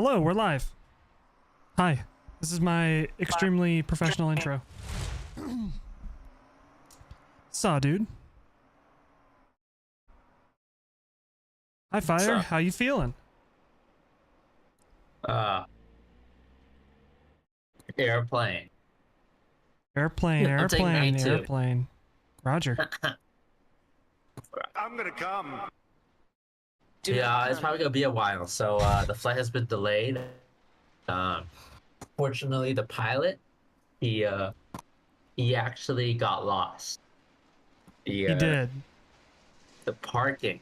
Hello, we're live. Hi, this is my extremely professional intro. Saw, dude. Hi, Fire. How you feeling? Airplane. Airplane, airplane, airplane. Roger. I'm gonna come. Yeah, it's probably gonna be a while. So the flight has been delayed. Fortunately, the pilot, he actually got lost. He did. The parking,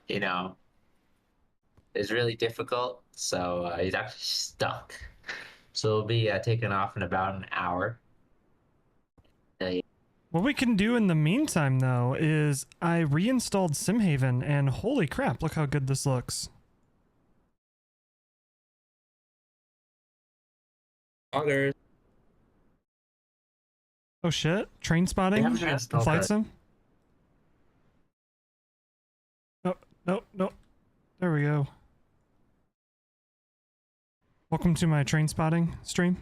you know, is really difficult. So he's actually stuck. So he'll be taking off in about an hour. What we can do in the meantime, though, is I reinstalled SimHaven, and holy crap, look how good this looks. Others. Oh shit, train spotting? Flight sim? No. There we go. Welcome to my train spotting stream.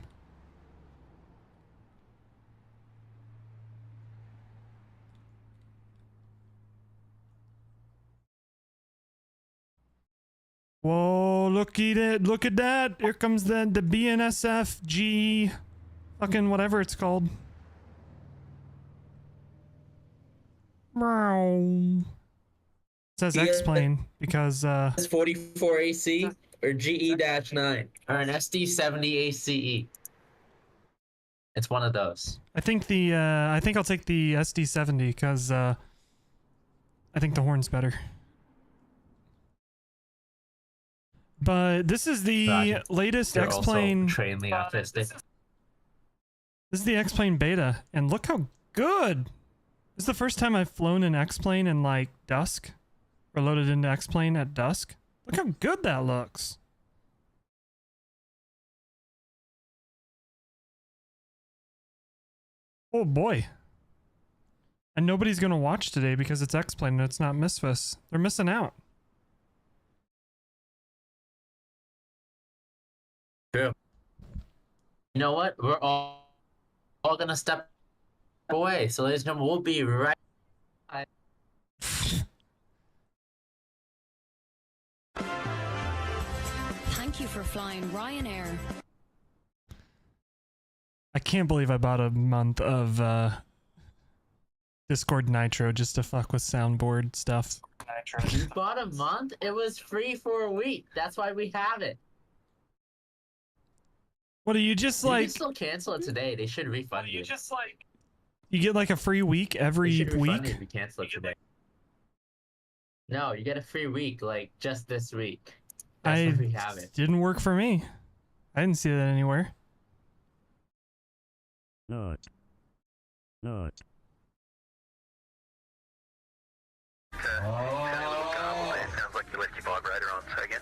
Whoa, look at that. Here comes the BNSF G fucking whatever it's called. It says X-plane because It's 44 AC or GE-9 or an SD70 ACE. It's one of those. I think I'll take the SD70 because I think the horn's better. But this is the latest X-plane. Extremely autistic. This is the X-plane beta, and look how good. This is the first time I've flown an X-plane in like dusk, or loaded into X-plane at dusk. Look how good that looks. Oh boy. And nobody's gonna watch today because it's X-plane and it's not Misfits. They're missing out. True. You know what? We're all gonna step away. So ladies and gentlemen, we'll be right. Thank you for flying Ryanair. I can't believe I bought a month of Discord Nitro just to fuck with soundboard stuff. You bought a month? It was free for a week. That's why we have it. What are you just You like? can still cancel it today. They should refund you. You get like a free week every week? If you cancel it today. No, you get a free week like just this week. That's why we have it. Didn't work for me. I didn't see that anywhere. Not. Sounds like the whiskey bog rider on second.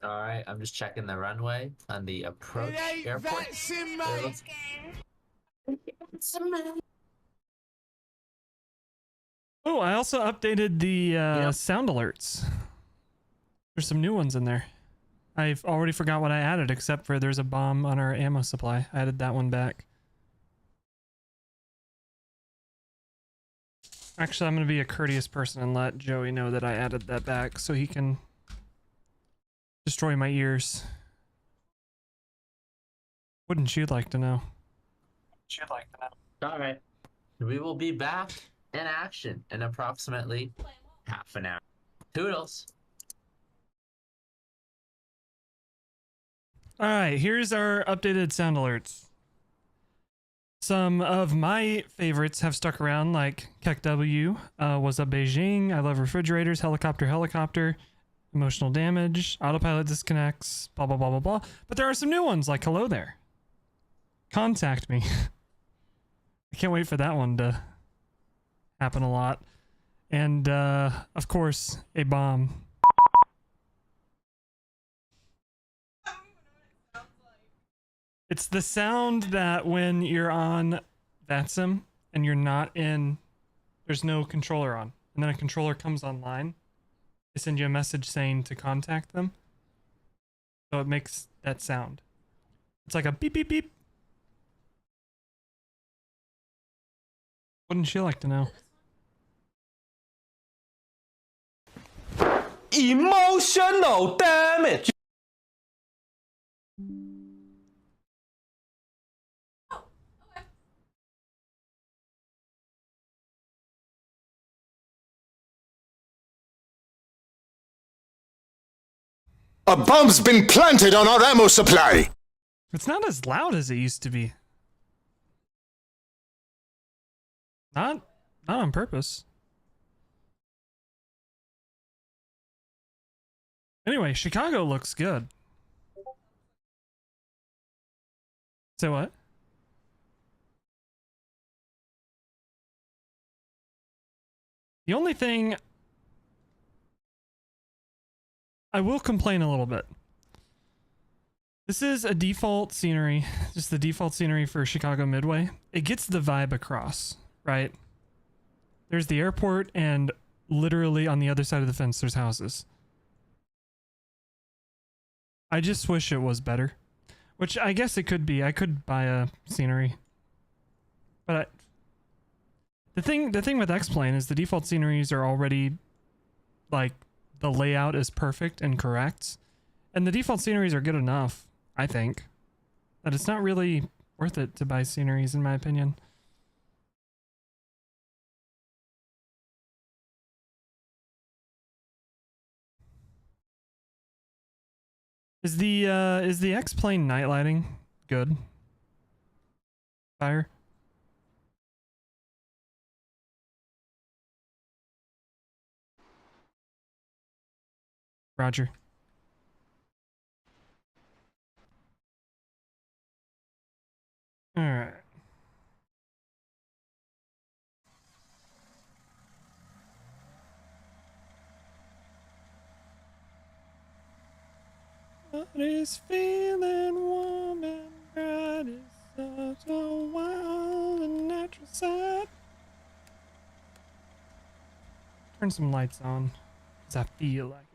All right, I'm just checking the runway on the approach airport. Oh, I also updated the sound alerts. There's some new ones in there. I've already forgot what I added, except for there's a bomb on our ammo supply. I added that one back. Actually, I'm going to be a courteous person and let Joey know that I added that back so he can destroy my ears. Wouldn't you like to know? All right, we will be back in action in approximately half an hour. Toodles. All right, here's our updated sound alerts. Some of my favorites have stuck around, like KMDW, What's Up Beijing, I Love Refrigerators, Helicopter, Emotional Damage, Autopilot Disconnects, blah, blah, blah, blah, blah. But there are some new ones, like Hello There. Contact Me. I can't wait for that one to happen a lot. And, of course, a bomb. It's the sound that when you're on VATSIM and you're not in, there's no controller on, and then a controller comes online, they send you a message saying to contact them. So it makes that sound. It's like a beep beep beep. Wouldn't you like to know? Emotional damage. A bomb's been planted on our ammo supply! It's not as loud as it used to be. Not on purpose. Anyway, Chicago looks good. Say what? The only thing I will complain a little bit. This is a default scenery, just the default scenery for Chicago Midway. It gets the vibe across, right? There's the airport, and literally on the other side of the fence, there's houses. I just wish it was better, which I guess it could be. I could buy a scenery, but the thing with X-Plane is the default sceneries are already like the layout is perfect and correct, and the default sceneries are good enough, I think, that it's not really worth it to buy sceneries, in my opinion. Is the X-Plane night lighting good? Fire? Roger. All right. What is feeling warm and bright is such a wild and natural sight. Turn some lights on, because I feel like it.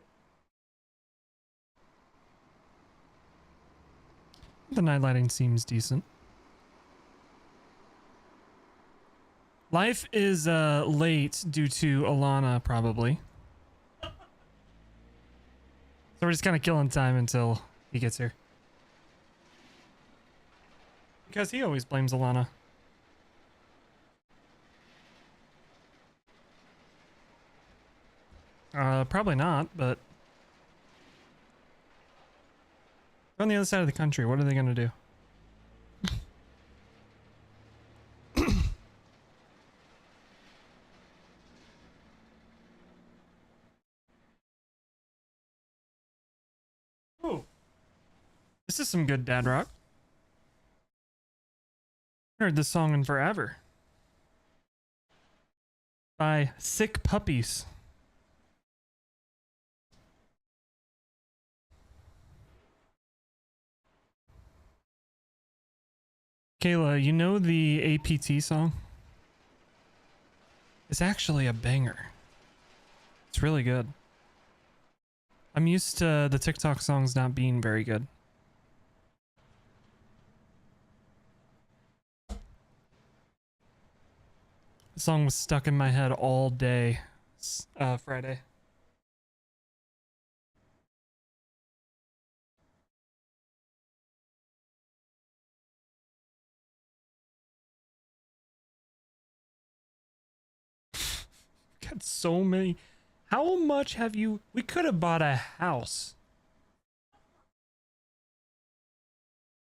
The night lighting seems decent. Life is late due to Alana, probably. So we're just kind of killing time until he gets here. Because he always blames Alana. Probably not, but... They're on the other side of the country. What are they going to do? Ooh. This is some good dad rock. Heard this song in forever. By Sick Puppies. Kayla, you know the APT song? It's actually a banger. It's really good. I'm used to the TikTok songs not being very good. The song was stuck in my head all day Friday. Got so many. How much have you... We could have bought a house.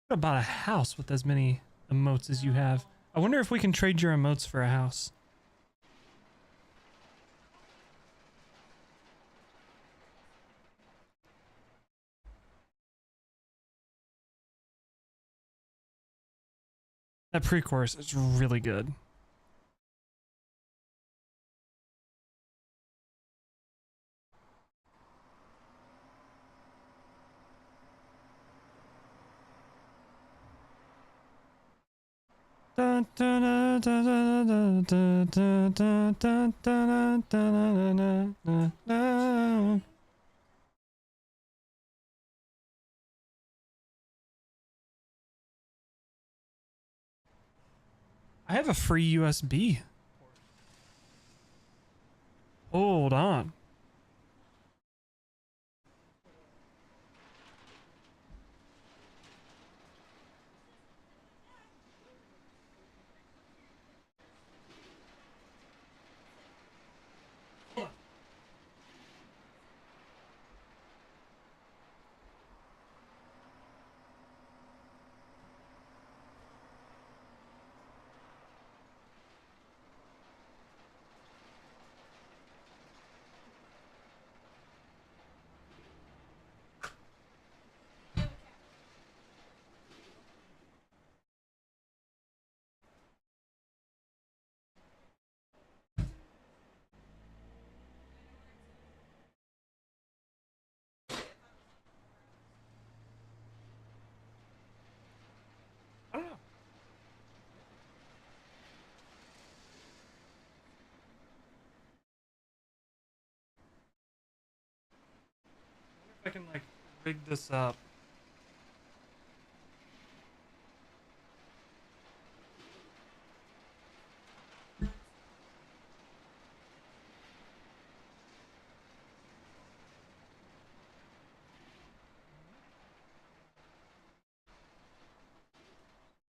Could have bought a house with as many emotes as you have. I wonder if we can trade your emotes for a house. That pre-chorus is really good. Dun, dun, dun, dun, dun, dun, dun, dun, dun, dun, dun, dun, dun, dun. I have a free USB. Hold on. I don't know. If I can like rig this up.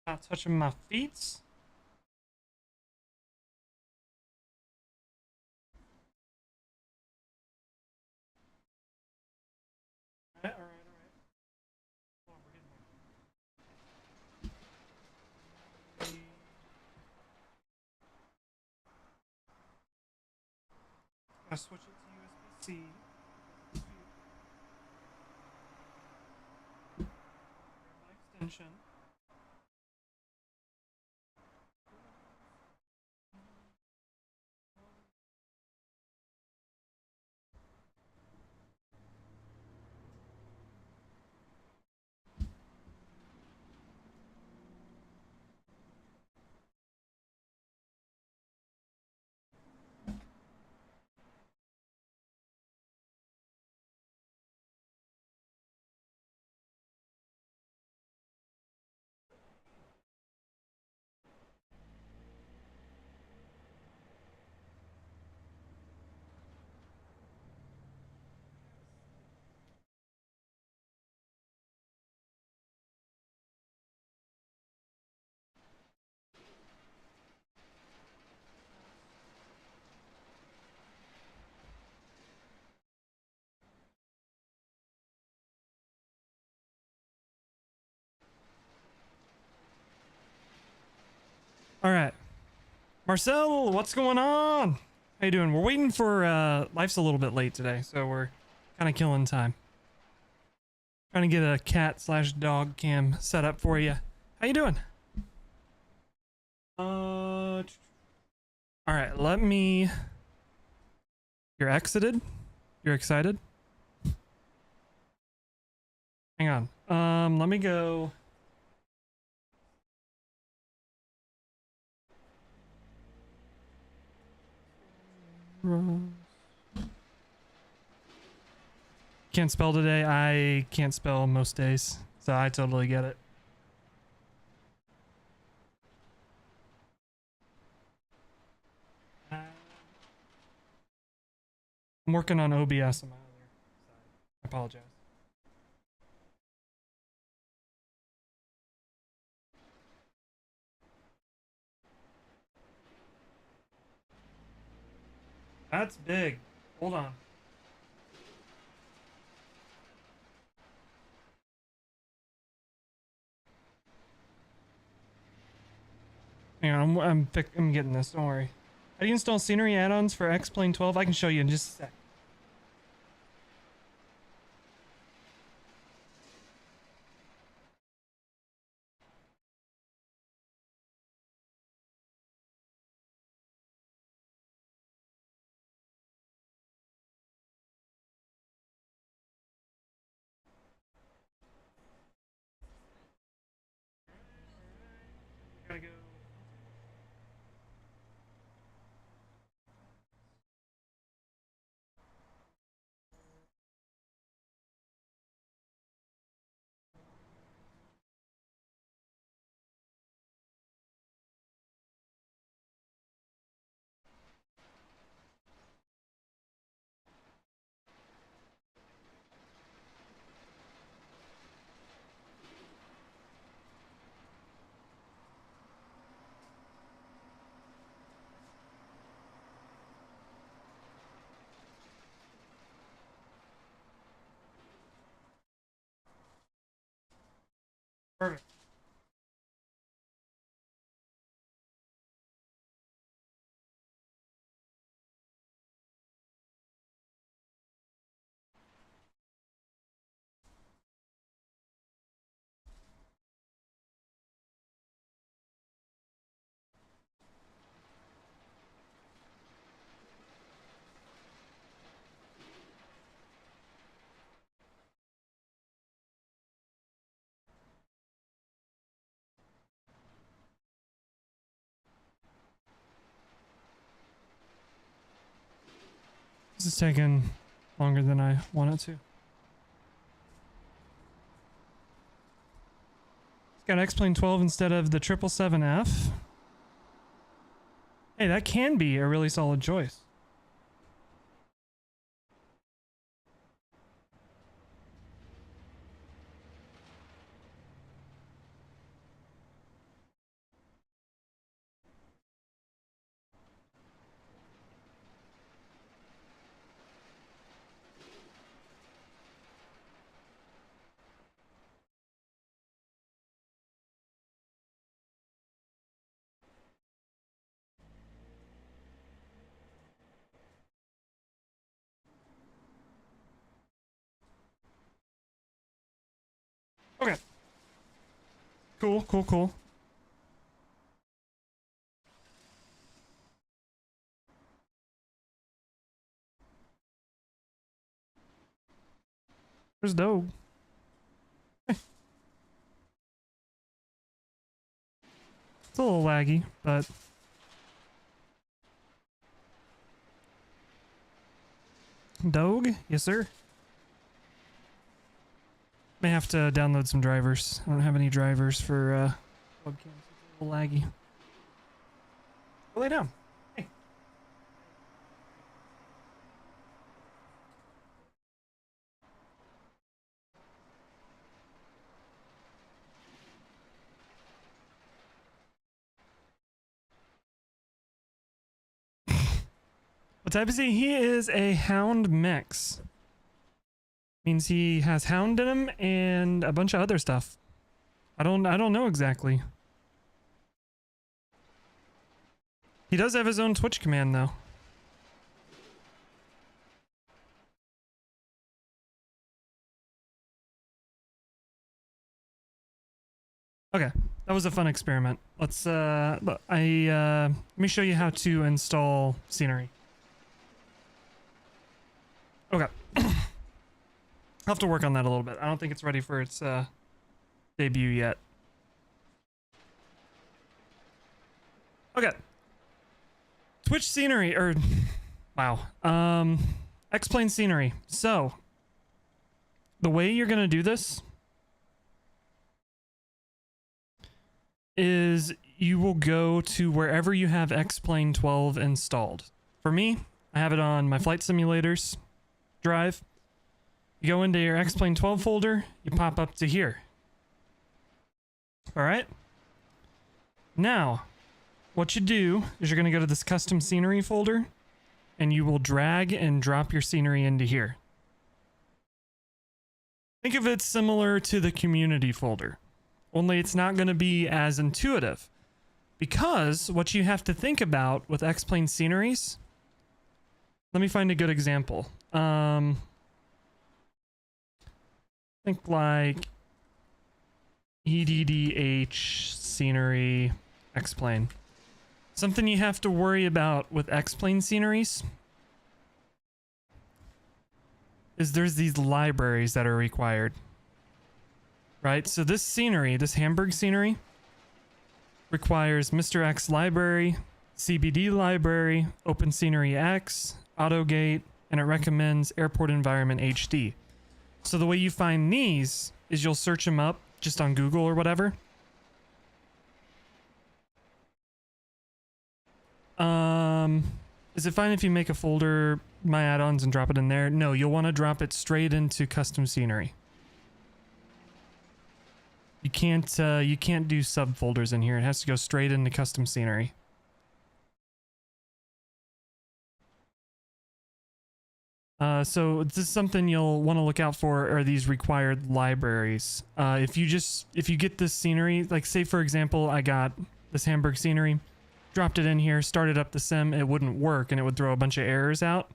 Not touching my feet. Alright, alright, alright. Hold on, we're getting there. Gotta switch it to USB-C. Grab my extension. All right, Marcel, what's going on? How you doing? We're waiting for life's a little bit late today, so we're kind of killing time. Trying to get a cat slash dog cam set up for you. How you doing? All right, let me. You're exited? You're excited? Hang on. Let me go. Can't spell today. I can't spell most days, so I totally get it. I'm working on OBS on my other side. I apologize. That's big. Hold on. Hang on, I'm getting this. Don't worry. How do you install scenery add-ons for XP12? I can show you in just a sec. Gotta go. Perfect. This is taking longer than I want it to. It's got XP12 instead of the 777F. Hey, that can be a really solid choice. Okay. Cool, cool, cool. There's Doug. Hey. It's a little laggy, but Doug? Yes, sir. May have to download some drivers. I don't have any drivers for webcams. It's a little laggy. Go lay down. Hey. What type is he? He is a hound mix. Means he has hound in him and a bunch of other stuff. I don't know exactly. He does have his own Twitch command though. Okay, that was a fun experiment. Let's let me show you how to install scenery. Okay. I'll have to work on that a little bit. I don't think it's ready for its debut yet. Okay. Twitch scenery, or wow. X-plane scenery. So the way you're gonna do this is you will go to wherever you have X-plane 12 installed. For me, I have it on my flight simulators drive. You go into your X-plane 12 folder, you pop up to here. All right. Now, what you do is you're going to go to this custom scenery folder and you will drag and drop your scenery into here. Think of it similar to the community folder, only it's not going to be as intuitive because what you have to think about with X-plane sceneries, let me find a good example. Think like EDDH scenery X-plane. Something you have to worry about with X-plane sceneries is there's these libraries that are required. Right? So this scenery, this Hamburg scenery, requires Mr. X library, CBD library, Open Scenery X, AutoGate, and it recommends Airport Environment HD. So the way you find these is you'll search them up just on Google or whatever. Is it fine if you make a folder, my add-ons, and drop it in there? No, you'll want to drop it straight into custom scenery. You can't do subfolders in here. It has to go straight into custom scenery. So this is something you'll want to look out for are these required libraries. If you get this scenery, like say for example, I got this Hamburg scenery, dropped it in here, started up the sim, it wouldn't work and it would throw a bunch of errors out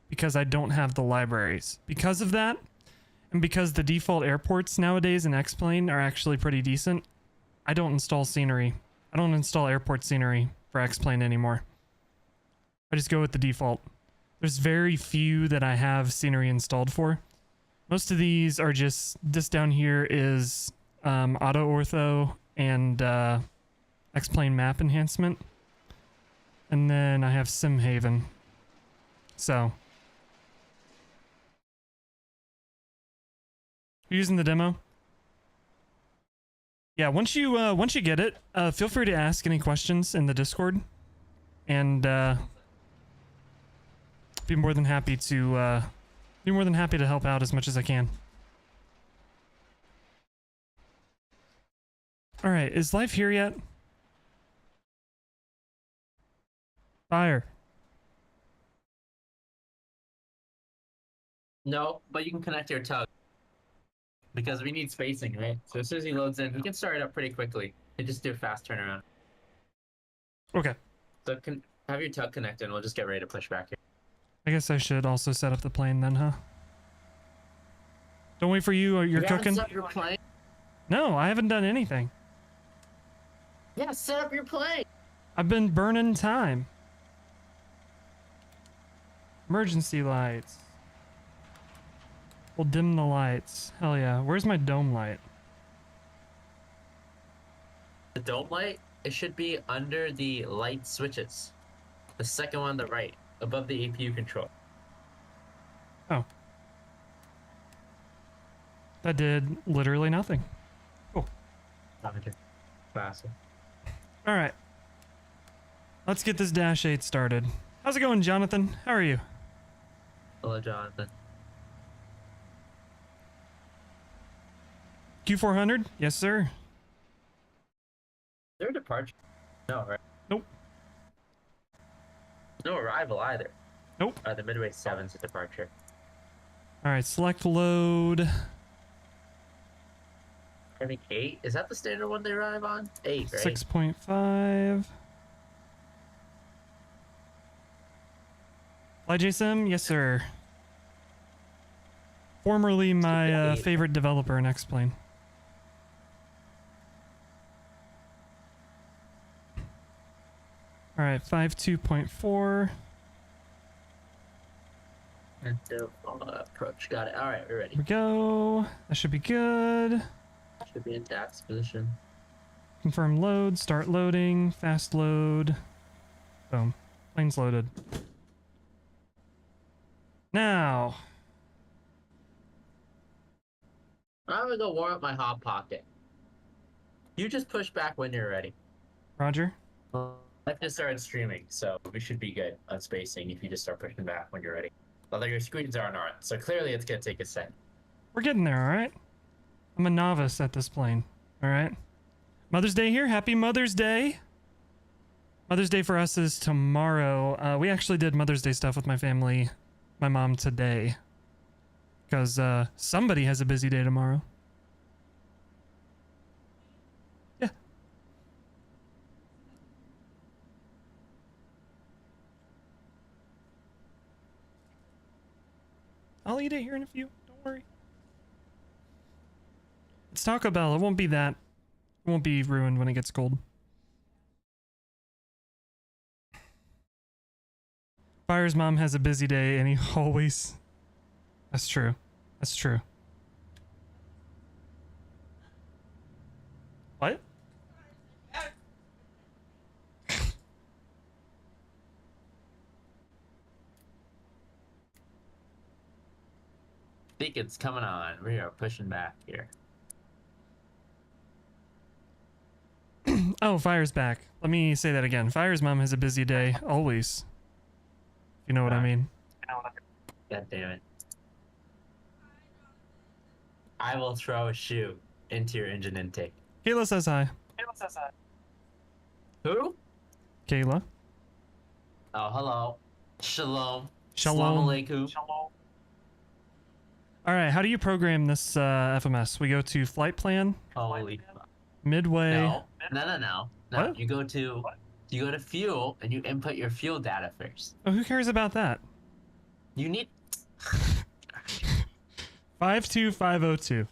because I don't have the libraries. Because of that, and because the default airports nowadays in X-Plane are actually pretty decent, I don't install scenery. I don't install airport scenery for X-Plane anymore. I just go with the default. There's very few that I have scenery installed for. Most of these are just, this down here is auto ortho and X-Plane map enhancement. And then I have SimHaven. So. You're using the demo? Yeah, once you get it, feel free to ask any questions in the Discord. And be more than happy to help out as much as I can. All right, is life here yet? Fire. No, but you can connect your tug. Because we need spacing, right? So as soon as he loads in, he can start it up pretty quickly. And just do a fast turnaround. Okay. So have your tug connected and we'll just get ready to push back here. I guess I should also set up the plane then, huh? Don't wait for you, you're cooking? Set up your plane? No, I haven't done anything. Yeah, set up your plane! I've been burning time. Emergency lights. We'll dim the lights. Hell yeah. Where's my dome light? The dome light, it should be under the light switches. The second one on the right, above the APU control. Oh. That did literally nothing. Cool. Classic. Alright. Let's get this Dash 8 started. How's it going, Jonathan? How are you? Hello, Jonathan. Q400? Yes, sir. Is there a departure? No, right? Nope. No arrival either. Nope. The Midway 7's a departure. Alright, select load. I think 8. Is that the standard one they arrive on? 8, right? 6.5. FlyJSim? Yes, sir. Formerly my favorite developer in X-Plane. Alright, 5.2.4. And approach. Got it. Alright, we're ready. Here we go. That should be good. Should be in DAX position. Confirm load, start loading, fast load. Boom. Plane's loaded. Now. I'm gonna go warm up my hot pocket. You just push back when you're ready. Roger. I just started streaming, so we should be good on spacing if you just start pushing back when you're ready. Although your screens aren't on, so clearly it's gonna take a sec. We're getting there, alright? I'm a novice at this plane, alright? Mother's Day here. Happy Mother's Day. Mother's Day for us is tomorrow. We actually did Mother's Day stuff with my family, my mom today. Because somebody has a busy day tomorrow. Yeah. I'll eat it here in a few. Don't worry. It's Taco Bell. It won't be that. It won't be ruined when it gets cold. Fire's mom has a busy day and he always... That's true. That's true. What? Beacon's coming on. We are pushing back here. Oh, Fire's back. Let me say that again. Fire's mom has a busy day, always. You know what I mean. God damn it. I will throw a shoe into your engine intake. Kayla says hi. Who? Kayla. Oh, hello. Shalom. Shalom. Assalamu alaikum. All right, how do you program this FMS? We go to flight plan, Holy Midway. No. What? You go to fuel and you input your fuel data first. Oh, who cares about that? You need 52502.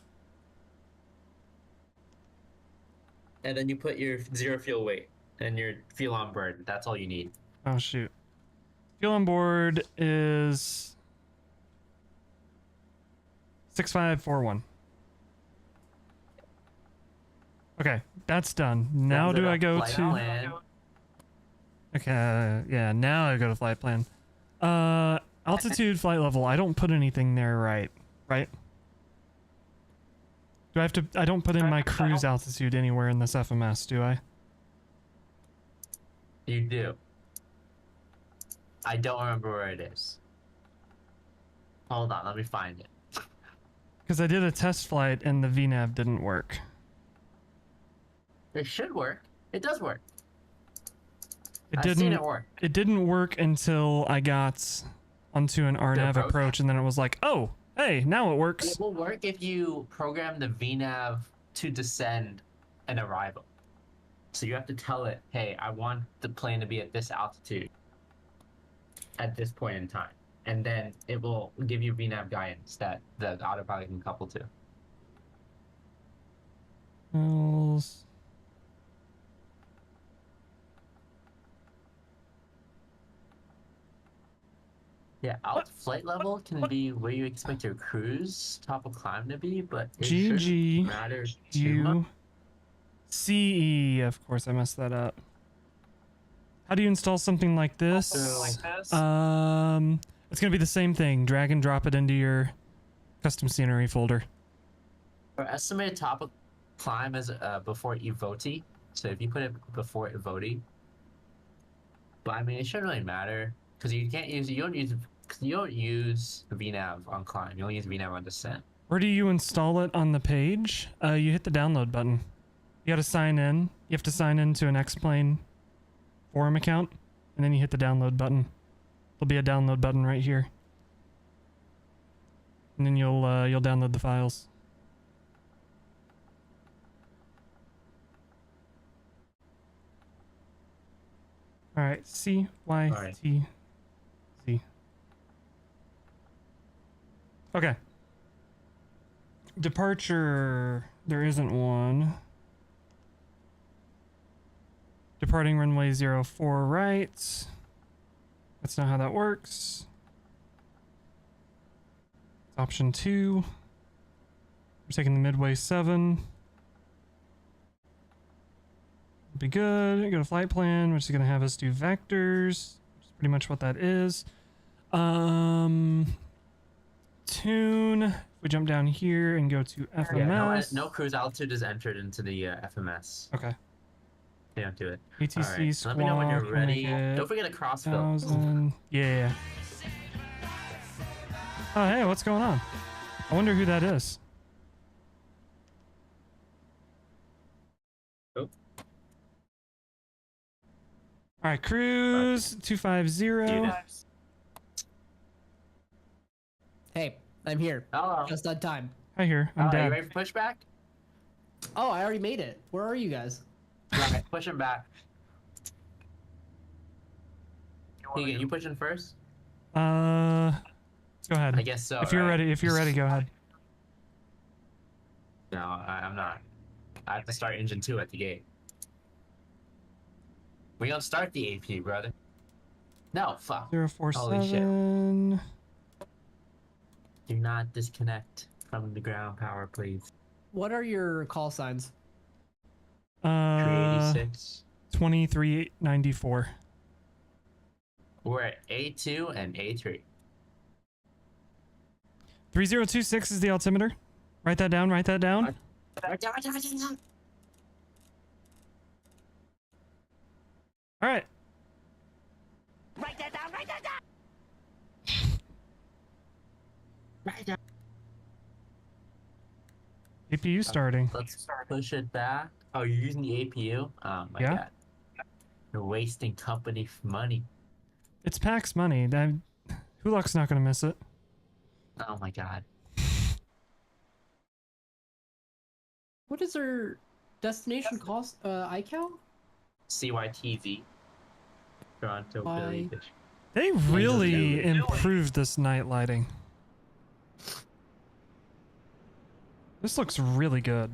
and then you put your zero fuel weight and your fuel on board. That's all you need. Oh shoot. Fuel on board is 6541. Okay, that's done. Now do I go to Okay, yeah, now I go to flight plan. Altitude, flight level. I don't put anything there, right? Do I have to? I don't put in my cruise altitude anywhere in this FMS, do I? You do. I don't remember where it is. Hold on, let me find it. Because I did a test flight and the VNAV didn't work. It should work. It does work. It I've didn't. seen it work. It didn't work until I got onto an RNAV approach, and then it was like, oh, hey, now it works. It will work if you program the VNAV to descend an arrival. So you have to tell it, hey, I want the plane to be at this altitude at this point in time. And then it will give you VNAV guidance that the autopilot can couple to. Else. Yeah, flight level can be where you expect your cruise top of climb to be, but it GG shouldn't matter too much. CE, of course I messed that up. How do you install something like this? It's gonna be the same thing. Drag and drop it into your custom scenery folder. Our estimated top of climb is before Evoti, so if you put it before Evoti, but I mean it shouldn't really matter because you don't use VNAV on climb. You only use VNAV on descent. Where do you install it on the page? You hit the download button. You gotta sign in. You have to sign into an X-Plane forum account, and then you hit the download button. There'll be a download button right here, and then you'll download the files. All right, CYTZ. Okay. Departure. There isn't one. Departing runway 04 right. That's not how that works. Option 2. We're taking the Midway 7. Be good. Go to flight plan, which is going to have us do vectors, which is pretty much what that is. Tune. If we jump down here and go to FMS. Yeah, no cruise altitude is entered into the FMS. Okay. They don't do it. ATC Alright, squawk. let me know when you're ready. Omega Don't forget a crossfill. 1000. Yeah. Oh, hey, what's going on? I wonder who that is. Oh. All right, cruise 250. Hey, I'm here. Hello. Just on time. Hi here. I'm Are you dead. ready for pushback? Oh, I already made it. Where are you guys? Right, push him back. Keegan, you pushing first? Go ahead. I guess so. If you're right? ready, go ahead. No, I'm not. I have to start engine 2 at the gate. We don't start the AP, brother. No, fuck. 047. Do not disconnect from the ground power, please. What are your call signs? 386. 2394. We're at A2 and A3. 3026 is the altimeter. Write that down. Write that down. All right. Write that down, write that down! APU starting. Let's push it back. Oh, you're using the APU? Oh my Yeah. god. You're wasting company money. It's PAX money. That Hulok's not gonna miss it. Oh my god. What is their destination cost? ICAO? CYTZ. Toronto, Philly. They really improved this night lighting. This looks really good.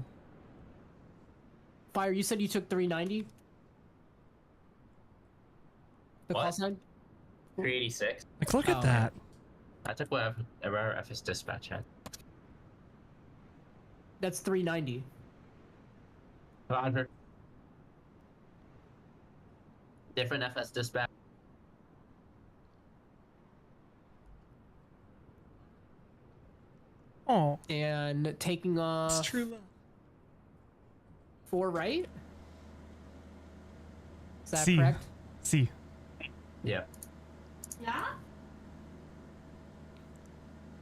Fire, you said you took 390? The What? call sign? 386. Like, look Oh, at that. I took whatever FS dispatch had. That's 390. Roger. Different FS dispatch. Oh, And taking off it's true love. 4 right? Is that C. correct? C. Yeah. Yeah?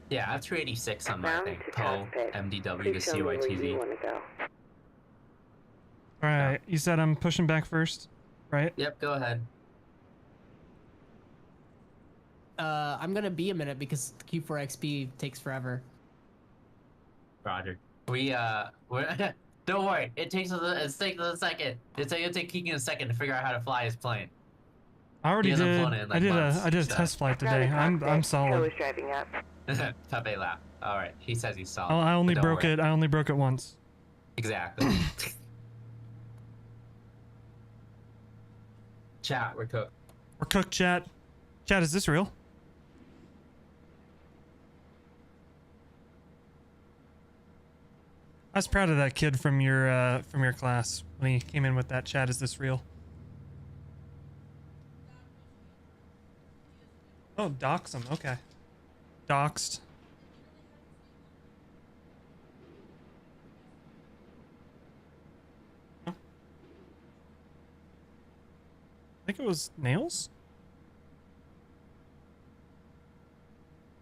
Yeah, I have 386 on my thing. PO, MDW to CYTZ. All right, you said I'm pushing back first, right? Yep, go ahead. I'm gonna be a minute because Q4XP takes forever. Roger. We're don't worry. It takes a second. It's gonna take Keegan a second to figure out how to fly his plane. I already He hasn't did. flown it in, like, months, I did a so. test flight today. I'm solid. driving up. Pepe lap. All right. He says he's solid. I only but don't broke worry. it. I only broke it once. Exactly. Chat, we're cooked. We're cooked, chat. Chat, is this real? I was proud of that kid from your class when he came in with that. Chat, is this real? Oh, dox him. Okay. Doxed. Huh? I think it was nails.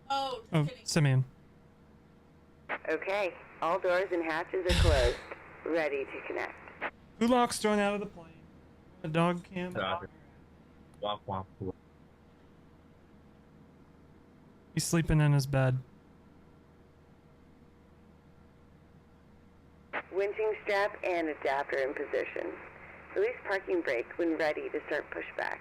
Oh, Oh, Simeon. Okay, all doors and hatches are closed. Ready to connect. Kulok's thrown out of the plane. A dog cam. Roger. Womp womp. He's sleeping in his bed. Winching strap and adapter in position. Release parking brake when ready to start pushback.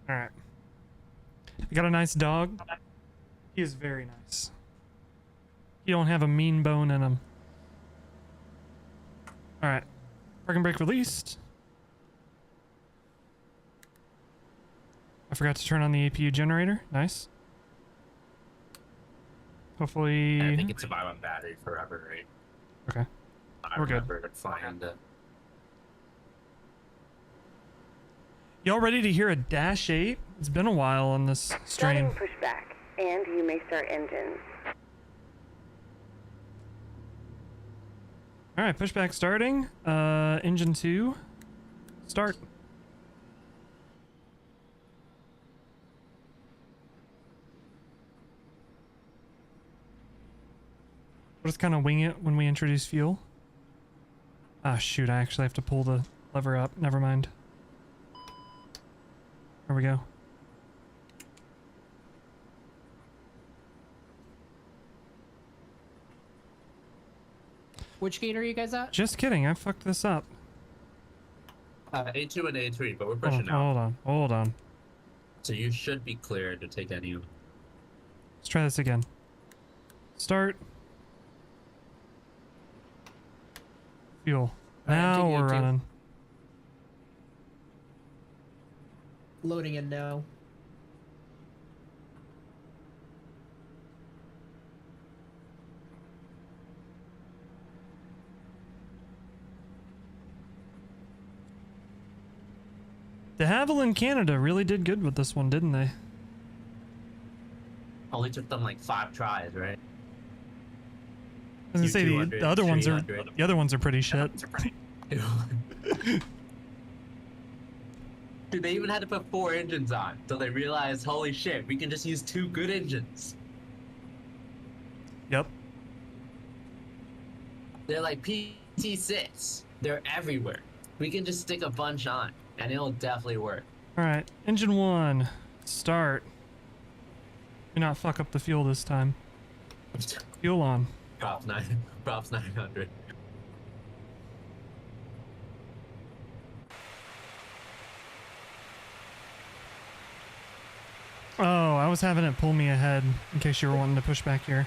All right. I got a nice dog. He is very nice. He don't have a mean bone in him. All right. Parking brake released. I forgot to turn on the APU generator. Nice. Hopefully. I think it's a buy one battery forever, right? Okay. I We're good. remember flying the. Y'all ready to hear a Dash 8? It's been a while on this Starting stream. pushback, and you may start engines. All right, pushback starting. Engine 2. Start. We'll just kind of wing it when we introduce fuel. Ah, shoot, I actually have to pull the lever up. Never mind. There we go. Which gate are you guys at? Just kidding, I fucked this up. A2 and A3, but we're Hold pushing out. hold on, hold on. So you should be cleared to take any. Let's try this again. Start. Fuel. All right, I'm Now taking we're A2. running. Loading in now. De Havilland Canada really did good with this one, didn't they? Only took them like 5 tries, right? I was gonna say the U200, other ones are 300. the other ones are pretty shit. Dude, they even had to put 4 engines on, so they realized, holy shit, we can just use 2 good engines. Yep. They're like PT6. They're everywhere. We can just stick a bunch on, and it'll definitely work. All right, engine 1, start. Do not fuck up the fuel this time. Fuel on. Props 900. Oh, I was having it pull me ahead in case you were wanting to push back here.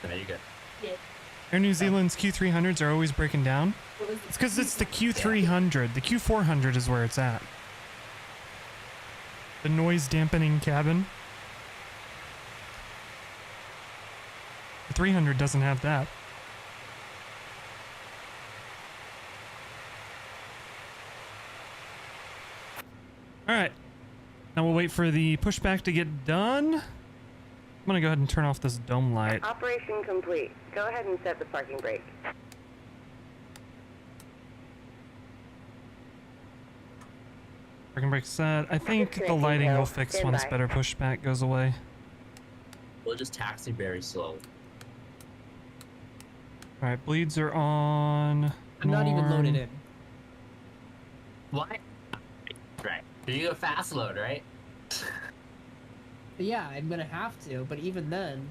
There you go. Air New Zealand's Q300s are always breaking down. It's because it's the Q300. The Q400 is where it's at. The noise dampening cabin. The 300 doesn't have that. Alright. Now we'll wait for the pushback to get done. I'm gonna go ahead and turn off this dome light. Operation complete. Go ahead and set the parking brake. Parking brake set. I think the lighting will fix once better pushback goes away. We'll just taxi very slowly. Alright, bleeds are on. I'm not even loaded Norm. in. What? Right. You go fast load, right? Yeah, I'm gonna have to, but even then,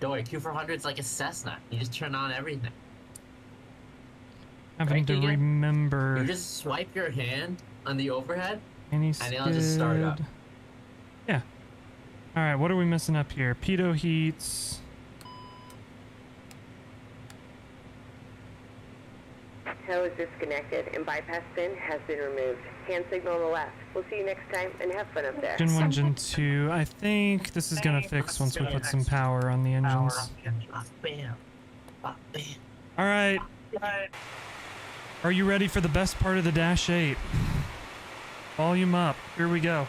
Don't worry, Q400's like a Cessna. You just turn on everything. Having Right, to Keegan? remember. You just swipe your hand on the overhead, Any and it'll just start up. skid. Yeah. Alright, what are we missing up here? Pitot heats. Tow is disconnected and bypass pin has been removed. Hand signal on the left. We'll see you next time and have fun up there. Gen 1, Gen 2. I think this is gonna fix once we put some power on the engines. Bam. Bam. Alright. Are you ready for the best part of the Dash 8? Volume up. Here we go.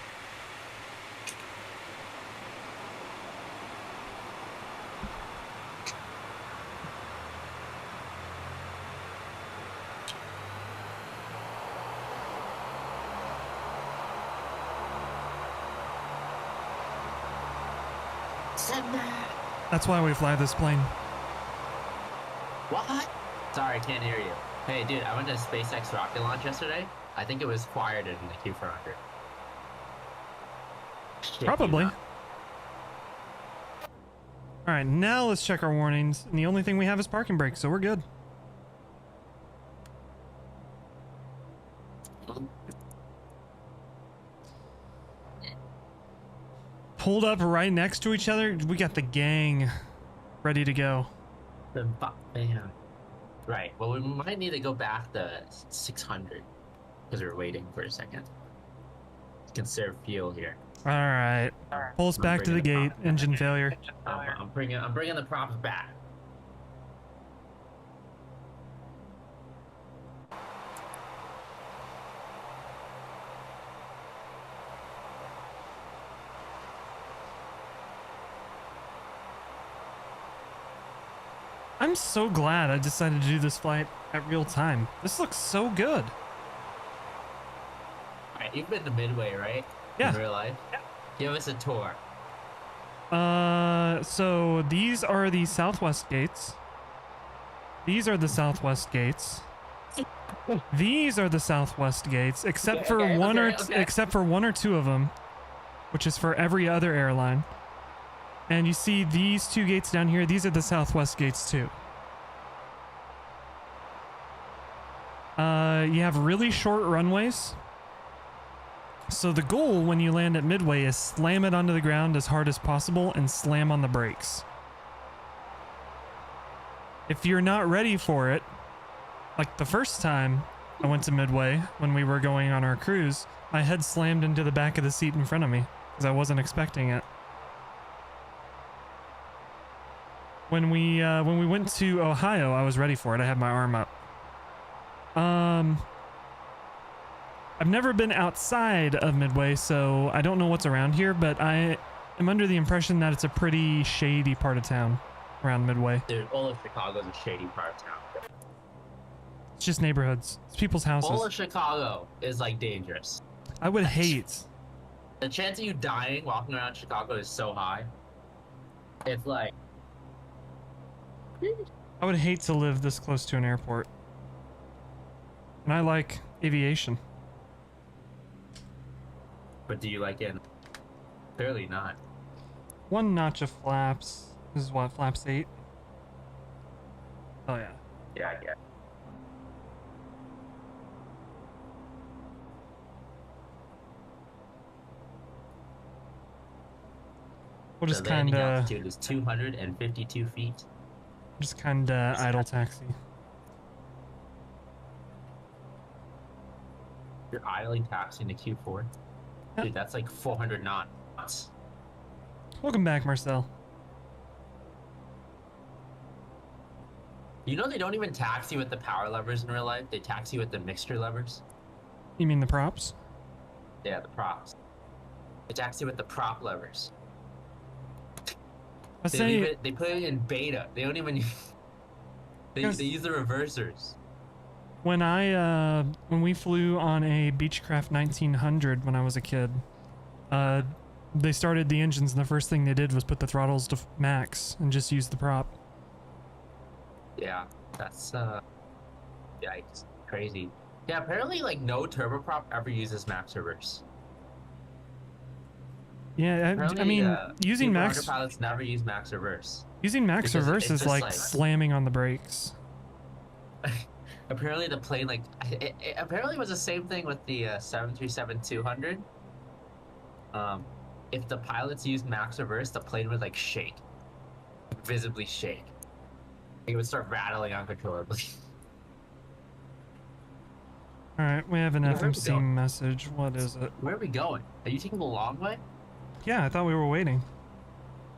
That's why we fly this plane. What? Sorry, I can't hear you. Hey, dude, I went to SpaceX rocket launch yesterday. I think it was quieter than the Q400. Shit, Probably. you know. Alright, now let's check our warnings. And the only thing we have is parking brakes, so we're good. Pulled up right next to each other. We got the gang ready to go. Bam. Right. Well, we might need to go back to 600 because we're waiting for a second. Conserve fuel here. Alright. Pull us back to the gate. Engine failure. I'm bringing the props back. I'm so glad I decided to do this flight at real time. This looks so good. Alright, you've been to Midway, right? Yeah. In real life? Yeah. Give us a tour. So these are the southwest gates. These are the southwest gates. These are the southwest gates, except for except for one or two of them, which is for every other airline. And you see these two gates down here. These are the southwest gates too. You have really short runways. So the goal when you land at Midway is slam it onto the ground as hard as possible and slam on the brakes. If you're not ready for it, like the first time I went to Midway when we were going on our cruise, my head slammed into the back of the seat in front of me because I wasn't expecting it. When we went to Ohio, I was ready for it. I had my arm up. I've never been outside of Midway, so I don't know what's around here, but I am under the impression that it's a pretty shady part of town around Midway. Dude, all of Chicago's a shady part of town. It's just neighborhoods. It's people's houses. All of Chicago is like dangerous. I would hate. The chance of you dying walking around Chicago is so high. It's like I would hate to live this close to an airport. And I like aviation. But do you like it? Clearly not. One notch of flaps. This is what, flaps 8? Oh yeah. Yeah, I get. We'll just The landing kinda, altitude is 252 feet. just kinda idle taxi. You're idling taxiing to Q4. Yeah. Dude, that's like 400 knots. Welcome back, Marcel. You know they don't even taxi with the power levers in real life. They taxi with the mixture levers. You mean the props? Yeah, the props. They taxi with the prop levers. I They, say, leave it, they put it in beta. They don't even. They Because- use the reversers. when we flew on a Beechcraft 1900 when I was a kid, they started the engines and the first thing they did was put the throttles to max and just use the prop. Yeah, that's yikes, crazy. Yeah, apparently like no turboprop ever uses max reverse. Yeah, I Apparently, mean, using Super max pilots never use max reverse. using max because reverse it's is just like like- slamming on the brakes. Apparently the plane like apparently it was the same thing with the 737-200. If the pilots used max reverse, the plane would like shake, visibly shake. It would start rattling uncontrollably. All right, we have an Yeah, where are we FMC going? message. What is it? Where are we going? Are you taking the long way? Yeah, I thought we were waiting.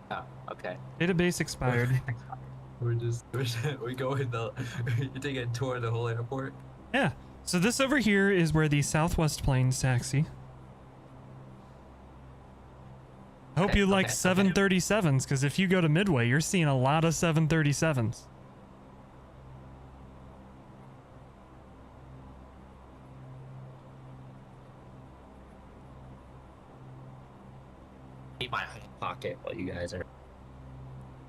Oh, okay. Database expired. We're going the. You're taking a tour of the whole airport. Yeah. So this over here is where the Southwest planes taxi. I hope Okay, you like okay, 737s, because if you go to Midway, you're seeing a lot of 737s. Eat my whole pocket while you guys are.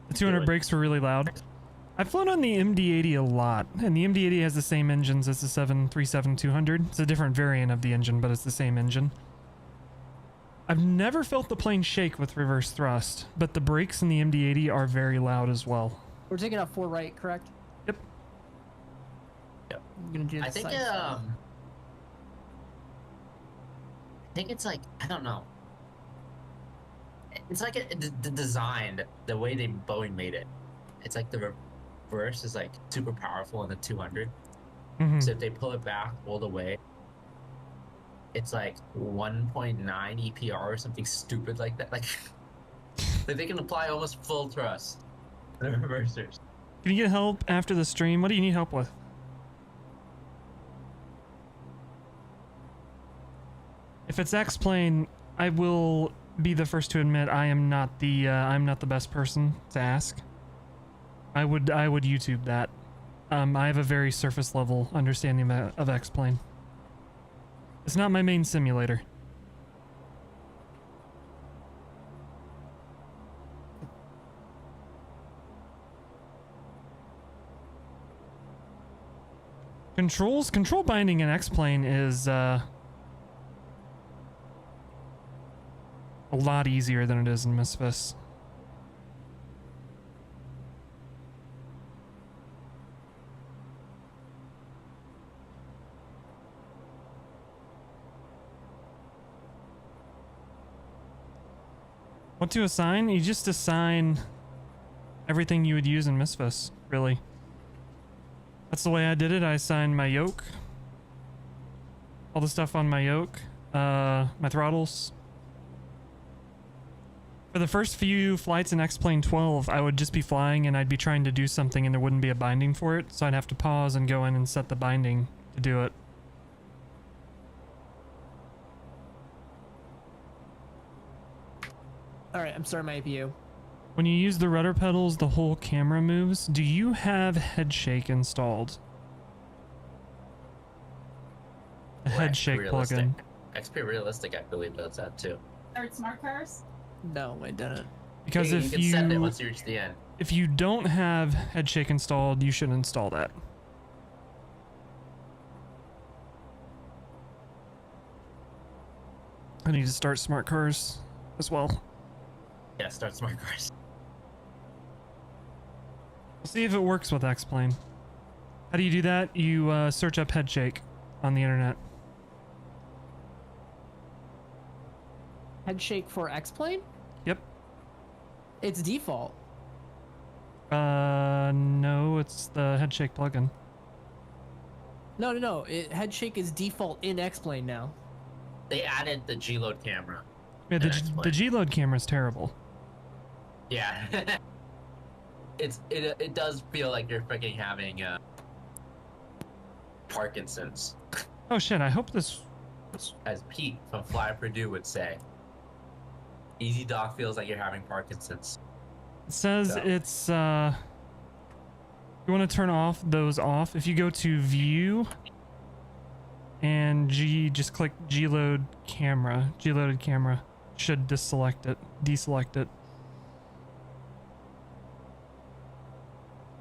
The 200 brakes were really loud. I've flown on the MD-80 a lot, and the MD-80 has the same engines as the 737-200. It's a different variant of the engine, but it's the same engine. I've never felt the plane shake with reverse thrust, but the brakes in the MD-80 are very loud as well. We're taking off 4 right, correct? Yep. I'm gonna do I the think side stuff. I think it's like I don't know. It's like the design, the way they Boeing made it. It's like the reverse is like super powerful in the 200. Mhm. So if they pull it back all the way, it's like 1.9 EPR or something stupid like that. Like they can apply almost full thrust. The reversers. Can you get help after the stream? What do you need help with? If it's X-Plane, I will be the first to admit I'm not the best person to ask. I would YouTube that. I have a very surface level understanding of X-Plane. It's not my main simulator. Control binding in X-Plane is a lot easier than it is in Misfits. What to assign? You just assign everything you would use in Misfits, really. That's the way I did it. I assigned my yoke, all the stuff on my yoke, my throttles. For the first few flights in X-Plane 12, I would just be flying and I'd be trying to do something and there wouldn't be a binding for it, so I'd have to pause and go in and set the binding to do it. Alright, I'm starting my APU. When you use the rudder pedals, the whole camera moves. Do you have head shake installed? A head shake plugin. XP Realistic, I believe, does that too. Smart cars? No, I didn't. Because you if can send it once you reach the end. if you don't have Headshake installed, you should install that. I need to start smart cars as well. Yeah, start smart cars. We'll see if it works with X-Plane. How do you do that? You search up Headshake on the internet. Headshake for X-Plane? Yep. It's default. No, it's the Headshake plugin. No. Headshake is default in X-Plane now. They added the G-Load camera. Yeah, the G-Load camera is terrible. Yeah. It does feel like you're freaking having Parkinson's, Oh shit, I hope this... as Pete from Fly Purdue would say. Easy Dock feels like you're having Parkinson's. It says So. it's, you want to turn off those off. If you go to View and just click G-Load camera. G-Loaded camera should deselect it.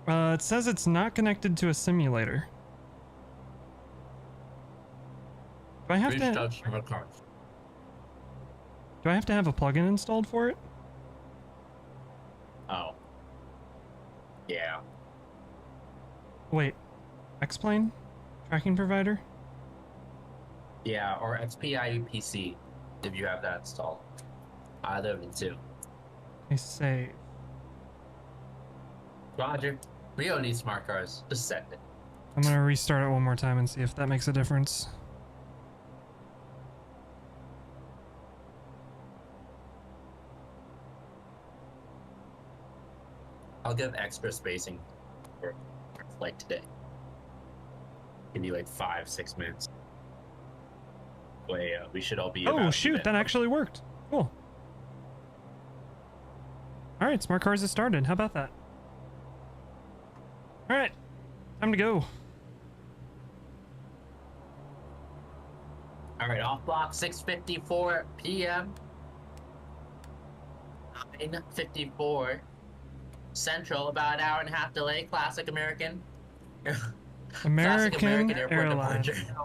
It says it's not connected to a simulator. Do I have to have a plugin installed for it? Oh. Yeah. Wait, X-Plane? Tracking provider? Yeah, or XPIUPC if you have that installed. Either of the two. I save. Roger. We don't need smart cars. Just send it. I'm gonna restart it one more time and see if that makes a difference. I'll give extra spacing for like today. Give you like 5-6 minutes. We should all be. Oh about shoot, even. that actually worked. Cool. Alright, smart cars has started. How about that? Alright, time to go. All right, off block 6:54 p.m. 9:54 Central. About an hour and a half delay. Classic American. Classic American airport Airlines. departure.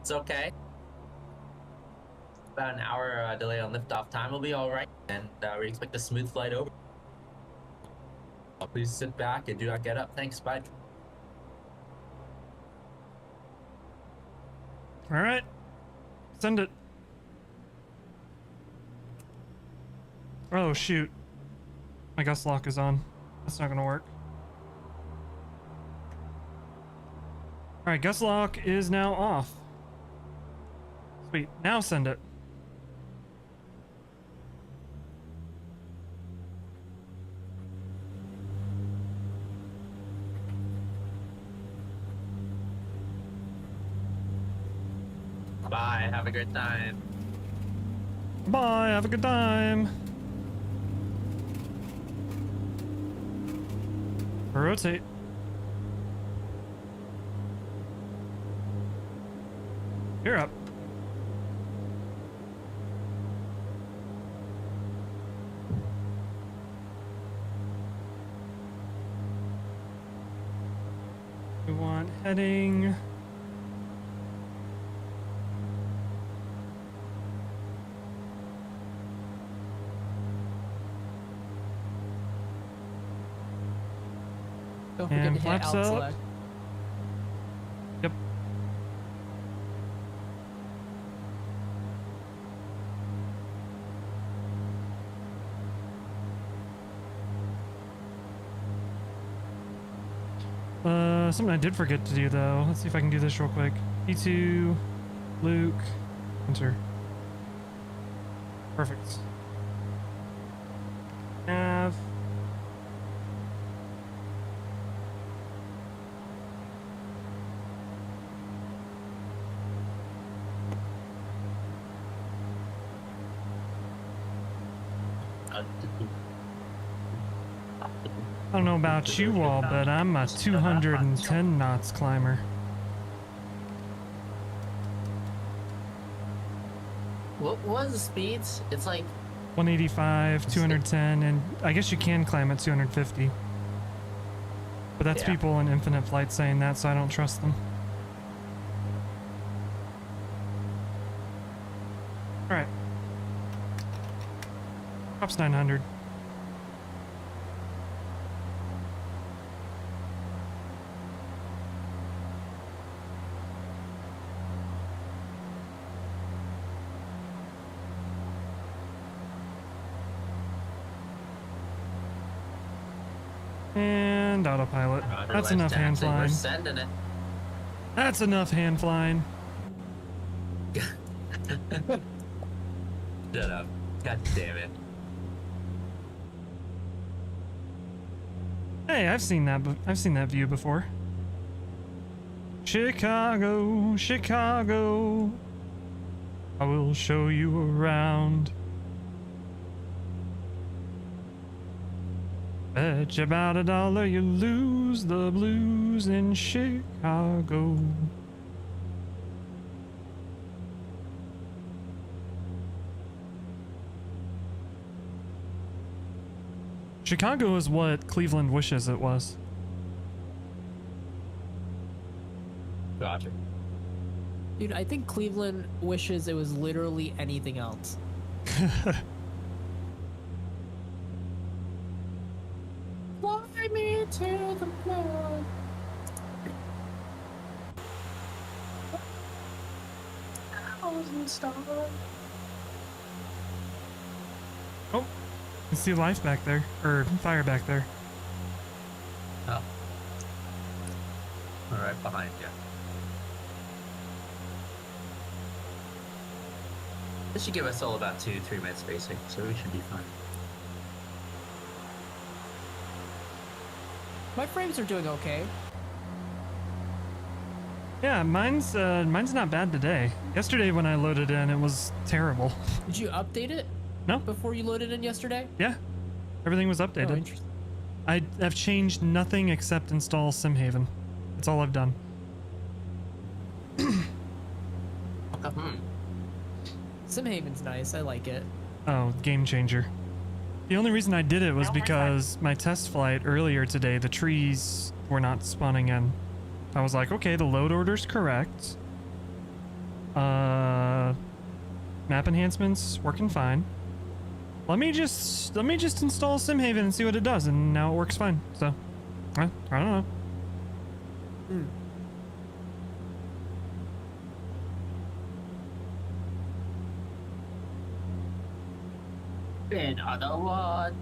It's okay. About an hour delay on liftoff time will be all right, and we expect a smooth flight over. Please sit back and do not get up. Thanks. Bye. All right, send it. Oh shoot, my gust lock is on. That's not gonna work. All right, gust lock is now off. Sweet, now send it. Bye. Have a good time. Bye, have a good time. Rotate. You're up. We want heading. Don't forget And to hit flaps out up. select. Yep. Something I did forget to do though. Let's see if I can do this real quick. E2, Luke, enter. Perfect. Nav. I don't know about you all, but I'm a 210 knots climber. What was the speeds? It's like 185, 210, and I guess you can climb at 250. But that's Yeah. people in Infinite Flight saying that, so I don't trust them. Alright. Drops 900. And autopilot. That's enough hand We're flying. sending it. That's enough hand flying. Shut up. God damn it. Hey, I've seen that. I've seen that view before. Chicago, Chicago. I will show you around. Bet you about $1 you lose the blues in Chicago. Chicago is what Cleveland wishes it was. Gotcha. Dude, I think Cleveland wishes it was literally anything else. Fly me to the moon. Thousand stars. Oh, you see life back there, or fire back there. Oh. All right, behind you. This should give us all about 2-3 minutes spacing, so we should be fine. My frames are doing okay. Yeah, mine's not bad today. Yesterday when I loaded in, it was terrible. Did you update it No, before you loaded in yesterday? yeah, everything was Oh, updated. interesting. I have changed nothing except install SimHaven. That's all I've done. SimHaven's nice. I like it. Oh, game changer. The only reason I did it was because my test flight earlier today, the trees were not spawning in. I was like, okay, the load order's correct. Map enhancements working fine. Let me just install SimHaven and see what it does, and now it works fine. So, I don't know. In other words,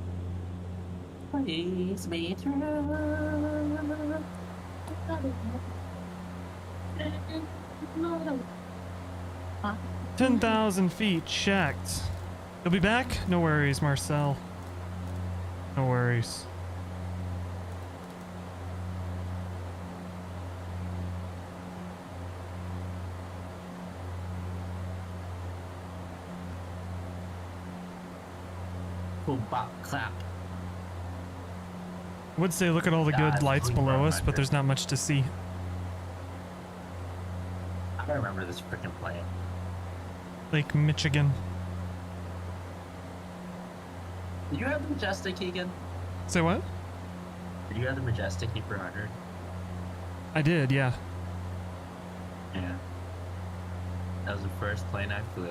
please me through. 10,000 feet checked. You'll be back? No worries, Marcel. No worries. Boom, bop, clap. I would say look at all the good That's lights below us, but 300. there's not much to see. I remember this freaking plane. Lake Michigan. Did you have the Majestic, Keegan? Say what? Did you have the Majestic E400? I did, yeah. Yeah. That was the first plane I flew.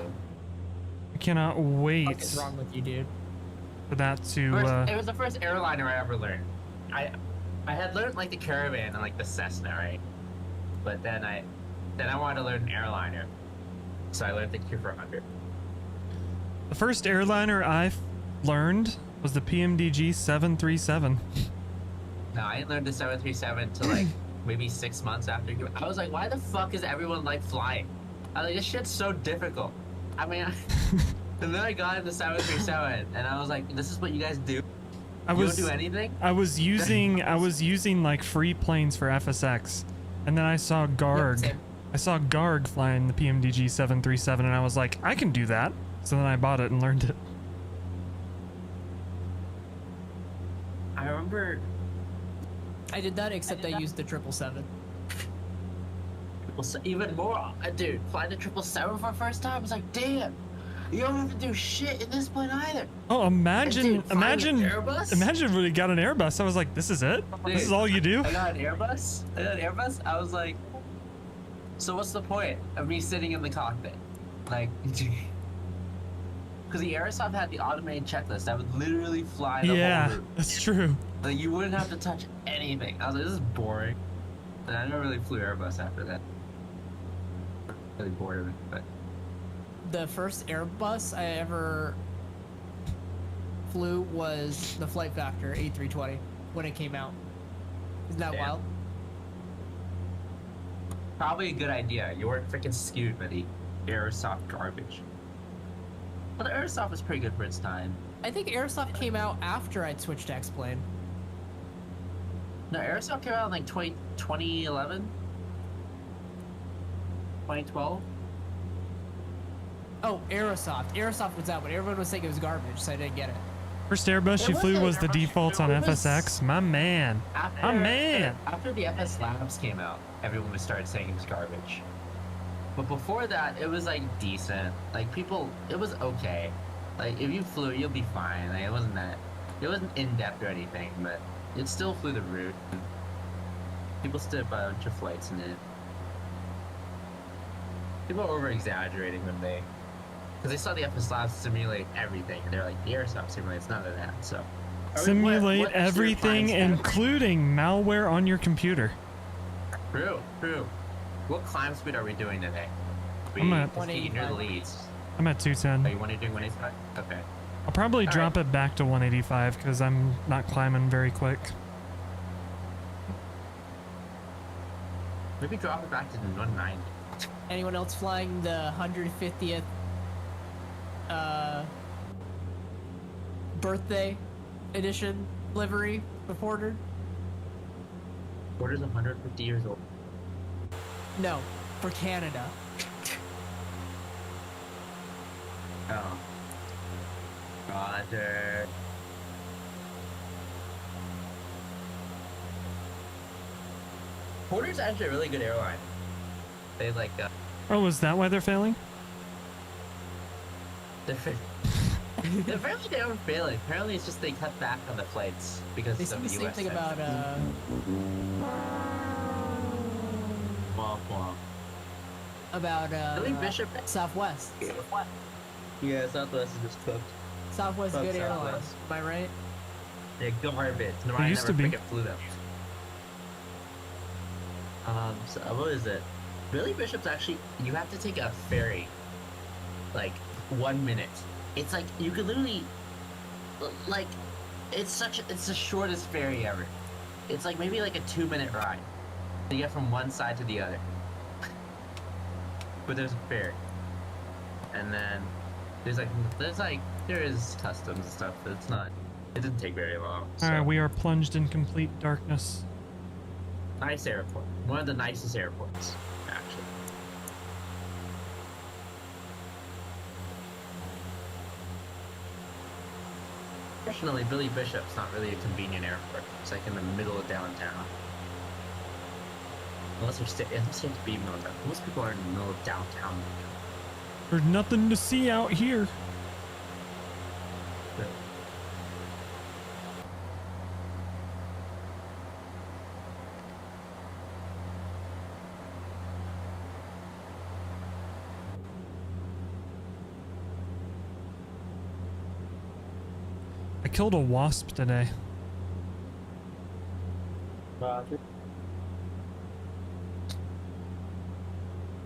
I cannot wait What is wrong with you, dude? for that to, It was the first airliner I ever learned. I had learned like the Caravan and like the Cessna, right? But then I wanted to learn an airliner, so I learned the Q400. the first airliner I learned was the PMDG 737. No, I didn't learn the 737 until like maybe 6 months after. I was like, why the fuck is everyone like flying? I was like, this shit's so difficult. I mean, and then I got in the 737, and I was like, this is what you guys do? I You was don't do anything? I was using like free planes for FSX, and then I saw Garg. same. I saw Garg flying the PMDG 737, and I was like, I can do that. So then I bought it and learned it. I remember I did that, except I used the 777. even more, dude, flying the 777 for the first time. I was like, damn, You don't have to do shit in this plane either. Oh, imagine, Dude, flying an imagine, Airbus? imagine when we got an Airbus. I was like, this is it? This is Dude, all you do? I got an Airbus. I was like, so what's the point of me sitting in the cockpit? Like, because the Aerosoft had the automated checklist that would literally fly the Yeah, whole route. that's true. Like, you wouldn't have to touch anything. I was like, this is boring. And I never really flew Airbus after that. Really bored of it, but The first Airbus I ever flew was the Flight Factor A320 when it came out. Isn't that Damn. wild? probably a good idea. You weren't freaking skewed by the Aerosoft garbage. But the Aerosoft was pretty good for its time. I think Airsoft came out after I'd switched to X-Plane. No, Aerosoft came out in like 2011? 2012? Oh, Aerosoft. Airsoft was out, but everyone was saying it was garbage, so I didn't get it. First Airbus you flew was the defaults on FSX. My man. My man. After the FS Labs came out, everyone was started saying it was garbage. But before that, it was like decent. Like people, it was okay. Like if you flew, you'll be fine. Like it wasn't in depth or anything, but it still flew the route. People still did a bunch of flights in it. People are over exaggerating when they, because they saw the FS Labs simulate everything, and they're like, the Airsoft simulates none of that. So Simulate what extra everything, fines- including malware on your computer. True. What climb speed are we doing today? I'm at- just getting near the leads. I'm at Are 210. you want to do 185? Okay. I'll probably All drop it back to 185 because I'm not climbing very quick. Maybe drop it back to 190. Anyone else flying the 150th birthday edition livery reporter? Porter's 150 years old. No, for Canada. Oh. Roger. Porter's actually a really good airline. They like, Oh, is that why they're failing? apparently they aren't failing. Apparently it's just they cut back on the flights because They of said the the same US thing tension. about Womp womp. about Billy Bishop. Southwest. Yeah, Southwest is just cooked. Southwest Fuck good airline. Southwest. Am I right? Yeah, garbage. No, It I used never to be. freaking flew them. So what is it? Billy Bishop's actually, you have to take a ferry, like 1 minute. It's like you could literally, like, it's the shortest ferry ever. It's like maybe like a 2-minute ride. You get from one side to the other. But there's a ferry, and then there is customs and stuff. But it didn't take very long. So. Alright, we are plunged in complete darkness. Nice airport. One of the nicest airports, actually. Fortunately, Billy Bishop's not really a convenient airport. It's like in the middle of downtown. Unless you have to be in the middle of downtown. Most people are in the middle of downtown. There's nothing to see out here. But I killed a wasp today.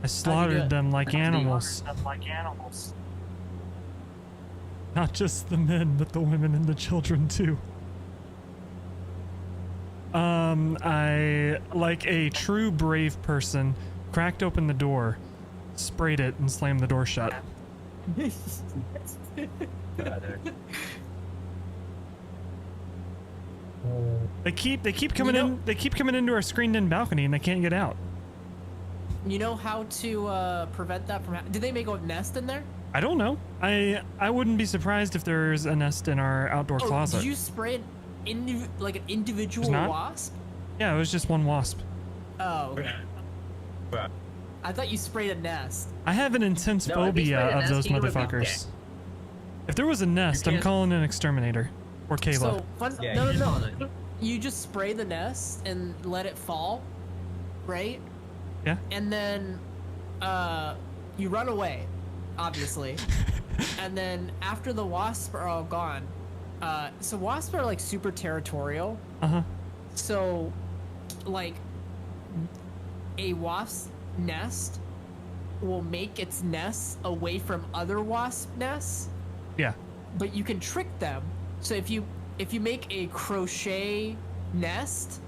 I slaughtered them like animals. Not just the men, but the women and the children too. I, like a true brave person, cracked open the door, sprayed it, and slammed the door shut. They keep coming in. They keep coming into our screened-in balcony, and they can't get out. You know how to prevent that from happening? Did they make a nest in there? I don't know. I wouldn't be surprised if there's a nest in our outdoor closet. Did you spray an individual There's not? wasp? Yeah, it was just one wasp. Oh, okay. I thought you sprayed a nest. I have an intense No, if you spray phobia a of nest, those you would be motherfuckers. dead. If there was a nest, I'm can't- calling an exterminator or Kayla. So Yeah, no, you no, just no. You just spray the nest and let it fall, right? Yeah. And then you run away, obviously. And then after the wasps are all gone, so wasps are like super territorial. Uh-huh. So, like, a wasp's nest will make its nests away from other wasp nests, Yeah. but you can trick them. So if you make a crochet nest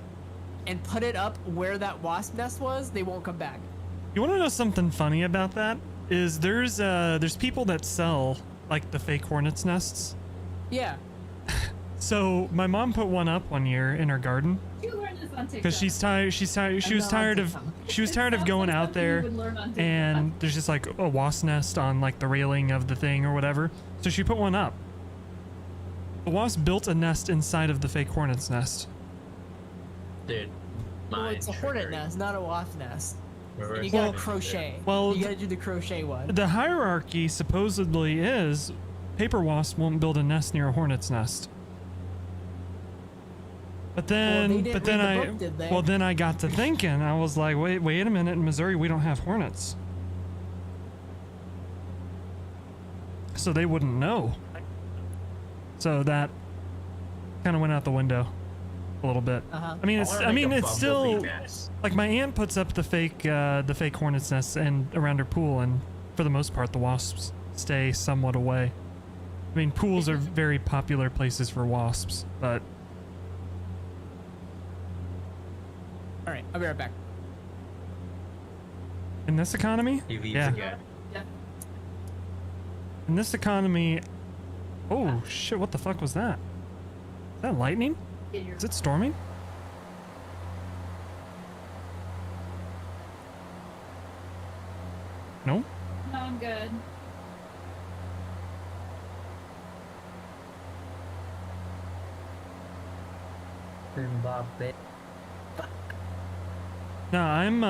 and put it up where that wasp nest was, they won't come back. You want to know something funny about that? Is there's people that sell like the fake hornets nests. Yeah. So my mom put one up one year in her garden because she's tired. She was tired of going out there, and there's just like a wasp nest on like the railing of the thing or whatever. So she put one up. The wasp built a nest inside of the fake hornet's nest. Dude, Well, it's a hornet trickery. nest, not a wasp nest. Reverse And you gotta image, crochet. Well, you gotta do the crochet one. The hierarchy supposedly is paper wasp won't build a nest near a hornet's nest. But then, they didn't read the book, did they? well, then I got to thinking. I was like, wait a minute. In Missouri, we don't have hornets, so they wouldn't know. So that kind of went out the window a little bit. Uh-huh. I mean, I wanna make a it's still bumblebee nest. like my aunt puts up the fake hornet's nests and around her pool, and for the most part, the wasps stay somewhat away. I mean, pools are very popular places for wasps, but All right, I'll be right back. in this economy, UVs yeah, again. in this economy, oh shit, what the fuck was that? Is that lightning? Is it storming? No? No, I'm good. No, I'm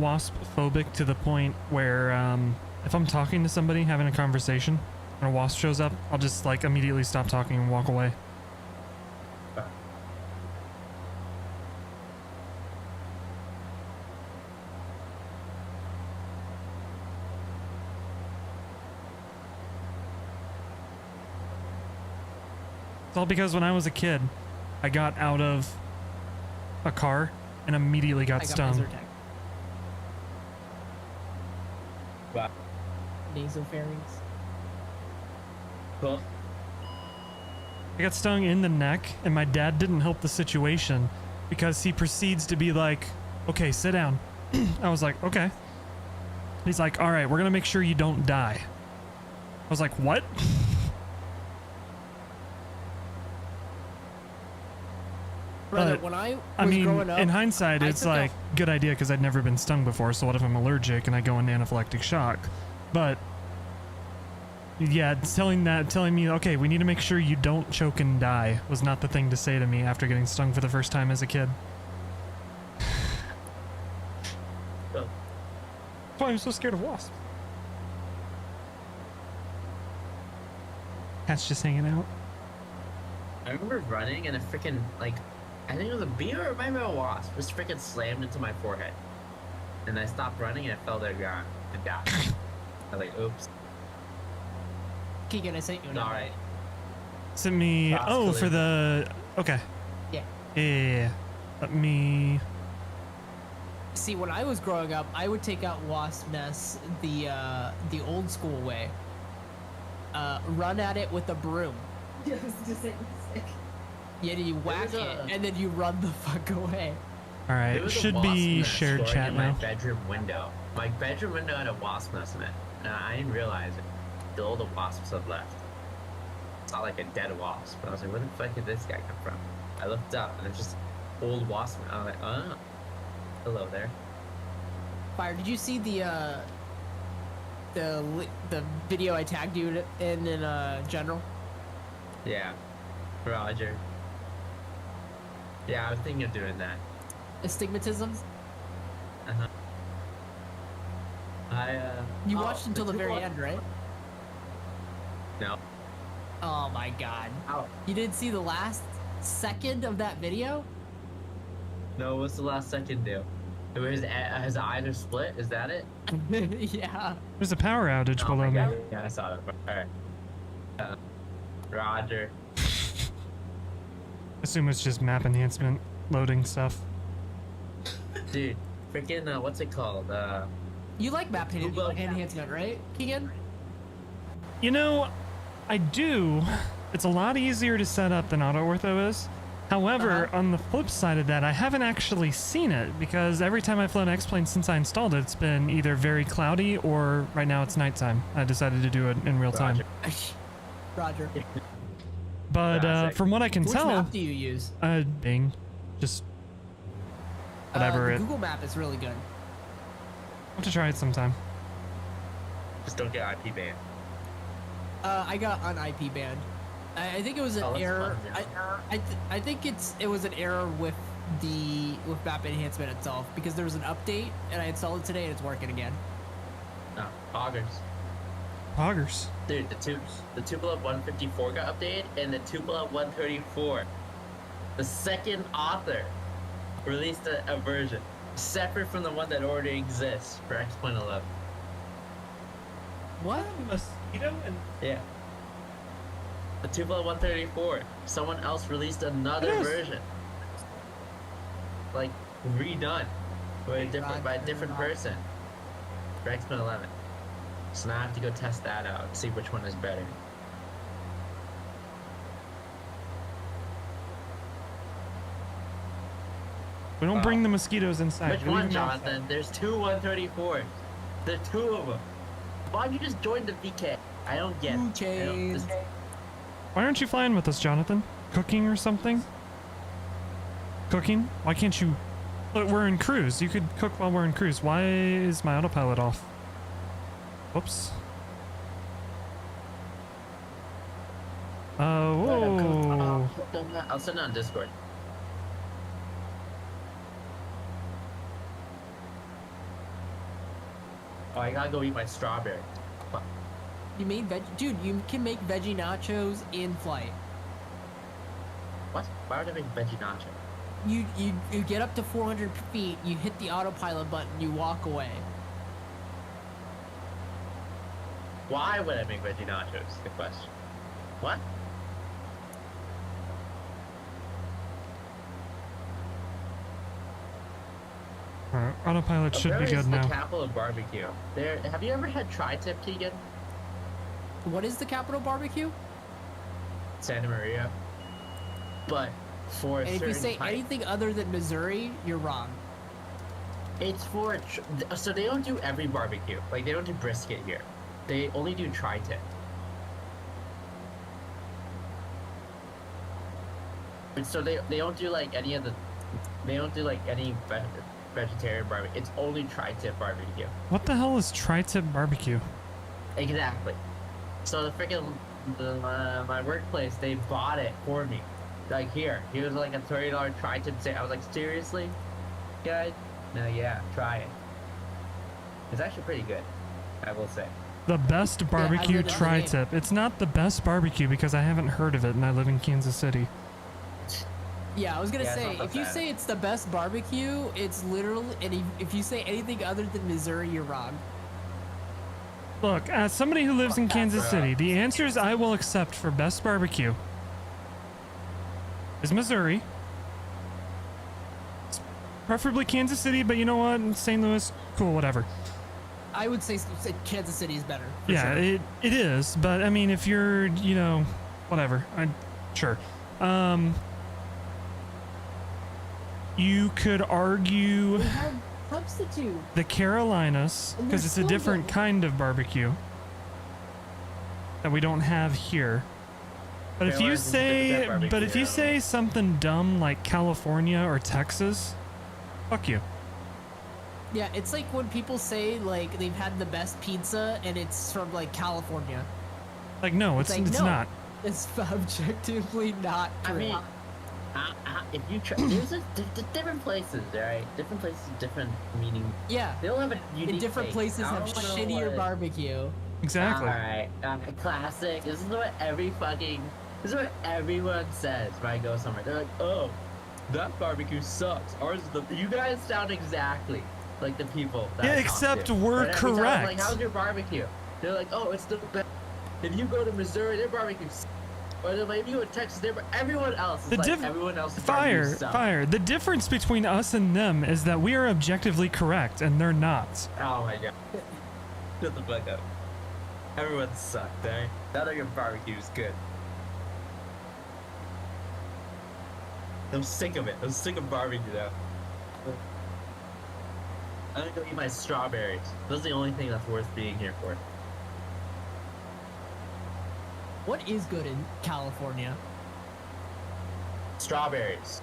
wasp phobic to the point where if I'm talking to somebody, having a conversation, and a wasp shows up, I'll just like immediately stop talking and walk away. It's all because when I was a kid, I got out of a car and immediately got I got stung. my ZOTAC. Wow. Nasopharynx. Cool. I got stung in the neck, and my dad didn't help the situation because he proceeds to be like, okay, sit down. I was like, okay. He's like, all right, we're going to make sure you don't die. I was like, what? Brother, But, when I was I mean, growing up, in hindsight, I it's took a- like, good idea because I'd never been stung before, so what if I'm allergic and I go into anaphylactic shock? But, yeah, telling me, okay, we need to make sure you don't choke and die was not the thing to say to me after getting stung for the first time as a kid. That's why I'm so scared of wasps. Cat's just hanging out. I remember running and a freaking like, I think it was a bee or it might have been a wasp, just freaking slammed into my forehead, and I stopped running and I fell to the ground and died. I was like, oops. Keegan, I sent you an All invite. right. Sent me. Oh, for the. Okay. Yeah. Yeah. Let me. See, when I was growing up, I would take out wasp nests the old school way. Run at it with a broom. I was just saying, sick. Yeah, you whack was it, a- and then you run the fuck away. All right. There was a Should wasp be nest shared growing chat in now. My bedroom window. My bedroom window had a wasp nest in it, and I didn't realize it. All the wasps had left. It's not like a dead wasp, but I was like, where the fuck did this guy come from? I looked up, and it's just old wasp. I was like, oh, hello there. Fire, did you see the video I tagged you in general? Yeah, Roger. Yeah, I was thinking of doing that. Astigmatism? Uh-huh. You watched until the very 2-1 end, right? No. Oh my god. Ow. You didn't see the last second of that video? No, what's the last second do? His eyes are split? Is that it? Yeah. There's a power outage Oh below my me. God. Yeah, I saw it. Alright. Roger. Assume it's just map enhancement loading stuff. Dude, freaking, what's it called? You like map Google- enhancement, right, Keegan? You know, I do. It's a lot easier to set up than auto ortho is. However, on the flip side of that, I haven't actually seen it because every time I've flown X-Plane since I installed it, it's been either very cloudy or right now it's nighttime. I decided to do it in real time. Roger. But Classic. from what I can Which tell, map do you use? Bing, just whatever The it. Google map is really good. I'll have to try it sometime. Just don't get IP banned. I got on IP banned. I think it was an Oh, that's error. fun, yeah. I think it was an error with map enhancement itself because there was an update and I installed it today and it's working again. No, augers. Poggers. Dude, the Tupolev 154 got updated, and the Tupolev 134. The second author released a version separate from the one that already exists for X.11. What? Mosquito and Yeah. The Tupolev 134. Someone else released another Yes. version. Like redone by a different person for X.11. So now I have to go test that out and see which one is better. we don't bring the mosquitoes inside. Which We leave one, them outside. Jonathan? There's two 134s. There's two of them. Why'd you just join the VK? I don't get it. I don't- VK. this- Why aren't you flying with us, Jonathan? Cooking or something? Cooking? Why can't you? Look, we're in cruise. You could cook while we're in cruise. Why is my autopilot off? Whoops. Whoa. I'll send it on Discord. Oh, I gotta go eat my strawberry. Fuck. You made dude. You can make veggie nachos in flight. What? Why would I make veggie nacho? You get up to 400 feet. You hit the autopilot button. You walk away. Why would I make veggie nachos? Good question. What? Alright, autopilot should be Where is good the now. capital of barbecue? There. Have you ever had tri-tip, Keegan? What is the Capital Barbecue? Santa Maria. But for a And if you certain say type, anything other than Missouri, you're wrong. it's for so they don't do every barbecue. Like they don't do brisket here. They only do tri-tip. But so they don't do like any of the they don't do like any vegetarian barbecue. It's only tri-tip barbecue. What the hell is tri-tip barbecue? Exactly. So the freaking my workplace, they bought it for me. Like here's like a $30 tri-tip steak. I was like, seriously, guys? No, yeah, try it. It's actually pretty good, I will say. The best barbecue lived on the tri-tip. It's not the best barbecue because I haven't heard of it and I live in Kansas City. Yeah, I was gonna Yeah, it's say, not that if you bad. say it's the best barbecue, it's literally, and if you say anything other than Missouri, you're wrong. Look, as somebody who lives in Kansas bro. City, the answers I will accept for best barbecue is Missouri. It's preferably Kansas City, but you know what? St. Louis, cool, whatever. I would say Kansas City is better. For Yeah, sure. it is, but I mean, if you're, you know, whatever, sure. You could argue We have substitute. the Carolinas And because they're it's a still different good. kind of barbecue that we don't have here. But if you Carolinas is a different say, barbecue, but if you yeah. say something dumb like California or Texas, fuck you. Yeah, it's like when people say like they've had the best pizza and it's from like California. Like, no, it's like, it's no. not. It's objectively not I true. mean, If you try, different places, right? Different places, different meaning. Yeah. They all have a unique In different taste. places I have don't know shittier what- barbecue. Exactly. Alright, classic. This is what this is what everyone says when I go somewhere. They're like, oh, that barbecue sucks. Ours is the. You guys sound exactly like the people. That Yeah, I talk except to. we're And every time I'm correct. like, how's your barbecue? They're like, oh, it's the best. If you go to Missouri, their barbecue. Or if you go to Texas, everyone else is everyone else's barbecue sucks. Fire. The difference between us and them is that we are objectively correct and they're not. Oh my god. Shut the fuck up. Everyone sucked, eh? None of your barbecue is good. I'm sick of it. I'm sick of barbecue now. I'm gonna go eat my strawberries. Those are the only thing that's worth being here for. What is good in California? Strawberries.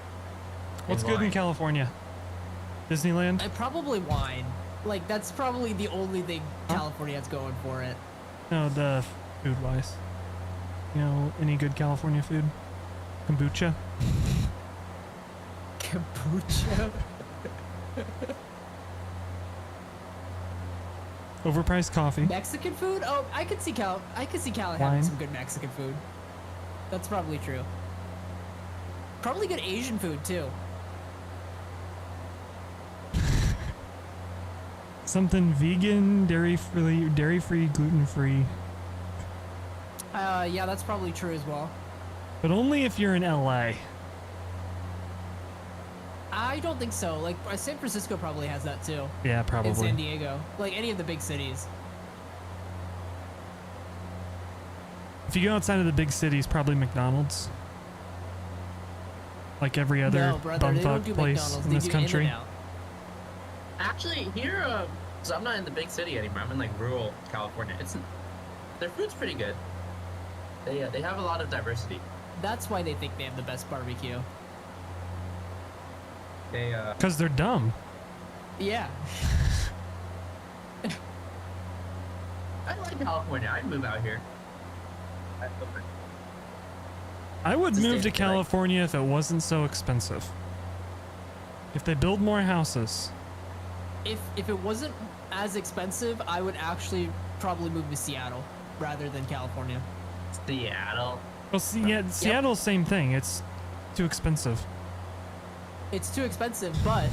What's And good in wine. California? Disneyland? Probably wine. Like, that's probably the only thing California has going for it. No, the food wise. You know, any good California food? Kombucha? Kombucha. Overpriced coffee? Mexican food? Oh, I could see Cali Wine. having some good Mexican food. That's probably true. Probably good Asian food too. Something vegan, dairy-free, gluten-free. Yeah, that's probably true as well. But only if you're in LA. I don't think so. Like, San Francisco probably has that too. Yeah, In San probably. Diego. Like, any of the big cities. If you go outside of the big cities, probably McDonald's. Like every other No, brother, they don't bumfuck do place McDonald's. in They this do country. In-N-Out. Actually, here, so I'm not in the big city anymore. I'm in like rural California. Their food's pretty good. They have a lot of diversity. That's why they think they have the best barbecue. They Because they're dumb. Yeah. I like California. I'd move out here. I would It's a move to state, right? California if it wasn't so expensive. If they build more houses. If it wasn't as expensive, I would actually probably move to Seattle rather than California. Seattle. Well, Seattle's same thing. It's too expensive. It's too expensive, but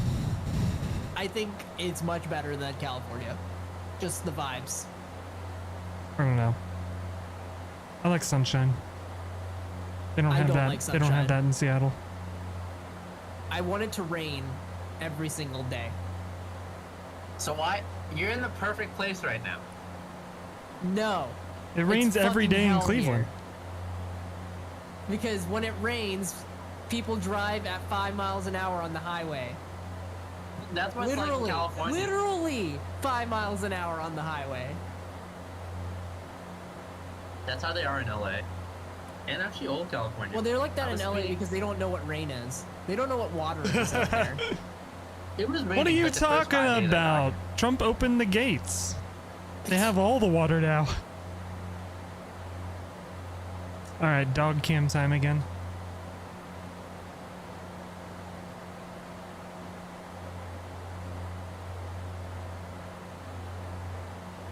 I think it's much better than California. Just the vibes. I don't know. I like sunshine. They don't I have don't that. like They don't have sunshine. that in Seattle. I want it to rain every single day. So why? You're in the perfect place right now. No. It rains every fucking day in hell Cleveland. here. Because when it rains, people drive at 5 miles an hour on the highway. That's what it's like in California. Literally 5 miles an hour on the highway. That's how they are in LA. And actually old California. Well, they're like that I in was LA reading- because they don't know what rain is. They don't know what water is out there. It was What are raining you like the first 5 days I talking got about? Trump opened the gates. They have all the water now. All right, dog cam time again.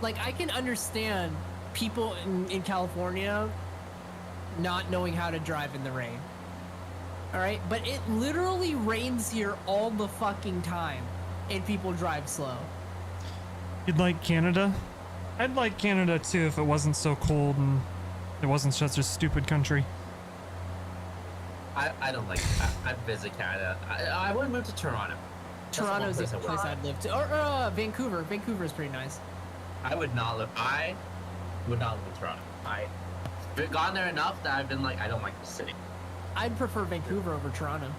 Like, I can understand people in California not knowing how to drive in the rain. Alright? But it literally rains here all the fucking time, and people drive slow. You'd like Canada? I'd like Canada too if it wasn't so cold and it wasn't such a stupid country. I don't like I'd visit Canada. I would move to Toronto. That's the one Toronto's the place I would. place I'd live to. Or Vancouver. Vancouver is pretty nice. I would not live in Toronto. I've gone there enough that I've been like, I don't like the city. I'd prefer Vancouver over Toronto.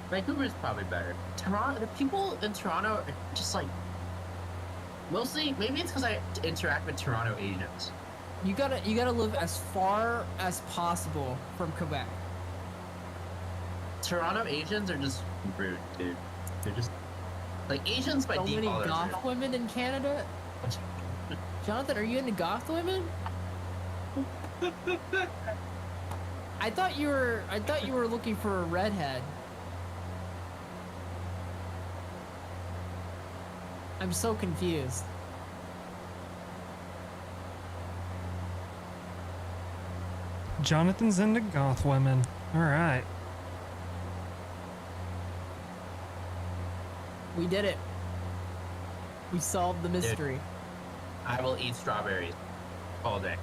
Vancouver is probably better. Toronto, the people in Toronto are just like, mostly, maybe it's because I interact with Toronto Asians. You gotta live as far as possible from Quebec. Toronto Asians are just rude, dude. They're just like Asians by So many default. are rude. goth women in Canada. Jonathan, are you into goth women? I thought you were looking for a redhead. I'm so confused. Jonathan's into goth women. All right. We did it. We solved the mystery. Dude, I will eat strawberries all day.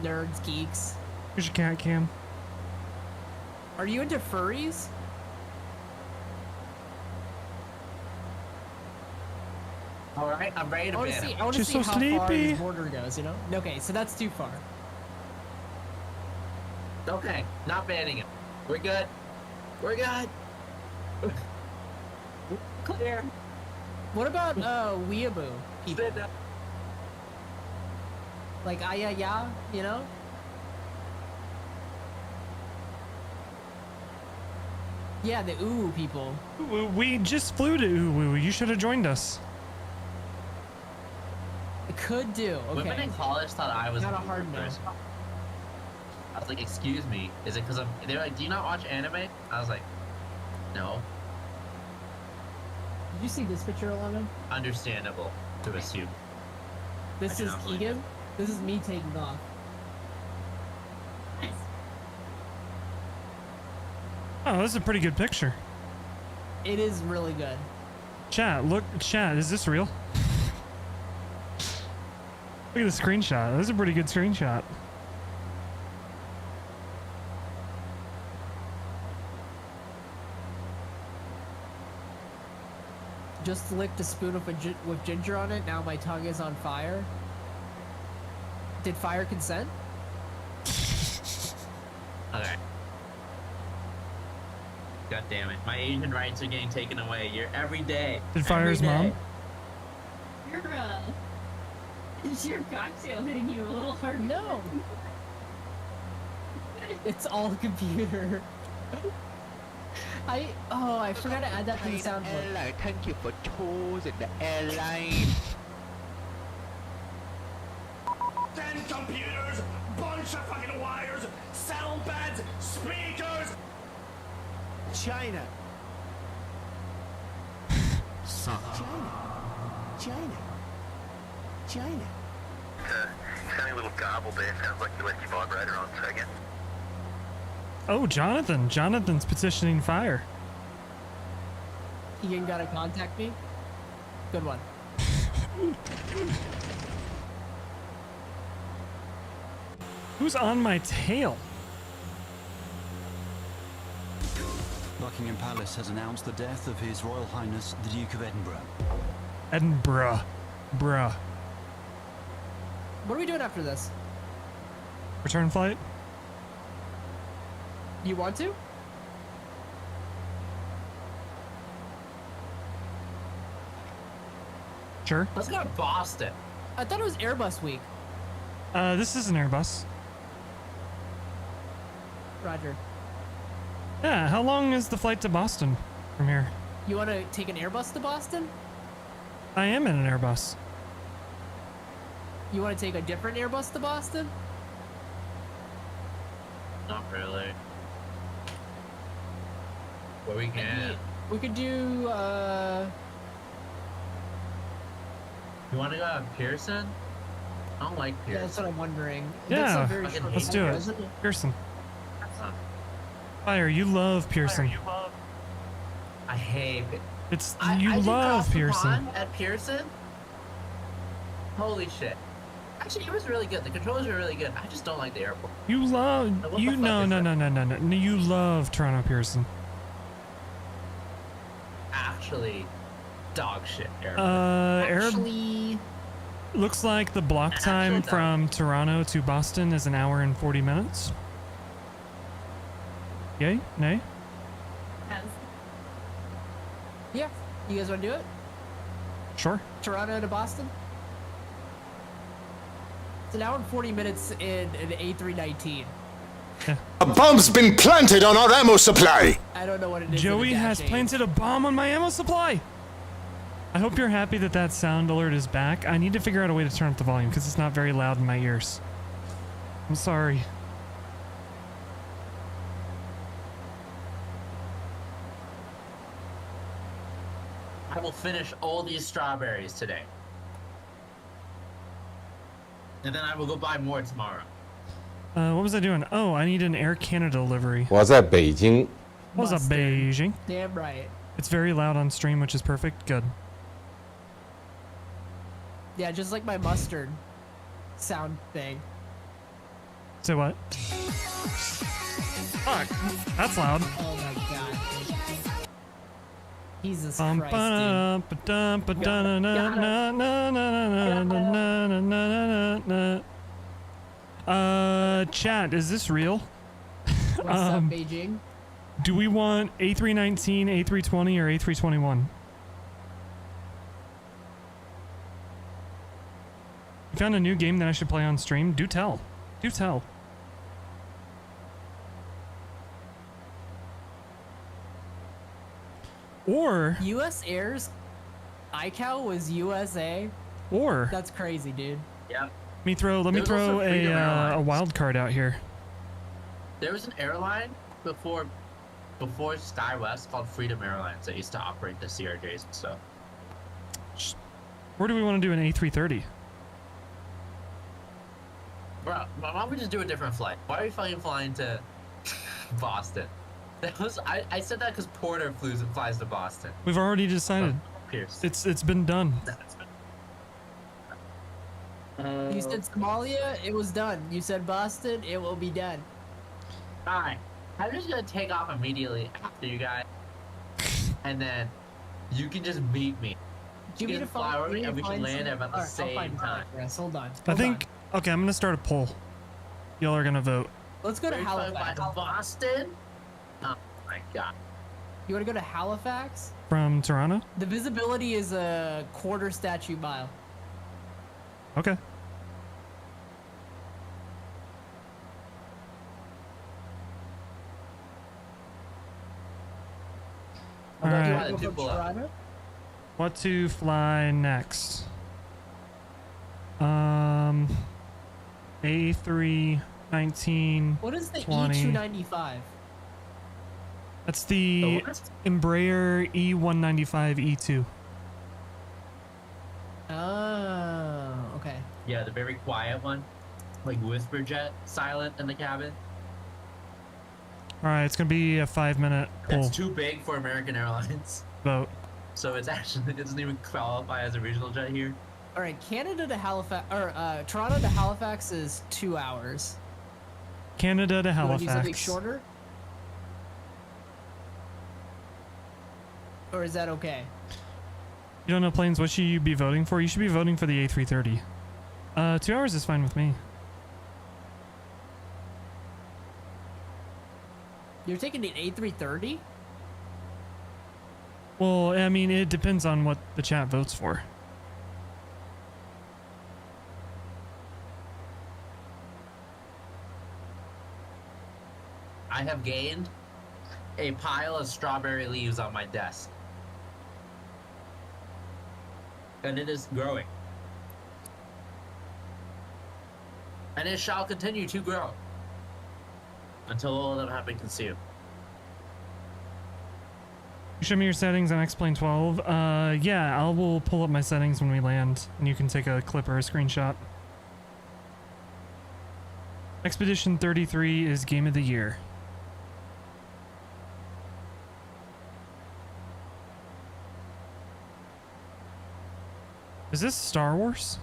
Nerds, geeks. Here's your cat cam. Are you into furries? All right, I'm ready to I want ban to see. him. I want to You're see so how far sleepy. this border goes. You know? Okay, so that's too far. Okay, not banning him. We're good. We're good. Clear. What about weeaboo people? Spin up. Like ya, you know? Yeah, the ooh people. We just flew to Uwu. You should have joined us. It could do. Women Okay. in college thought I was Not a an hard Uber no. person. I was like, excuse me, is it because I'm... They were like, do you not watch anime? I was like, no. Did you see this picture, 11? Understandable to assume. This I is cannot believe Keegan. This is me taking off. Oh, this is a pretty good picture. It is really good. Chat, look, chat, is this real? Look at the screenshot. This is a pretty good screenshot. Just licked a spoon with ginger on it. Now my tongue is on fire. Did fire consent? Okay. God damn it. My Asian rights are getting taken away. You're every day. Did fire his Every mom? day. Is your cocktail hitting you a little hard? No. It's all computer. I forgot to add that to the soundboard. Airline, thank you for choosing the airline. 10 computers, bunch of fucking wires, sound pads, speakers. China. China. Sounding a little garbled there. Sounds like you left your vibrator on. So again. Oh, Jonathan. Jonathan's petitioning fire. Ian gotta contact me. Good one. Who's on my tail? Buckingham Palace has announced the death of His Royal Highness the Duke of Edinburgh. Edinburgh. Bruh. What are we doing after this? Return flight? You want to? Sure. Let's go to Boston. I thought it was Airbus week. This is an Airbus. Roger. Yeah, how long is the flight to Boston from here? You want to take an Airbus to Boston? I am in an Airbus. You want to take a different Airbus to Boston? Not really. But we can. We could do, You want to go to Pearson? I don't like yeah, Pearson. that's what I'm wondering. Yeah, That's a very fucking short let's do flight, it. isn't it? Pearson. That's not. Fire, you love Pearson. I hate it. It's I you did love cross the Pearson. pond at Pearson. Holy shit. Actually, it was really good. The controls were really good. I just don't like the airport. You love Now, what you the fuck no is no that? no no no no no you love Toronto Pearson. Actually, dog shit airport. Actually, Looks like the block time Actually, from Toronto to Boston is 1 hour and 40 minutes. Yay? Nay? yeah. You guys want to do it? Sure. Toronto to Boston? It's 1 hour and 40 minutes in an A319. A bomb's been planted on our ammo supply. I don't know what it is. Joey in a has Dash 8. planted a bomb on my ammo supply. I hope you're happy that that sound alert is back. I need to figure out a way to turn up the volume because it's not very loud in my ears. I'm sorry. I will finish all these strawberries today. And then I will go buy more tomorrow. What was I doing? Oh, I need an Air Canada delivery. 我在北京。 What's up, Beijing? Damn right. It's very loud on stream, which is perfect. Good. Yeah, just like my mustard sound thing. Say what? Fuck, that's loud. Oh my god. Jesus Bum, Christ, ba-dum, ba-dum, ba-dum, na, na, na, na, na, na, na, na, na. Chat, is this real? What's up, Beijing? Do we want A319, A320, or A321? You found a new game that I should play on stream? Do tell. Do tell. Or US Air's iCal was USA. Or that's crazy, dude. Yeah. Let me throw a wild card out here. There was an airline before SkyWest called Freedom Airlines that used to operate the CRJs and stuff. Where do we want to do an A330? Bro, why don't we just do a different flight? Why are we fucking flying to Boston? That was I said that because Porter flies to Boston. We've already decided. Pierce. It's been done. You said Somalia, it was done. You said Boston, it will be done. Alright, I'm just gonna take off immediately after you guys, and then you can just meet me. Give me the fly over me and we can land at about the Alright, I'll same find time. address. Hold on. I think. Okay, I'm gonna start a poll. Y'all are gonna vote. Let's go to Are you flying Halifax. by Boston? Oh my god. You want to go to Halifax? From Toronto? The visibility is a quarter statute mile. Okay. All Do you right. want to go from Toronto? What to fly next? A319. What is the 20. E295? That's the Embraer E195 E2. Oh, okay. Yeah, the very quiet one. Like whisper jet, silent in the cabin. All right, it's gonna be a 5-minute poll That's too big for American Airlines. vote. So it doesn't even qualify as a regional jet here. All right, Canada to Halifax, or Toronto to Halifax is 2 hours. Canada to You wanna do something Halifax. shorter? Or is that okay? You don't know planes. What should you be voting for? You should be voting for the A330. 2 hours is fine with me. You're taking an A330? Well, I mean, it depends on what the chat votes for. I have gained a pile of strawberry leaves on my desk. And it is growing. And it shall continue to grow. Until all of them have been consumed. Show me your settings on X-Plane 12. Yeah, I will pull up my settings when we land, and you can take a clip or a screenshot. Expedition 33 is Game of the Year. Is this Star Wars?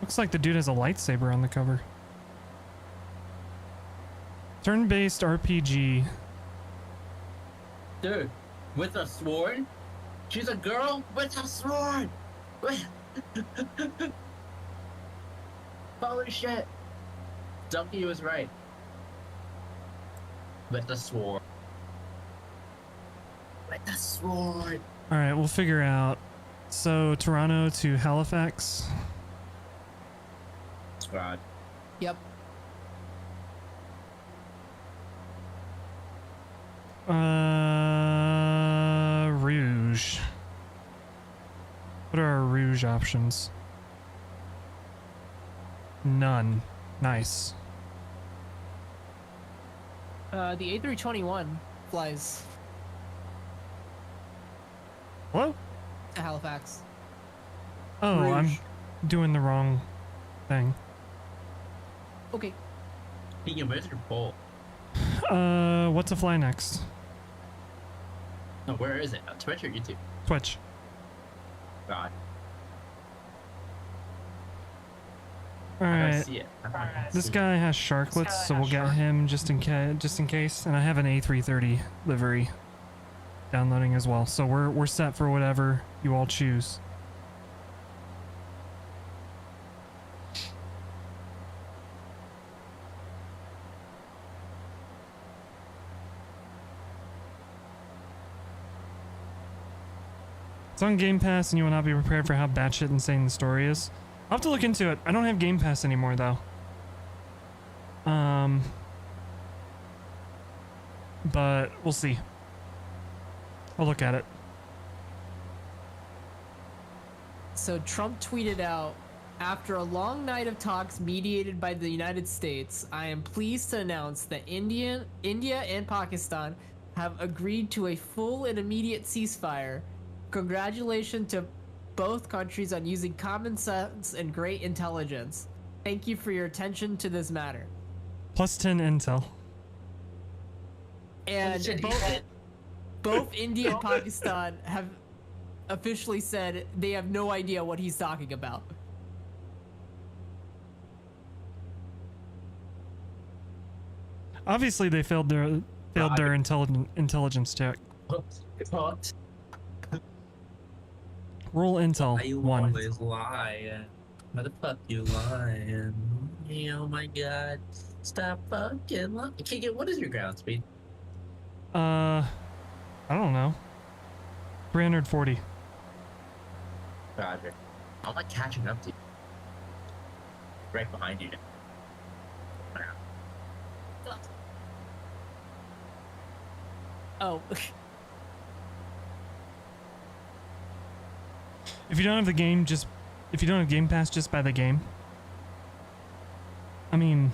Looks like the dude has a lightsaber on the cover. Turn-based RPG. Dude, with a sword? She's a girl with a sword! Holy shit! Ducky was right. With the sword. With the sword! Alright, we'll figure out. So, Toronto to Halifax. Squad. Yep. Rouge. What are our Rouge options? None. Nice. The A321 flies Hello? to Halifax. Oh, I'm Rouge. doing the wrong thing. Okay. Speaking of Wizard Bowl. What to fly next? No, where is it? Twitch or YouTube? Twitch. God. All I don't right. see it. This guy has sharklets, so we'll get him just in case. And I have an A330 livery downloading as well, so we're set for whatever you all choose. It's on Game Pass, and you will not be prepared for how batshit insane the story is. I'll have to look into it. I don't have Game Pass anymore, though. But we'll see. I'll look at it. So Trump tweeted out, after a long night of talks mediated by the United States, I am pleased to announce that India and Pakistan have agreed to a full and immediate ceasefire. Congratulations to both countries on using common sense and great intelligence. Thank you for your attention to this matter. Plus 10 intel. And both India and Pakistan have officially said they have no idea what he's talking about. Obviously, they failed their intelligence check. Roll intel. You 1. always lying. Why the fuck you lying? Oh my god. Stop fucking lying. KK, what is your ground speed? I don't know. 340. Roger. I'm like catching up to you. Right behind you. Oh. If you don't have the game, if you don't have Game Pass, just buy the game. I mean,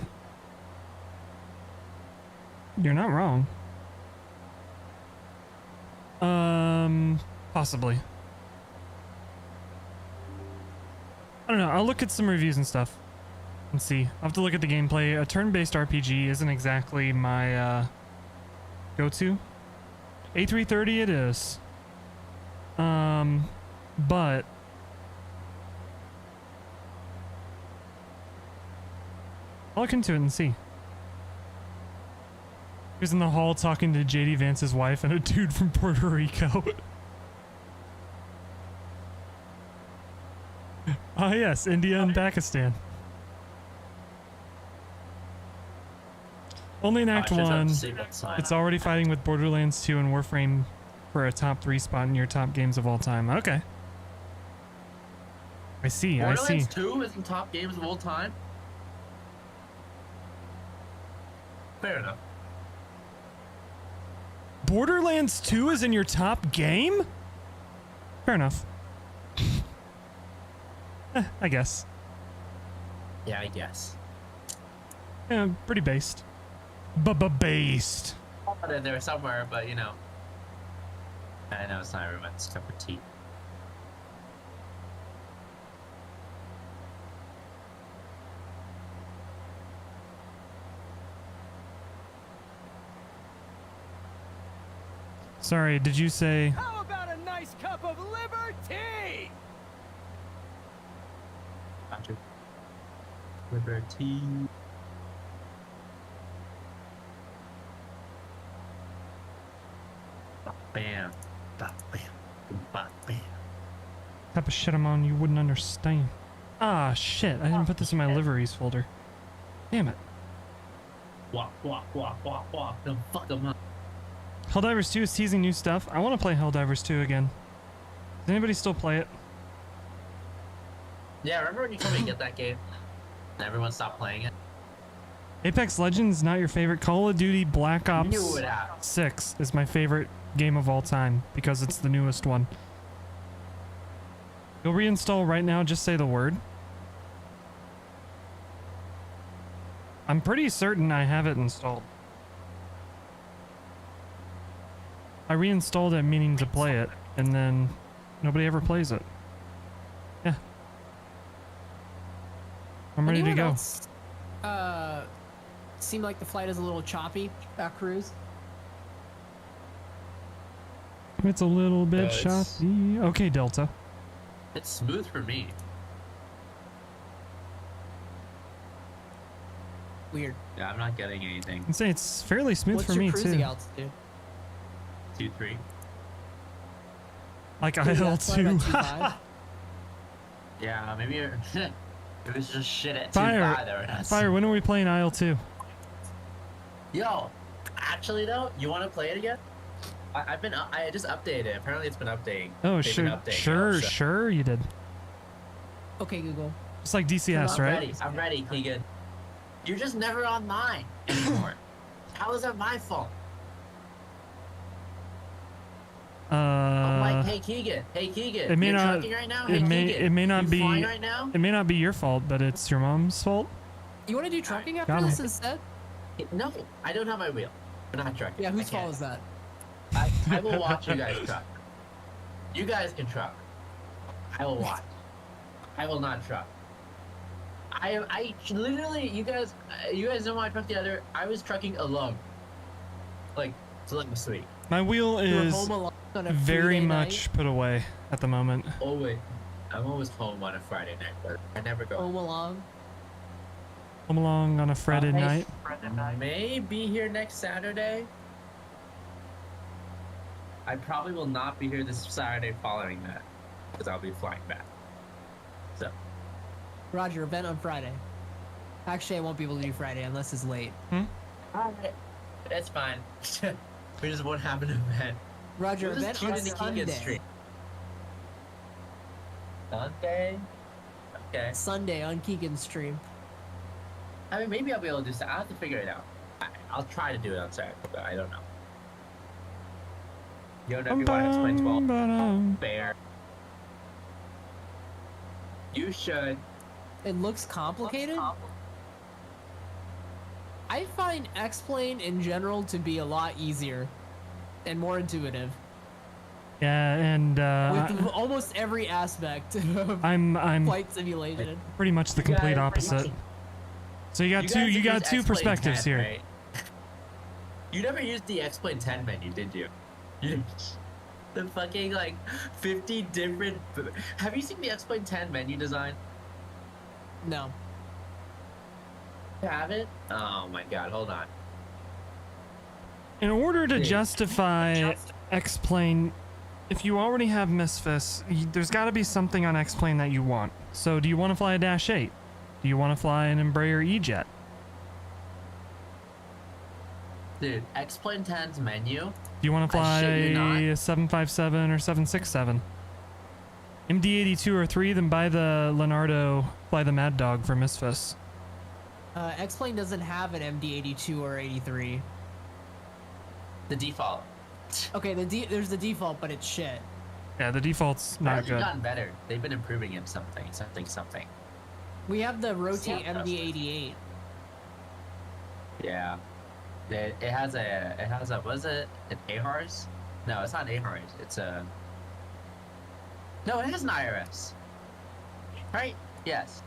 you're not wrong. Possibly. I don't know. I'll look at some reviews and stuff and see. I'll have to look at the gameplay. A turn-based RPG isn't exactly my go-to. A330 it is. But I'll look into it and see. He was in the hall talking to JD Vance's wife and a dude from Puerto Rico. Ah, yes, India and Pakistan. Only in Act 1. It's already fighting with Borderlands 2 and Warframe for a top 3 spot in your top games of all time. Okay. I see. Borderlands 2 is in top games of all time? Fair enough. Borderlands 2 is in your top game? Fair enough. I guess. Yeah, I guess. Yeah, pretty based. Based. But in there somewhere, but you know. I know it's not everyone's cup of tea. Sorry, did you say... How about a nice cup of liberty? Roger. Liberty. Bam. Bam. Bam. Bam. Type of shit I'm on you wouldn't understand. Ah, shit. I didn't put this in my liveries folder. Damn it. Walk. Don't fuck them up. Helldivers 2 is teasing new stuff. I want to play Helldivers 2 again. Does anybody still play it? Yeah, remember when you told me to get that game? And everyone stopped playing it? Apex Legends not your favorite. Call of Duty Black Ops Knew it out. 6 is my favorite game of all time because it's the newest one. You'll reinstall right now, just say the word. I'm pretty certain I have it installed. I reinstalled it meaning to play it, and then nobody ever plays it. Yeah. I'm ready to Anyone go. else, seem like the flight is a little choppy at cruise? It's a little bit it's- choppy. Okay, Delta. It's smooth for me. Weird. Yeah, I'm not getting anything. I'd say it's fairly smooth What's for your me cruising too. altitude? 2-3. Like Yeah, fly about IL2. 2.5. Yeah, maybe it was just shit at 2-5 Fire. there. Fire. When are we playing IL2? Yo, actually though, you want to play it again? I just updated it. Apparently it's been updating. Oh, They've sure, been updating sure, it, so- sure, you did. Okay, Google. Just like DCS, I'm right? ready. I'm ready, Keegan. You're just never online anymore. How is that my fault? I'm like, hey Keegan, it may you're not. trucking right now? It Hey, may. Keegan, It may not you be. flying right now? It may not be your fault, but it's your mom's fault. You want to do trucking after Got this it. instead? No, I don't have my wheel. I'm not trucking. Yeah, I whose can't. fault is that? I will watch you guys truck. You guys can truck. I will watch. I will not truck. I literally, you guys know why I trucked the other. I was trucking alone. Like, so let me sweet. My wheel You were is home alone on a very three-day much put away at the moment. Always, I'm always home on a Friday night, but I never night? go. Home along. Come along on a Friday night. May be here next Saturday. I probably will not be here this Saturday following that, because I'll be flying back. So. Roger, event on Friday. Actually, I won't be able to do Friday unless it's late. Alright. That's fine. We just won't have an event. Roger, We'll just event tune on into Keegan's Sunday. stream. Sunday? Okay. Sunday on Keegan's stream. I mean, maybe I'll be able to do that. I'll have to figure it out. I'll try to do it on Saturday, but I don't know. You don't know if you want to explain 12? Fair. You should. It looks complicated. I find X-Plane in general to be a lot easier and more intuitive Yeah, and with almost every aspect of I'm flight simulation. pretty much the complete opposite. So you got guys two have used two X-Plane perspectives 10, here. right? You never used the X-Plane 10 menu, did you? The fucking like 50 different. Have you seen the X-Plane 10 menu design? No. You haven't? Oh my god, hold on. In order to Dude. justify X-Plane, if you already have Misfits, there's got to be something on X-Plane that you want. So do you want to fly a Dash 8? Do you want to fly an Embraer E-Jet? Dude, X-Plane 10's menu. Do you want to I fly shit you not. a 757 or 767? MD-82 or 3, then buy the Leonardo, fly the Mad Dog for Misfits. X-Plane doesn't have an MD-82 or 83. The default. Okay, there's the default, but it's shit. Yeah, the default's not They've good. gotten better. They've been improving in something. We have the Rotate Yeah. MD-88. Yeah. It has a, was it an AHRS? No, it's not an AHRS. It's a, no, it has an IRS. Right? Yes.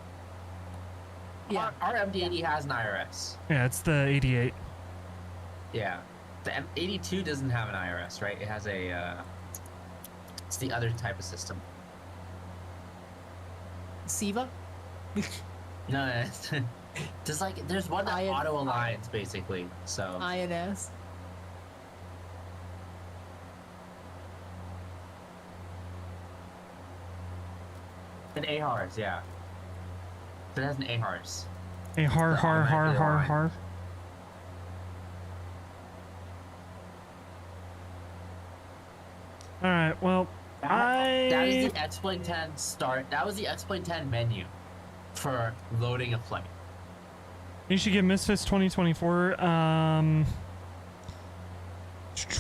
Yeah. Our MD-80 has an IRS. Yeah, it's the 88. Yeah. The M82 doesn't have an IRS, right? It has a, it's the other type of system. SIVA? No, it's just like, there's one that auto aligns, basically, so. INS. An AHRS, yeah. So it has an AHRS. Hey, har, The har, har, automatically har, align. har. Alright, well, That is the X-Plane 10 start. That was the X-Plane 10 menu for loading a flight. You should get Misfits 2024.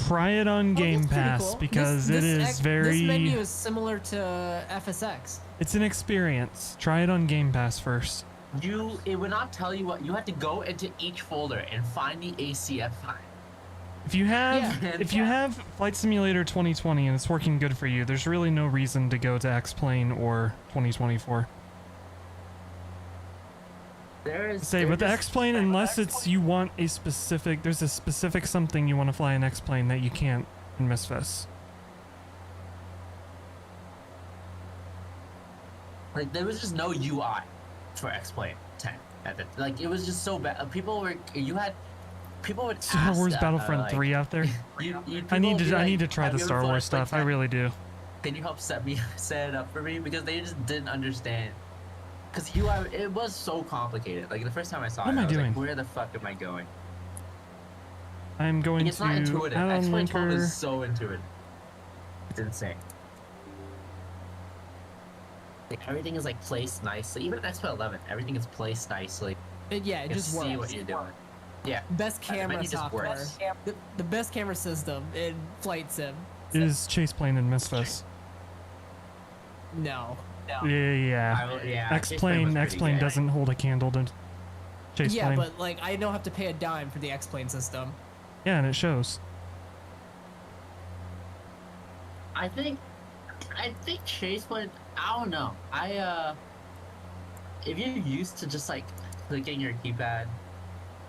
Try it on Game that's pretty Pass cool. because This it is very. This menu is similar to FSX. It's an experience. Try it on Game Pass first. It would not tell you what you have to go into each folder and find the ACF file. If you have Flight Simulator 2020 and it's working good for you, there's really no reason to go to X-Plane or 2024. Say with the X-Plane, unless it's you want a specific, there's a specific something you want to fly in X-Plane that you can't in Misfits. Like there was just no UI for X-Plane 10 at it. Like it was just so bad. People would Star Wars Battlefront 3 out there. I need to try the Star Wars stuff. I really do. Can you help set it up for me? Because they just didn't understand. Because UI, it was so complicated. Like the first time I saw it, I was like, where the fuck am I going? I'm going it's not intuitive. add on X-Plane 12 linker. is so intuitive. It's insane. Like everything is like placed nicely. Even X-Plane 11, everything is placed nicely. Yeah, it just works. See what you're doing. Yeah. Best camera software. The best camera system in Flight Sim. Is Chase Plane in Misfits? No. Yeah. X-Plane doesn't hold a candle to Chase Plane. Yeah, but like I don't have to pay a dime for the X-Plane system. Yeah, and it shows. I think Chase Plane, I don't know. If you're used to just like clicking your keypad,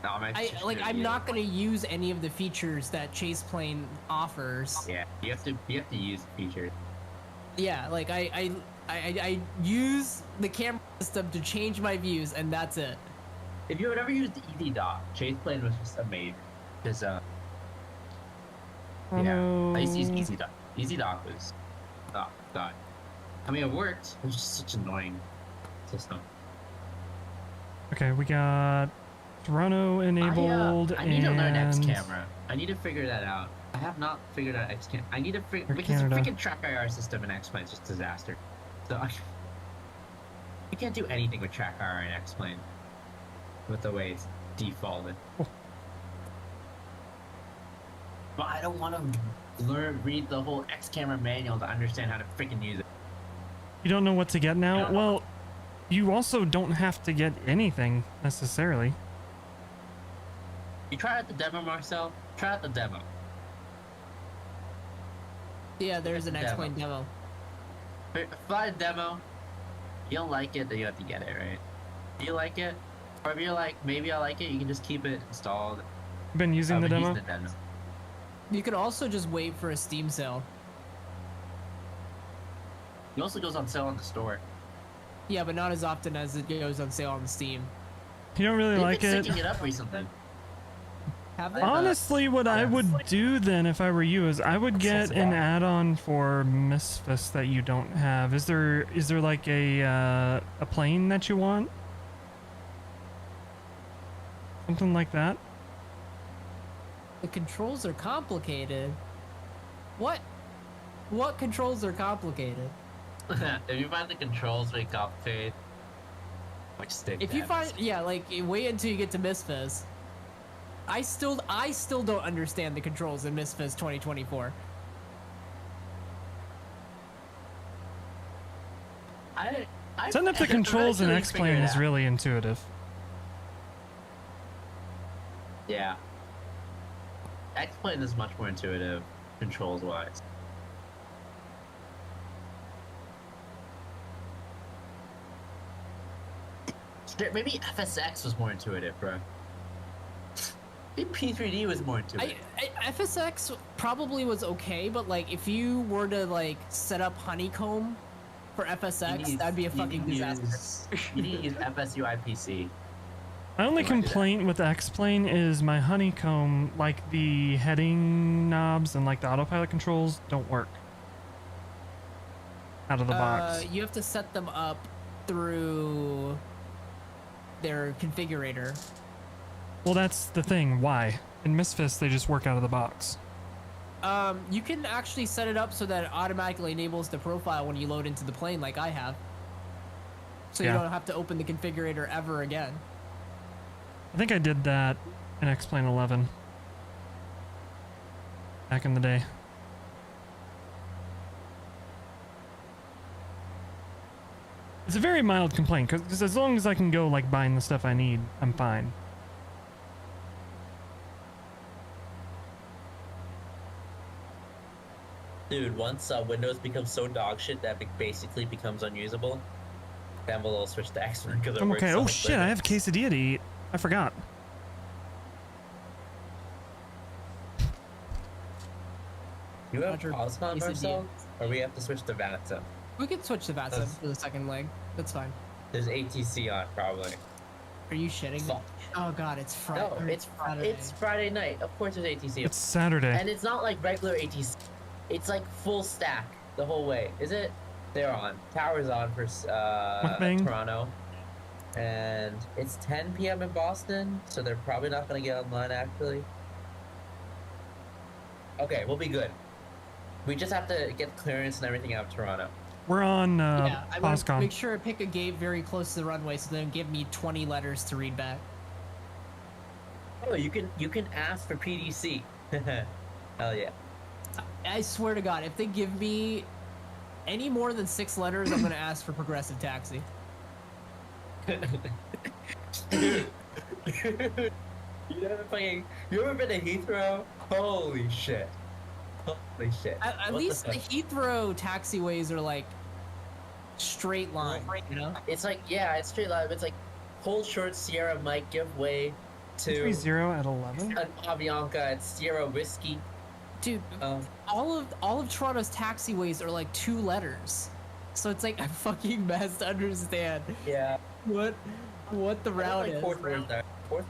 I'm not gonna use any of the features that Chase Plane offers. Yeah, you have to use the features. Yeah, like I use the camera system to change my views, and that's it. If you would ever use the Easy Dock, Chase Plane was just amazing. Because I used to use Easy Dock. Easy Dock was, oh god. I mean, it worked. It was just such an annoying system. Okay, we got Toronto enabled. I need to learn X camera. I need to figure that out. I have not figured out X camera. I need to figure because the freaking track IR system in X-Plane is just a disaster. So you can't do anything with track IR in X-Plane with the way it's defaulted. Oh. But I don't want to read the whole X camera manual to understand how to freaking use it. You don't know what to get now? Well, you also don't have to get anything necessarily. You try out the demo, Marcel? Try out the demo. Yeah, there's an X-Plane demo. Fly the demo. You don't like it, then you have to get it, right? Do you like it? Or if you're like, maybe I like it, you can just keep it installed. You've been using the demo? You could also just wait for a Steam sale. It also goes on sale on the store. Yeah, but not as often as it goes on sale on Steam. You don't really like it? They've been syncing it up recently. Have they? Honestly, what I would do then if I were you is I would get an add-on for Misfits that you don't have. Is there like a plane that you want? Something like that? The controls are complicated. What? What controls are complicated? If you find the controls very complicated, like stick. If you find, yeah, like wait until you get to Misfits. I still don't understand the controls in Misfits 2024. Setting up the controls in X-Plane is really intuitive. Yeah. X-Plane is much more intuitive, controls-wise. Maybe FSX was more intuitive, bro. Maybe P3D was more intuitive. FSX probably was okay, but like if you were to like set up Honeycomb for FSX, that'd be a fucking disaster. You need to use FSUIPC. My only complaint with X-Plane is my Honeycomb, like the heading knobs and like the autopilot controls, don't work out of the box. You have to set them up through their configurator. Well, that's the thing. Why? In Misfits, they just work out of the box. You can actually set it up so that it automatically enables the profile when you load into the plane, like I have. So you don't have to open the configurator ever again. I think I did that in X-Plane 11 back in the day. It's a very mild complaint because as long as I can go like buying the stuff I need, I'm fine. Dude, once Windows becomes so dog shit that it basically becomes unusable, then we'll all switch to X because it I'm works okay. on Oh shit, I have Linux. quesadilla to eat. I forgot. You have Roger, POSCON, quesadilla. Marcel? Or we have to switch to VATSIM? We can switch to VATSIM for the second leg. That's fine. There's ATC on, probably. Are you shitting? Fuck. Oh god, it's Friday. No, it's Friday night. Of course there's ATC. It's Saturday. And it's not like regular ATC. It's like full stack the whole way. Is it? They're on. Tower's on for Mukbang. Toronto. And it's 10 p.m. in Boston, so they're probably not going to get online actually. Okay, we'll be good. We just have to get clearance and everything out of Toronto. We're on Yeah, I want to POSCON. make sure I pick a gate very close to the runway so they don't give me 20 letters to read back. Oh, you can ask for PDC. Hell yeah. I swear to God, if they give me any more than 6 letters, I'm gonna ask for progressive taxi. Dude, you ever been to Heathrow? Holy shit. Holy shit. At What least the Heathrow taxiways are like straight line, you know? It's like, yeah, it's straight line. It's like hold short Sierra Mike, give way to 30 at 11. an Avianca at Sierra Whiskey. Dude, all of Toronto's taxiways are like 2 letters. So it's like a fucking mess to understand Yeah. what the route is. Fort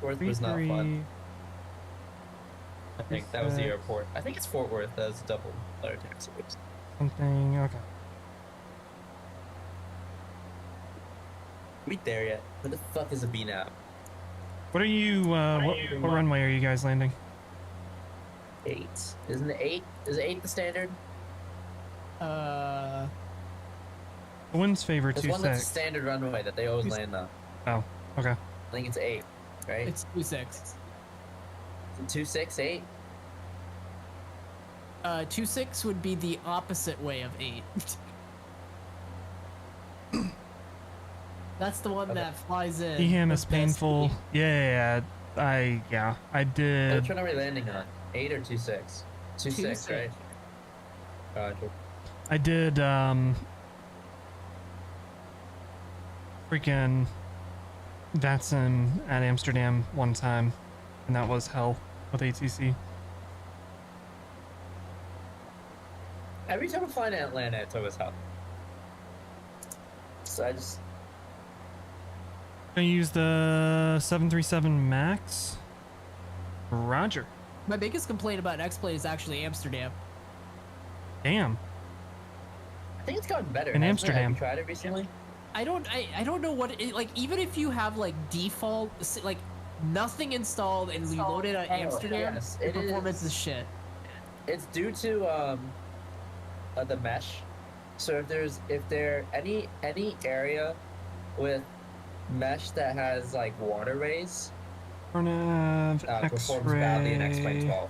Worth was not fun. I think that was the airport. I think it's Fort Worth that was double letter taxiways. Something. Okay. We there yet? Where the fuck is a B now? What are you? What runway are you guys landing? 8. Isn't it 8? Is 8 the standard? The wind's favor There's one that's a 26. standard runway that they always land on. Oh, okay. I think it's 8, right? It's 26. 2, 6, 8. 26 would be the opposite way of 8. That's the one that flies in. EHAM is with painful. best Yeah, I did. Which one are we landing on? 8 or 2, 6? 2, 6, right? Roger. I did freaking VATSIM at Amsterdam one time, and that was hell with ATC. Every time I fly to Atlanta, it's always hell. So I just... Gonna use the 737 Max. Roger. My biggest complaint about an X-Plane is actually Amsterdam. Damn. I think it's gotten better. In hasn't it? Amsterdam. Have you tried it recently? I don't know what it, like, even if you have like default like nothing installed and you load it on Amsterdam, yes, the it performance is. is shit. It's due to the mesh. So if there any area with mesh that has like waterways, Nav, performs badly in X-ray. XP12.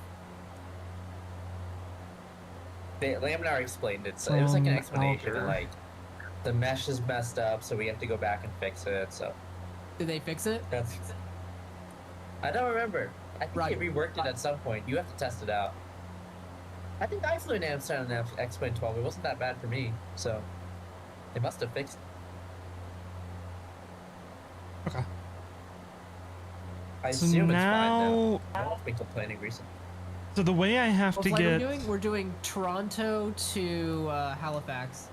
Laminar explained it, so it was like an explanation. Alter. Like the mesh is messed up, so we have to go back and fix it. So Did they fix it? that's. I don't remember. I think Right. they reworked it at some point. You have to test it out. I think I flew in Amsterdam on X-Plane 12. It wasn't that bad for me, so they must have fixed it. Okay. I So assume it's fine now, now. I haven't been complaining recently. so the way I have What to flight are get, we doing? We're doing Toronto to Halifax.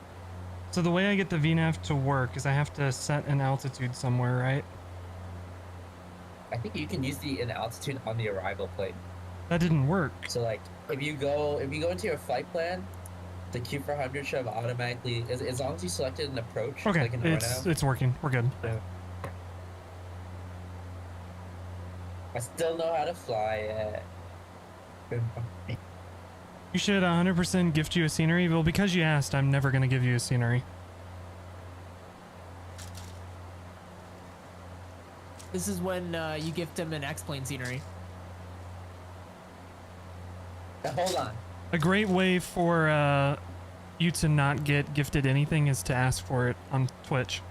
so the way I get the VNAV to work is I have to set an altitude somewhere, right? I think you can use the in altitude on the arrival plate. That didn't work. So like if you go into your flight plan, the Q400 should have automatically as long as you selected an approach. Okay, like an it's working. We're good. I still know how to fly it. You should 100% gift you a scenery. Well, because you asked, I'm never gonna give you a scenery. This is when you gift him an X-Plane scenery. Hold on. A great way for you to not get gifted anything is to ask for it on Twitch.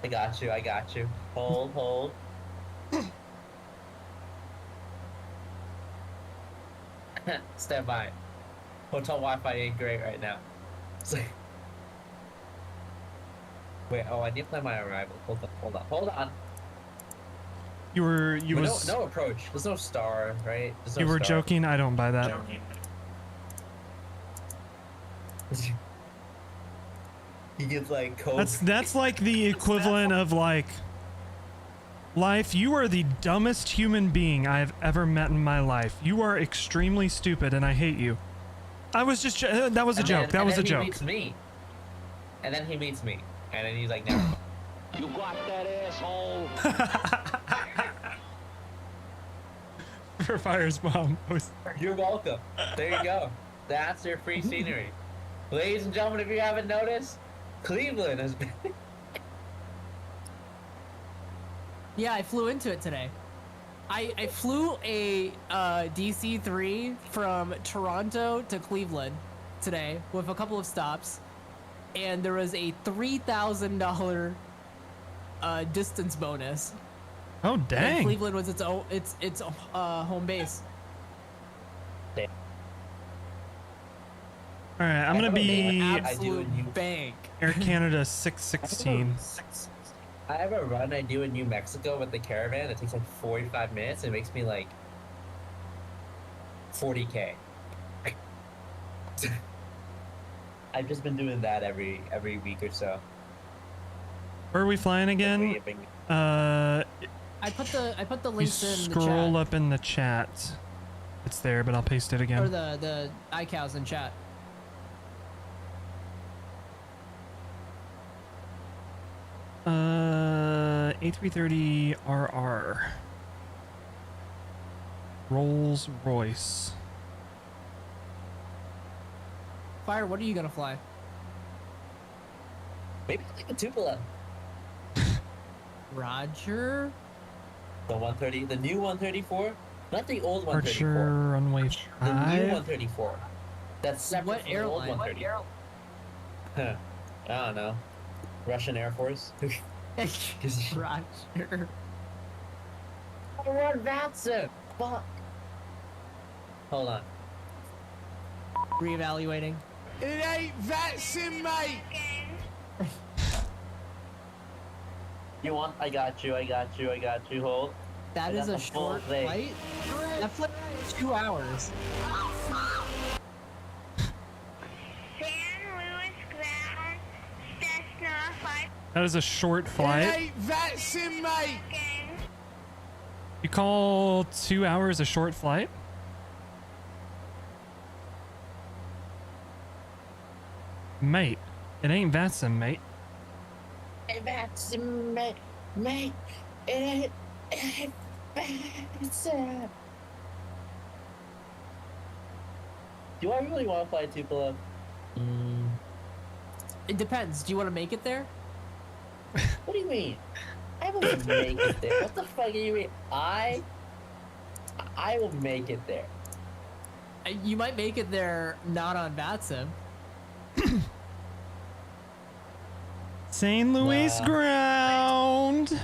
I got you. Hold. Stand by. Hotel Wi-Fi ain't great right now. It's like... Wait, oh, I need to plan my arrival. Hold on. No approach. There's no star, right? There's no You were star. joking. I don't buy that. He gets like code. That's like the equivalent of like, life, you are the dumbest human being I have ever met in my life. You are extremely stupid and I hate you. I was just that was a joke. That was a joke. He meets me. And then he meets me. And then he's like, never mind. You got that asshole. For Fire's mom. You're welcome. There you go. That's your free scenery. Ladies and gentlemen, if you haven't noticed, Cleveland has been... Yeah, I flew into it today. I flew a DC-3 from Toronto to Cleveland today with a couple of stops, and there was a $3,000 distance bonus. Oh dang! And Cleveland was its home base. All right, I'm gonna be absolute bank. Air Canada 616. I have a run I do in New Mexico with the caravan. It takes like 45 minutes. It makes me like 40K. I've just been doing that every week or so. Where are we flying again? I put the links in the chat. Scroll up in the chat. It's there, but I'll paste it again. Or the iCows in chat. A330RR. Rolls Royce. Fire, what are you gonna fly? Maybe like a Tupelo. Roger. The 130, the new 134, not the old 134. Archer runway 5. The new 134. That's separate What from airline? the old 130. Huh. I don't know. Russian Air Force. Roger. I run VATSIM. Fuck. Hold on. Reevaluating. It ain't VATSIM, mate. You want? I got you. Hold. That is a short flight. That flight is 2 hours. That is a short flight. It ain't VATSIM, mate. You call 2 hours a short flight? Mate, it ain't VATSIM, mate. Hey, VATSIM, mate. It ain't VATSIM. Do I really want to fly Tupelo? It depends. Do you want to make it there? What do you mean? I will make it there. What the fuck do you mean? I will make it there. You might make it there not on VATSIM. St. Louis ground.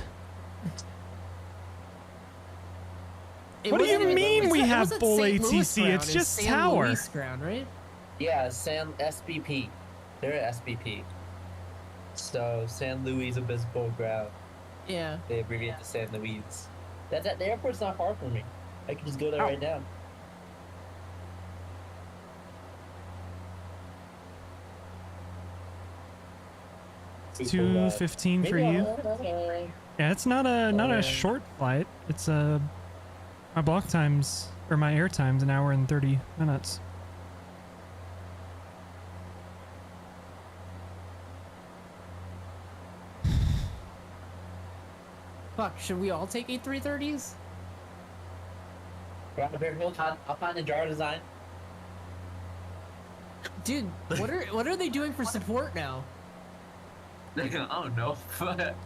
What do you mean we have full ATC? It's just tower. Louis ground, right? Yeah, SBP. They're at SBP. So San Luis Obispo ground. Yeah. They abbreviate to San Luis. The airport's not far from me. I can just go there right now. It's 2:15 for you. Yeah, it's not a short flight. It's my block times or my air time's 1 hour and 30 minutes. Fuck, should we all take A330s? I'll find the jar design. Dude, what are they doing for support now? I don't know.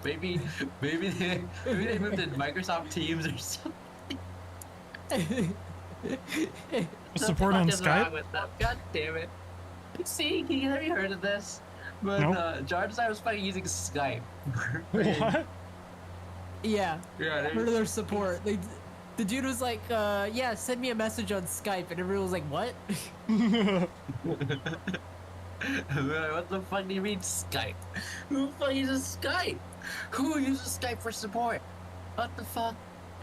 maybe they moved to Microsoft Teams or something. Support on Skype? God damn it. See, have you heard of this? But nope. jar design was fucking using Skype. What? Yeah. Yeah. For their support. The dude was like, yeah, send me a message on Skype, and everyone was like, what? What the fuck do you mean Skype? Who the fuck uses Skype? Who uses Skype for support? What the fuck?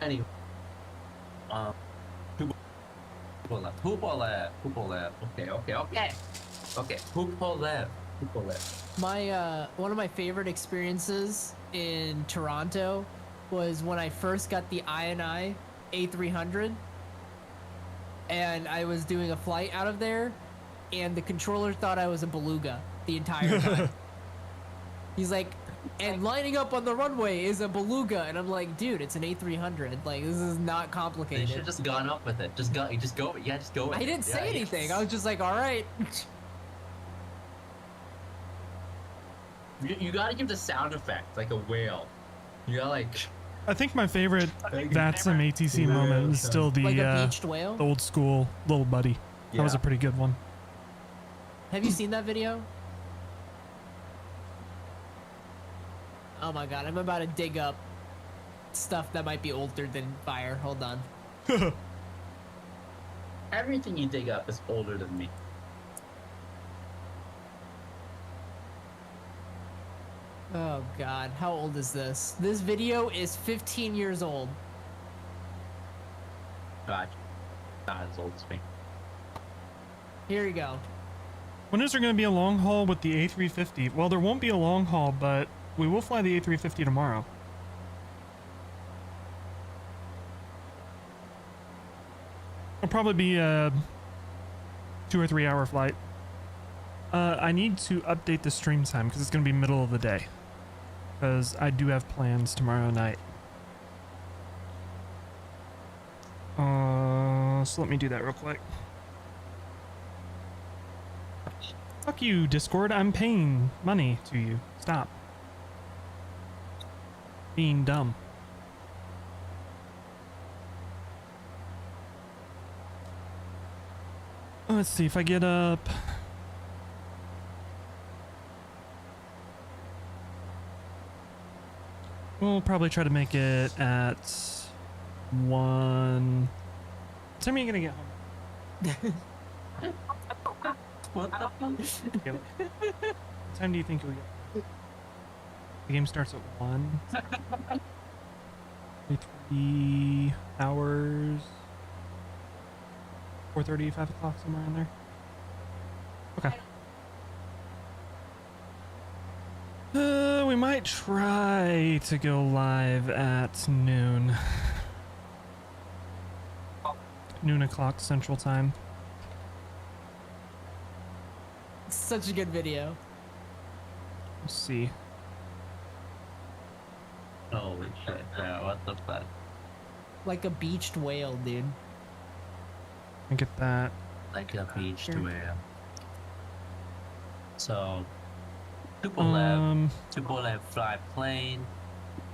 Anyway. Who left? Okay. Who left? My, one of my favorite experiences in Toronto was when I first got the INI A300, and I was doing a flight out of there, and the controller thought I was a beluga the entire time. He's like, and lining up on the runway is a beluga, and I'm like, dude, it's an A300. Like, this is not complicated. You should have just gone up with it. Just go. Yeah, just go with it. I didn't say anything. Yes. I was just like, all right. You gotta give the sound effect like a whale. You gotta like. I think my favorite VATSIM ATC moment is still the Like a beached whale? the old school little buddy. That was a pretty good one. Have you seen that video? Oh my god, I'm about to dig up stuff that might be older than fire. Hold on. Everything you dig up is older than me. Oh god, how old is this? This video is 15 years old. God, not as old as me. Here you go. When is there going to be a long haul with the A350? Well, there won't be a long haul, but we will fly the A350 tomorrow. It'll probably be a 2 or 3 hour flight. I need to update the stream time because it's going to be middle of the day. Because I do have plans tomorrow night. So let me do that real quick. Fuck you, Discord. I'm paying money to you. Stop being dumb. Let's see if I get up. We'll probably try to make it at 1. What time are you gonna get home? What the fuck? What time do you think you'll get? The game starts at 1. 3 hours. 4:30, 5 o'clock, somewhere in there. Okay. We might try to go live at noon. Noon o'clock Central Time. Such a good video. Let's see. Holy shit! Yeah, what the fuck? Like a beached whale, dude. I get that. Like a beach to whale. So, Tupolev fly plane,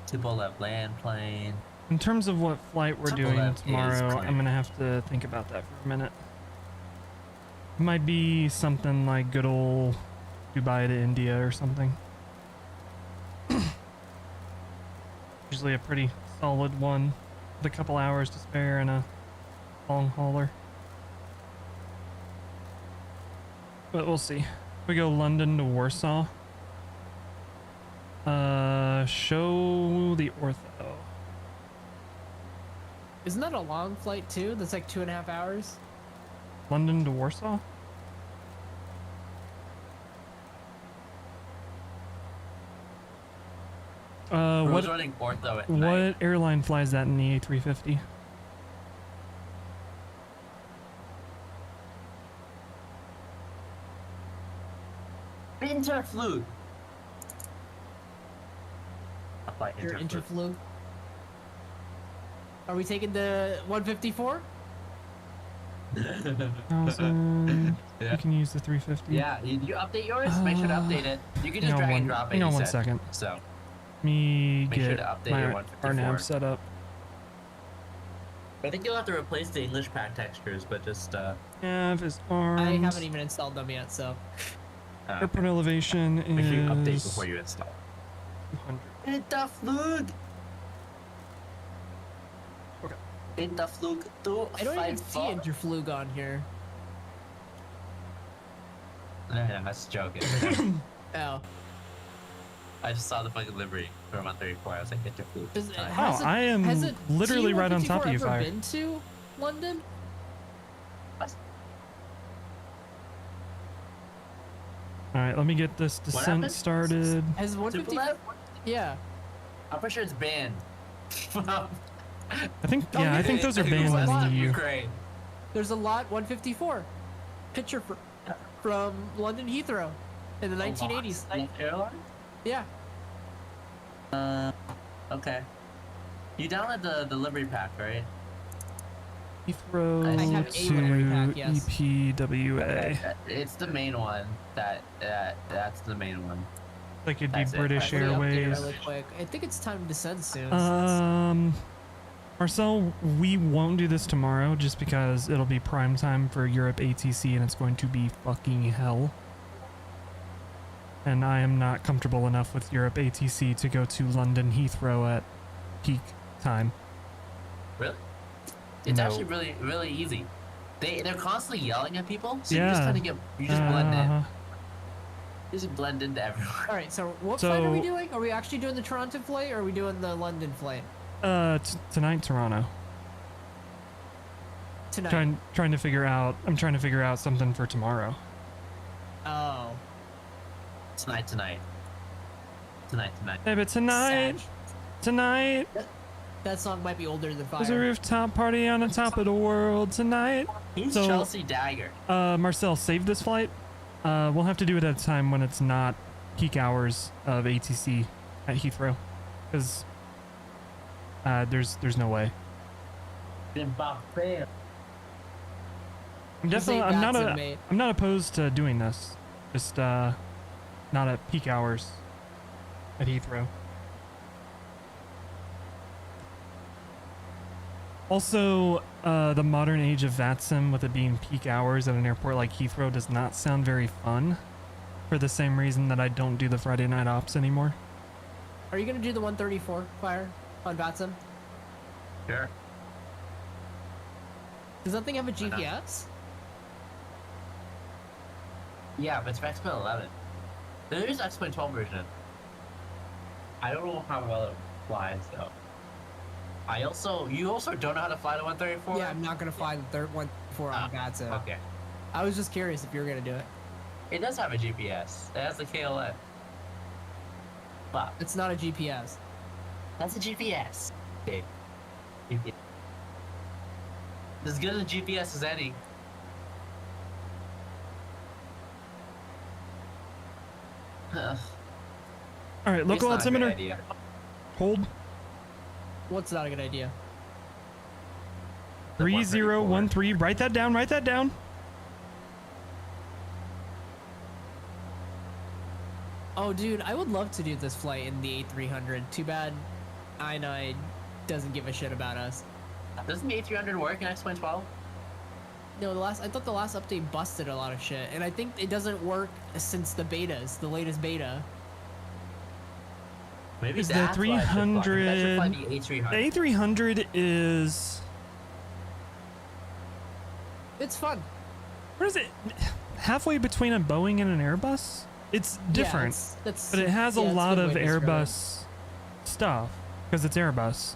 Tupolev land plane. In terms of what flight we're doing Tupolev is tomorrow, plane. I'm gonna have to think about that for a minute. It might be something like good old Dubai to India or something. Usually a pretty solid one with a couple hours to spare and a long hauler. But we'll see. We go London to Warsaw. Show the ortho. Isn't that a long flight too? That's like 2.5 hours? London to Warsaw? Who's running ortho at night? What airline flies that in the A350? Interflute. Your Interflu. Are we taking the 154? 1,000. Yeah. You can use the 350. Yeah, you update yours? Make sure to update it. You can just drag and drop it. Hang on you one said. second. So, Me Make sure get to update my your 154. RNAV set up. I think you'll have to replace the English pad textures, but just Nav is arms. I haven't even installed them yet, so. Airport elevation make sure you update is before you install. 200. Interflute. Interflug I don't even see 254. Interflug on here. No, that's joking. Oh. I just saw the fucking livery for 134. I was like, Interflug. Oh, I am literally right on top of you, Ever Fire. been to London? All right, let me get this descent happened? started. Has 154? Yeah. I'm pretty sure it's banned. I think, yeah, I think those are banned in the EU. Ukraine. There's a lot 154 picture from London Heathrow in the 1980s. Airline? Yeah. Okay. You download the livery pack, right? Heathrow I have a livery pack, yes. EPWA. It's the main one. That's the main one. Like it'd be That's it. British Let me update it Airways. really quick. I think it's time to descend soon. Marcel, we won't do this tomorrow just because it'll be prime time for Europe ATC and it's going to be fucking hell. And I am not comfortable enough with Europe ATC to go to London Heathrow at peak time. Really? It's No. actually really easy. They're constantly yelling at people, so Yeah. you just kind of blend in. Uh-huh. You just blend into everyone. All right, so what flight are we doing? Are we actually doing the Toronto flight or are we doing the London flight? Tonight, Toronto. Tonight. Trying to figure out. I'm trying to figure out something for tomorrow. Oh. Tonight. Hey, but tonight. That song might be older than Fire. There's a rooftop party on the top of the world tonight. Who's So, Chelsea Dagger? Marcel, save this flight. We'll have to do it at a time when it's not peak hours of ATC at Heathrow, because there's no way. I'm definitely I'm not opposed to doing this, just not at peak hours at Heathrow. Also, the modern age of VATSIM with it being peak hours at an airport like Heathrow does not sound very fun, for the same reason that I don't do the Friday night ops anymore. Are you gonna do the 134 Fire on VATSIM? Sure. Does that thing have a GPS? Yeah, but it's for XP11. There is XP12 version. I don't know how well it flies though. You also don't know how to fly the 134? Yeah, I'm not gonna fly the 134 on VATSIM. Okay. I was just curious if you were gonna do it. It does have a GPS. It has the KLF. But It's not a GPS. that's a GPS. Okay. GPS. As good a GPS as any. Ugh. All right, local It's not a good altimeter. idea. Hold. What's not a good idea? 3013. Write that down. Write that down. Oh, dude, I would love to do this flight in the A300. Too bad I9 doesn't give a shit about us. Doesn't the A300 work in XP12? No, I thought the last update busted a lot of shit, and I think it doesn't work since the betas, the latest beta. Maybe Is the that's why I should fly. Maybe I should fly 300? the A300. The A300 is. It's fun. What is it? Halfway between a Boeing and an Airbus? It's different, that's but it has a yeah, that's lot good of way to describe it. Airbus stuff because it's Airbus.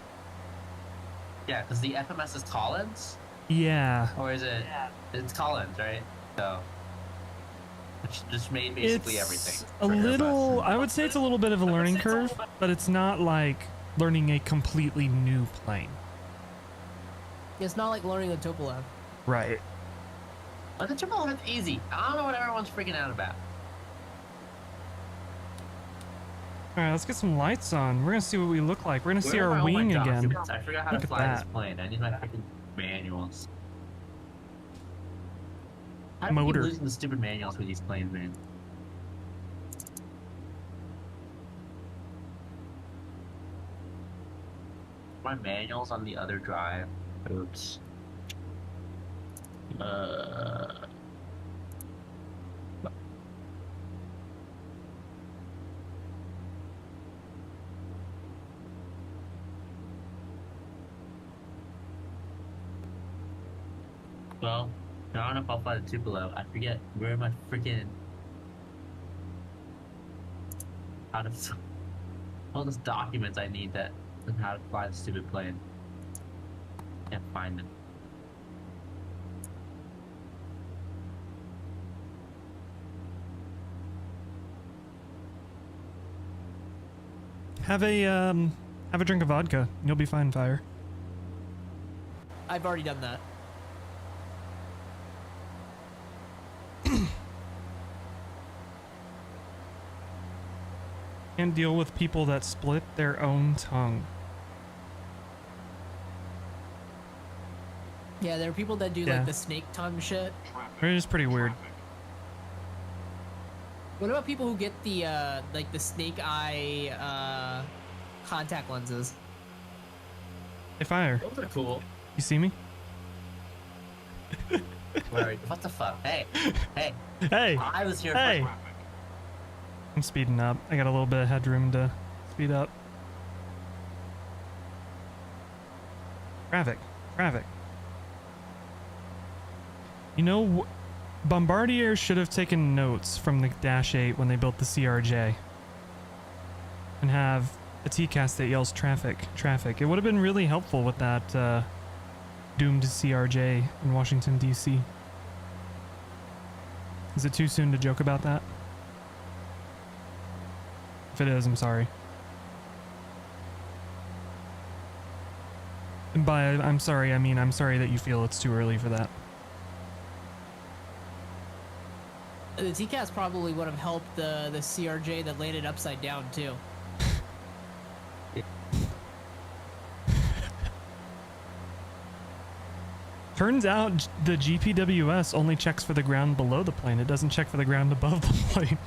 Yeah, because the FMS is Collins? Yeah. Or is it? It's Collins, right? So. Which just made basically everything. A for little, Airbus. I would say it's a little bit of a learning curve, but it's not like learning a completely new plane. It's not like learning the Tupolev. Right. But the triple is easy. I don't know what everyone's freaking out about. All right, let's get some lights on. We're gonna see what we look like. We're gonna see Where are our all my wing again. documents? I forgot how Look to at fly that. this plane. I need my freaking manuals. How do we keep Motor. losing the stupid manuals for these planes, man? My manuals on the other drive. Oops. Well, I don't know if I'll fly the Tupelo. I forget where my freaking how to all those documents I need that on how to fly the stupid plane. Can't find them. Have a drink of vodka. You'll be fine, Fire. I've already done that. And deal with people that split their own tongue. Yeah, there are people that do Yeah. like the snake tongue shit. It is pretty weird. What about people who get the like the snake eye contact lenses? Hey, Fire. Those are cool. You see me? Where are you? What the fuck? Hey, hey, Hey! I was here. Hey! I'm speeding up. I got a little bit of headroom to speed up. Traffic. Traffic. You know, Bombardier should have taken notes from the Dash 8 when they built the CRJ. And have a TCAS that yells traffic, traffic. It would have been really helpful with that doomed CRJ in Washington, D.C. Is it too soon to joke about that? If it is, I'm sorry. And by I'm sorry, I mean I'm sorry that you feel it's too early for that. The TCAS probably would have helped the CRJ that laid it upside down too. Turns out the GPWS only checks for the ground below the plane. It doesn't check for the ground above the plane.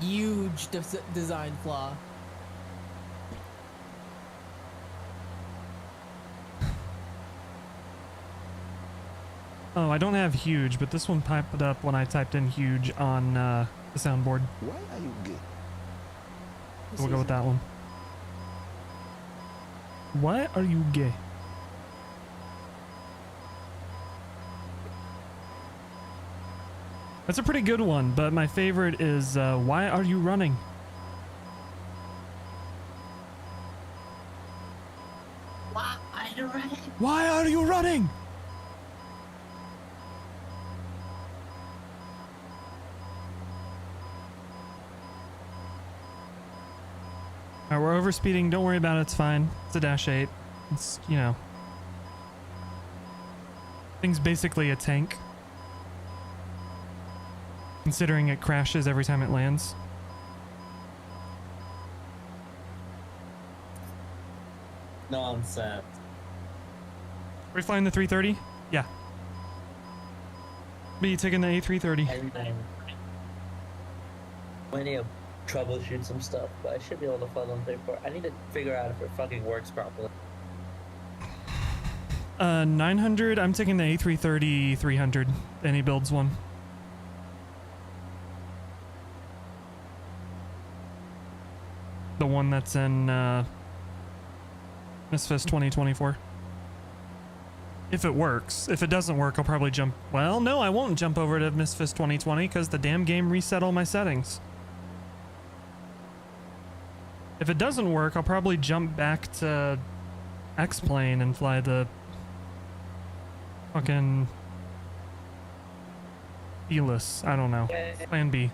Huge design flaw. Oh, I don't have huge, but this one popped up when I typed in huge on the soundboard. Why are you gay? So we'll go with that one. Why are you gay? That's a pretty good one, but my favorite is why are you running? Why are you running? Why are you running? Alright, we're overspeeding. Don't worry about it. It's fine. It's a Dash 8. It's, you know. Thing's basically a tank. Considering it crashes every time it lands. Nonsense. Are we flying the 330? Yeah. Be taking the A330. I need to troubleshoot some stuff, but I should be able to fly on 34. I need to figure out if it fucking works properly. 900. I'm taking the A330 300. And he builds one. The one that's in Misfits 2024. If it works. If it doesn't work, I'll probably jump. Well, no, I won't jump over to Misfits 2020 because the damn game reset all my settings. If it doesn't work, I'll probably jump back to X-Plane and fly the fucking Felis. I don't know. Plan B.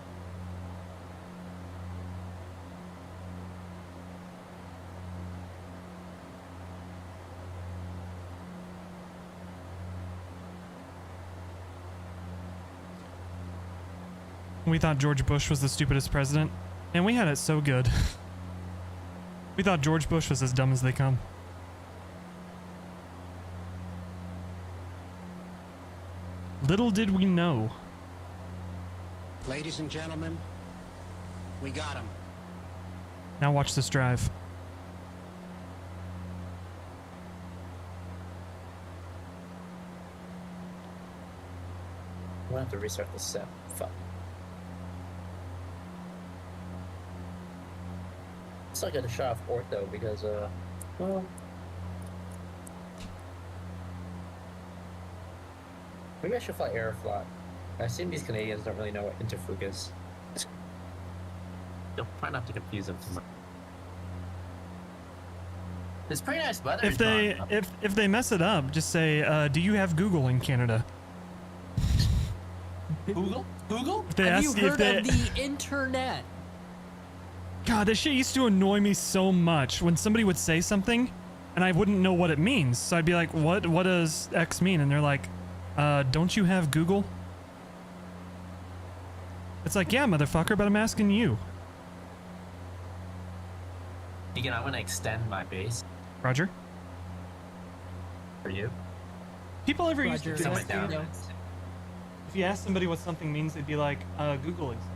We thought George Bush was the stupidest president, and we had it so good. We thought George Bush was as dumb as they come. Little did we know. Ladies and gentlemen, we got him. Now watch this drive. gonna have to restart the set. Fuck. So I got to shut off ortho because, well, maybe I should fly Aeroflot. I assume these Canadians don't really know what interfug is. You'll try not to confuse them too much. It's pretty nice weather. If they mess it up, just say, "Do you have Google in Canada?" Google? If they Have you ask, heard of the internet? God, this shit used to annoy me so much when somebody would say something, and I wouldn't know what it means. So I'd be like, "What does X mean?" And they're like, "Don't you have Google?" It's like, yeah, motherfucker, but I'm asking you. Again, I'm gonna extend my base. Roger. For you. People ever used Roger, to Somewhere yes, down. if you ask somebody what something means, they'd be like, Google exists.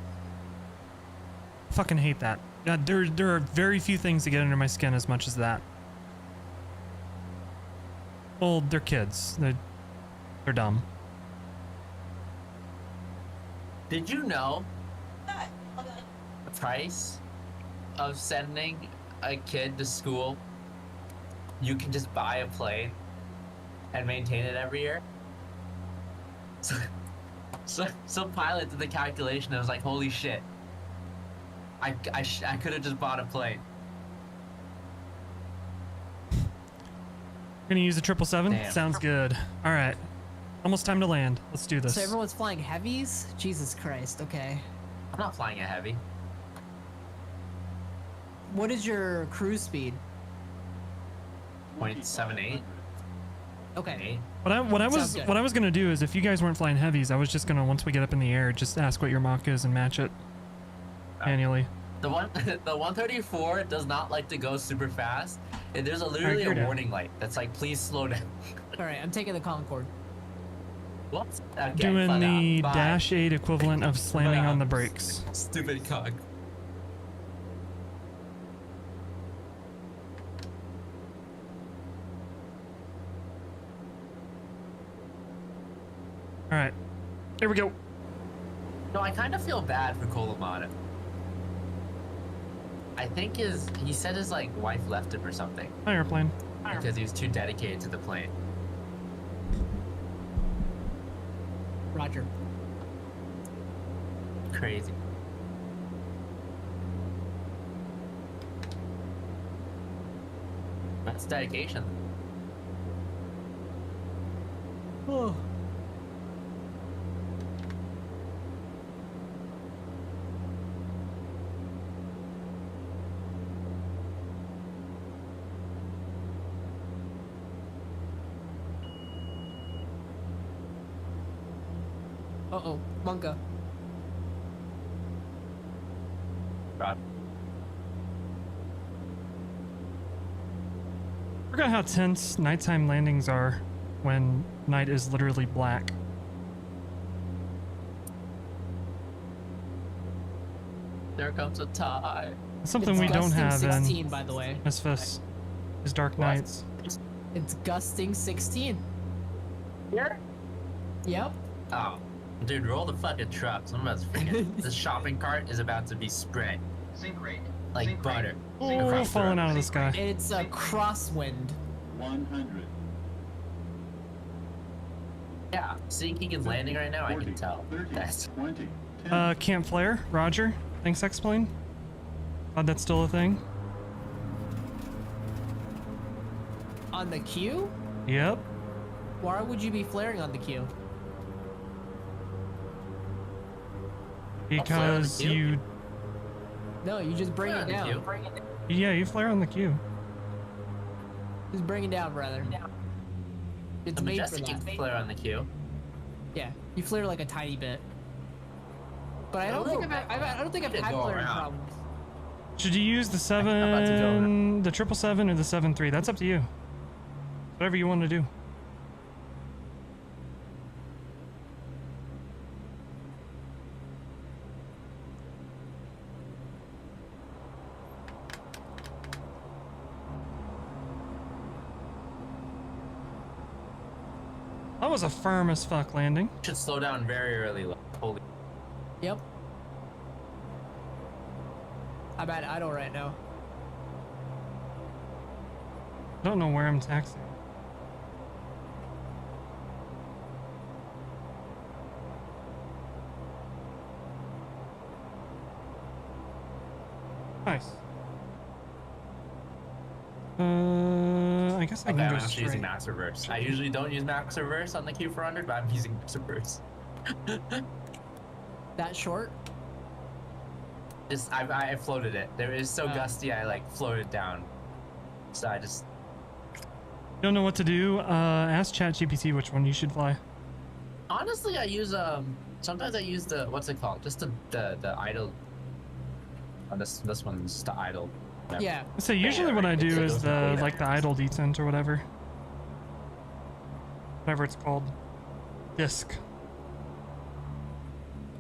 Fucking hate that. There are very few things that get under my skin as much as that. Well, they're kids. They're dumb. Did you know the price of sending a kid to school? You can just buy a plane and maintain it every year. So pilot did the calculation. I was like, holy shit! I could have just bought a plane. Gonna use a 777? Damn. Sounds good. All right, almost time to land. Let's do this. So everyone's flying heavies? Jesus Christ, okay. I'm not flying a heavy. What is your cruise speed? 0.78. Okay. What I Sounds good. was gonna do is if you guys weren't flying heavies, I was just gonna, once we get up in the air, just ask what your Mach is and match it manually. The 134 does not like to go super fast. And there's literally you're a down. warning light that's like, please slow down. All right, I'm taking the Concorde. What? Okay, Doing fuck the off. Bye. Dash 8 equivalent of slamming on the brakes. Stupid cock. All right, here we go. No, I kind of feel bad for Colomano. I think he said his like wife left him or something Hi, airplane. because he was too dedicated to the plane. Roger. Crazy. That's dedication. Oh. Uh-oh, Monka. Rod. Forgot how tense nighttime landings are when night is literally black. There comes a tie. Something It's we don't gusting have 16, in by the way. Misfits is Dark Nights. It's gusting 16. Here? Yep. Oh, dude, roll the fucking trucks. I'm about to forget. This shopping cart is about to be spread Sync rate. like butter. Oh, across the falling road. out of the sky. It's a crosswind. 100. Yeah, sinking and landing right now, I can tell. 30, That's 20, 10. Camp Flare, Roger. Thanks, X-Plane. Glad that's still a thing. On the queue? Yep. Why would you be flaring on the queue? Because queue? you, No, you just bring Flare it on the down. queue. yeah, you flare on the queue. Just bring it down, brother. It's The made for Majestic that. can flare on the queue. Yeah, you flare like a tiny bit. But I A don't think little I don't think I've bit. had Go flaring around. problems. Should you use the about to go 7, the 777 or the 7.3? That's up to you. Whatever you want to do. That was a firm as fuck landing. Should slow down very early. Holy. Yep. I'm at idle right now. I don't know where I'm taxiing. Nice. I guess I Okay, can I'm go actually using straight. max reverse. I usually don't use max reverse on the Q400, but I'm using max reverse. That short? Just I floated it. There is so gusty. I like floated down. So I just Don't know what to do. Ask ChatGPT which one you should fly. honestly I use sometimes I use the what's it called? Just the idle. Oh, this one's the idle. Yeah. So usually what I do is the like the idle descent or whatever it's called. Disc.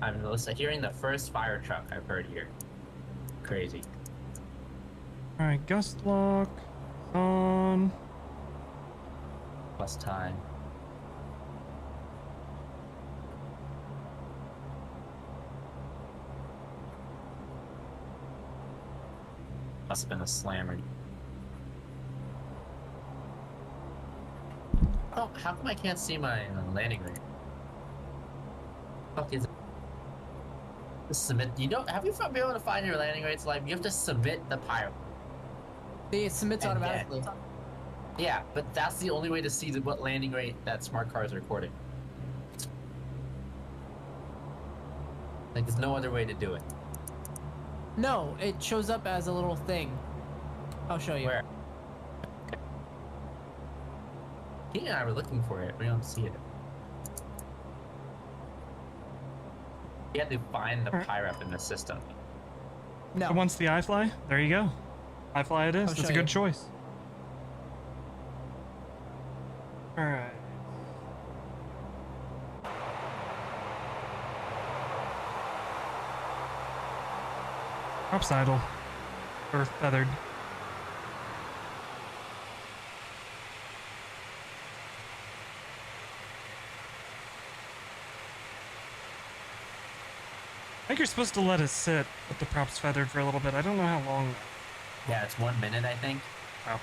I'm hearing the first fire truck I've heard here. Crazy. All right, gust lock on. Plus time. Must have been a slammer. Oh, how come I can't see my landing rig? Fuck is it? Submit. You don't. Have you been able to find your landing rates live? You have to submit the pyro. It submits And automatically. Yeah, but that's the only way to see what landing rate that smart car is recording. Like, there's no other way to do it. No, it shows up as a little thing. I'll show you. Where? He and I were looking for it. We don't see it. You had to find the PyRep in the system. No. So once the iFly, there you go. iFly it is. I'll That's show a good you. choice. All right. Props idle. Or feathered. I think you're supposed to let it sit with the props feathered for a little bit. I don't know how long. Yeah, it's 1 minute, I think. Oh.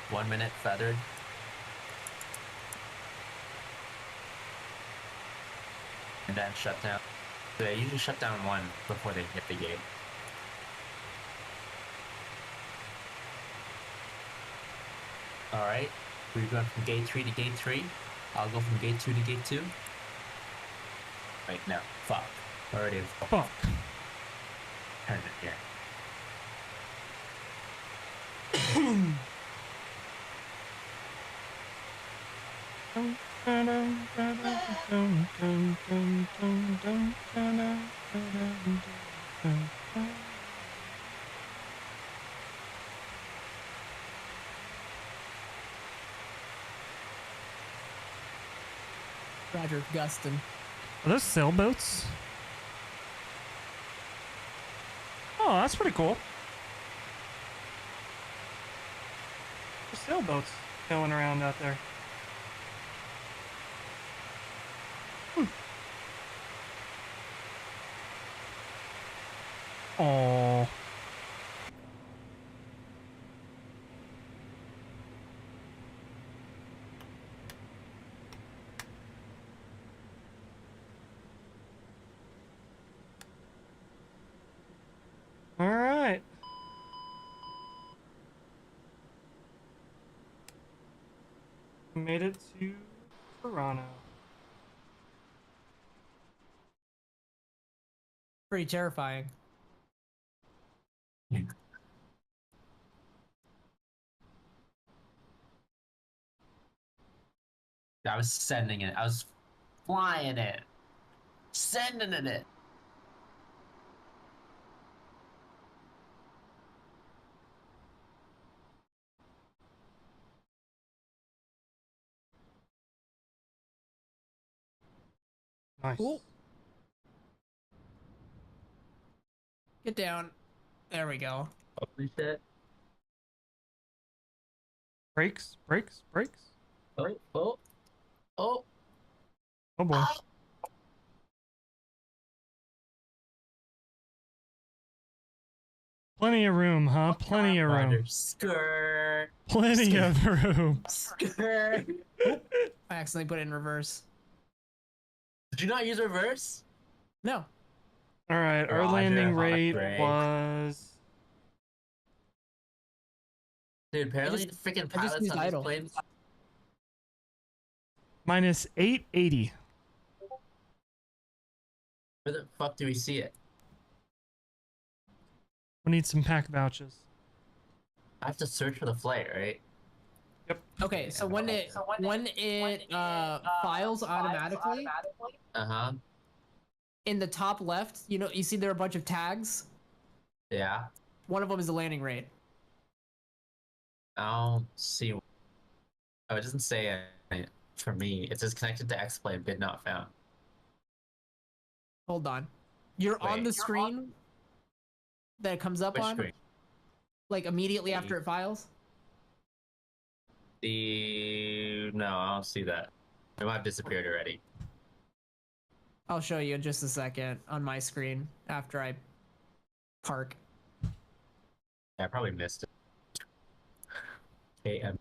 1 minute feathered. And then shut down. They usually shut down one before they hit the gate. Alright, we're going from gate 3 to gate 3. I'll go from gate 2 to gate 2. Wait, no. Fuck. Already. Fuck. Turn it here. Roger, Gustin. Are those sailboats? Oh, that's pretty cool. There's sailboats going around out there. Oh. All right. Made it to Toronto. Pretty terrifying. I was sending it. I was flying it. Sending it. Nice. Cool. Get down. There we go. Holy shit. Brakes, brakes, brakes. Oh, oh, oh. Oh boy. Plenty of room, huh? Plenty of room. Roger. Skirt. Plenty of room. Skirt. I accidentally put it in reverse. Did you not use reverse? No. All right, our Roger, landing hot rate break. was. Dude, apparently the freaking I just pilots used on these idle. planes. Minus 880. Where the fuck do we see it? We need some pack vouchers. I have to search for the flight, right? Okay, so when it files automatically, Uh-huh. in the top left, you know, you see there are a bunch of tags. Yeah. One of them is the landing rate. I don't see. Oh, it doesn't say it for me. It says connected to X-Plane, bid not found. Hold on. You're on Wait, the screen that it comes up Which on, screen? like immediately after it files. No, I don't see that. It might have disappeared already. I'll show you in just a second on my screen after I park. Yeah, I probably missed it. KM.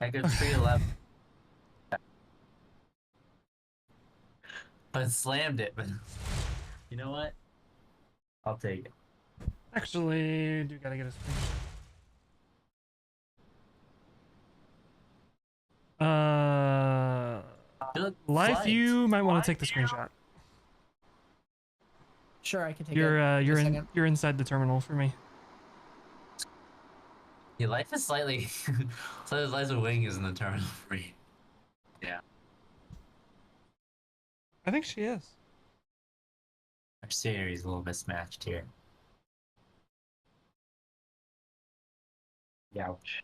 Heck, it's 311. But slammed it, but you know what? I'll take it. Actually, do gotta get a screenshot. Live flight. view might want to take the screenshot. Sure, I can take You're it. you're inside the terminal for me. Your life is slightly Liza Wing is in the terminal for me. Yeah. I think she is. Our scenery is a little mismatched here. Ouch.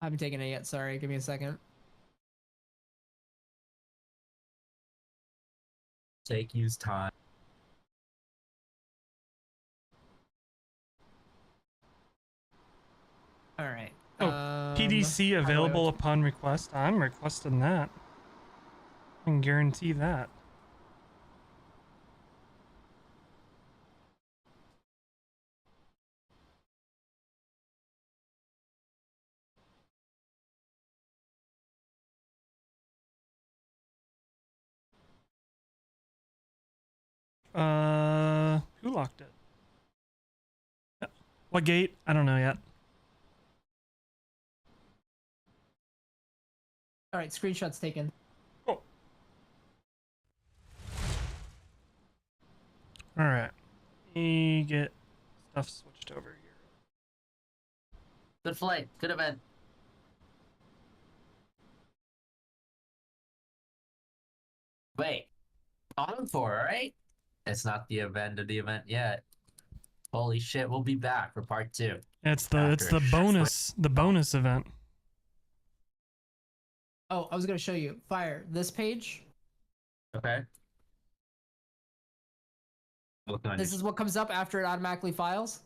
I haven't taken it yet. Sorry, give me a second. Use time. All right. Oh, PDC available upon request. I'm requesting that. I can guarantee that. Who locked it? What gate? I don't know yet. All right, screenshots taken. Cool. All right. Let me get stuff switched over here. Good flight. Good event. Wait. On for, right? It's not the event of the event yet. Holy shit, we'll be back for part 2. It's the bonus event. Oh, I was gonna show you. Fire this page. Okay. This is what comes up after it automatically files.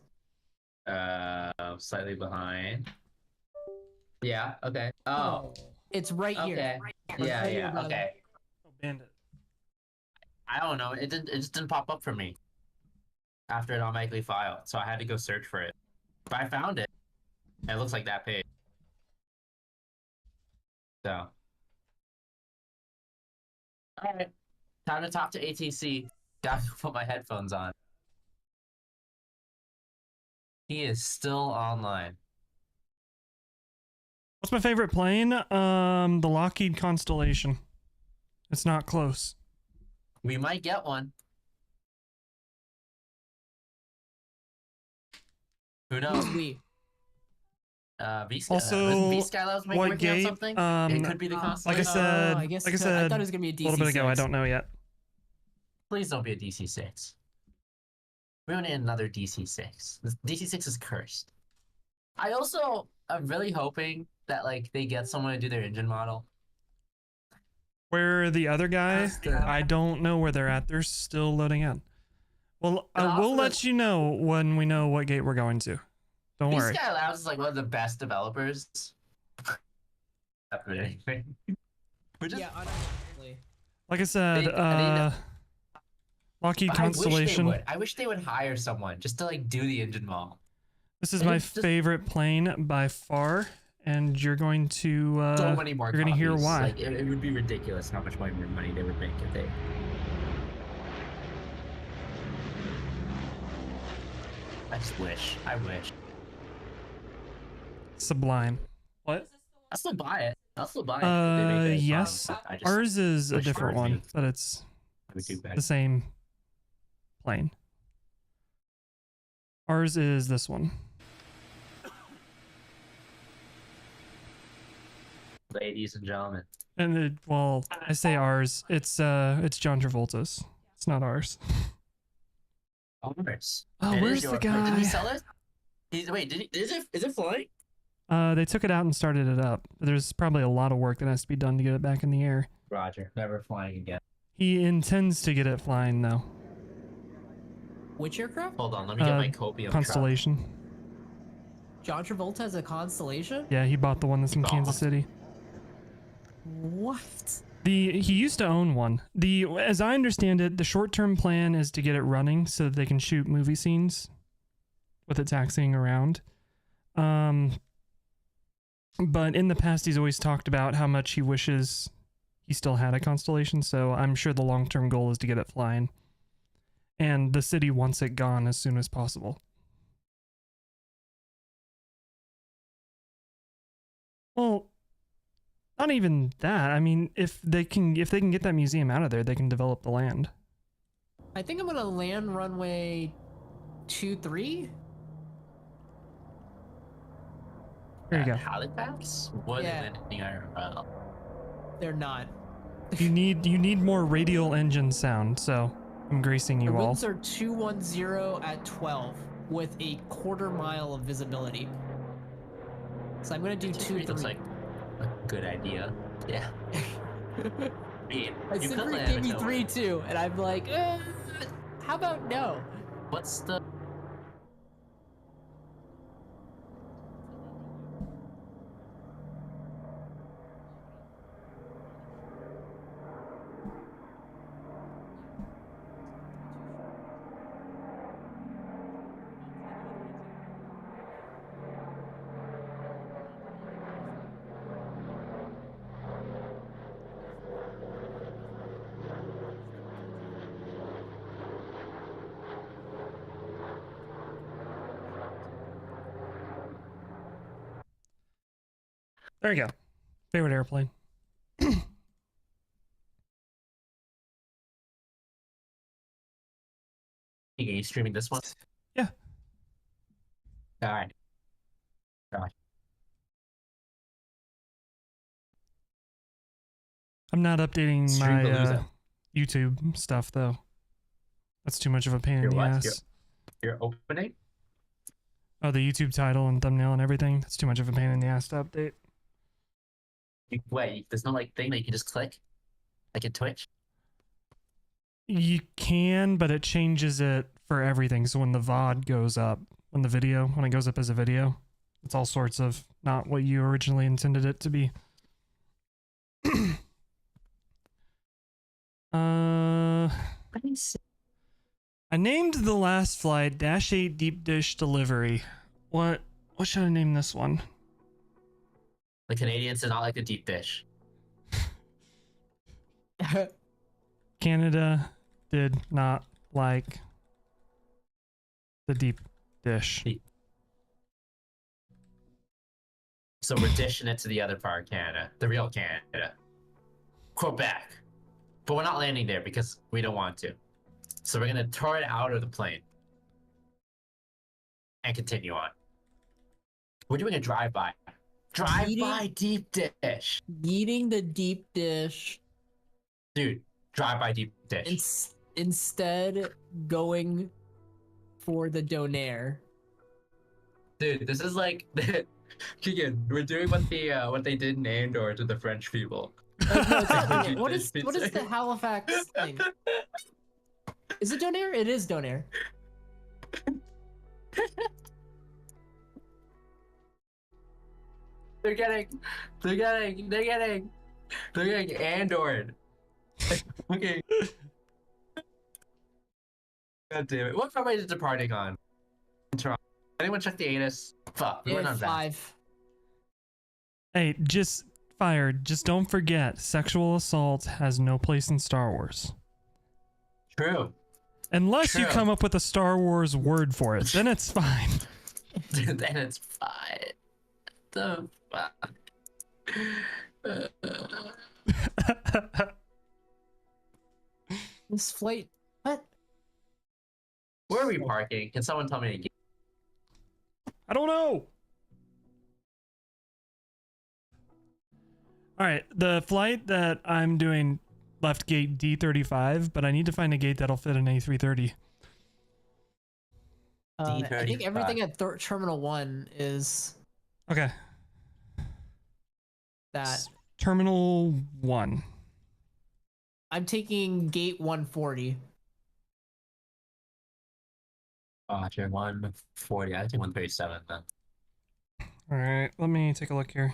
Slightly behind. Yeah, okay. Oh. It's right here. Okay. It's Yeah, right here, yeah, brother. okay. Oh, bandit. I don't know. It just didn't pop up for me after it automatically filed, so I had to go search for it. But I found it. It looks like that page. So. Alright. Time to talk to ATC. Gotta put my headphones on. He is still online. What's my favorite plane? The Lockheed Constellation. It's not close. We might get one. Who knows? We. Also, V-Skylar's what working on gate? something? It could be the Like Constellation. I said, I guess like I so. said I thought it was gonna be a a little bit ago. I DC6. don't know yet. Please don't be a DC6. We don't need another DC6. This DC6 is cursed. I also am really hoping that like they get someone to do their engine model. Where the other guy, Just to- I don't know where they're at. They're still loading in. Well, And we'll also let you know when we know what gate we're going to. Don't worry. Sky Labs is like one of the best developers. After anything. Yeah, unfortunately. Like I said, Lockheed I Constellation. wish they would hire someone just to like do the engine model. This is And my it's just- favorite plane by far, and you're going to So many more. you're going to hear copies. why. Like it would be ridiculous how much more money they would make if they. I just wish. I wish. Sublime. What? I'll still buy it. I'll still buy it. if they make it as Yes. fun. I just Ours is a wish different ours one, was- but it's it would do better. the same plane. Ours is this one. Ladies and gentlemen. And it, well, I say ours. It's John Travolta's. It's not ours. Ours. Oh, It is where's the yours. Wait, guy? did he sell it? Wait, did he? Is it flying? They took it out and started it up. There's probably a lot of work that has to be done to get it back in the air. Roger. Never flying again. He intends to get it flying though. Which aircraft? Hold on, let me get my copium. Constellation. John Travolta has a Constellation? Yeah, he bought the one that's in Kansas City. What? He used to own one. As I understand it, the short-term plan is to get it running so that they can shoot movie scenes with it taxiing around. But in the past, he's always talked about how much he wishes he still had a Constellation, so I'm sure the long-term goal is to get it flying. And the city wants it gone as soon as possible. Well, not even that. I mean, if they can get that museum out of there, they can develop the land. I think I'm gonna land runway 23. There you go. Halifax? What Yeah. landing IRL? They're not. You need more radial engine sound, so I'm gracing The you all. winds are 210 at 12 with a quarter mile of visibility. So I'm gonna do 2-3. Looks like a good idea. Yeah. I simply gave me 3-2, and I'm like, how about no? What's the? There you go. Favorite airplane. Are you streaming this one? Yeah. All right. I'm not updating Stream my Palooza. YouTube stuff though. That's too much of a pain in the ass. You're opening? Oh, the YouTube title and thumbnail and everything. That's too much of a pain in the ass to update. Wait, there's no like thing that you can just click, like in Twitch. You can, but it changes it for everything. So when the VOD goes up, when it goes up as a video, it's all sorts of not what you originally intended it to be. I named the last flight Dash 8 Deep Dish Delivery. What should I name this one? The Canadians did not like the deep dish. Canada did not like the deep dish. So we're dishing it to the other part of Canada, the real Canada, Quebec. But we're not landing there because we don't want to. So we're gonna throw it out of the plane and continue on. We're doing a drive-by. Drive-by deep dish. Eating the deep dish. Dude, drive-by deep dish. Instead going for the donair. Dude, this is like Keegan, we're doing what they did in Andor to the French people. No, it's not, what is the Halifax thing? Is it Donair? It is Donair. They're getting Andor. Okay. God damn it. What runway is it departing on? Toronto. Anyone check the ATIS? Fuck, we went on that. 5. Hey, just fire. Just don't forget, sexual assault has no place in Star Wars. True. Unless you come up with a Star Wars word for it, then it's fine. Then it's fine. The fuck. This flight. What? Where are we parking? Can someone tell me again? I don't know. All right, the flight that I'm doing left gate D35, but I need to find a gate that'll fit an A330. I think everything at Terminal 1 is Okay. that. Terminal 1. I'm taking gate 140. Roger, 140. I think 137 then. All right, let me take a look here.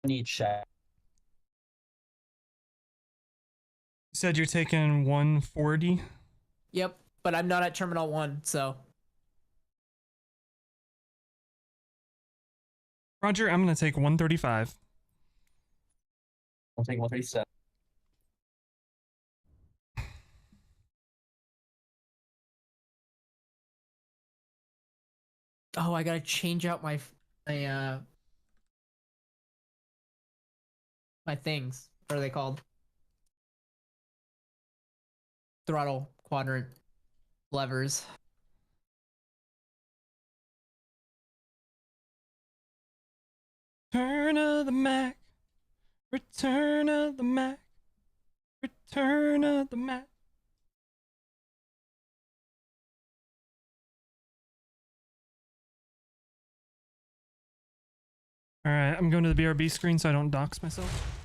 Need check. You said you're taking 140? Yep, but I'm not at Terminal 1, so. Roger, I'm going to take 135. I'll take 137. Oh, I gotta change out my things. What are they called? Throttle quadrant levers. Return of the Mac. Return of the Mac. Return of the Mac. All right, I'm going to the BRB screen so I don't dox myself.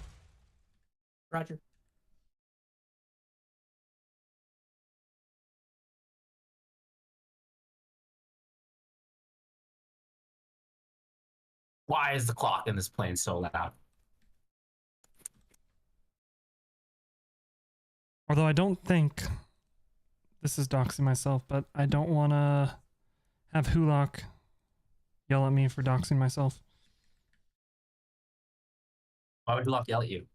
Roger. Why is the clock in this plane so loud? Although I don't think this is doxing myself, but I don't want to have Hulok yell at me for doxing myself. Why would Hulok yell at you?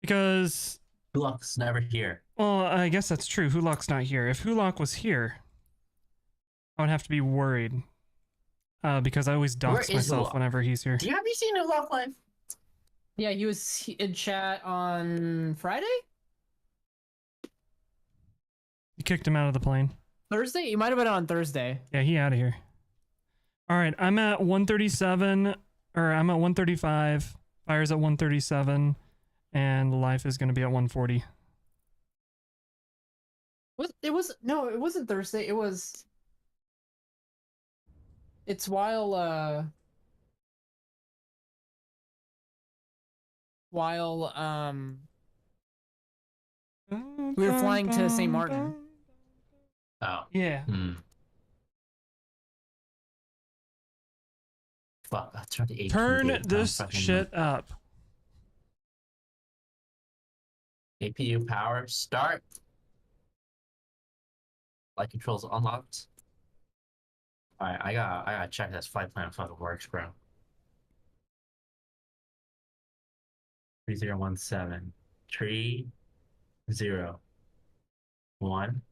Because Hulok's never here. Well, I guess that's true. Hulok's not here. If Hulok was here, I would have to be worried. Because I always dox myself Hulok? whenever he's here. Have you seen Hulok live? Yeah, he was in chat on Friday? You kicked him out of the plane. Thursday? He might have been on Thursday. Yeah, he out of here. All right, I'm at 137, or I'm at 135. Fire's at 137, and life is going to be at 140. It wasn't Thursday. It was. It's while we were flying to St. Martin. Oh. Yeah. Fuck, I tried to Turn this shit up. APU power, start. Flight controls unlocked. Alright, I gotta check this flight plan fucking works, bro. 3017. 301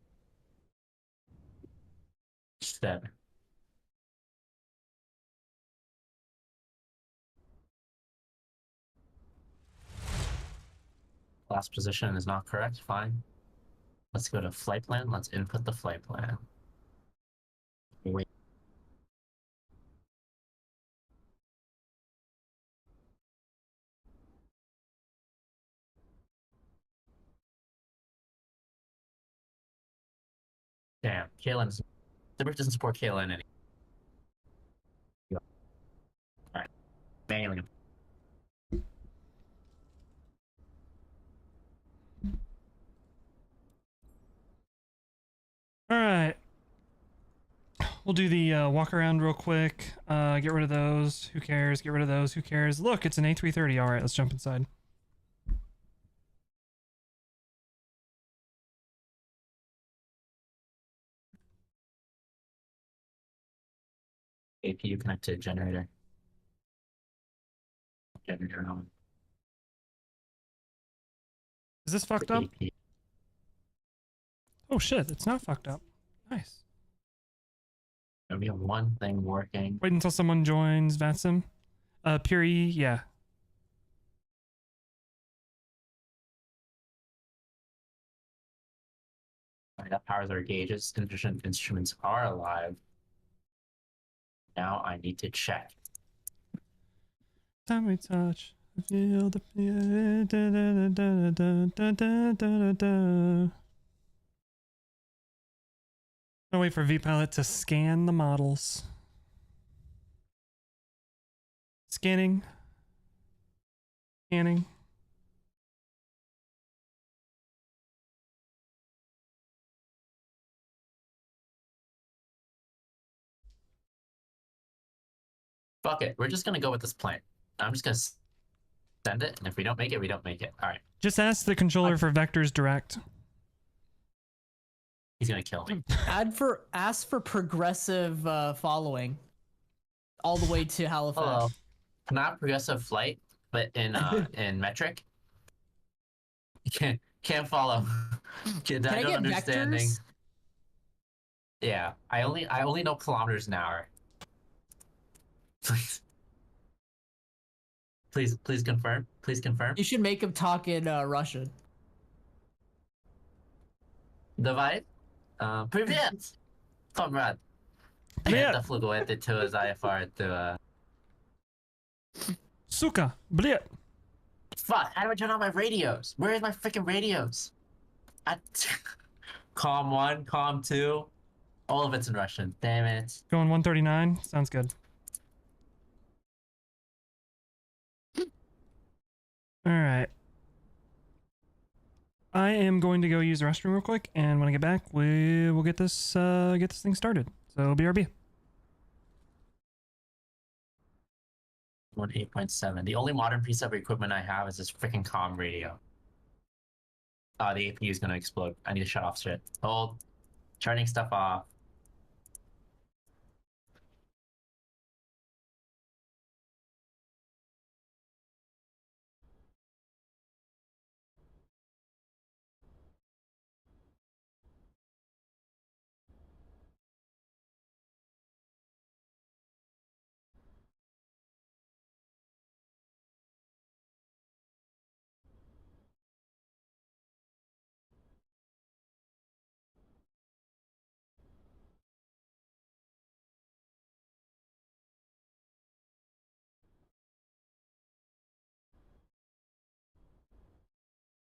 7. Last position is not correct. Fine. Let's go to flight plan. Let's input the flight plan. Wait. Damn, Kaylin's the bridge doesn't support Kaylin anymore. Alright. Manually. Alright. We'll do the walk around real quick. Get rid of those. Who cares? Get rid of those. Who cares? Look, it's an A330. Alright, let's jump inside. APU connected generator. Generator on. Is this fucked up? AP. Oh shit, it's not fucked up. Nice. We have one thing working. Wait until someone joins VATSIM. Puri, yeah. Alright, that powers our gauges. Instruments are alive. Now I need to check. Time we touch. Feel the da, da, da, da, da, da, da, da. I'll wait for vPilot to scan the models. Scanning. Scanning. Fuck it. We're just gonna go with this plan. I'm just gonna send it, and if we don't make it, we don't make it. Alright. Just ask the controller for vectors direct. He's gonna kill me. Ask for progressive following, all the way to Halifax. Hello. Not progressive flight, but in in metric. You can't follow. Can I get vectors? Yeah, I only know kilometers an hour. Please confirm. Please confirm. You should make him talk in Russian. Давай. Привет, comrade. Это флугуэты to his IFR to Suka, блядь. Fuck, how do I turn on my radios? Where is my freaking radios? Comm 1, Comm 2. All of it's in Russian. Damn it. Going 139. Sounds good. Alright. I am going to go use the restroom real quick, and when I get back, we'll get this thing started. So BRB. 8.7. The only modern piece of equipment I have is this freaking comm radio. The APU is gonna explode. I need to shut off shit. Hold. Turning stuff off.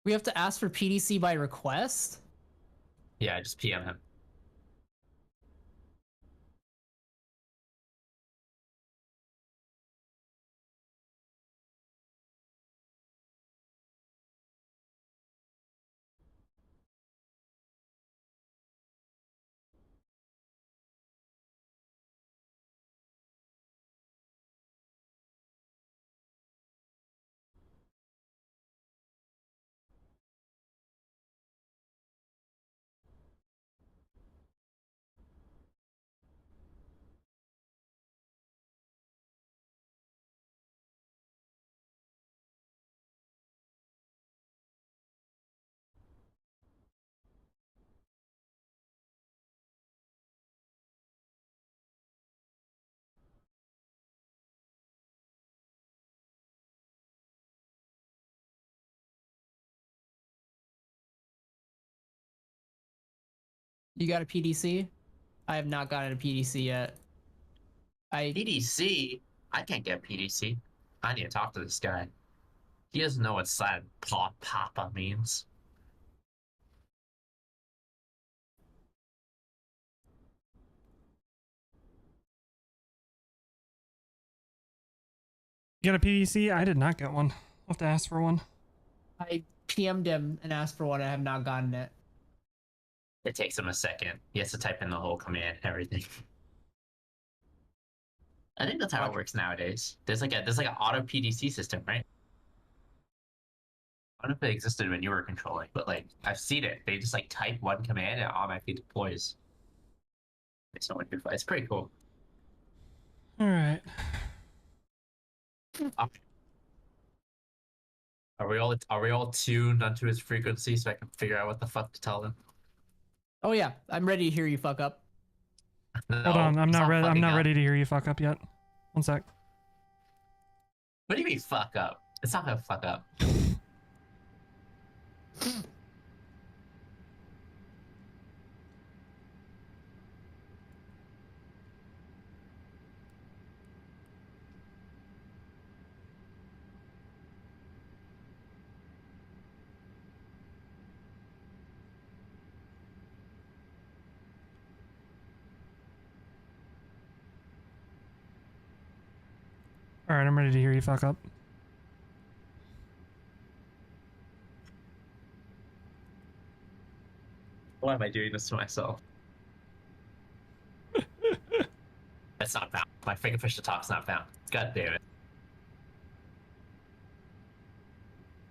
We have to ask for PDC by request? Yeah, I just PM him. You got a PDC? I have not gotten a PDC yet. PDC? I can't get PDC. I need to talk to this guy. He doesn't know what sad papa means. You got a PDC? I did not get one. I'll have to ask for one. I PM'd him and asked for one. I have not gotten it. It takes him a second. He has to type in the whole command and everything. I think that's how it works nowadays. There's like an auto PDC system, right? I don't know if it existed when you were controlling, but like I've seen it. They just like type one command and it automatically deploys. It's not Wi-Fi. It's pretty cool. All right. Are we all tuned onto his frequency so I can figure out what the fuck to tell him? Oh yeah, I'm ready to hear you fuck up. No, Hold on, I'm he's not ready. I'm fucking not up. ready to hear you fuck up yet. One sec. What do you mean fuck up? It's not gonna fuck up. All right, I'm ready to hear you fuck up. Why am I doing this to myself? That's not found. My fingerfish to talk's not found. God damn it.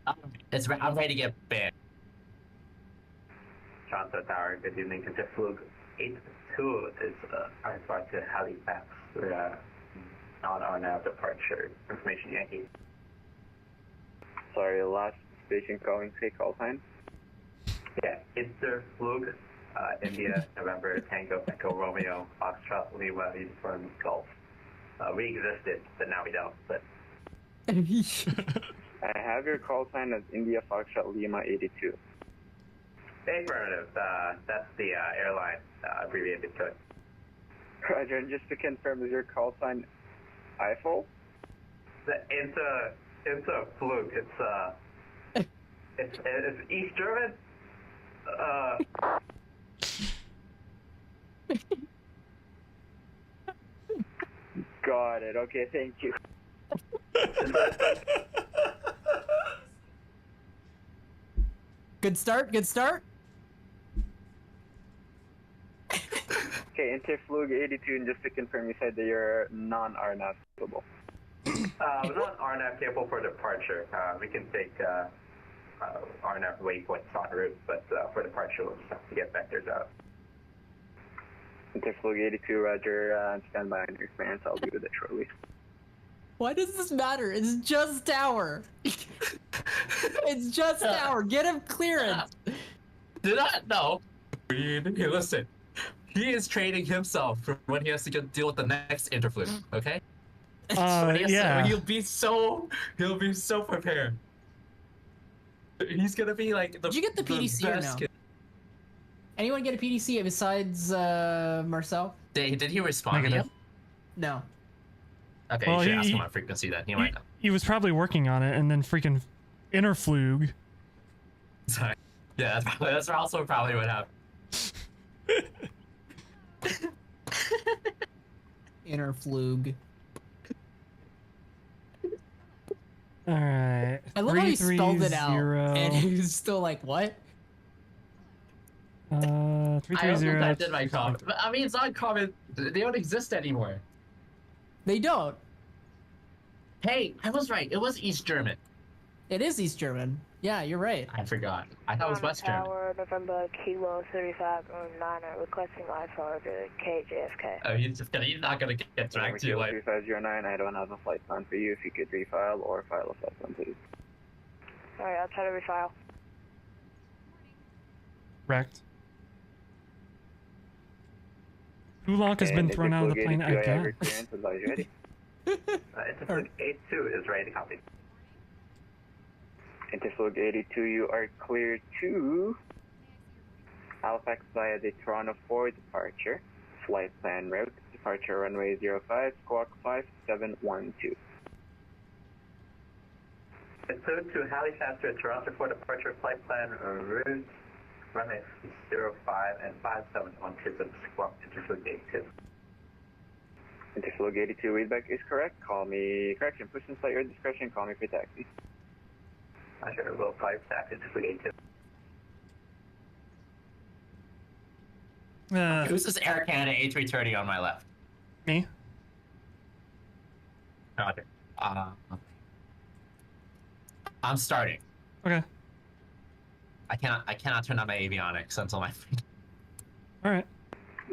I'm ready to get banned. Chancer Tower, good evening. Fluke 82 is transferred to Halifax. We're not on our departure information Yankee. Sorry, last station calling, say call time. Yeah, Fluke, India, November, Tango, Echo, Romeo, Foxtrot, Lima, Uniform, Golf. We existed, but now we don't. But I have your call sign as India Foxtrot Lima 82. Affirmative. That's the airline abbreviated code. Roger, and just to confirm, is your call sign Eiffel? It's a Fluke. It's East German. Got it. Okay, thank you. Good start. Good start. Okay, Interflug 82, and just to confirm, you said that you're non-RNAV capable. Not RNAV capable for departure. We can take RNAV waypoints en route, but for departure, we'll just have to get vectors out. Interflug 82, Roger. Stand by on your experience. I'll do that shortly. Why does this matter? It's just Tower. It's just Tower. Get him clearance. Did I? No. Hey, listen. He is training himself for when he has to deal with the next interfluke, okay? Yeah. He'll be so prepared. He's gonna be like the. Did you get the PDC or no? Kid. Anyone get a PDC besides Marcel? Did he respond to Negative. you? No. Okay, Well, you should ask him on frequency then. He might know. He was probably working on it, and then freaking interflug. Sorry. Yeah, that's also probably what happened. Interflug. All right. I love how he spelled it out, 330. and he was still like, "What?" 330. I also typed in my comment. But, I mean, it's not common. They don't exist anymore. They don't. Hey, I was right. It was East German. It is East German. Yeah, you're right. I forgot. I thought it was West German. Tower, November, Kilo 35-9 requesting iPhone to KJFK. Oh, he's not gonna get dragged to you like. 3509, I don't have a flight plan for you. If you could refile or file a flight plan, please. Alright, I'll try to refile. Wrecked. Ulok has been thrown out of the plane again. Interflug 82 is ready to copy. Interflug 82, you are clear to Halifax via the Toronto 4 departure. Flight plan route, departure runway 05, squawk 5712. Interflug to Halifax to Toronto 4 departure flight plan route, runway 05 and 5712, and squawk Interflug 82. Interflow 82 readback is correct. Call me, correction, push and start your discretion, call me for taxi. Sure, we'll fly taxi to 82. Who's this Air Canada A330 on my left? Me. Roger. I'm starting. Okay. I cannot turn on my avionics until my. All right.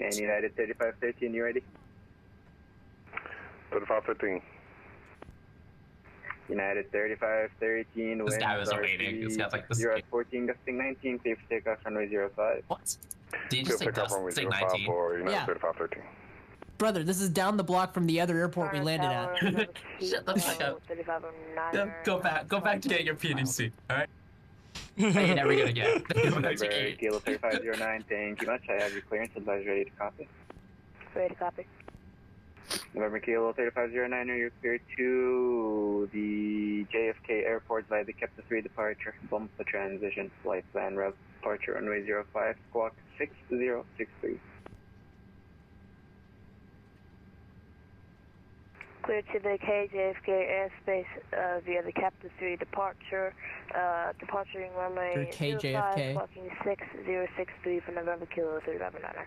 And United 3513, you ready? 3513. United 3513. This guy was waiting. This guy's like this. You're at 14, gusting 19, clear for takeoff, runway 05. What? Did you just say dusting 19? Yeah. 3513. Brother, this is down the block from the other airport we landed at. Shut the fuck up. Go back to get your PDC, alright? You're never gonna get. Kilo 3509, thank you much. I have your clearance, advise ready to copy. Ready to copy. November Kilo 3509, are you clear to the JFK Airport via the Kepler 3 departure, bump the transition, flight plan route, departure runway 05, squawk 6063. Clear to the KJFK airspace via the Kepler 3 departure, departuring runway 05, walking 6063 for November Kilo 3509.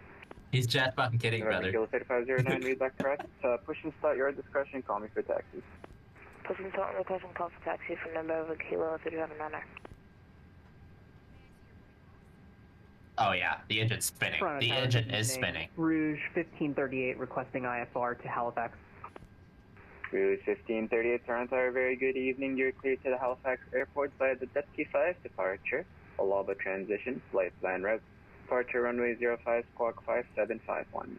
He's just fucking kidding, November brother. Kilo 3509, read back correct. Push and start your discretion, call me for taxi. Push and start requesting call for taxi for November Kilo 3509. Oh yeah, the engine's spinning. The engine is spinning. Rouge 1538 requesting IFR to Halifax. Rouge 1538, Toronto, very good evening. You're clear to the Halifax Airport via the Dutchy 5 departure, Alaba transition, flight plan route, departure runway 05, squawk 5751.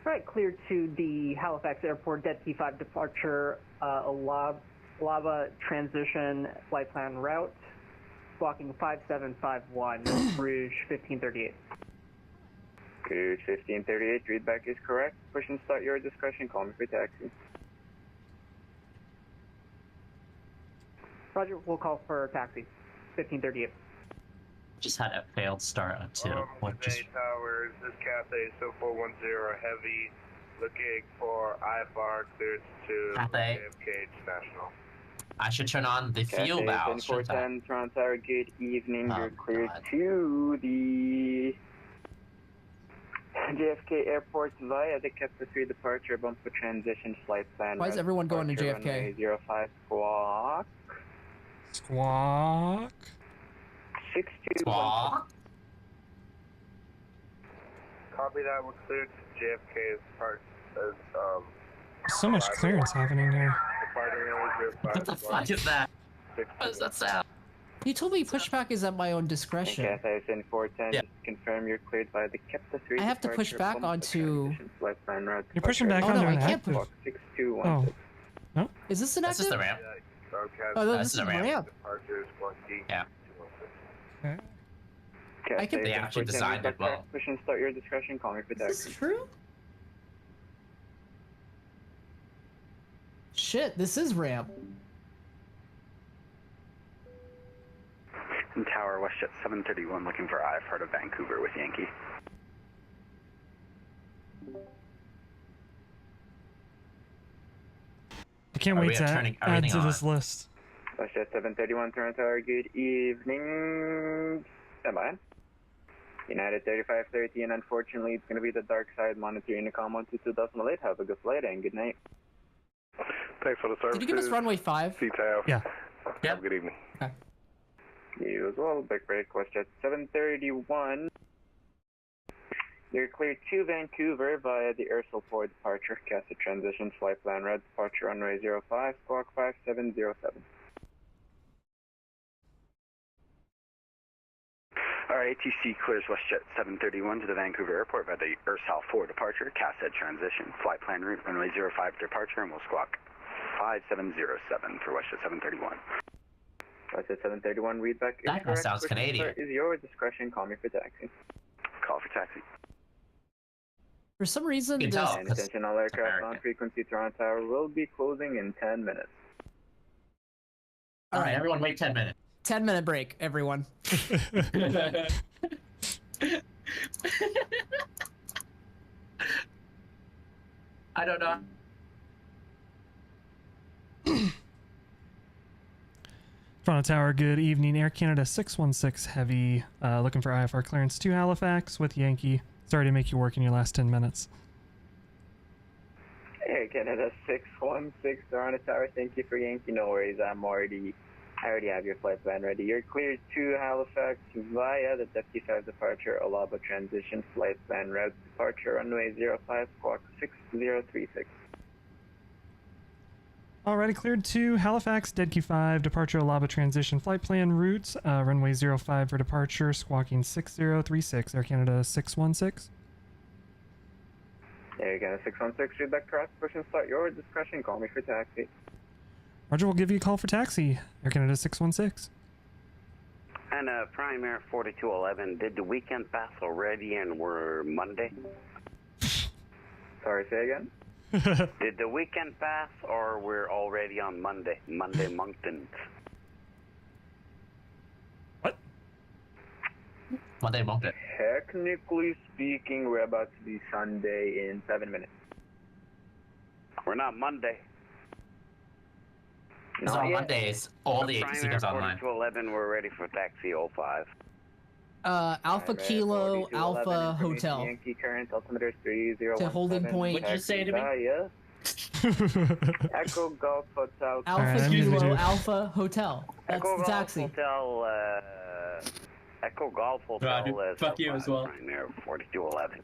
Right, clear to the Halifax Airport, Dutchy 5 departure, Alaba transition, flight plan route, squawking 5751, Rouge 1538. Rouge 1538, readback is correct. Push and start your discretion, call me for taxi. Roger, we'll call for taxi. 1538. Just had a failed start up too. What just... Towers, this Cathay so 410 heavy, looking for IFR clearance to Cathay. JFK International. I should turn on the fuel valve. 410, Toronto, good evening. You're clear to the JFK Airport via the Kepler 3 departure, bump for transition, flight plan. Why is everyone going to JFK? 05 squawk. Squawk. 62. Squawk. Copy that, we're cleared to JFK as part as So much clearance happening here. What the fuck is that? What does that sound? You told me pushback is at my own discretion. Cathay in 410, just confirm you're cleared by the Kepler 3 I have to push back onto... You're pushing back onto an active. Oh. No? Is this an That's active? just the ramp. Oh, this is a ramp. Yeah. Okay. I can... They actually designed it well. Push and start your discretion, call me for taxi. Is this true? Shit, this is ramp. Tower, WestJet 731, looking for IFR to Vancouver with Yankee. I can't wait to add to this list. WestJet 731, Toronto, good evening. Stand by. United 3513, unfortunately, it's going to be the dark side monitoring the COM 122.8. Have a good flight and good night. Thanks for the service. Did you give us runway 5? Yeah. Have a good evening. Okay. You as well, big break, WestJet 731. You're cleared to Vancouver via the Ursel 4 departure, Castle transition, flight plan red, departure runway 05, squawk 5707. Alright, ATC clears WestJet 731 to the Vancouver Airport by the Ursal 4 departure, Castle transition, flight plan route, runway 05 departure, and we'll squawk 5707 for WestJet 731. WestJet 731, readback is correct. That sounds Canadian. Is your discretion, call me for taxi. Call for taxi. For some reason, this... And attention all aircraft on frequency Toronto Tower will be closing in 10 minutes. Alright, everyone wait 10 minutes. 10-minute break, everyone. I don't know. Toronto Tower, good evening. Air Canada 616 Heavy, looking for IFR clearance to Halifax with Yankee. Sorry to make you work in your last 10 minutes. Air Canada 616 Toronto Tower, thank you for Yankee. No worries, I already have your flight plan ready. You're cleared to Halifax via the W5 departure, Alaba transition, flight plan route, departure runway 05, squawk 6036. Alrighty, cleared to Halifax, Dead Key 5, departure Alaba transition, flight plan routes, runway 05 for departure, squawking 6036, Air Canada 616. Air Canada 616, should that cross push and start your discretion, call me for taxi. Roger, we'll give you a call for taxi, Air Canada 616. And Prime Air 4211, did the weekend pass already and we're Monday? Sorry, say again? Did the weekend pass or we're already on Monday? Monday Moncton. What? Monday Moncton. Technically speaking, we're about to be Sunday in 7 minutes. We're not Monday. Because on Mondays, all the ATC comes online. 4211, we're ready for taxi 05. Alpha Kilo, Alpha Hotel. Yankee current altimeter 3017. To holding point. What'd you say to me? Echo Golf Hotel. Alpha Kilo, Alpha Hotel. That's Echo the taxi. Golf Hotel, Echo Golf Hotel. Fuck you as well. Prime Air 4211.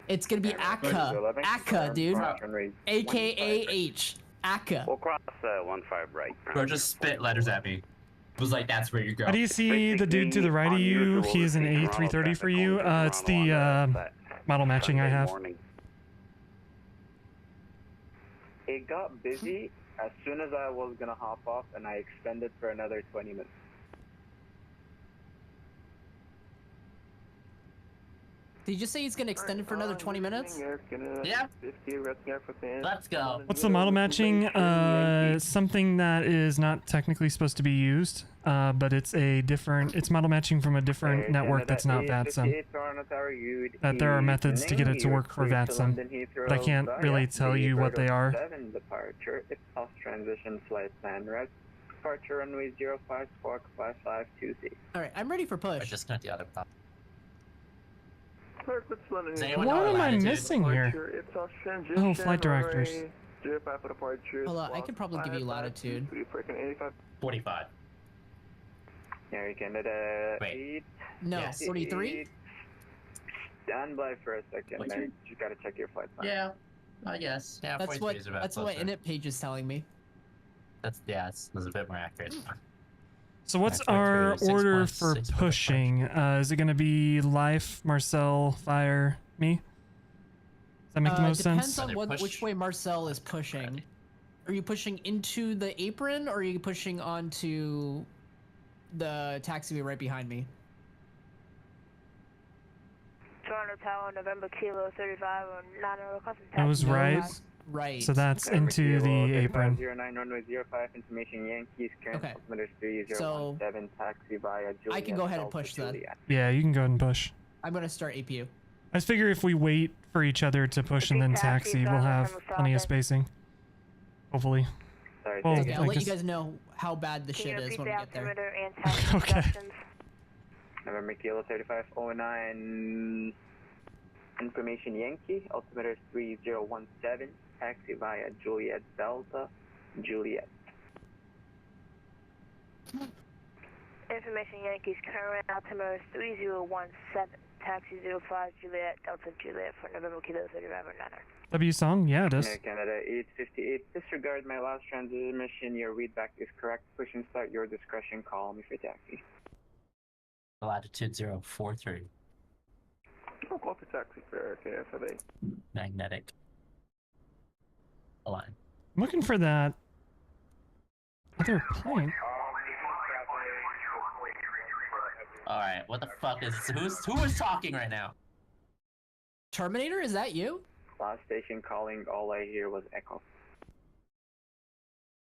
It's gonna be ACA. ACA, dude. AKA H. ACA. We'll cross 15 right. Bro, just spit letters at me. It was like, that's where you go. How do you see the dude to the right of you? He is an A330 for you. It's the model matching I have. It got busy as soon as I was gonna hop off, and I extended for another 20 minutes. Did you just say he's gonna extend it for another 20 minutes? Yeah. Let's go. What's the model matching? Something that is not technically supposed to be used, but it's a different. It's model matching from a different network that's not VATSIM. That there are methods to get it to work for VATSIM, but I can't really tell you what they are. Departure, Ipsos transition flight plan route. Departure runway 05, squawk 552C. All right, I'm ready for push. I just got the other pop. What am I missing here? Oh, flight directors. Hold on, I can probably give you latitude. 45. Air Canada 8. No, 43? Stand by for a second, man. You gotta check your flight plan. Yeah, I guess. Yeah, That's what init page is telling me. That's a bit more accurate. So what's our order for pushing? Is it going to be Life, Marcel, Fire, me? Does that make the most sense? Depends on which way Marcel is pushing. Are you pushing into the apron, or are you pushing onto the taxiway right behind me? Toronto Tower, November Kilo 35 on 9 requesting It was right. Right. So that's into the apron. 09 runway 05 information Yankees current altimeter 3017 taxi via Juliet. I can go ahead and push then. Yeah, you can go ahead and push. I'm gonna start APU. I just figure if we wait for each other to push and then taxi, we'll have plenty of spacing. Hopefully. Well, okay, I'll let you guys know how bad the shit is when we get there. Okay. November Kilo 3509 information Yankee altimeter 3017 taxi via Juliet Delta Juliet. Information Yankees current altimeter 3017 taxi 05 Juliet Delta Juliet for November Kilo 3509. W song? Yeah, it is. Air Canada 858. Disregard my last transmission. Your readback is correct. Push and start your discretion. Call me for taxi. Latitude 043. I'll call for taxi for KFA. Magnetic. Align. I'm looking for that other plane. Alright, what the fuck is this? Who is talking right now? Terminator, is that you? Last station calling, all I hear was echo.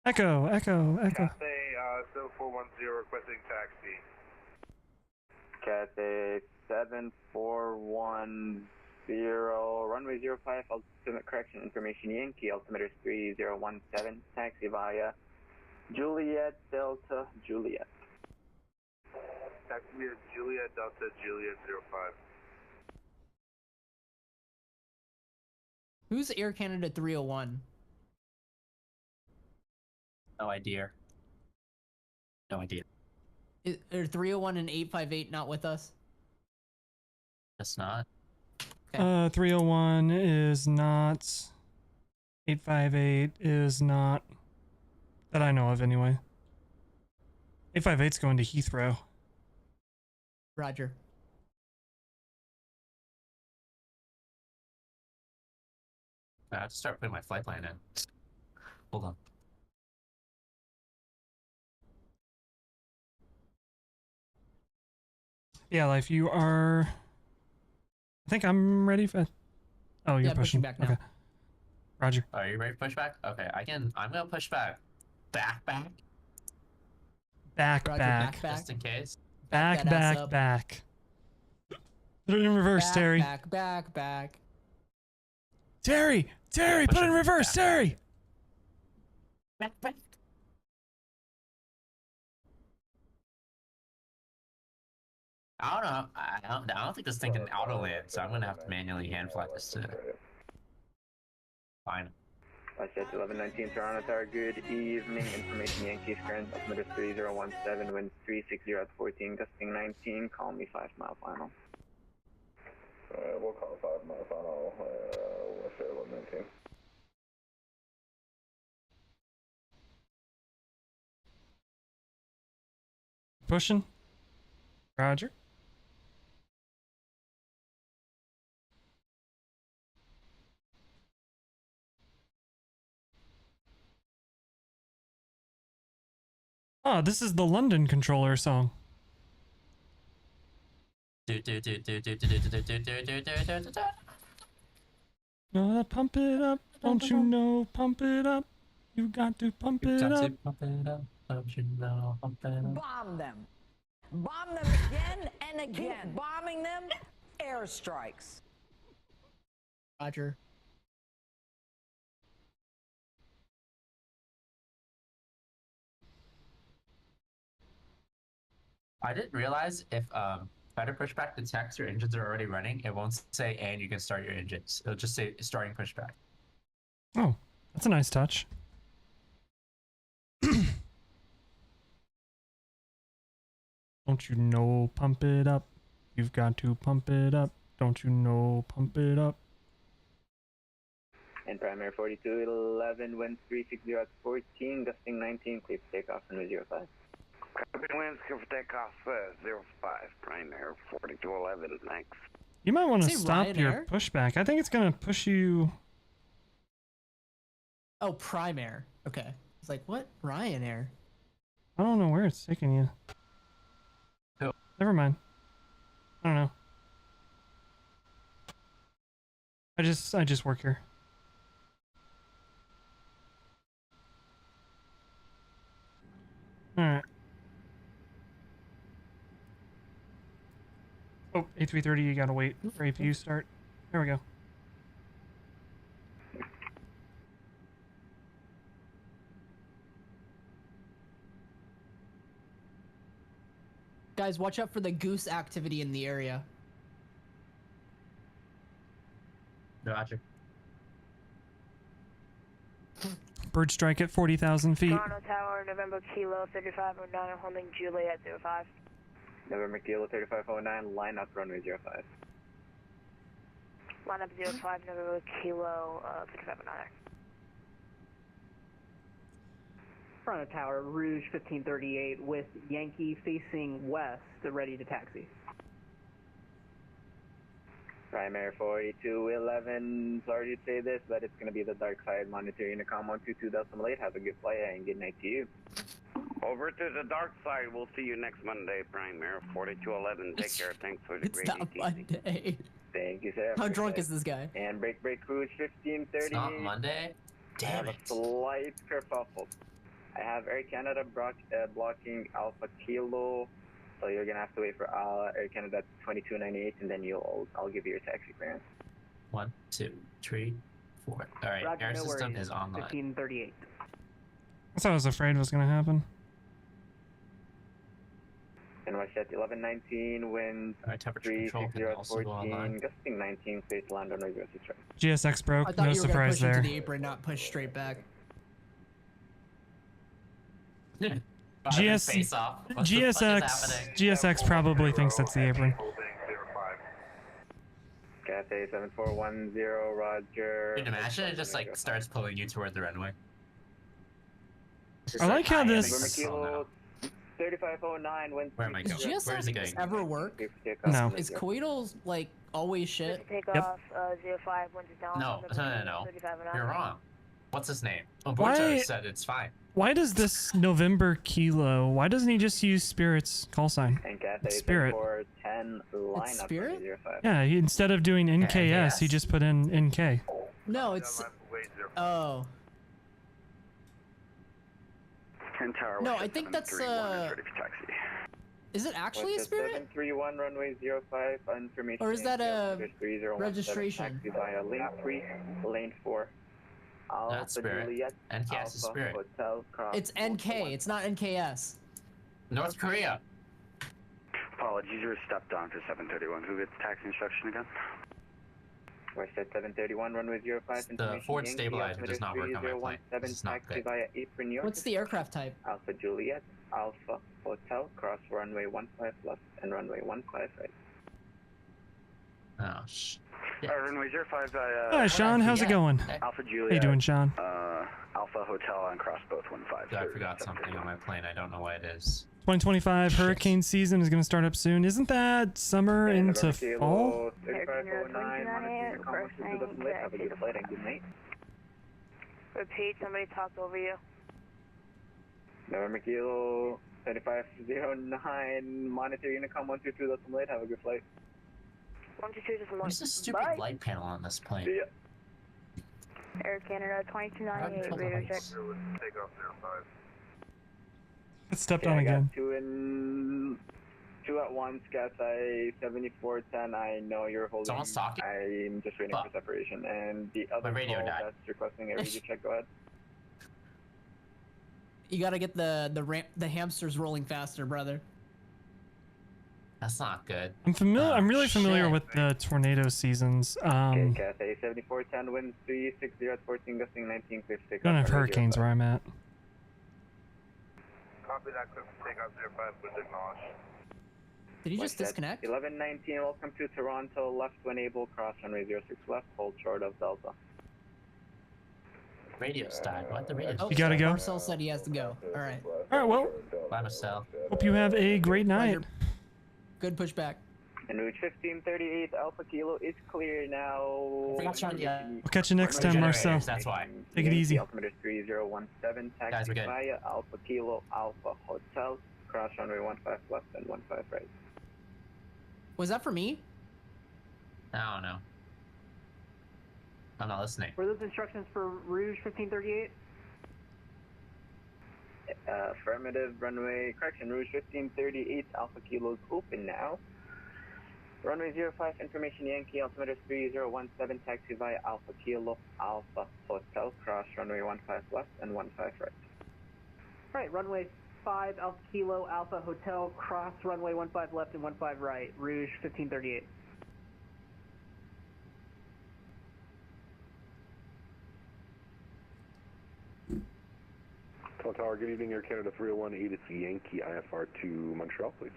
Echo, echo, echo. Cathay 0410 requesting taxi. Cathay 7410, runway 05, ultimate correction information Yankee, altimeter is 3017, taxi via Juliet Delta Juliet. Taxi via Juliet Delta Juliet 05. Who's Air Canada 301? No idea. No idea. Are 301 and 858 not with us? That's not. 301 is not. 858 is not. That I know of, anyway. 858's going to Heathrow. Roger. I have to start putting my flight plan in. Hold on. Yeah, Life, you are... I think I'm ready for... Oh, you're pushing back now. Okay. Roger. Are you ready to push back? Okay, I'm gonna push back. Back. Back. Roger, back. Just in case. Back. Put it in reverse, Terry. Back. Terry, put it in reverse, Terry. Back. I don't know. I don't think this thing can auto land, so I'm gonna have to manually hand fly this to. Fine. Jet 1119 Toronto Tower, good evening. Information Yankees current altimeter 3017, wind 360 at 14, gusting 19. Call me 5 mile final. We'll call 5 mile final. We'll say 1119. Pushing. Roger. Oh, this is the London controller song. Gotta pump it up, don't you know? Pump it up. You got to pump it up. Don't you know? Pump it up. Bomb them. Bomb them again and again. Keep bombing them. Airstrikes. Roger. I didn't realize if try to push back the text your engines are already running, it won't say and you can start your engines. It'll just say starting pushback. Oh, that's a nice touch. Don't you know, pump it up. You've got to pump it up. Don't you know, pump it up. And primary 4211, wind 360 at 14, gusting 19, clear for takeoff and 05. Copy winds, clear for takeoff, 05, primary 4211, thanks. You might want to Is it stop Ryanair? your pushback. I think it's going to push you... Oh, Primair. Okay. It's like, what? Ryanair? I don't know where it's taking you. Oh. Never mind. I don't know. I just work here. Alright. Oh, A330, you gotta wait for APU start. There we go. Guys, watch out for the goose activity in the area. Roger. Bird strike at 40,000 feet. Toronto Tower, November Kilo 3509, holding Juliet 05. November Kilo 3509, line up runway 05. Line up 05, November Kilo 3509. Toronto Tower, Rouge 1538 with Yankee facing west, ready to taxi. Primary 4211, sorry to say this, but it's going to be the dark side. Monitor Unicom 122.8. Have a good flight and good night to you. Over to the dark side. We'll see you next Monday, primary 4211. Take care. Thanks for the It's great not ATC. Monday. Thank you, sir. How drunk is this guy? And break Rouge 1538. It's not Monday? I have Damn it. a slight kerfuffle. I have Air Canada blocking Alpha Kilo So you're gonna have to wait for Air Canada 2298, and then I'll give you your taxi clearance. 1, 2, 3, 4. All right, Roger, air no system worries. is online. 1538. That's what I was afraid was gonna happen. And watch at 1119, wind temperature control can also go 360 online. gusting 19, space land on radio 6 right. GSX broke. I thought No you were gonna surprise push there. into the apron, not push straight back. GSX probably thinks that's the apron. Cathay 7410, Roger. Dude, imagine it just like starts pulling you toward the runway. I like how this. 3509, wind. Where am I going? Does Where is it GSX going? ever work? No. Is Coital like always shit? Take Yep. off 05, winds down. No. You're wrong. What's his name? Why- Umberto said it's fine. Why does this November Kilo? Why doesn't he just use Spirit's call sign? And Cathay Spirit. 7410, line up Spirit? 05. Yeah, instead of doing NKS, he just put in NK. No, it's. Oh. 10 Tower. No, I think that's ready for taxi. Is it actually a Spirit? 731, runway 05, information. Or is that a 3017, registration? Taxi via lane 3, lane 4. That's Spirit. NKS is Spirit. Hotel, cross, It's NK. It's not NKS. North Korea. Apologies, you were stepped on for 731. Who gets taxi instruction again? West at 731, runway 05. The forward stabilizer does not work on my plane. This is not Taxi good. via apron York. What's the aircraft type? Alpha Juliet, Alpha Hotel, cross runway 15 left and runway 15 right. Oh, shit. Runway 05. Hi, Sean. How's it going? Alpha Juliet. How you doing, Sean? Alpha Hotel on cross both 15. I forgot something on my plane. I don't know what it is. 2025 hurricane season is going to start up soon. Isn't that summer into fall? 3509, monitoring comments to the flight. Have a good flight and good night. Repeat, somebody talked over you. November Kilo 3509, monitor Unicom 122, that's late. Have a good flight. 122, just one. What's the stupid light panel on this plane? See ya. Air Canada 2298, radar check. Take off 05. It stepped Okay, on I again. got two at once, Cathay 7410. I know you're holding. Someone's talking? I'm just waiting for separation. And the other My radio call died. that's requesting a radio check, go ahead. You gotta get the hamsters rolling faster, brother. That's not good. I'm really familiar with the tornado seasons. Okay, Cathay 7410, wind 360 at 14, gusting 19, clear to take Don't off have on radio hurricanes 5. where I'm at. Copy that, clear for takeoff 05, please acknowledge. Did he just West at disconnect? 1119, welcome to Toronto, left when able, cross runway 06 left, hold short of Delta. Radio's died. What? The radio's Oh, You gotta go? Marcel said he has to go. All right. All right, well, Bye, Marcel. hope you have a great night. Roger. Good pushback. En route 1538, Alpha Kilo is clear now. We'll catch you next time, Marcel. That's why. Take it easy. Altimeter 3017, Guys, taxi we're good. via Alpha Kilo, Alpha Hotel, cross runway 15 left and 15 right. Was that for me? I don't know. I'm not listening. Were those instructions for Rouge 1538? Affirmative, runway, correction, Rouge 1538, Alpha Kilo's open now. Runway 05, information Yankee, altimeter 3017, taxi via Alpha Kilo, Alpha Hotel, cross runway 15 left and 15 right. Right, runway 5, Alpha Kilo, Alpha Hotel, cross runway 15 left and 15 right, Rouge 1538. Tower, good evening, Air Canada 301, it's Yankee IFR to Montreal, please.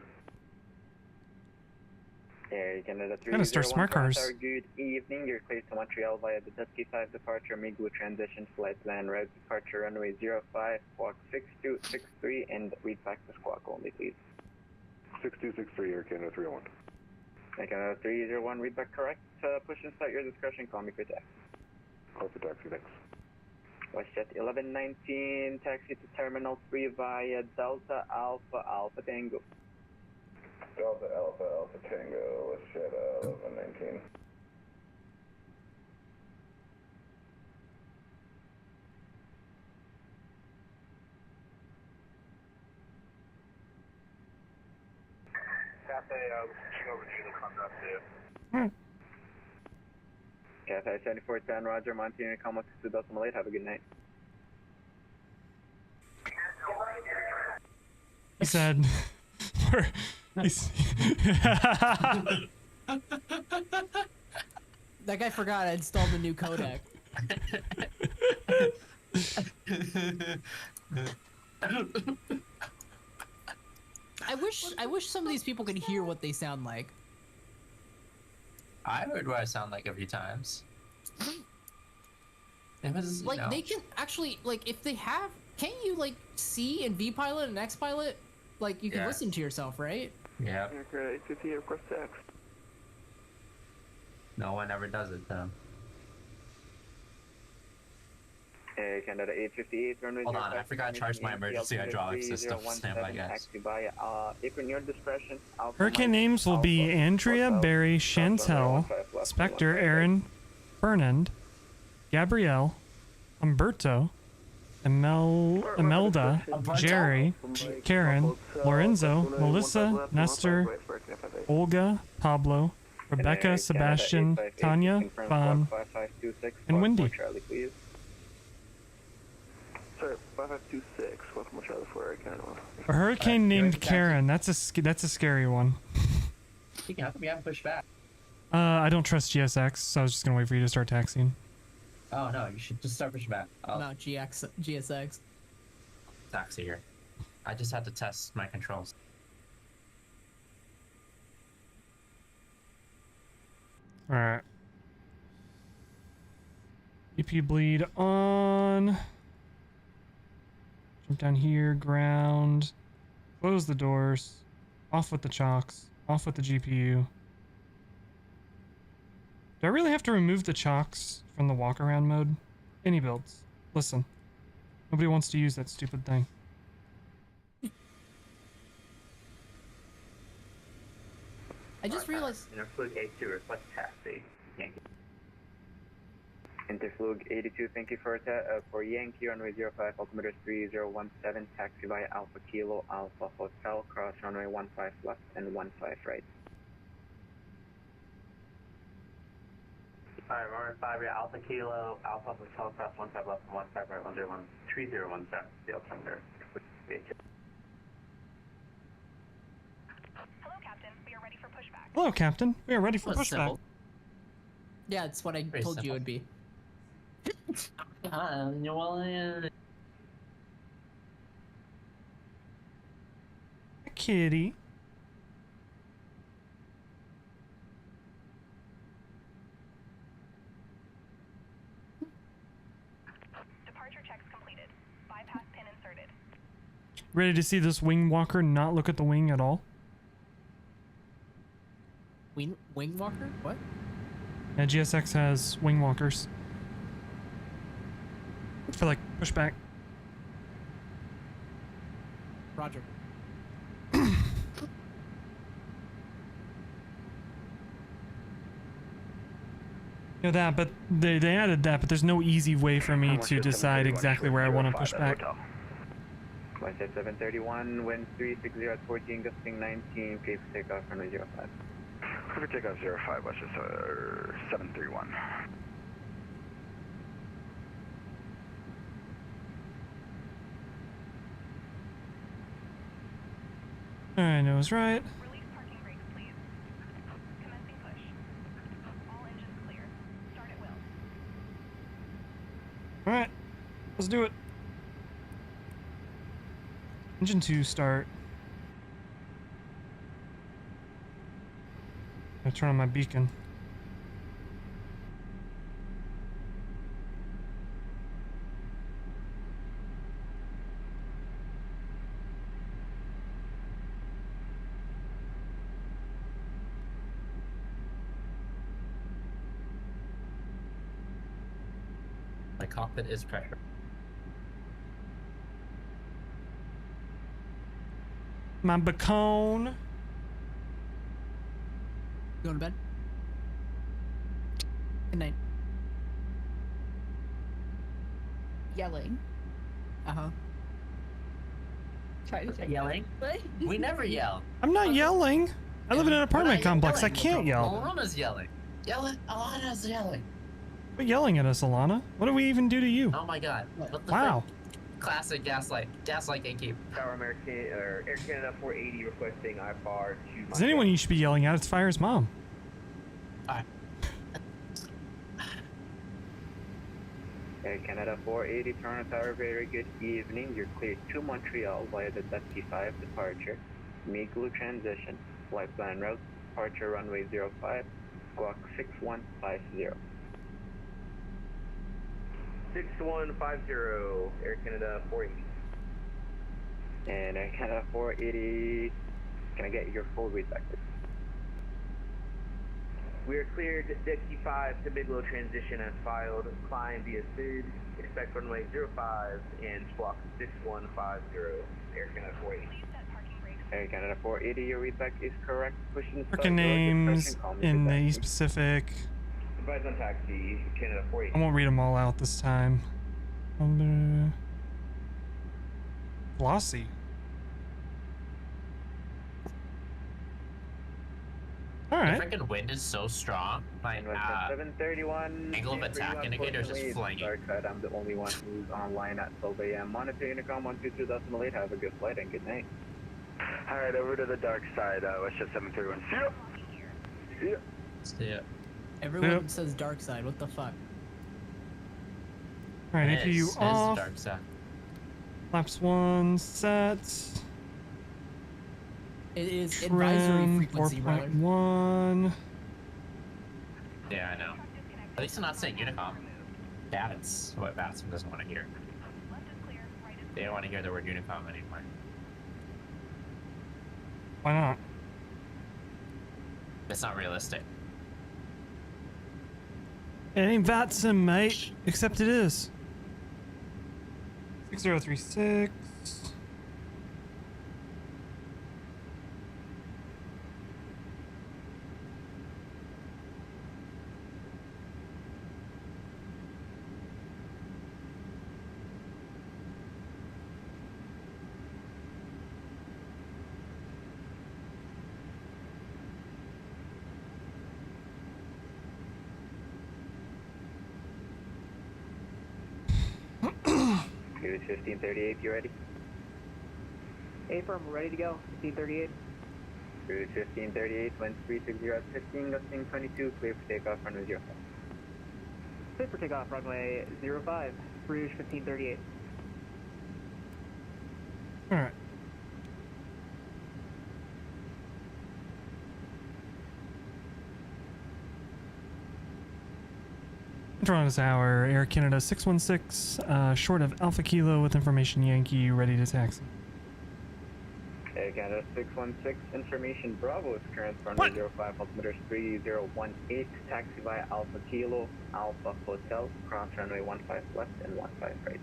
Air Canada Gotta start 301, smart cars. Tower, good evening, you're cleared to Montreal via the Z5 departure, Midway transition, flight plan, route departure, runway 05, squawk 6263, and read back to squawk only, please. 6263, Air Canada 301. Air Canada 301, read back correct, push and start your discretion, call me for taxi. Call for taxi, thanks. WestJet 1119, taxi to Terminal 3 via Delta Alpha Alpha Tango. Delta Alpha Alpha Tango, WestJet 1119. Hey, switching over to the contract there. Cathay 7410, Roger, Montana, Comma 2.8, have a good night. He said, That guy forgot I installed the new codec. I wish some of these people could hear what they sound like. I heard what I sound like a few times. It was, Like, they can actually, like, if they have, can't you, like, C and V pilot and X pilot? Like, you can listen to yourself, right? Yeah. Okay, 50 across X. No one ever does it though. Canada 858, runway Hold on, I forgot to charge my emergency hydraulic system. Stand by, guys. Taxi by apron your discretion. Hurricane names will be Andrea, Barry, Chantel, Spectre, Aaron, Fernand, Gabrielle, Umberto, Imelda, Jerry, Karen, Lorenzo, Melissa, Nestor, Olga, Pablo, Rebecca, Sebastian, Tanya, Bon, and Wendy. Sir, 5526, welcome to Charlie for Canada. A hurricane named Karen. That's a scary one. How come you haven't pushed back? I don't trust GSX, so I was just gonna wait for you to start taxiing. Oh no, you should just start pushing back. Oh. No, GSX. Taxi here. I just had to test my controls. Alright. EP bleed on. Jump down here, ground. Close the doors. Off with the chocks. Off with the GPU. Do I really have to remove the chocks from the walk around mode? Any builds. Listen. Nobody wants to use that stupid thing. I just realized. Interflug 82, request taxi. Yankee. Interflug 82, thank you for Yankee, runway 05, altimeter 3017, taxi via Alpha Kilo, Alpha Hotel, cross runway 15 left and 15 right. Alright, runway 5, yeah, Alpha Kilo, Alpha Hotel, cross 15 left and 15 right, 3017, the altimeter. Hello, Captain. We are ready for pushback. Simple. Yeah, it's what I told you it would be. Kitty. Departure checks completed. Bypass pin inserted. Ready to see this wing walker not look at the wing at all? Wing walker? What? Yeah, GSX has wing walkers. For like pushback. Roger. You know that, but they added that, but there's no easy way for me to decide exactly where I want to push back. Flight 731, wind 360 at 14, gusting 19, clear for takeoff, runway 05. Clear for takeoff 05, West 731. Alright, nose right. Release parking brakes, please. Commencing push. All engines clear. Start at will. Alright, let's do it. Engine 2 start. I turn on my beacon. My cockpit is pressure. My bacon. Going to bed? Good night. Yelling. Uh-huh. Try to take Yelling? We never yell. I'm not yelling. I live in an apartment complex. I can't yell. Alana's yelling. Alana's yelling. Quit yelling at us, Alana. What do we even do to you? Oh my god. What the Wow. frick? Classic gaslight. Gaslight gatekeep. Tower American or Air Canada 480 requesting IFR to. Is anyone you should be yelling at? It's Fire's mom. Alright. Air Canada 480 Toronto Tower, very good evening. You're cleared to Montreal via the Dusty-5 departure. Miglou transition. Flight plan route. Departure runway 05. Squawk 6150. 6150 Air Canada 480. And Air Canada 480, can I get your full read back? We are cleared Dexy 5 to Midway transition as filed. Climb via SID. Expect runway 05 and squawk 6150 Air Canada 480. Air Canada 480, your readback is correct. Pushing Freaking names in the East Pacific. Advise on taxi, Canada 480. I won't read them all out this time. Glossy. All right. The freaking wind is so strong. My 731. angle of attack indicator is just flying. I'm the only one who's online at 12 a.m. Monitor Unicom 122.8. Have a good flight and good night. Alright, over to the dark side, WestJet 731. See ya! See ya. Everyone says dark side. What the fuck? All right, APU off. Dark side. Flaps 1 set. It is advisory frequency, brother. 4.1. Yeah, I know. At least I'm not saying Unicom. That's what Batson doesn't want to hear. They don't want to hear the word Unicom anymore. Why not? It's not realistic. It ain't VATSIM, mate. Except it is. 6036. Cruise 1538, you ready? A-firm, ready to go. 1538. Cruise 1538, wind 360 at 15, gusting 22, clear for takeoff, runway 05. Clear for takeoff, runway 05, Rouge 1538. All right. Toronto Tower, Air Canada 616, short of Alpha Kilo with information Yankee, ready to taxi. Air Canada 616, information Bravo is current runway 05, altimeter 3018, taxi via Alpha Kilo, Alpha Hotel, cross runway 15 left and 15 right.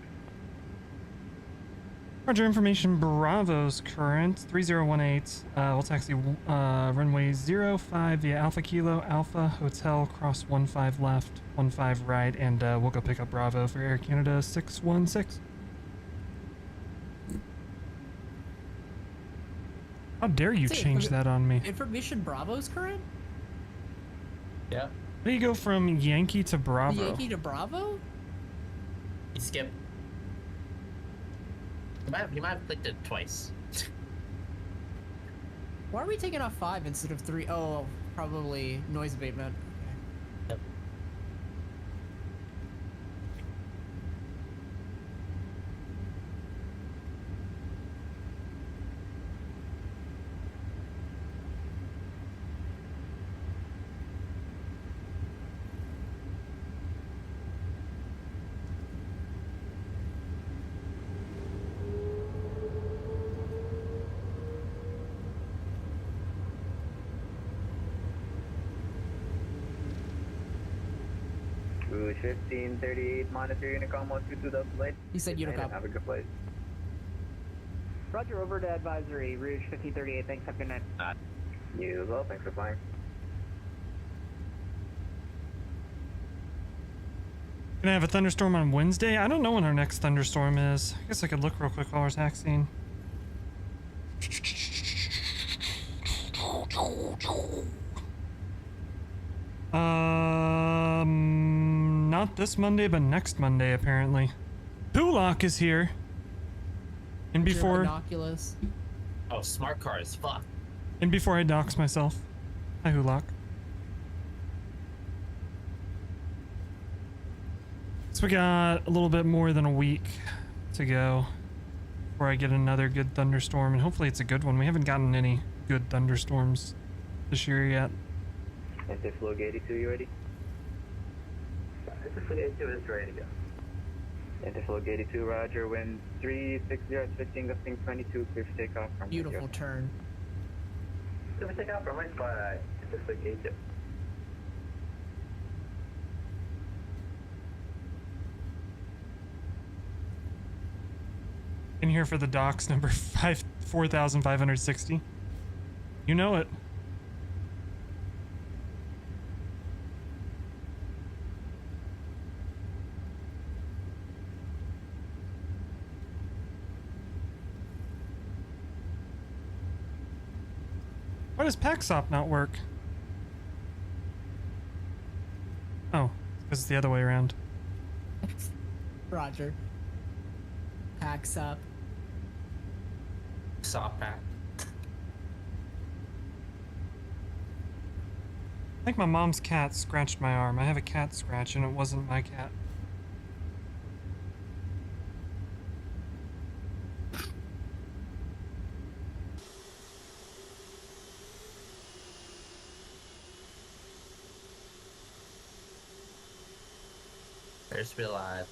Roger, information Bravo's current 3018. We'll taxi runway 05 via Alpha Kilo, Alpha Hotel, cross 15 left, 15 right, and we'll go pick up Bravo for Air Canada 616. How dare you change that on me? Information Bravo's current? Yeah. How do you go from Yankee to Bravo? Yankee to Bravo? You skip. You might have clicked it twice. Why are we taking off 5 instead of 3? Oh, probably noise abatement. Yep. Rouge 1538, monitor Unicom 122.8. He said Unicom. Have a good flight. Roger, over to advisory, Rouge 1538. Thanks, have a good night. You as well, thanks for flying. Gonna have a thunderstorm on Wednesday? I don't know when our next thunderstorm is. I guess I could look real quick while we're taxiing. Not this Monday, but next Monday apparently. Pulak is here. And before Binoculars. Oh, smart cars. Fuck. And before I dox myself. Hi, Hulak. So we got a little bit more than a week to go before I get another good thunderstorm, and hopefully it's a good one. We haven't gotten any good thunderstorms this year yet. Anti-flow 82, you ready? Anti-flow 82 is ready to go. Anti-flow 82, roger, wind 360, switching, gusting 22, clear for takeoff from Beautiful turn. Clear for takeoff from right by Anti-flow 82. In here for the docs number 4560. You know it. Why does PackSop not work? Oh, because it's the other way around. Roger. Packs up. Soft pack. I think my mom's cat scratched my arm. I have a cat scratch and it wasn't my cat. There's to be alive.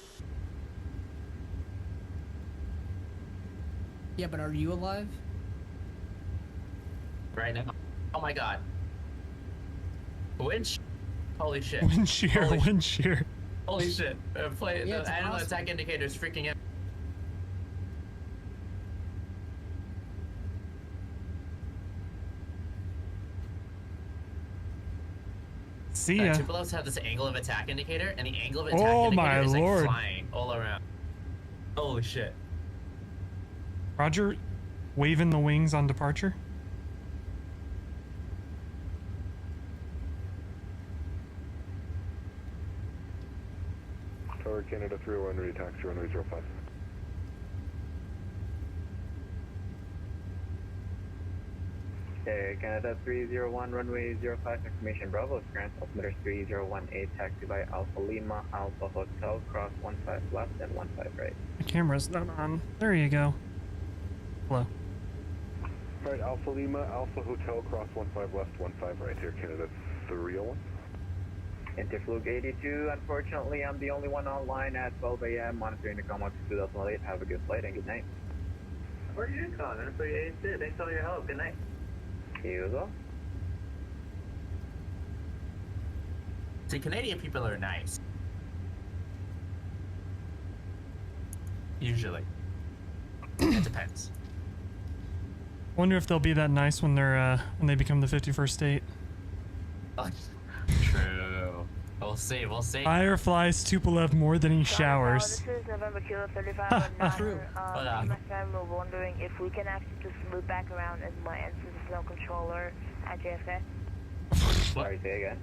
Yeah, but are you alive? Right now. Oh my god. Wind. Holy shit. Wind shear, Holy wind shear. Holy shit. Play Yeah, the it's animal awesome. attack indicator is freaking out. See ya. Tupelos have this angle of attack indicator, and the angle of attack Oh indicator my is like lord. flying all around. Holy shit. Roger, waving the wings on departure. Tower Canada 301, ready taxi runway 05. Canada 301, runway 05, information Bravo, current altimeter 3018, taxi by Alpha Lima, Alpha Hotel, cross 15 left and 15 right. The camera's not on. There you go. Hello. Alright, Alpha Lima, Alpha Hotel, cross 15 left, 15 right here, Canada 301. Interflug 82, unfortunately I'm the only one online at 12 a.m. monitoring the COMOX 2008. Have a good flight and good night. Where are you calling? Interflug 82, thanks for all your help. Good night. You as well. See, Canadian people are nice. Usually. It depends. Wonder if they'll be that nice when they're when they become the 51st state. True. We'll see, we'll see. Fireflies Tupolev more than he showers. This is November Kilo 3519. True. My friend was wondering if we can actually just loop back around and land since there's no controller at JFK. Sorry, say again.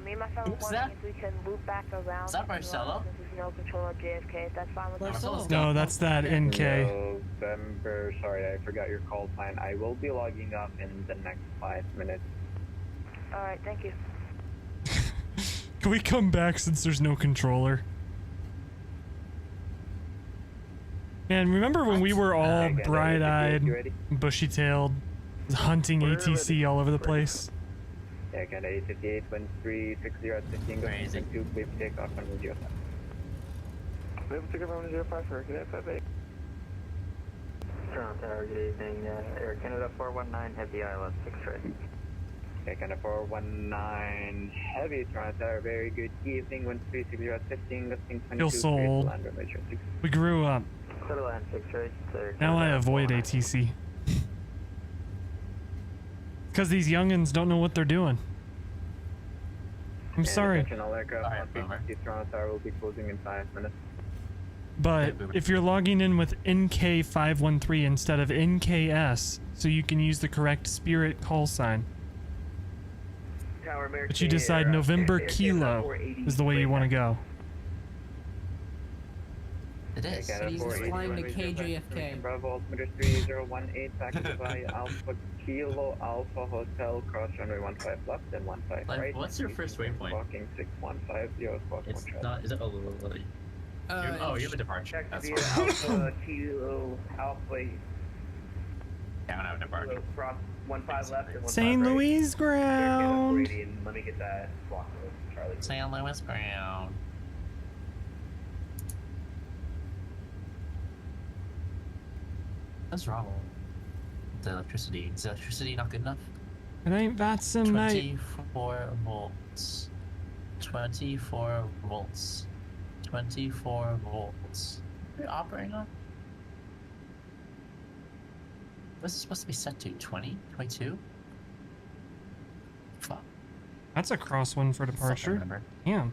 Me and my friend was wondering if we can loop back around. Is that Marcelo? Since there's no controller at JFK. If that's fine with Marcelo's No, that's that NK. November, sorry, I forgot your call plan. I will be logging off in the next 5 minutes. Alright, thank you. Can we come back since there's no controller? Man, remember when we were all bright-eyed, bushy-tailed, hunting ATC all over the place? Yeah, Canada 858, wind 360 at 15, go 2, clear for takeoff on 05. We have a ticket from 05 for Cadet 58. Toronto Tower, good evening. Air Canada 419, heavy ILS 6 right. Air Canada 419, heavy Toronto Tower, very good evening. Wind 360 at 15, gusting 22. Feel so old. We grew up. Clear to land 6 right. Now I avoid ATC. Because these youngins don't know what they're doing. I'm sorry. Attention all aircraft on 360 Toronto Tower will be closing in 5 minutes. But if you're logging in with NK513 instead of NKS, so you can use the correct Spirit call sign. But you decide November Kilo is the way you want to go. It is. He's flying to KJFK. Bravo altimeter 3018, package via Alpha Kilo Alpha Hotel, cross runway 15 left and 15 right. What's your first waypoint? Walking 6150, squawk It's 1 not. Is it? Oh, you have a departure. That's via fine. Alpha Kilo Alpha. Yeah, I don't have a departure. Cross 15 left and 15 St. right. Louis ground. Let me get that squawk with Charlie. St. Louis ground. What's wrong with the electricity? Is the electricity not good enough? It ain't FlyJSim night. 24 volts. 24 volts. 24 volts. What are we operating on? What's it supposed to be set to? 20? 22? Fuck. That's a crosswind for departure. Damn.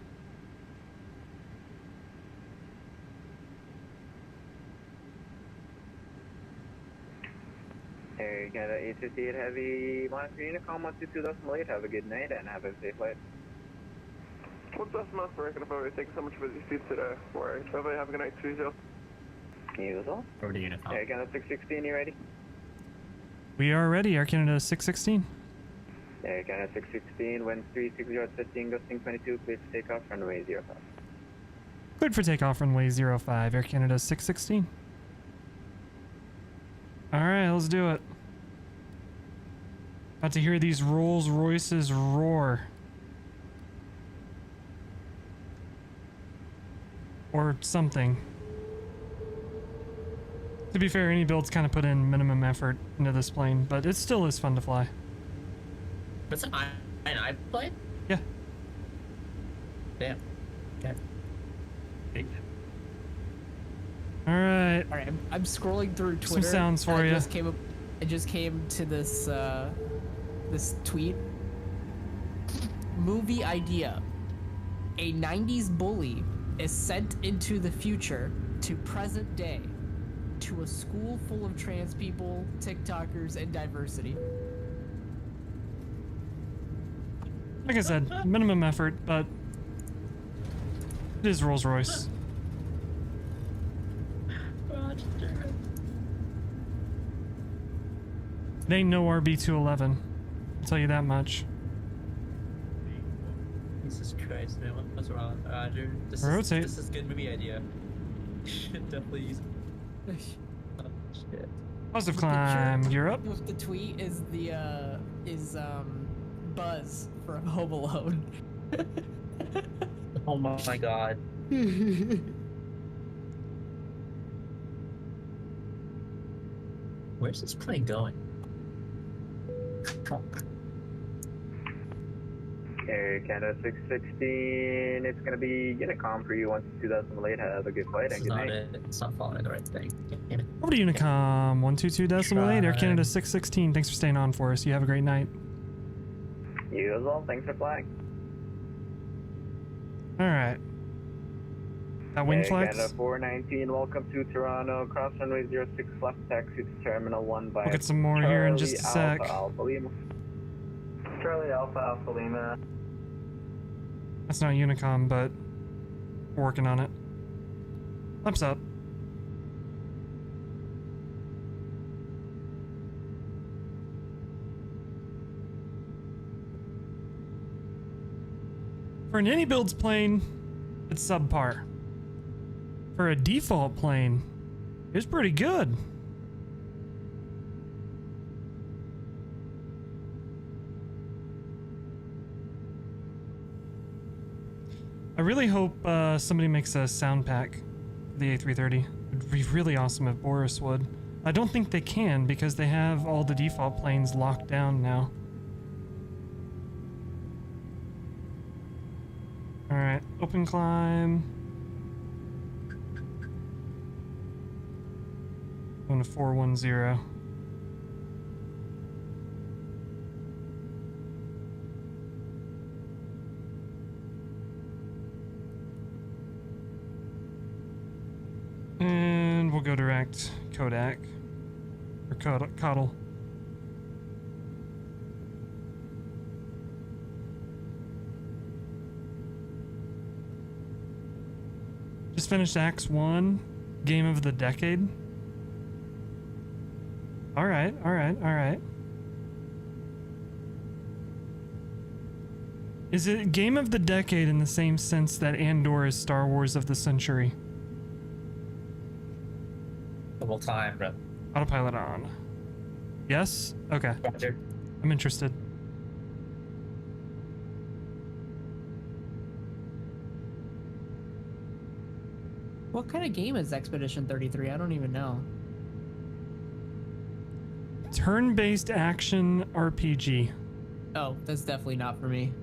There you got a 858 heavy monitor Unicom 122.8. Have a good night and have a safe flight. What's up, Master? Reckon if I thank you so much for the seat today. Alright, everybody have a good night too, Joe. You as well. Over to Unicom. There you got a 616, you ready? We are ready. Air Canada 616. There you got a 616, wind 360 at 15, gusting 22, please take off runway 05. Good for takeoff runway 05. Air Canada 616. Alright, let's do it. About to hear these Rolls Royces roar. Or something. To be fair, any builds kind of put in minimum effort into this plane, but it still is fun to fly. What's an I plane? Yeah. Damn. Okay. Alright. Alright, I'm scrolling through Twitter. Some sounds for you. I just came to this this tweet. Movie idea. A 90s bully is sent into the future to present day to a school full of trans people, TikTokers, and diversity. Like I said, minimum effort, but it is Rolls Royce. It ain't no RB211. I'll tell you that much. Jesus Christ, man, what's wrong, Roger? Rotate. This is good movie idea. Should definitely use. Oh shit. Positive climb, you're up. With the tweet is Buzz from Home Alone. Oh my god. Where's this plane going? Air Canada 616, it's gonna be Unicom for you 122.8. Have a good flight and good night. It's not following the right thing. Over to Unicom 122.8, Air Canada 616. Thanks for staying on for us. You have a great night. You as well. Thanks for flying. Alright. That wing flex? Canada 419, welcome to Toronto. Cross runway 06 left, taxi to Terminal 1 by We'll get some more here in just a sec. Alpha Lima. Charlie Alpha Alpha Lima. That's not Unicom, but we're working on it. Thumbs up. For an any builds plane, it's subpar. For a default plane, it's pretty good. I really hope somebody makes a sound pack for the A330. It would be really awesome if Boris would. I don't think they can because they have all the default planes locked down now. Alright, open climb. Going to 410. we'll go direct Kodak. Or Coddle. Just finished Acts 1. Game of the decade. Alright, alright, alright. Is it game of the decade in the same sense that Andor is Star Wars of the century? Double time, bro. Autopilot on. Yes? Okay. Roger. I'm interested. What kind of game is Expedition 33? I don't even know. Turn-based action RPG. Oh, that's definitely not for me.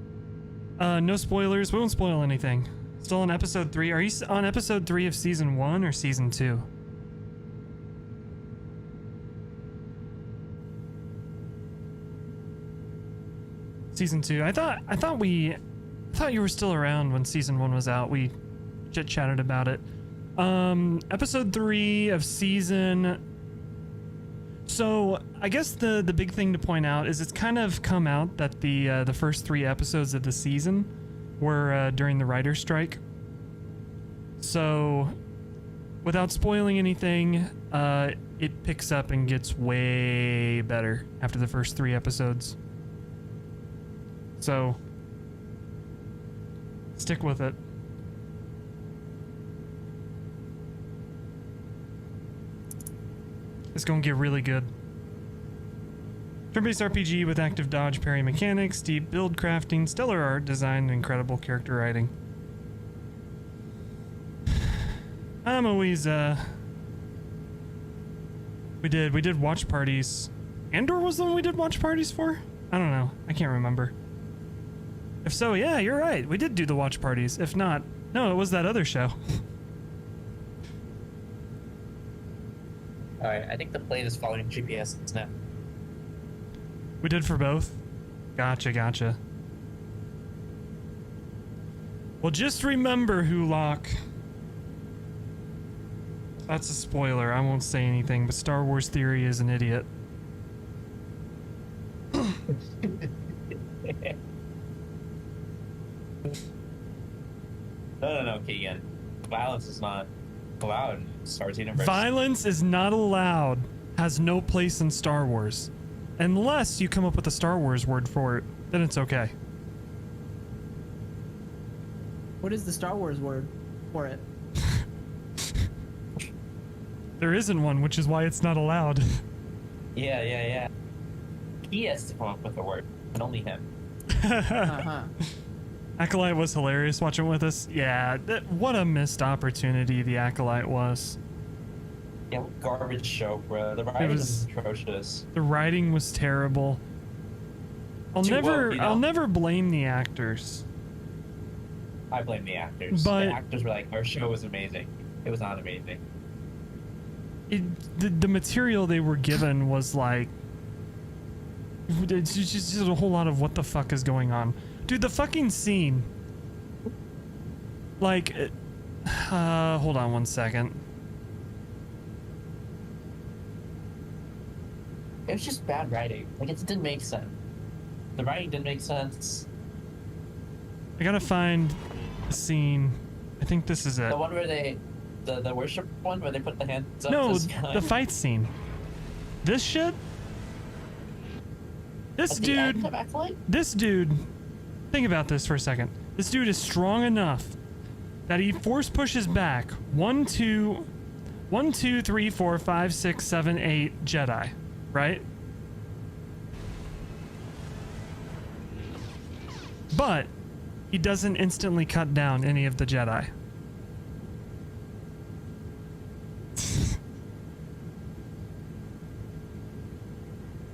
No spoilers. We won't spoil anything. Still on episode 3. Are you on episode 3 of season 1 or season 2? Season 2. I thought you were still around when season 1 was out. We chit-chatted about it. Episode 3 of season... So, I guess the big thing to point out is it's kind of come out that the first 3 episodes of the season were during the writer's strike. So, without spoiling anything, it picks up and gets way better after the first 3 episodes. So, stick with it. It's gonna get really good. Turn-based RPG with active dodge parry mechanics, deep build crafting, stellar art design, and incredible character writing. I'm always we did watch parties. Andor was the one we did watch parties for? I don't know. I can't remember. If so, yeah, you're right. We did do the watch parties. If not, no, it was that other show. Alright, I think the plane is following GPS now. We did for both? Gotcha, gotcha. Well, just remember, Hulock. That's a spoiler. I won't say anything, but Star Wars Theory is an idiot. No, Keegan. Violence is not allowed in Star Wars universe. Violence is not allowed. Has no place in Star Wars. Unless you come up with a Star Wars word for it, then it's okay. What is the Star Wars word for it? There isn't one, which is why it's not allowed. Yeah. He has to come up with a word, and only him. Acolyte was hilarious watching with us. Yeah, what a missed opportunity the Acolyte was. Yeah, what garbage show, bro. The writing was atrocious. The writing was terrible. I'll never blame the actors. I blame the actors. But the actors were like, our show was amazing. It was not amazing. The material they were given was like, it's just a whole lot of what the fuck is going on. Dude, the fucking scene. Like, hold on one second. It was just bad writing. Like, it didn't make sense. The writing didn't make sense. I gotta find a scene. I think this is it. The one where they... The worship one where they put the hands up No, to the sky. the fight scene. This shit? This dude... This dude... Think about this for a second. This dude is strong enough that he force pushes back 1, 2, 3, 4, 5, 6, 7, 8 Jedi, right? But he doesn't instantly cut down any of the Jedi.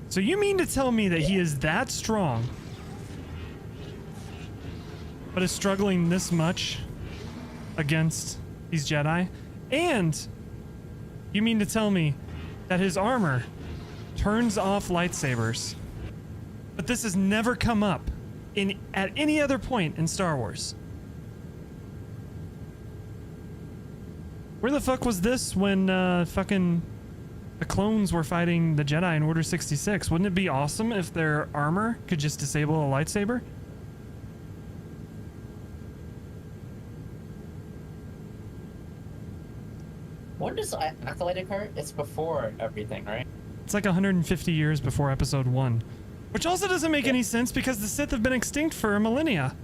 So you mean to tell me that he is that strong, but is struggling this much against these Jedi? And you mean to tell me that his armor turns off lightsabers, but this has never come up at any other point in Star Wars? Where the fuck was this when fucking the clones were fighting the Jedi in Order 66? Wouldn't it be awesome if their armor could just disable a lightsaber? When does Acolyte occur? It's before everything, right? It's like 150 years before Episode 1. Which also doesn't make any sense because the Sith have been extinct for millennia.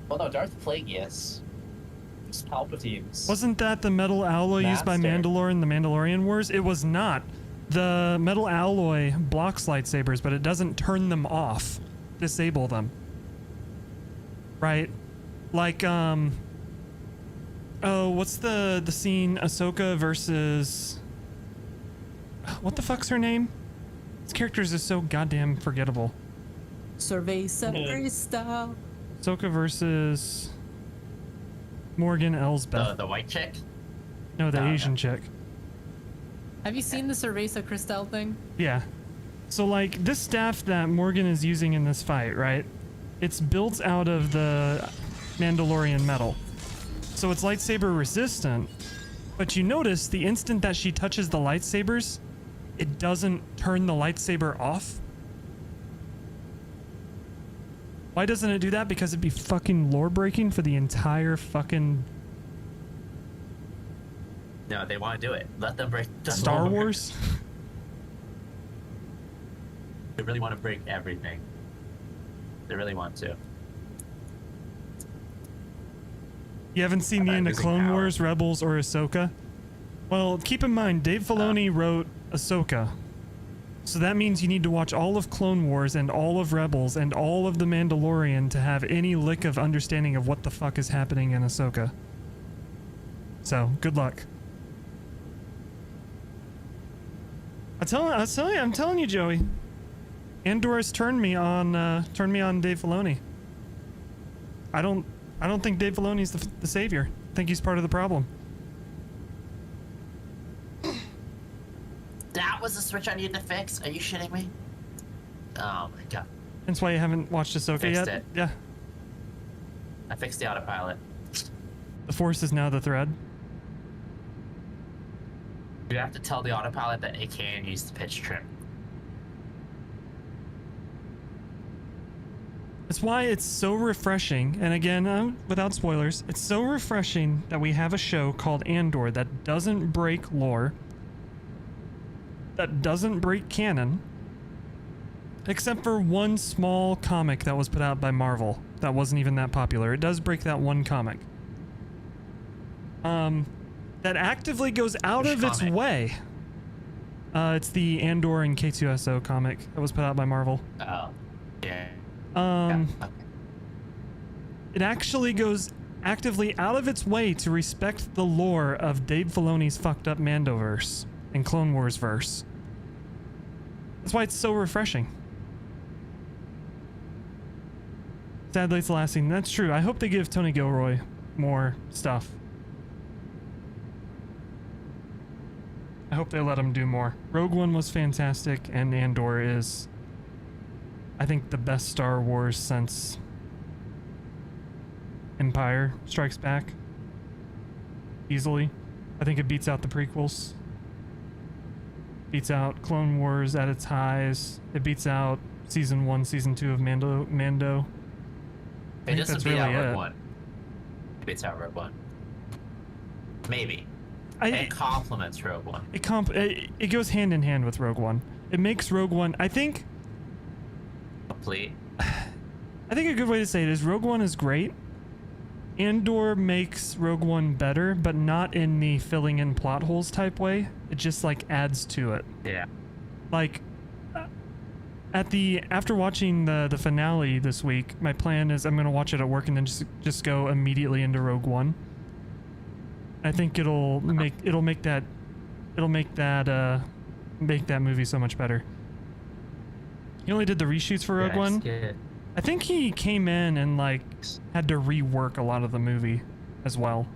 Well, no, Darth Plagueis. It's Palpatine's. Wasn't that the metal alloy used by Mandalore in the Mandalorian Wars? It was not. The metal alloy blocks lightsabers, but it doesn't turn them off. Disable them. Right? Like, oh, what's the scene? Ahsoka versus... What the fuck's her name? These characters are so goddamn forgettable. Cerveza Cristal. Ahsoka versus... Morgan Elsbeth. The white chick? No, the Asian chick. Have you seen the Cerveza Cristal thing? Yeah. So, like, this staff that Morgan is using in this fight, right? It's built out of the Mandalorian metal. So it's lightsaber resistant. But you notice the instant that she touches the lightsabers, it doesn't turn the lightsaber off. Why doesn't it do that? Because it'd be fucking lore breaking for the entire fucking... No, they want to do it. Let them break the Star lore. Wars? They really want to break everything. They really want to. You haven't seen the end of Clone Wars, Rebels, or Ahsoka? Well, keep in mind, Dave Filoni wrote Ahsoka. So that means you need to watch all of Clone Wars and all of Rebels and all of The Mandalorian to have any lick of understanding of what the fuck is happening in Ahsoka. So, good luck. I'm telling you, Joey. Andor has turned me on Dave Filoni. I don't think Dave Filoni's the savior. I think he's part of the problem. That was the switch I needed to fix? Are you shitting me? Oh my god. That's why you haven't watched Ahsoka yet? It. Yeah. I fixed the autopilot. The Force is now the thread. You have to tell the autopilot that it can use the pitch trim. That's why it's so refreshing, and again, without spoilers, it's so refreshing that we have a show called Andor that doesn't break lore, that doesn't break canon, except for one small comic that was put out by Marvel that wasn't even that popular. It does break that one comic. That actively goes out of its way. It's the Andor and K2SO comic that was put out by Marvel. Oh, yeah. It actually goes actively out of its way to respect the lore of Dave Filoni's fucked up Mandoverse and Clone Wars verse. That's why it's so refreshing. Sadly, it's the last scene. That's true. I hope they give Tony Gilroy more stuff. I hope they let him do more. Rogue One was fantastic, and Andor is, I think, the best Star Wars since Empire Strikes Back. Easily. I think it beats out the prequels. Beats out Clone Wars at its highs. It beats out Season 1, Season 2 of Mando. I It think doesn't that's beat really out Rogue it. One. It beats out Rogue One. Maybe. It It complements Rogue One. It goes hand in hand with Rogue One. It makes Rogue One, I think Complete. I think a good way to say it is Rogue One is great. Andor makes Rogue One better, but not in the filling in plot holes type way. It just like adds to it. Yeah. Like after watching the finale this week, my plan is I'm gonna watch it at work and then just go immediately into Rogue One. I think it'll make that movie so much better. He only did the reshoots for Rogue One. Good. I think he came in and like had to rework a lot of the movie as well.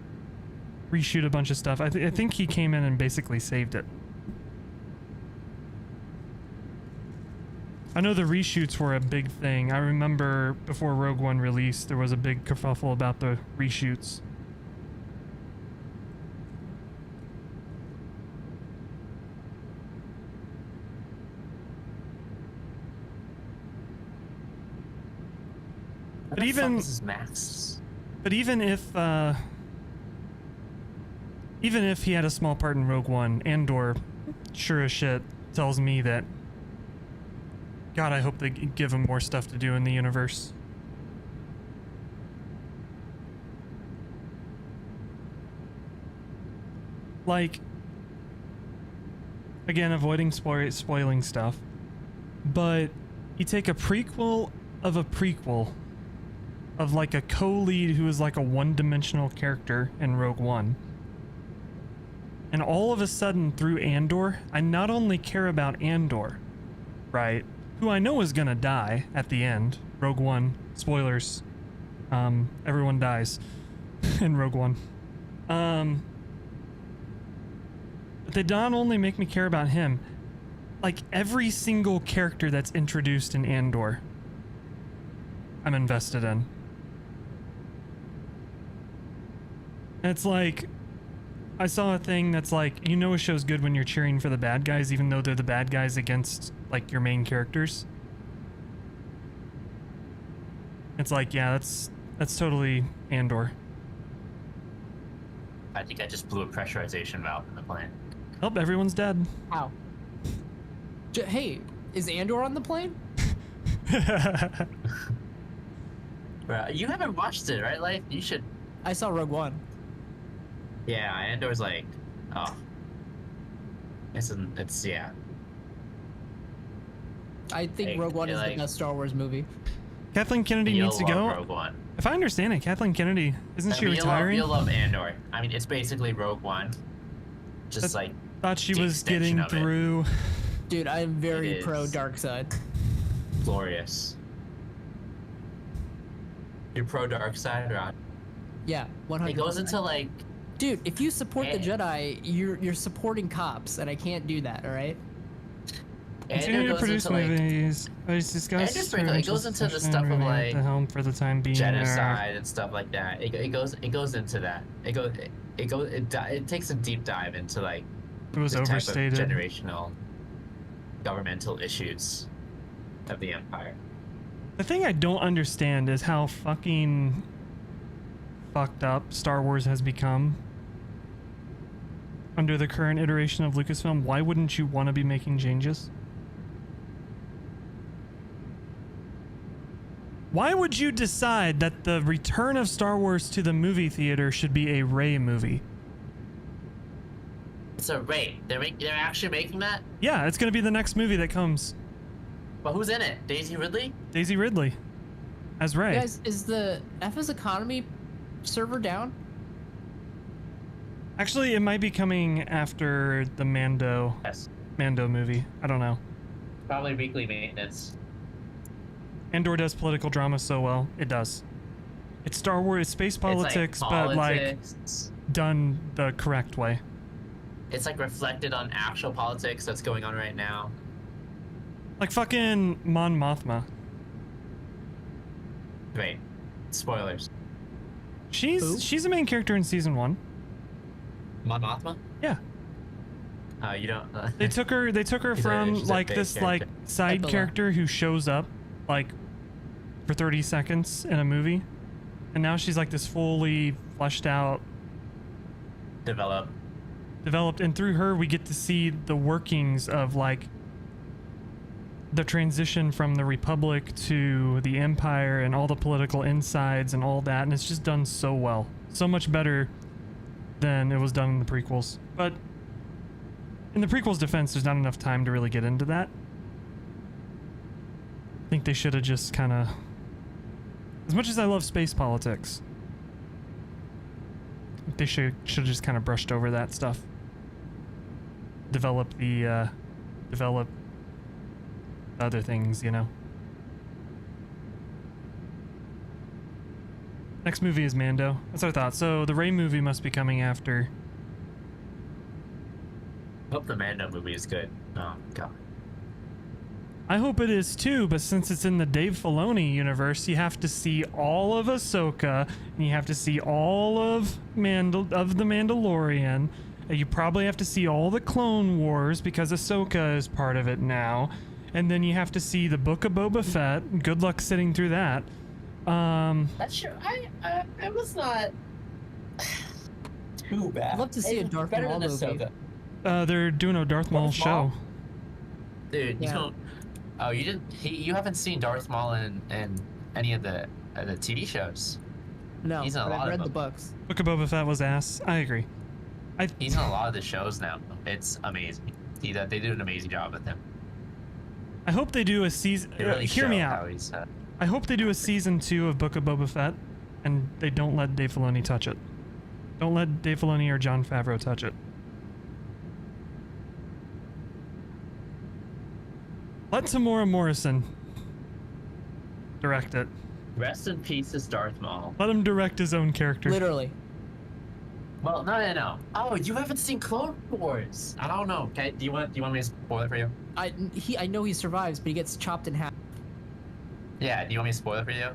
Reshoot a bunch of stuff. I think he came in and basically saved it. I know the reshoots were a big thing. I remember before Rogue One released, there was a big kerfuffle about the reshoots. But even Max. But even if he had a small part in Rogue One, Andor sure as shit tells me that, God, I hope they give him more stuff to do in the universe. Like, again, avoiding spoiling stuff, but you take a prequel of a prequel of like a co-lead who is like a one-dimensional character in Rogue One, and all of a sudden through Andor, I not only care about Andor, right, who I know is gonna die at the end. Rogue One, spoilers, everyone dies in Rogue One. But they not only make me care about him, like every single character that's introduced in Andor, I'm invested in. And it's like, I saw a thing that's like, you know a show's good when you're cheering for the bad guys, even though they're the bad guys against, like, your main characters. It's like, yeah, that's totally Andor. I think I just blew a pressurization valve in the plane. Oh, everyone's dead. How? Hey, is Andor on the plane? Bro, you haven't watched it, right, Life? You should. I saw Rogue One. Yeah, Andor's like, oh. It's yeah. I think Rogue One is the best Star Wars movie. Kathleen Kennedy needs to go. Rogue One. If I understand it, Kathleen Kennedy, isn't she retiring? You'll love Andor. I mean, it's basically Rogue One. Just like. Thought she was getting through. Dude, I'm very pro dark side. Glorious. You're pro dark side, Ron? Yeah, 100%. It goes into like. Dude, if you support the Jedi, you're supporting cops, and I can't do that. All right. Continue to produce movies. It goes into the stuff of like the helm for the time being. Genocide and stuff like that. It goes into that. It takes a deep dive into like. It was overstated. Type of generational, governmental issues of the Empire. The thing I don't understand is how fucking fucked up Star Wars has become under the current iteration of Lucasfilm. Why wouldn't you want to be making changes? Why would you decide that the return of Star Wars to the movie theater should be a Rey movie? It's a Rey. They're actually making that? Yeah, it's gonna be the next movie that comes. But who's in it? Daisy Ridley? Daisy Ridley as Rey. Guys, is the FS Economy server down? Actually, it might be coming after the Mando movie. I don't know. Probably weekly maintenance. Andor does political drama so well. It does. It's Star Wars, space politics, but like done the correct way. It's like reflected on actual politics that's going on right now. Like fucking Mon Mothma. Wait, spoilers. She's a main character in season 1. Mon Mothma? Yeah. You don't. They took her from like this like side character who shows up like for 30 seconds in a movie, and now she's like this fully fleshed out, developed, and through her we get to see the workings of like the transition from the Republic to the Empire and all the political insides and all that, and it's just done so well, so much better than it was done in the prequels. But in the prequels' defense, there's not enough time to really get into that. I think they should have just kind of, as much as I love space politics, they should have just kind of brushed over that stuff. Develop the other things, you know. Next movie is Mando. That's what I thought. So the Rey movie must be coming after. Hope the Mando movie is good. Oh god. I hope it is too, but since it's in the Dave Filoni universe, you have to see all of Ahsoka, and you have to see all of the Mandalorian. You probably have to see all the Clone Wars because Ahsoka is part of it now. And then you have to see the Book of Boba Fett. Good luck sitting through that. That show, it was not too bad. I'd love to see a Darth better Maul than movie. Ahsoka. They're doing a Darth Maul show. Dude, you Yeah. don't. Oh, you didn't. You haven't seen Darth Maul in any of the TV shows. No, He's in a but lot I've read of the them. books. Book of Boba Fett was ass. I agree. He's in a lot of the shows now. It's amazing. They do an amazing job with him. I hope they do a season. They really Hear me show out. how he's, I hope they do a season 2 of Book of Boba Fett, and they don't let Dave Filoni touch it. Don't let Dave Filoni or Jon Favreau touch it. Let Tamora Morrison direct it. Rest in peace is Darth Maul. Let him direct his own character. Literally. Well, no. Oh, you haven't seen Clone Wars. I don't know. Okay, do you want me to spoil it for you? I know he survives, but he gets chopped in half. Yeah, do you want me to spoil it for you?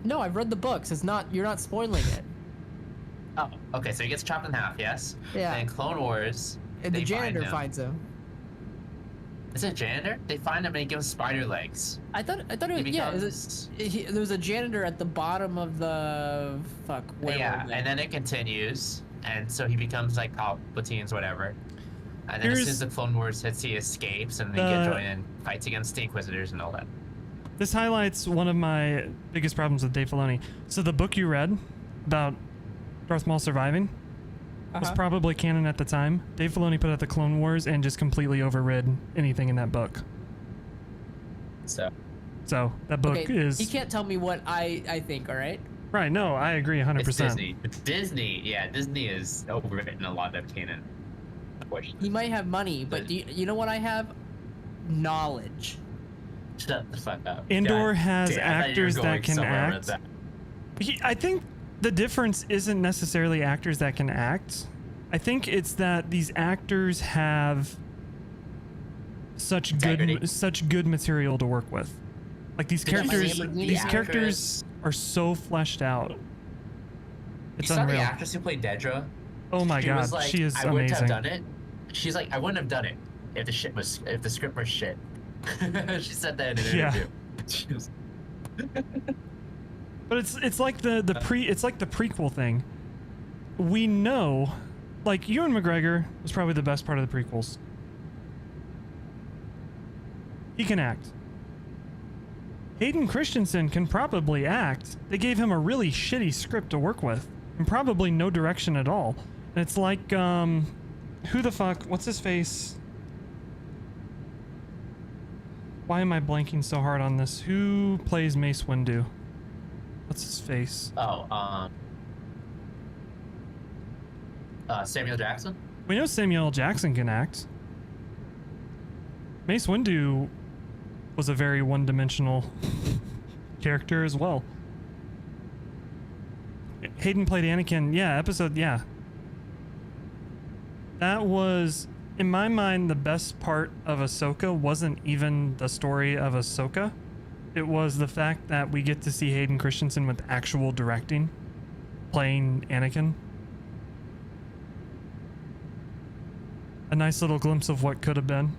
No, I've read the books. You're not spoiling it. Oh, okay. So he gets chopped in half. Yes. Yeah. And Clone Wars. And the they find janitor him. finds him. Is it a janitor? They find him and he gives him spider legs. I thought it was there was a janitor at the bottom of the Yeah, and then it continues, and so he becomes like Palpatine's whatever. And then as soon as the Clone Wars hits, he escapes, and they get joined in fights against the Inquisitors and all that. This highlights one of my biggest problems with Dave Filoni. So the book you read about Darth Maul surviving was probably canon at the time. Dave Filoni put out the Clone Wars and just completely overrid anything in that book. So that book is... You can't tell me what I think, all right? Right, no, I agree 100%. It's Disney. Disney is overwritten a lot of canon. He might have money, but you know what I have? Knowledge. Shut the fuck up. Andor has actors that can act. I think the difference isn't necessarily actors that can act. I think it's that these actors have such good material to work with. Like these characters are so fleshed out. It's you saw unreal. the actress who played Dedra? Oh my god, was like, she is I amazing. wouldn't have done it. She's like, I wouldn't have done it if the script was shit. She said that in an interview. But it's like the prequel thing. We know, like, Ewan McGregor was probably the best part of the prequels. He can act. Hayden Christensen can probably act. They gave him a really shitty script to work with, and probably no direction at all. And it's like, who the fuck? What's his face? Why am I blanking so hard on this? Who plays Mace Windu? What's his face? Oh, Samuel Jackson? We know Samuel L. Jackson can act. Mace Windu was a very one-dimensional character as well. Hayden played Anakin. Yeah. That was, in my mind, the best part of Ahsoka wasn't even the story of Ahsoka. It was the fact that we get to see Hayden Christensen with actual directing, playing Anakin. A nice little glimpse of what could have been.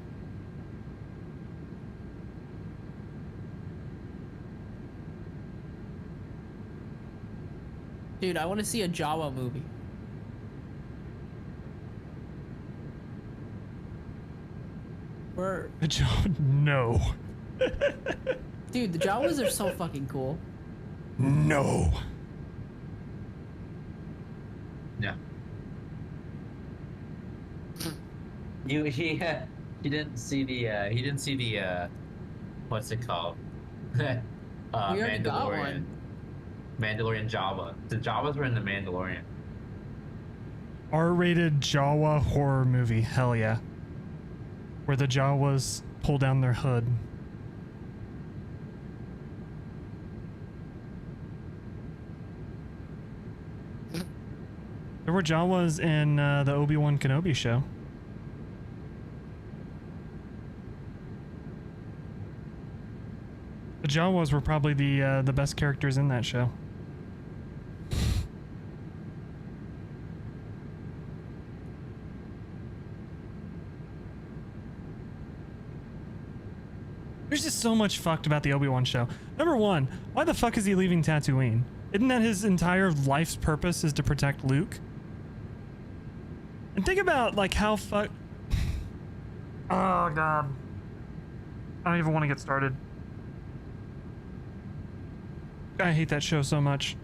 Dude, I want to see a Jawa movie. Where? No. Dude, the Jawas are so fucking cool. No. Yeah. He didn't see the what's it called? Mandalorian. Mandalorian Jawa. The Jawas were in the Mandalorian. R-rated Jawa horror movie. Hell yeah. Where the Jawas pull down their hood. There were Jawas in the Obi-Wan Kenobi show. The Jawas were probably the best characters in that show. There's just so much fucked about the Obi-Wan show. Number one, why the fuck is he leaving Tatooine? Isn't that his entire life's purpose is to protect Luke? And think about like how fuck. Oh god. I don't even want to get started. I hate that show so much.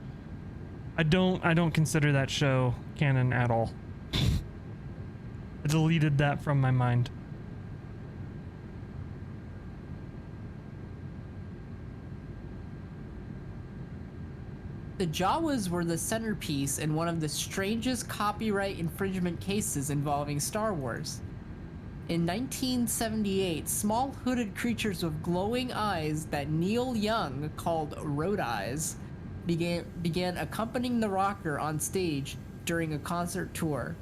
I don't consider that show canon at all. I deleted that from my mind. The Jawas were the centerpiece in one of the strangest copyright infringement cases involving Star Wars. In 1978, small hooded creatures with glowing eyes that Neil Young called Road Eyes began accompanying the rocker on stage during a concert tour,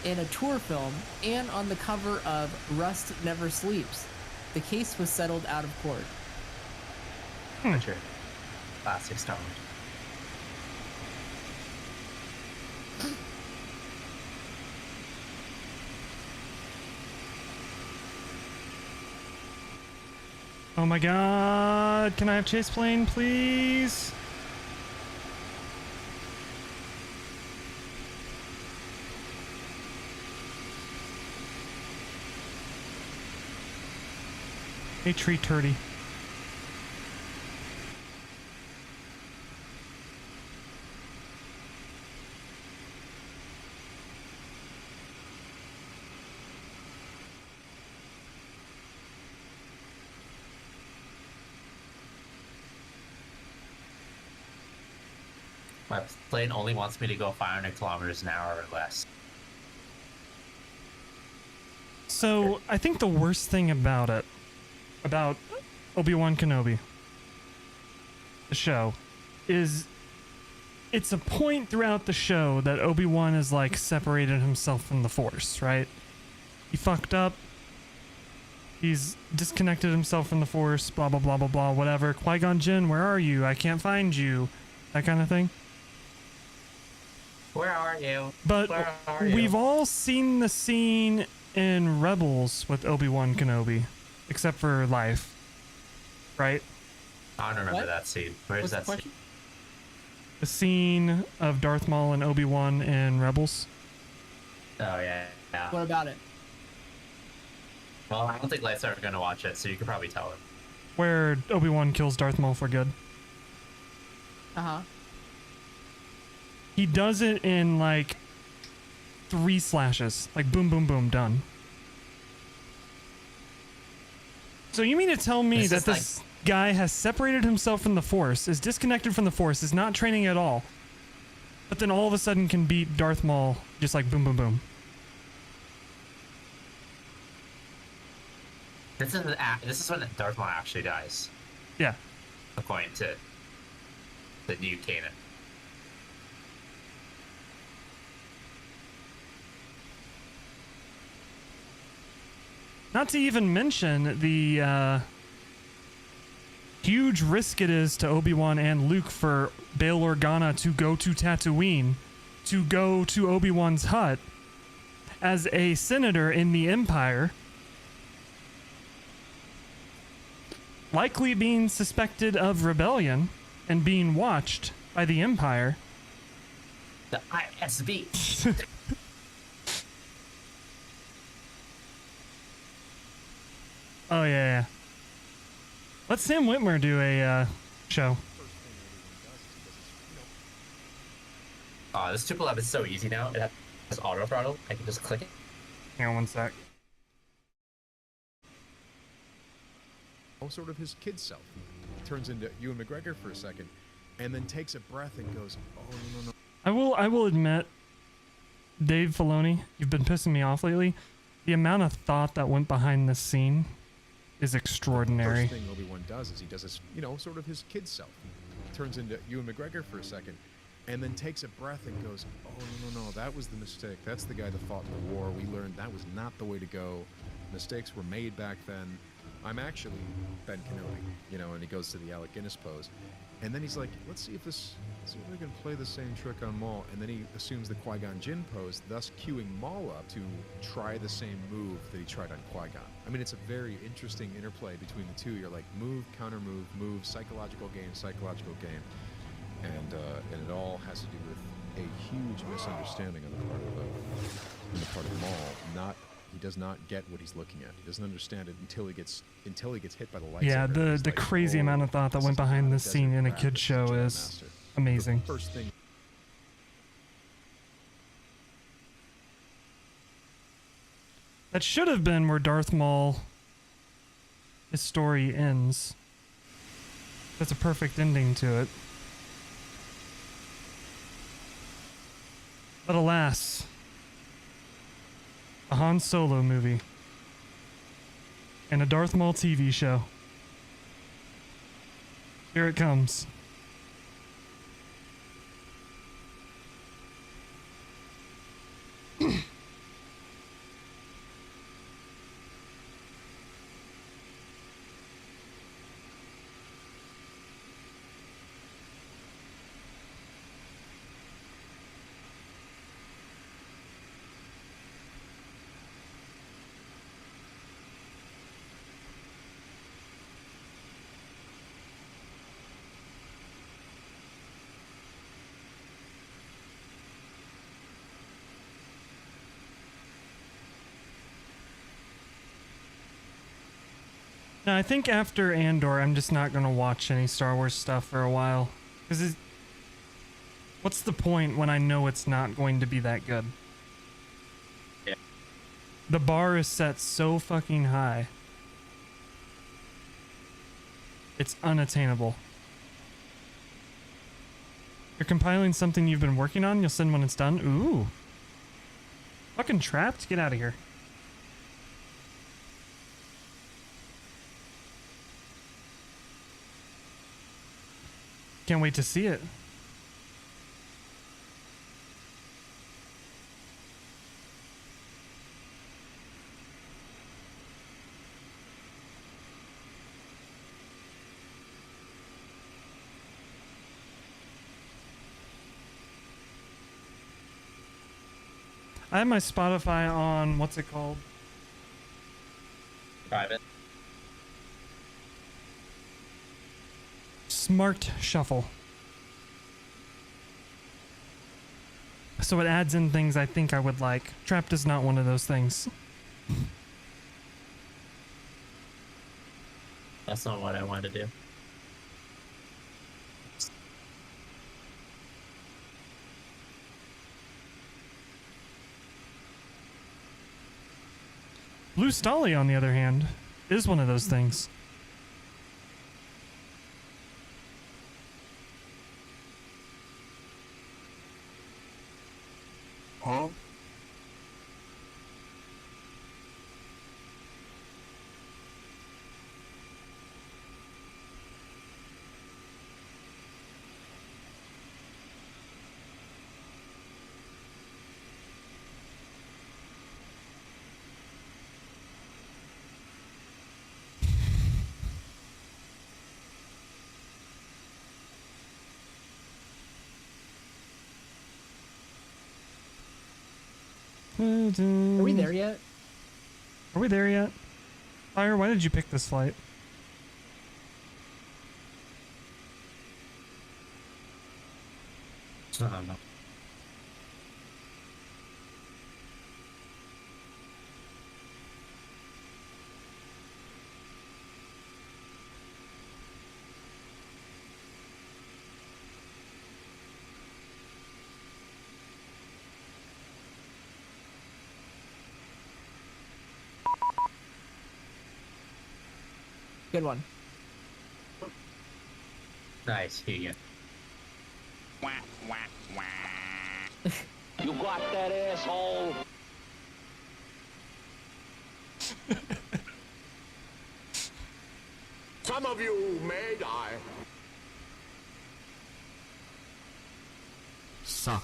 in a tour film, and on the cover of Rust Never Sleeps. The case was settled out of court. Sure. Classic Star Wars. Oh my god, can I have chase plane, please? Hey, tree turdy. My plane only wants me to go 500 kilometers an hour or less. So, I think the worst thing about it, about Obi-Wan Kenobi, the show, is it's a point throughout the show that Obi-Wan is like separated himself from the Force, right? He fucked up. He's disconnected himself from the Force, blah, blah, blah, blah, blah, whatever. Qui-Gon Jinn, where are you? I can't find you. That kind of thing. Where are you? But we've all seen the scene in Rebels with Obi-Wan Kenobi, except for Life, right? I don't remember that scene. Where's that scene? The scene of Darth Maul and Obi-Wan in Rebels. Oh, yeah. What about it? Well, I don't think Light's ever going to watch it, so you could probably tell him. Where Obi-Wan kills Darth Maul for good. Uh-huh. He does it in like 3 slashes. Like boom, boom, boom, done. So you mean to tell me that this guy has separated himself from the Force, is disconnected from the Force, is not training at all, but then all of a sudden can beat Darth Maul just like boom, boom, boom? This is when Darth Maul actually dies. Yeah. According to the new canon. Not to even mention the huge risk it is to Obi-Wan and Luke for Bail Organa to go to Tatooine, to go to Obi-Wan's hut as a senator in the Empire, likely being suspected of rebellion and being watched by the Empire. The ISB. Oh, yeah. Let Sam Whitmer do a show. Oh, this triple up is so easy now. It has auto throttle. I can just click it. Hang on one sec. Oh, sort of his kid self. Turns into Ewan McGregor for a second, and then takes a breath and goes, "Oh no, no, no." I will admit, Dave Filoni, you've been pissing me off lately. The amount of thought that went behind this scene is extraordinary. The first thing Obi-Wan does is he does this, sort of his kid self. Turns into Ewan McGregor for a second, and then takes a breath and goes, "Oh no, no, no, that was the mistake. That's the guy that fought in the war. We learned that was not the way to go. Mistakes were made back then. I'm actually Ben Kenobi," and he goes to the Alec Guinness pose, and then he's like, "Let's see if we can play the same trick on Maul," and then he assumes the Qui-Gon Jinn pose, thus cueing Maul up to try the same move that he tried on Qui-Gon. I mean, it's a very interesting interplay between the two. You're like move, counter move, move, psychological game, and it all has to do with a huge misunderstanding on the part of Maul. He does not get what he's looking at. He doesn't understand it until he gets hit by the lights. Yeah, the crazy amount of thought that went behind this scene in a kid's show is amazing. First thing. That should have been where Darth Maul, his story ends. That's a perfect ending to it. But alas, a Han Solo movie and a Darth Maul TV show. Here it comes. Now, I think after Andor, I'm just not going to watch any Star Wars stuff for a while. Because what's the point when I know it's not going to be that good? Yeah. The bar is set so fucking high. It's unattainable. You're compiling something you've been working on? You'll send when it's done? Ooh. Fucking trapped? Get out of here. Can't wait to see it. I have my Spotify on, what's it called? Private. Smart Shuffle. So it adds in things I think I would like. Trapped is not one of those things. That's not what I wanted to do. Blue Stolly, on the other hand, is one of those things. Huh? Are we there yet? Are we there yet? Fire, why did you pick this flight? I don't know. Good one. Nice, here you go. You got that, asshole? Some of you may die. Suck.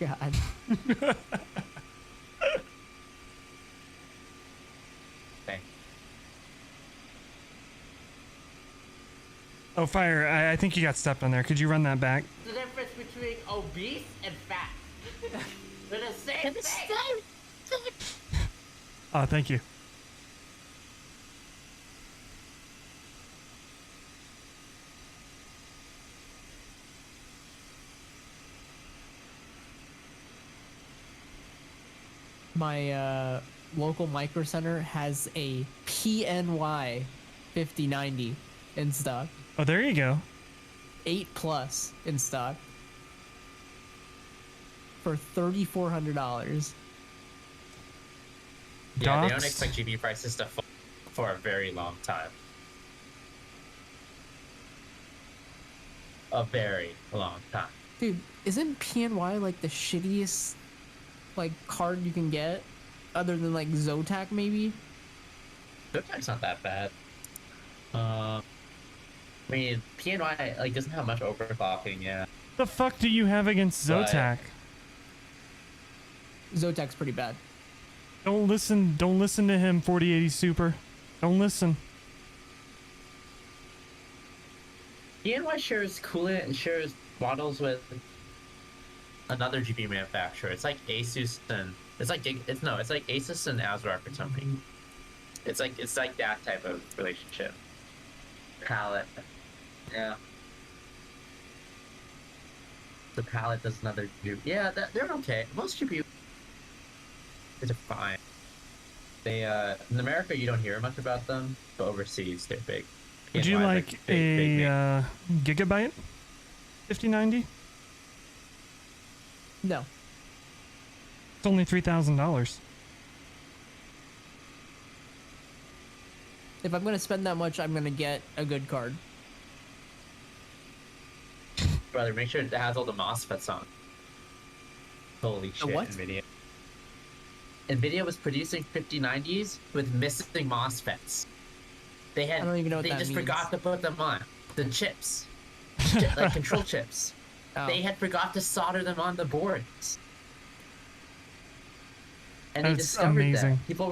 God. Okay. Oh, Fire, I think you got stepped on there. Could you run that back? The difference between obese and fat. They're the same thing. Oh, thank you. My local micro center has a PNY 5090 in stock. Oh, there you go. 8+ in stock for $3,400. Yeah, they don't expect GPU prices to fall for a very long time. A very long time. Dude, isn't PNY like the shittiest like card you can get, other than like ZOTAC maybe? ZOTAC's not that bad. I mean, PNY like doesn't have much overclocking. Yeah. The fuck do you have against ZOTAC? ZOTAC's pretty bad. Don't listen to him, 4080 Super. Don't listen. PNY shares coolant and shares models with another GPU manufacturer. It's like Asus and it's like Asus and ASRock or something. It's like that type of relationship. Palette. Yeah. The palette does another GPU. Yeah, they're okay. Most GPU are fine. They in America you don't hear much about them, but overseas they're big. Would you like a Gigabyte 5090? No. It's only $3,000. If I'm gonna spend that much, I'm gonna get a good card. Brother, make sure it has all the MOSFETs on. Holy shit, what? NVIDIA. NVIDIA was producing 5090s with missing MOSFETs. They had. I don't even know what they that just means. forgot to put them on. The chips. Like control chips. Oh. They had forgot to solder them on the boards. And they That's discovered amazing. that. People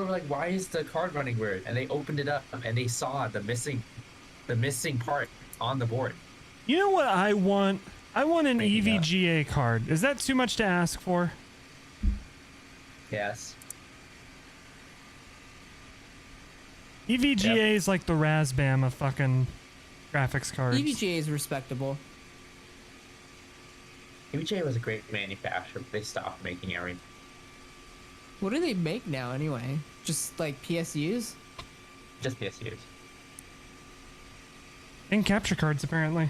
were like, why is the card running weird? And they opened it up and they saw the missing part on the board. You know what I want? I want an Maybe not. EVGA card. Is that too much to ask for? Yes. EVGA is like the Razbam of fucking graphics cards. EVGA is respectable. EVGA was a great manufacturer, but they stopped making everything. What do they make now anyway? Just like PSUs? Just PSUs. And capture cards, apparently.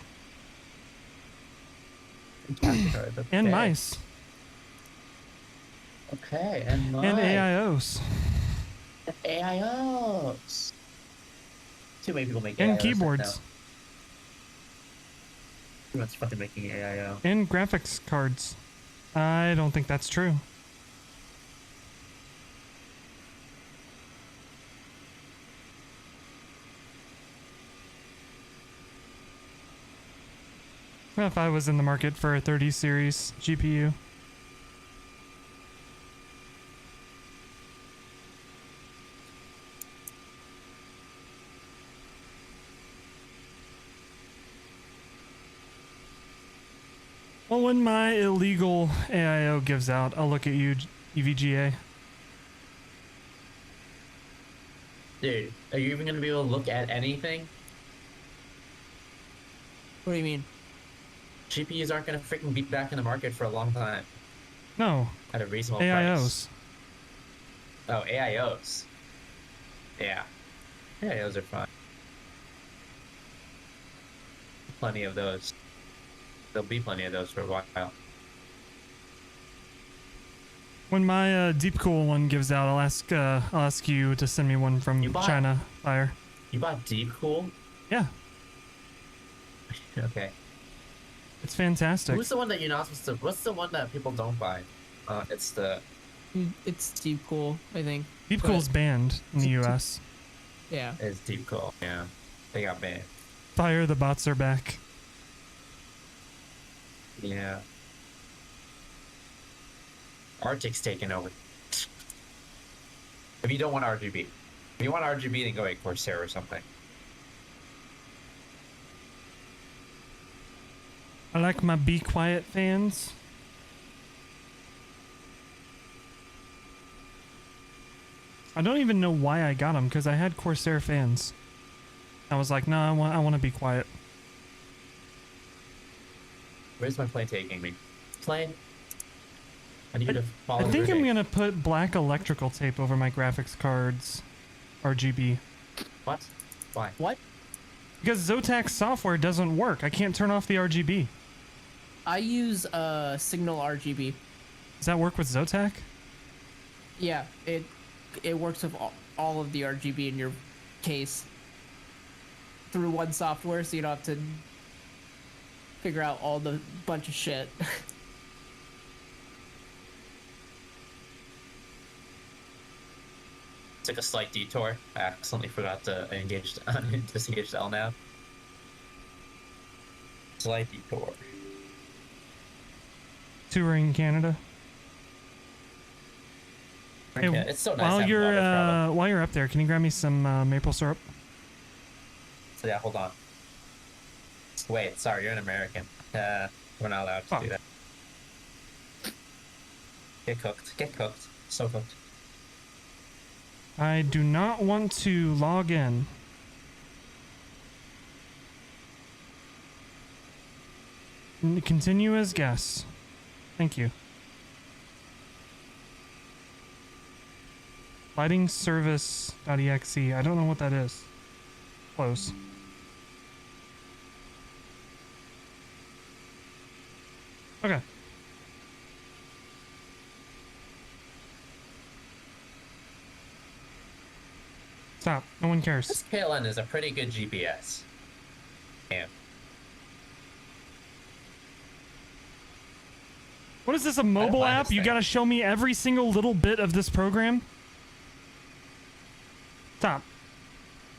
And Okay. mice. Okay, and mice. And AIOs. AIOs. Too many people make And AIOs keyboards. now. Too much fucking making AIO. And graphics cards. I don't think that's true. Well, if I was in the market for a 30 series GPU. Well, when my illegal AIO gives out, I'll look at you, EVGA. Dude, are you even gonna be able to look at anything? What do you mean? GPUs aren't gonna freaking be back in the market for a long time. No. At a reasonable AIOs. price. Oh, AIOs. Yeah. AIOs are fine. Plenty of those. There'll be plenty of those for a while. When my Deep Cool one gives out, I'll ask you to send me one from China. Fire. You bought Deep Cool? Yeah. Okay. It's fantastic. Who's the one that you're not supposed to? What's the one that people don't buy? It's Deep Cool, I think. Deep Cool's banned in the US. Yeah. It's Deep Cool. Yeah. They got banned. Fire, the bots are back. Yeah. RTX taking over. If you don't want RGB. If you want RGB, then go get Corsair or something. I like my Be Quiet fans. I don't even know why I got them, because I had Corsair fans. I was like, no, I want to be quiet. Where's my plane taking me? Plane? I need you to follow I think the I'm route. gonna put black electrical tape over my graphics card's RGB. What? Why? What? Because ZOTAC software doesn't work. I can't turn off the RGB. I use Signal RGB. Does that work with ZOTAC? Yeah, it works with all of the RGB in your case through one software, so you don't have to figure out all the bunch of shit. Took a slight detour. I accidentally forgot to disengage the LNAV. Slight detour. Touring Canada. Hey, Yeah, it's so nice to have while you're up there, can you grab me some maple syrup? So yeah, hold on. Wait, sorry, you're an American. We're not allowed to do that. Get cooked. Get cooked. So cooked. I do not want to log in. Continue as guest. Thank you. Lighting service.exe. I don't know what that is. Close. Okay. Stop. No one cares. This KLN is a pretty good GPS. Damn. What is this, a mobile app? You gotta show me every single little bit of this program? Stop.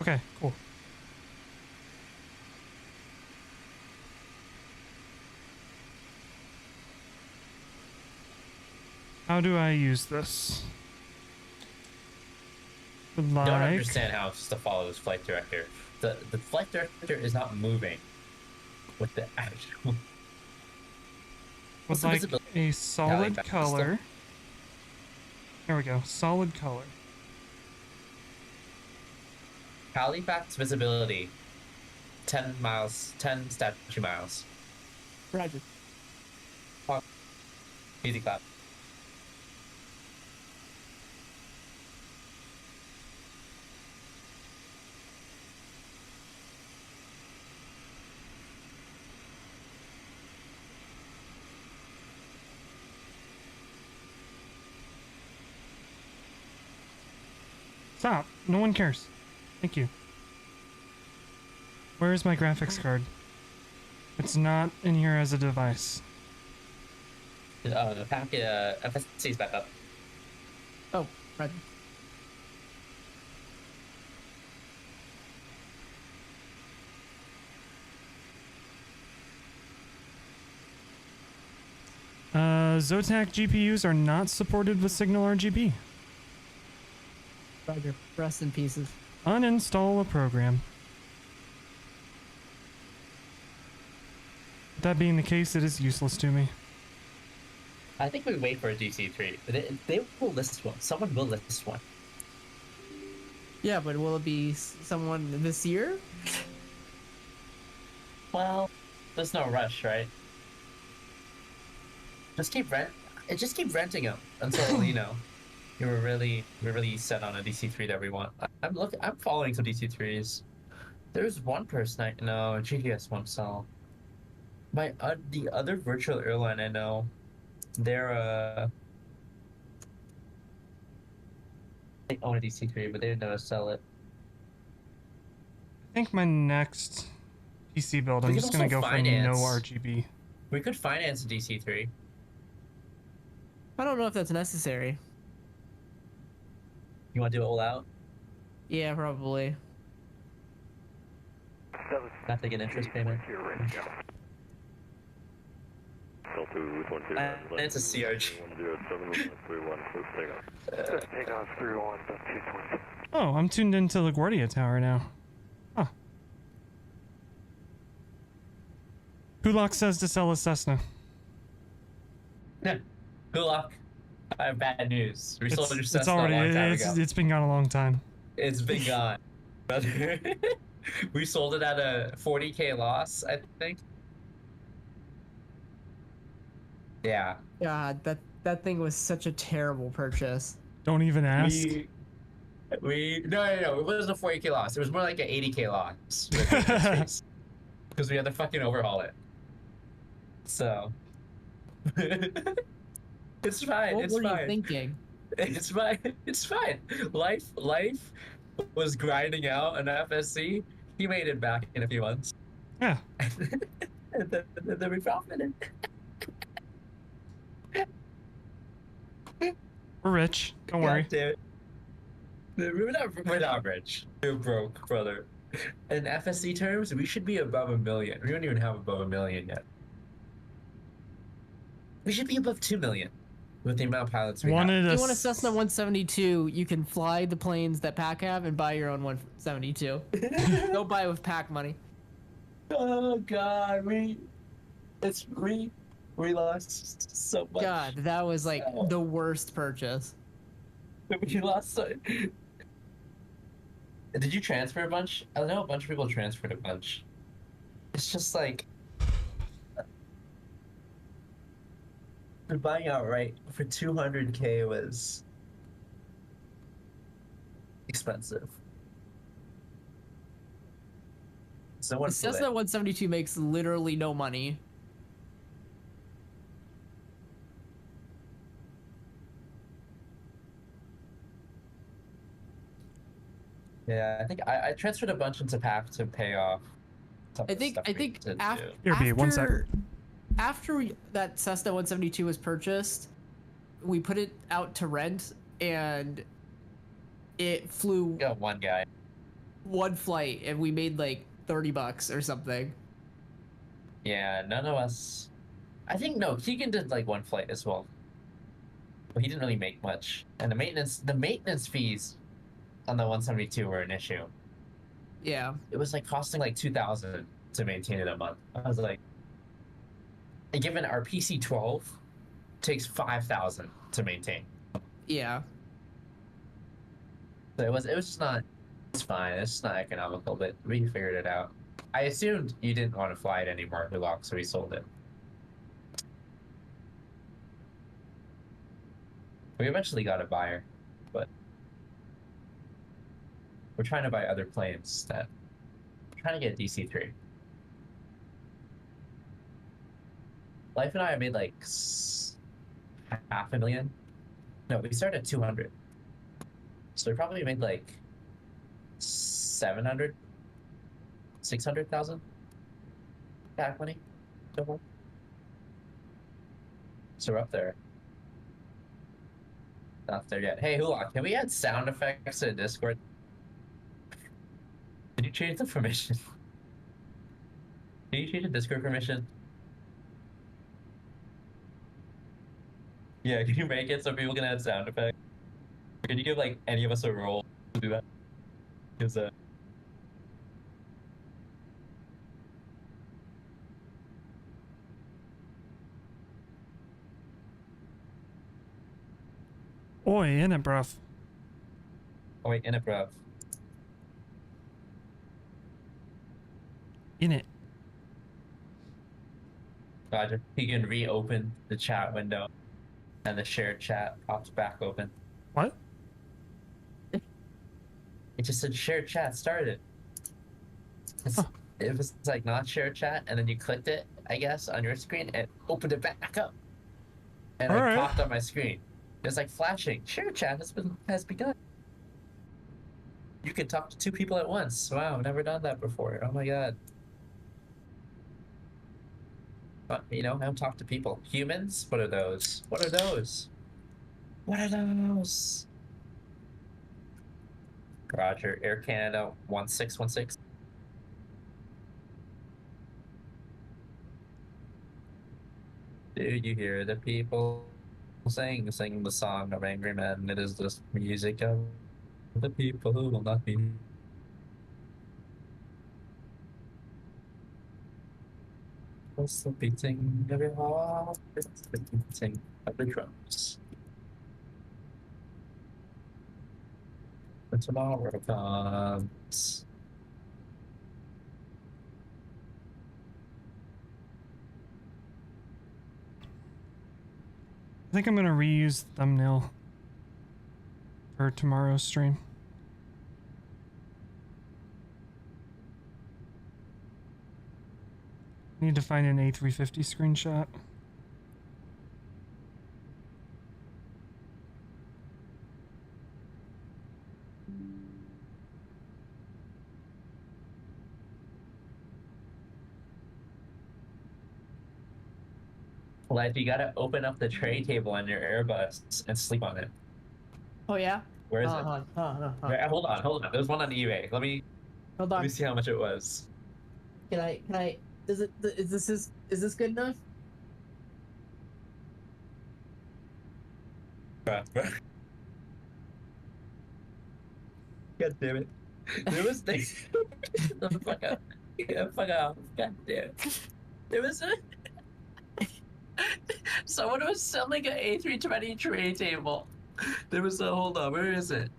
Okay, cool. How do I use this? Don't understand how it's to follow this flight director. The flight director is not moving with the actual. With like a solid color. There we go. Solid color. Halifax visibility. 10 miles. 10 statute miles. Roger. Easy clap. Stop. No one cares. Thank you. Where is my graphics card? It's not in here as a device. The packet, FSC's back up. Oh, right. ZOTAC GPUs are not supported with Signal RGB. Roger. Rest in pieces. Uninstall a program. That being the case, it is useless to me. I think we wait for a DC3. They will list one. Someone will list one. Yeah, but will it be someone this year? Well, there's no rush, right? Just keep renting them until you know you're really set on a DC3 that we want. I'm following some DC3s. There's one person I know, GTS won't sell. The other virtual airline I know, they're they own a DC3, but they never sell it. I think my next PC build, I'm just gonna go for no RGB. We could finance a DC3. I don't know if that's necessary. You want to do it all out? Yeah, probably. Have to get interest payment. It's a CRG. Oh, I'm tuned into LaGuardia Tower now. Huh. Kulak says to sell a Cessna. Good luck. I have bad news. We sold your It's Cessna a long time ago. it's been gone a long time. It's been gone. We sold it at a 40K loss, I think. Yeah. God, that thing was such a terrible purchase. Don't even ask. No, it wasn't a 40K loss. It was more like an 80K loss. Because we had to fucking overhaul it. So it's fine. What it's were fine. you thinking? It's fine. It's fine. Life was grinding out an FSC. He made it back in a few months. Yeah. and then we profited. We're rich. Don't worry. Damn it. We're not rich. We're broke, brother. In FSC terms, we should be above 1 million. We don't even have above 1 million yet. We should be above 2 million with the amount of pilots we have. If you want a Cessna 172, you can fly the planes that Pac have and buy your own 172. Don't buy it with Pac money. Oh God, we lost so much. God, that was like the worst purchase. We lost so. Did you transfer a bunch? I know a bunch of people transferred a bunch. It's just like buying outright for 200K was expensive. So The Cessna 172 makes literally no money. Yeah, I think I transferred a bunch into PAC to pay off. I think after Here, B, one sec. after that Cessna 172 was purchased, we put it out to rent and it flew one guy. One flight and we made like $30 or something. Yeah, none of us. I think no, Keegan did like one flight as well. But he didn't really make much. And the maintenance fees on the 172 were an issue. Yeah. It was like costing like 2,000 to maintain it a month. I was like, and given our PC12 takes 5,000 to maintain. Yeah. So it was just not. It's fine. It's just not economical, but we figured it out. I assumed you didn't want to fly it anymore, Hulok, so we sold it. We eventually got a buyer, but we're trying to buy other planes that we're trying to get a DC-3. Life and I made like $500,000. No, we started at 200. So we probably made like 700, 600,000 back money. So we're up there. Not there yet. Hey, Hulok, can we add sound effects to Discord? Did you change the permission? Did you change the Discord permission? Yeah, can you make it so people can add sound effects? Can you give like any of us a role to do that? Because Oi, in it, bruv. oh wait, in it, bruv. In it. Roger. You can reopen the chat window, and the shared chat pops back open. What? It just said shared chat started. It was like not shared chat, and then you clicked it, I guess, on your screen, and opened it back up, and it popped on my screen. It's like flashing. Shared chat has begun. You can talk to 2 people at once. Wow, I've never done that before. Oh my god. But you know, I don't talk to people. Humans? What are those? What are those? What are those? Roger, Air Canada 1616. Do you hear the people sing the song of angry men? It is the music of the people who will not be. It's the beating of your heart. It's the beating of the drums. When tomorrow comes. I think I'm gonna reuse the thumbnail for tomorrow's stream. Need to find an A350 screenshot. Like, you gotta open up the tray table on your Airbus and sleep on it. Oh yeah. Where is it? Wait, hold on. There's one on eBay. Let me see how much it was. Can I? Is this good enough? God damn it. There was things. Fuck up. Fuck off. God damn it. There was a. Someone was selling an A320 tray table. There was a. Hold on. Where is it?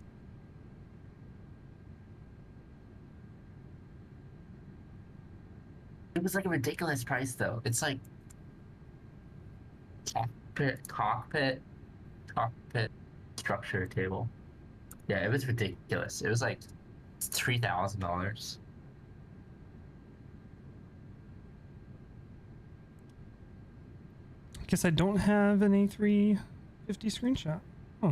It was like a ridiculous price, though. It's like cockpit structure table. Yeah, it was ridiculous. It was like $3,000. I guess I don't have an A350 screenshot. Huh.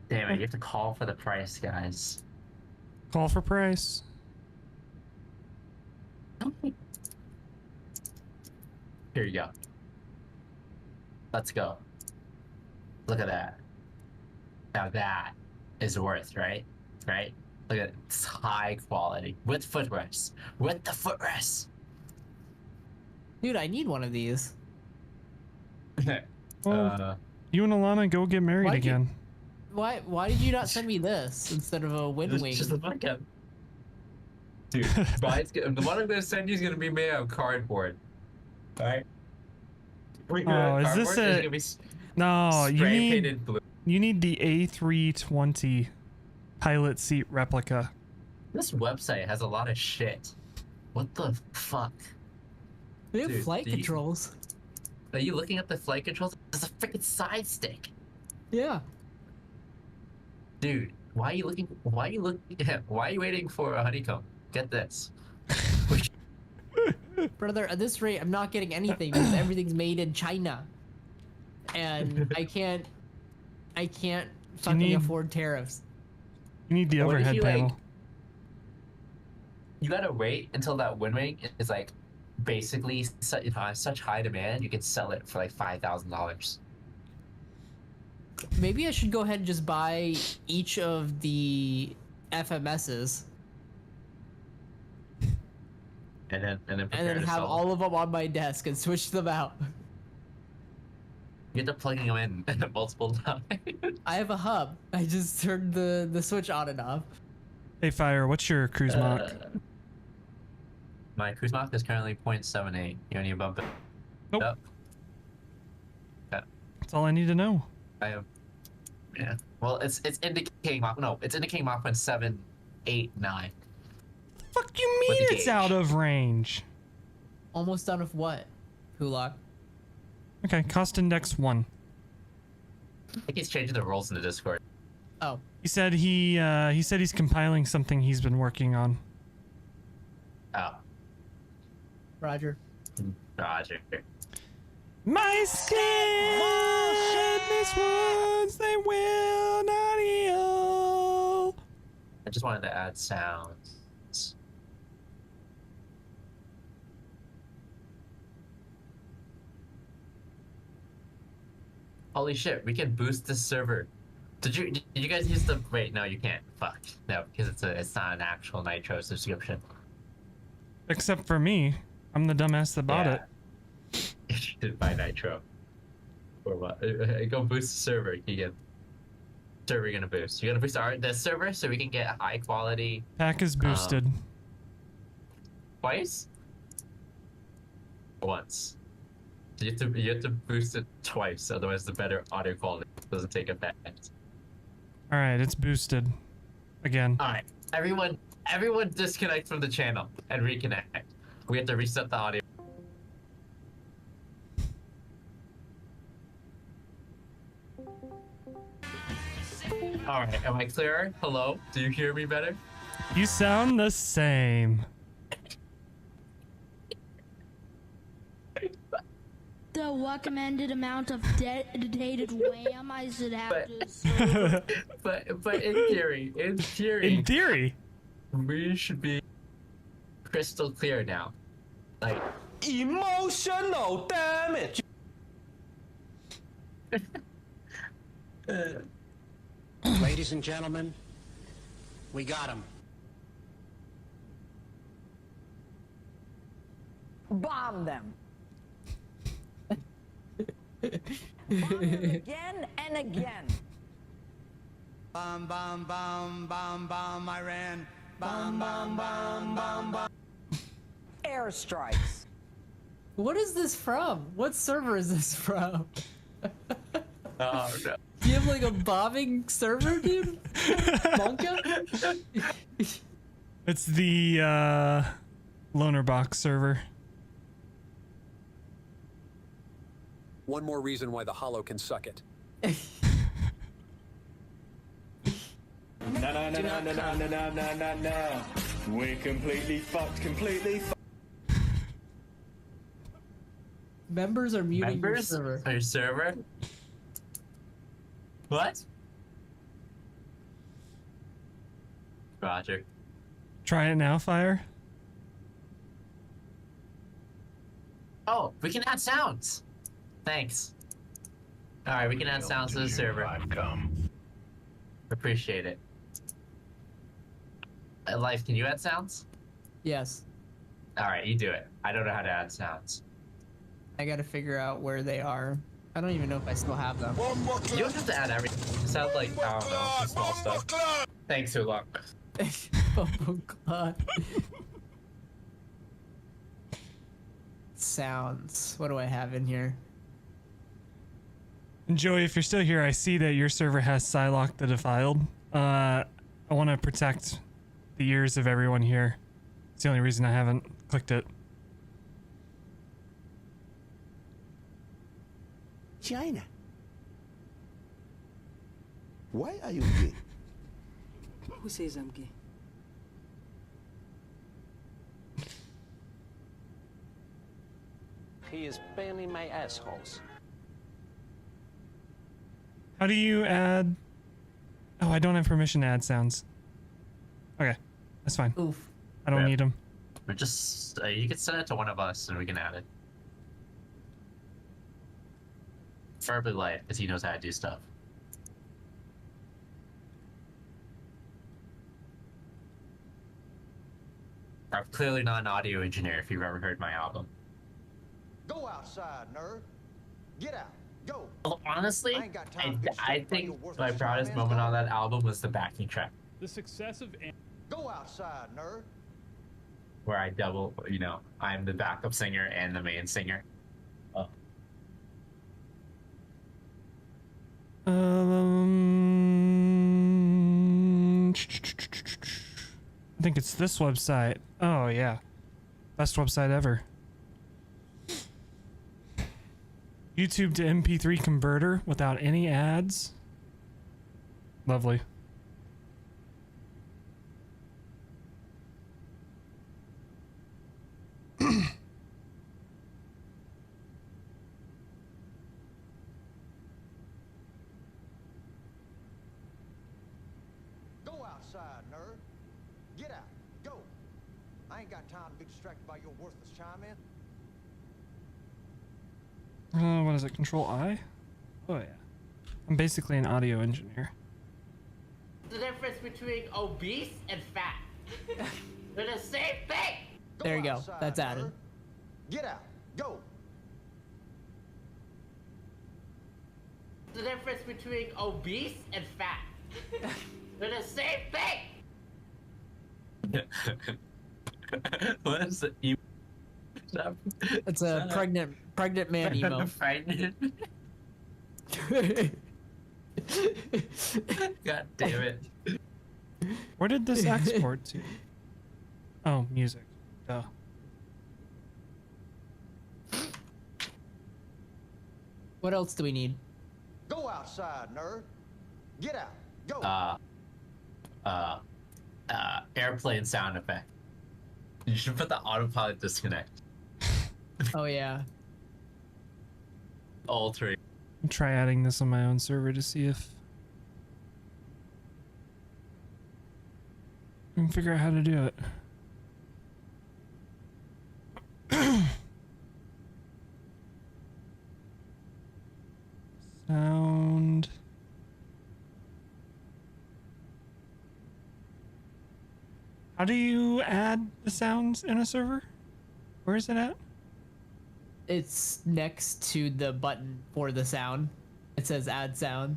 Damn it! You have to call for the price, guys. Call for price. Here you go. Let's go. Look at that. Now that is worth, right? Right? Look at it. It's high quality. With footrests. With the footrests. Dude, I need one of these. Well, you and Alana go get married again. Why did you not send me this instead of a wind wing? Just a fuck up. Dude, the one I'm gonna send you is gonna be made out of cardboard. Alright? Oh, is this a... No, you need the A320 pilot seat replica. This website has a lot of shit. What the fuck? They have flight controls. Are you looking at the flight controls? There's a freaking side stick. Yeah. Dude, why are you waiting for a honeycomb? Get this. Brother, at this rate, I'm not getting anything because everything's made in China. And I can't fucking afford tariffs. You need the overhead panel. You gotta wait until that wind wing is like basically such high demand, you can sell it for like $5,000. Maybe I should go ahead and just buy each of the FMSs. And then have all of them on my desk and switch them out. You end up plugging them in multiple times. I have a hub. I just turned the switch on and off. Hey, Fire, what's your cruise Mach? My cruise Mach is currently 0.78. You need to bump it. Nope. Up. Okay. That's all I need to know. I am. Yeah. Well, it's indicating Mach. No, it's indicating Mach 789. Fuck you mean it's out of range? Almost out of what? Kulak. Okay, cost index 1. I think he's changing the rules in the Discord. Oh. He said he's compiling something he's been working on. Oh. Roger. Roger. My skin! This ones they will not heal. I just wanted to add sounds. Holy shit, we can boost the server. Did you guys use the... Wait, no, you can't. Fuck. No, because it's not an actual Nitro subscription. Except for me. I'm the dumbass that bought it. You should buy Nitro. Or what? Go boost the server, Keegan. Server you're gonna boost. You're gonna boost the server so we can get high quality... Pack is boosted. Twice? Once. You have to boost it twice, otherwise the better audio quality doesn't take effect. All right, it's boosted again. All right, everyone disconnect from the channel and reconnect. We have to reset the audio. All right, am I clearer? Hello? Do you hear me better? You sound the same. The recommended amount of dedicated RAM I should have to serve. But in theory, we should be crystal clear now. Like Emotional damage. Ladies and gentlemen, we got him. Bomb them. Bomb them again and again. Bomb, bomb, bomb, bomb, bomb, Iran. Bomb, bomb, bomb, bomb, bomb. Airstrikes. What is this from? What server is this from? Oh no. Do you have like a bombing server, dude? Monka? It's the Loner Box server. One more reason why the Hollow can suck it. No. We're completely fucked, Members are muting your Members? server. Your server? What? Roger. Try it now, Fire. Oh, we can add sounds. Thanks. All right, we can add sounds to the server. Appreciate it. Life, can you add sounds? Yes. All right, you do it. I don't know how to add sounds. I gotta figure out where they are. I don't even know if I still have them. You don't have to add everything. It sounds like, I don't know, some small stuff. Thanks, Ulok. Sounds. What do I have in here? And Joey, if you're still here, I see that your server has Psylocke the Defiled. I want to protect the ears of everyone here. It's the only reason I haven't clicked it. China. Why are you gay? Who says I'm gay? He is bailing my assholes. How do you add... Oh, I don't have permission to add sounds. Okay, that's fine. Oof. I don't need them. We're just... you can send it to one of us and we can add it. Preferably Light, because he knows how to do stuff. I'm clearly not an audio engineer if you've ever heard my album. Go outside, nerd. Get out. Go. Well, honestly, I think my proudest moment on that album was the backing track. The success of... Go outside, nerd. Where I double, you know, I'm the backup singer and the main singer. Oh. I think it's this website. Oh yeah, best website ever. YouTube to MP3 converter without any ads. Lovely. Go outside, nerd. Get out. Go. I ain't got time to be distracted by your worthless chime in. What is it? Control I? Oh yeah. I'm basically an audio engineer. The difference between obese and fat. They're the same thing. There you go. That's added. Get out. Go. The difference between obese and fat. They're the same thing. What is it? It's a pregnant man emo. Pregnant. God damn it. Where did this export to? Oh, music. Duh. What else do we need? Go outside, nerd. Get out. Go. Airplane sound effect. You should put the autopilot disconnect. Oh yeah. All three. I'll try adding this on my own server to see if I can figure out how to do it. Sound. How do you add the sounds in a server? Where is it at? It's next to the button for the sound. It says add sound.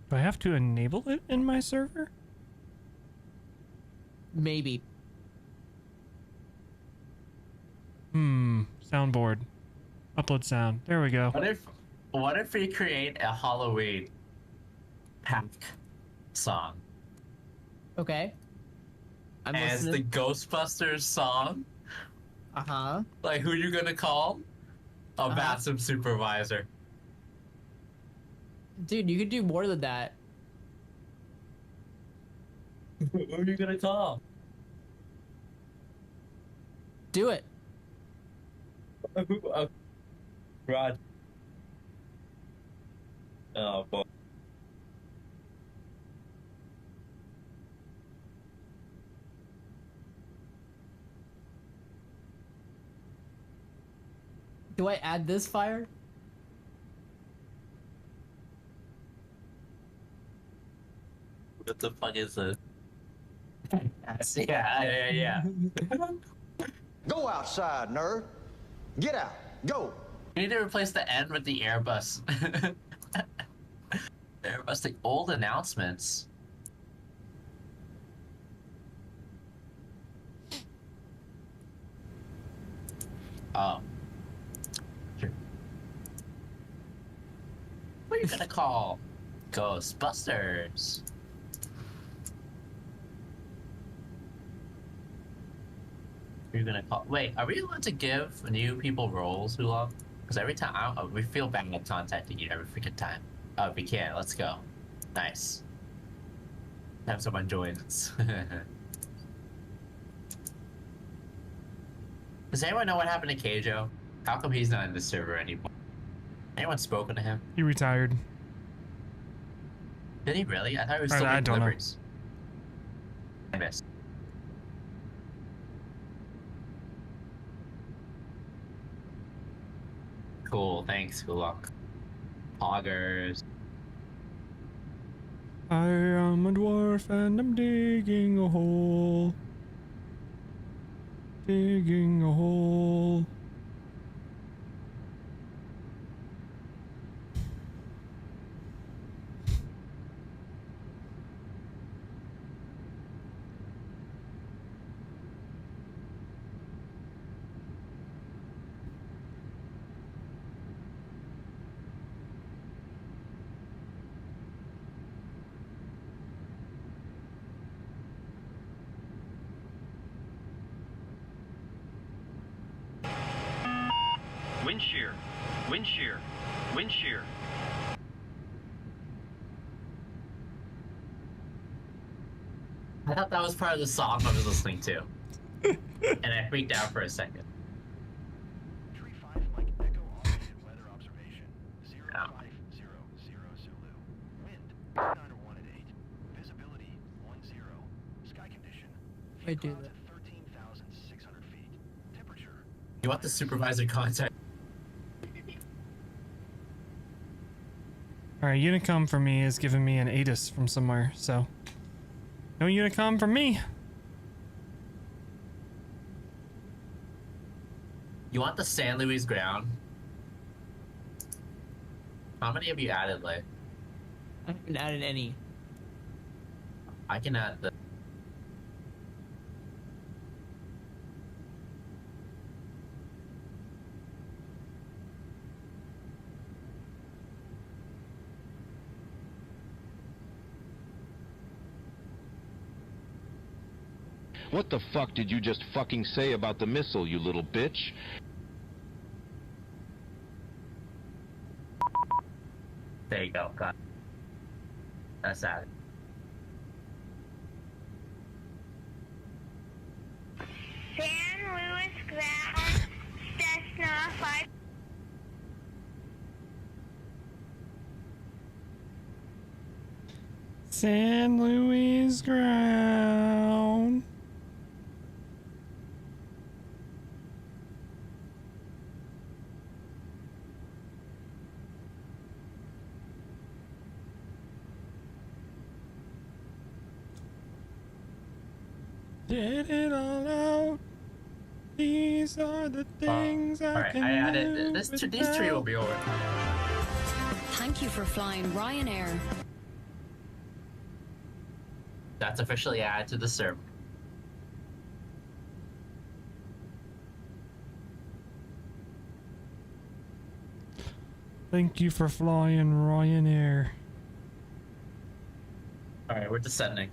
Do I have to enable it in my server? Maybe. Soundboard. Upload sound. There we go. What if we create a Halloween pack song? Okay. I'm As listening. the Ghostbusters song? Uh-huh. Like, who you gonna call? A Batsum supervisor. Dude, you could do more than that. Who are you gonna call? Do it. Rod. Oh, boy. Do I add this fire? What the fuck is this? Yeah. Go outside, nerd. Get out. Go. You need to replace the N with the Airbus. Airbus, the old announcements. Oh. Sure. What are you gonna call? Ghostbusters. You're gonna call. Wait, are we allowed to give new people roles, Hula? Because every time we feel bad at contacting you every freaking time. Oh, we can. Let's go. Nice. Have someone join us. Does anyone know what happened to Keijo? How come he's not in the server anymore? Anyone spoken to him? He retired. Did he really? I thought he was still I doing don't know. deliveries. I missed. Cool, thanks, Gulak. Poggers. I am a dwarf and I'm digging a hole. Digging a hole. Wind shear, wind shear, wind shear. I thought that was part of the song I was listening to. And I freaked out for a second. Tree 5 Mike Echo automated weather observation. 0500 Zulu. Wind 901 at 8. Visibility 10. Sky condition. I do that. 13,600 feet. Temperature. You want the supervisor contact? Alright, Unicom for me is giving me an ATIS from somewhere, so no Unicom from me. You want the San Luis ground? How many have you added, Lay? I haven't added any. I can add the. What the fuck did you just fucking say about the missile, you little bitch? There you go. Got it. That's added. San Luis Ground, Cessna 5. San Luis ground. Get it all out. These are the things I can I added live this. These without. three will be over. Thank you for flying Ryanair. That's officially added to the server. Thank you for flying Ryanair. All right, we're descending.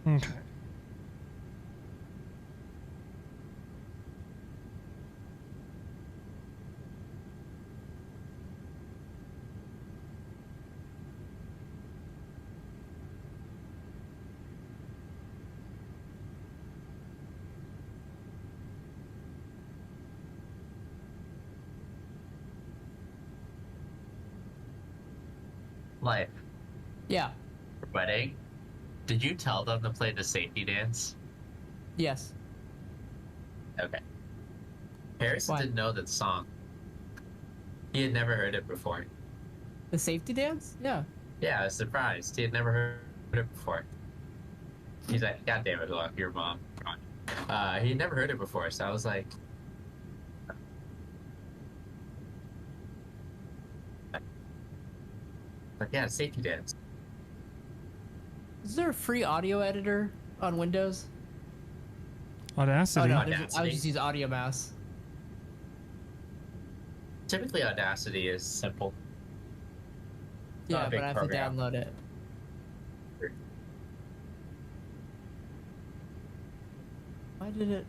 Okay. Life. Yeah. For wedding, did you tell them to play the safety dance? Yes. Okay. Harrison Why? didn't know that song. He had never heard it before. The safety dance? Yeah. Yeah, I was surprised. He had never heard it before. He's like, God damn it, look, your mom. He had never heard it before, so I was like, yeah, safety dance. Is there a free audio editor on Windows? Audacity. Oh, no, Audacity. I would just use Audio Mouse. Typically, Audacity is simple. Not Yeah, a big but I have program. to download it. Why did it?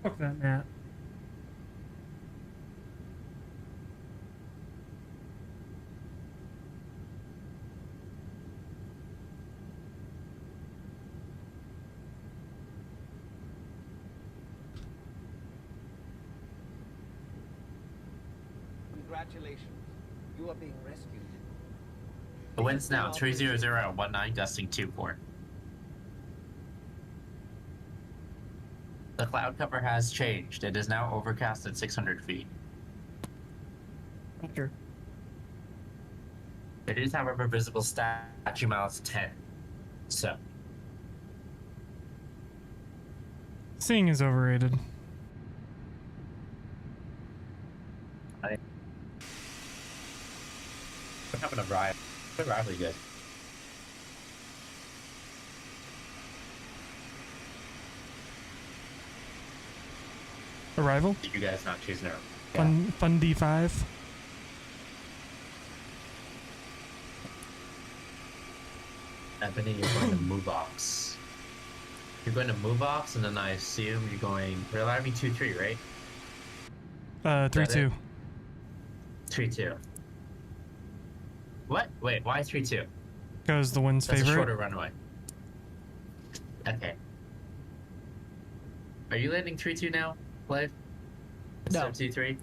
Fuck that, Matt. Congratulations. You are being rescued. The wind's now 300 gusting 2-4. The cloud cover has changed. It is now overcast at 600 feet. Roger. It is, however, visible statue miles 10. So, Seeing is overrated. we're having a ride. We're really good. Arrival? Did you guys not choose no? Fun D5. Anthony, you're going to MoveOx. You're going to MoveOx, and then I assume you're going Real Army 2-3, right? 3-2. 3-2. What? Wait, why 3-2? Because the wind's That's favorite. a shorter runway. Okay. Are you landing 3-2 now, Live? No. 7-2-3?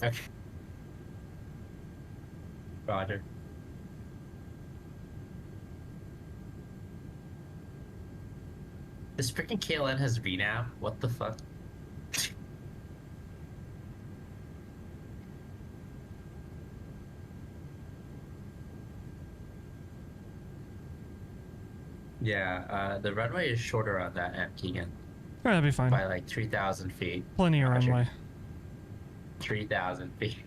Okay. Roger. This freaking KLN has VNAV? What the fuck? Yeah, the runway is shorter on that end, Keegan. Yeah, that'd be fine. By like 3,000 feet. Plenty of runway. 3,000 feet.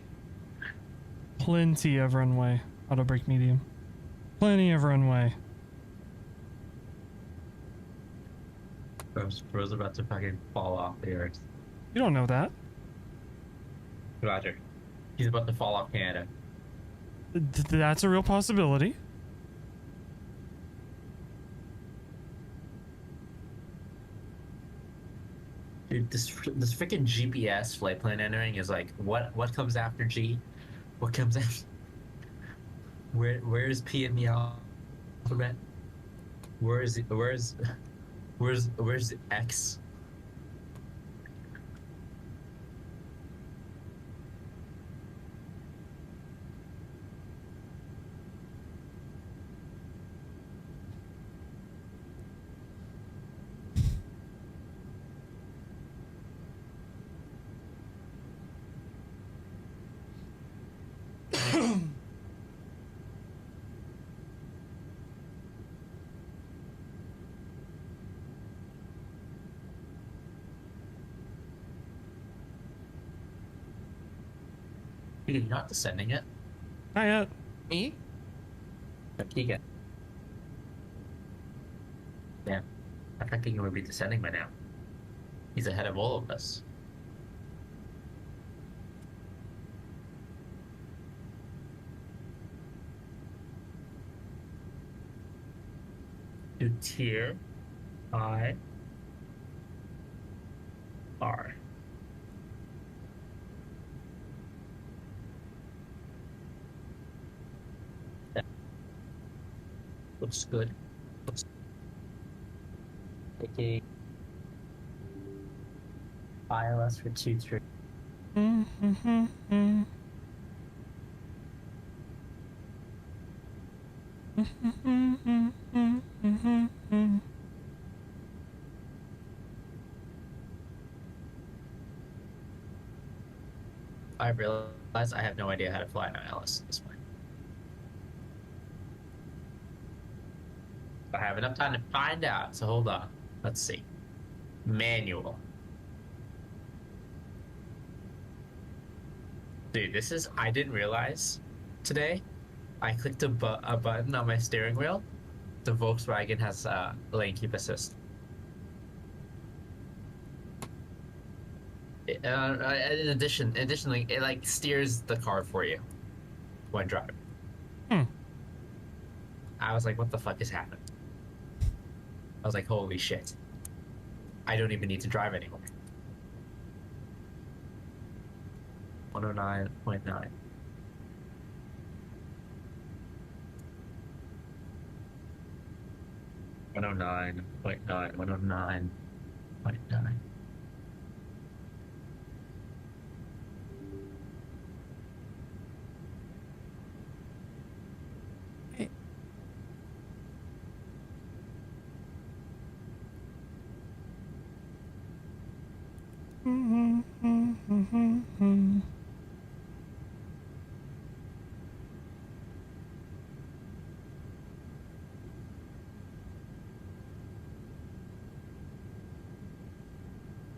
Plenty of runway. Auto brake medium. Plenty of runway. Bro's about to fucking fall off the earth. You don't know that. Roger. He's about to fall off Canada. That's a real possibility. Dude, this freaking GPS flight plan entering is like, what comes after G? What comes after? Where's P in the alphabet? Where's X? You're not descending it? Not yet. Me? Keegan. Yeah. I think he would be descending by now. He's ahead of all of us. Do tier I R. Looks good. Looks okay. ILS for 2-3. I realized I have no idea how to fly an ILS at this point. I have enough time to find out, so hold on. Let's see. Manual. Dude, this is... I didn't realize today. I clicked a button on my steering wheel. The Volkswagen has lane keep assist. Additionally, it like steers the car for you when driving. I was like, what the fuck is happening? I was like, holy shit. I don't even need to drive anymore. 109.9. One oh nine point nine. 109.9.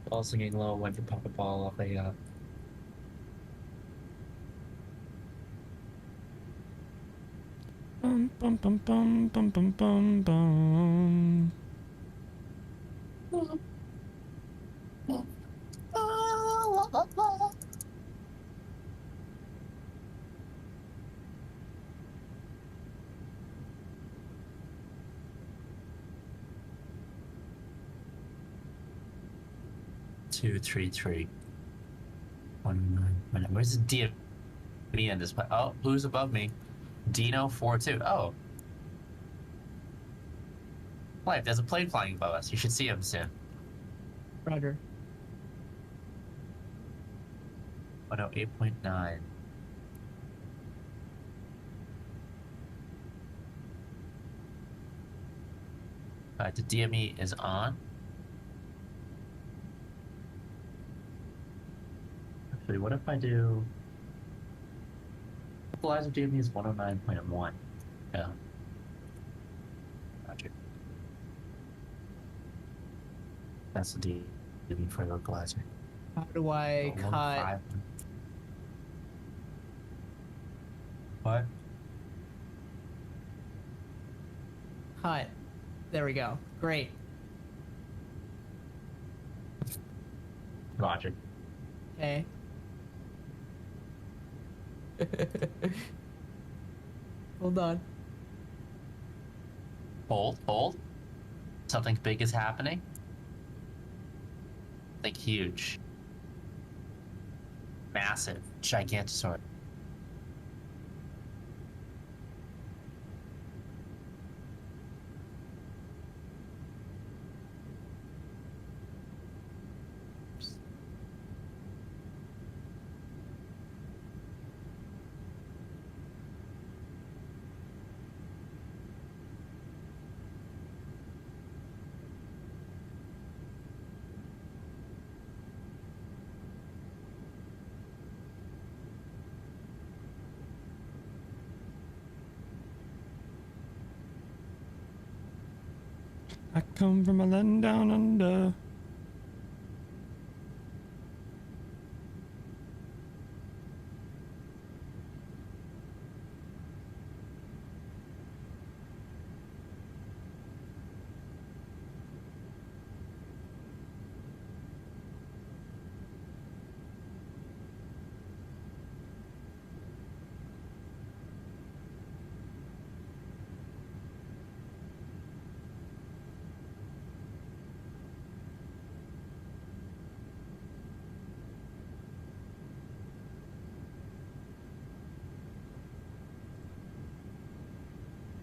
Ball singing low when you pop a ball off a Bum bum bum bum bum bum bum bum. 233. 19. Where's the D in this? Oh, who's above me? Dino 42. Oh. Life, there's a plane flying above us. You should see him soon. Roger. 108.9. The DME is on. Actually, what if I do... Equalizer DME is 109.1. Yeah. Gotcha. That's the DME for the equalizer. How do I cut? 105. What? Cut. There we go. Great. Logic. Okay. Hold on. Hold. Something big is happening. Like huge. Massive. Gigantosaurus. I come from a land down under.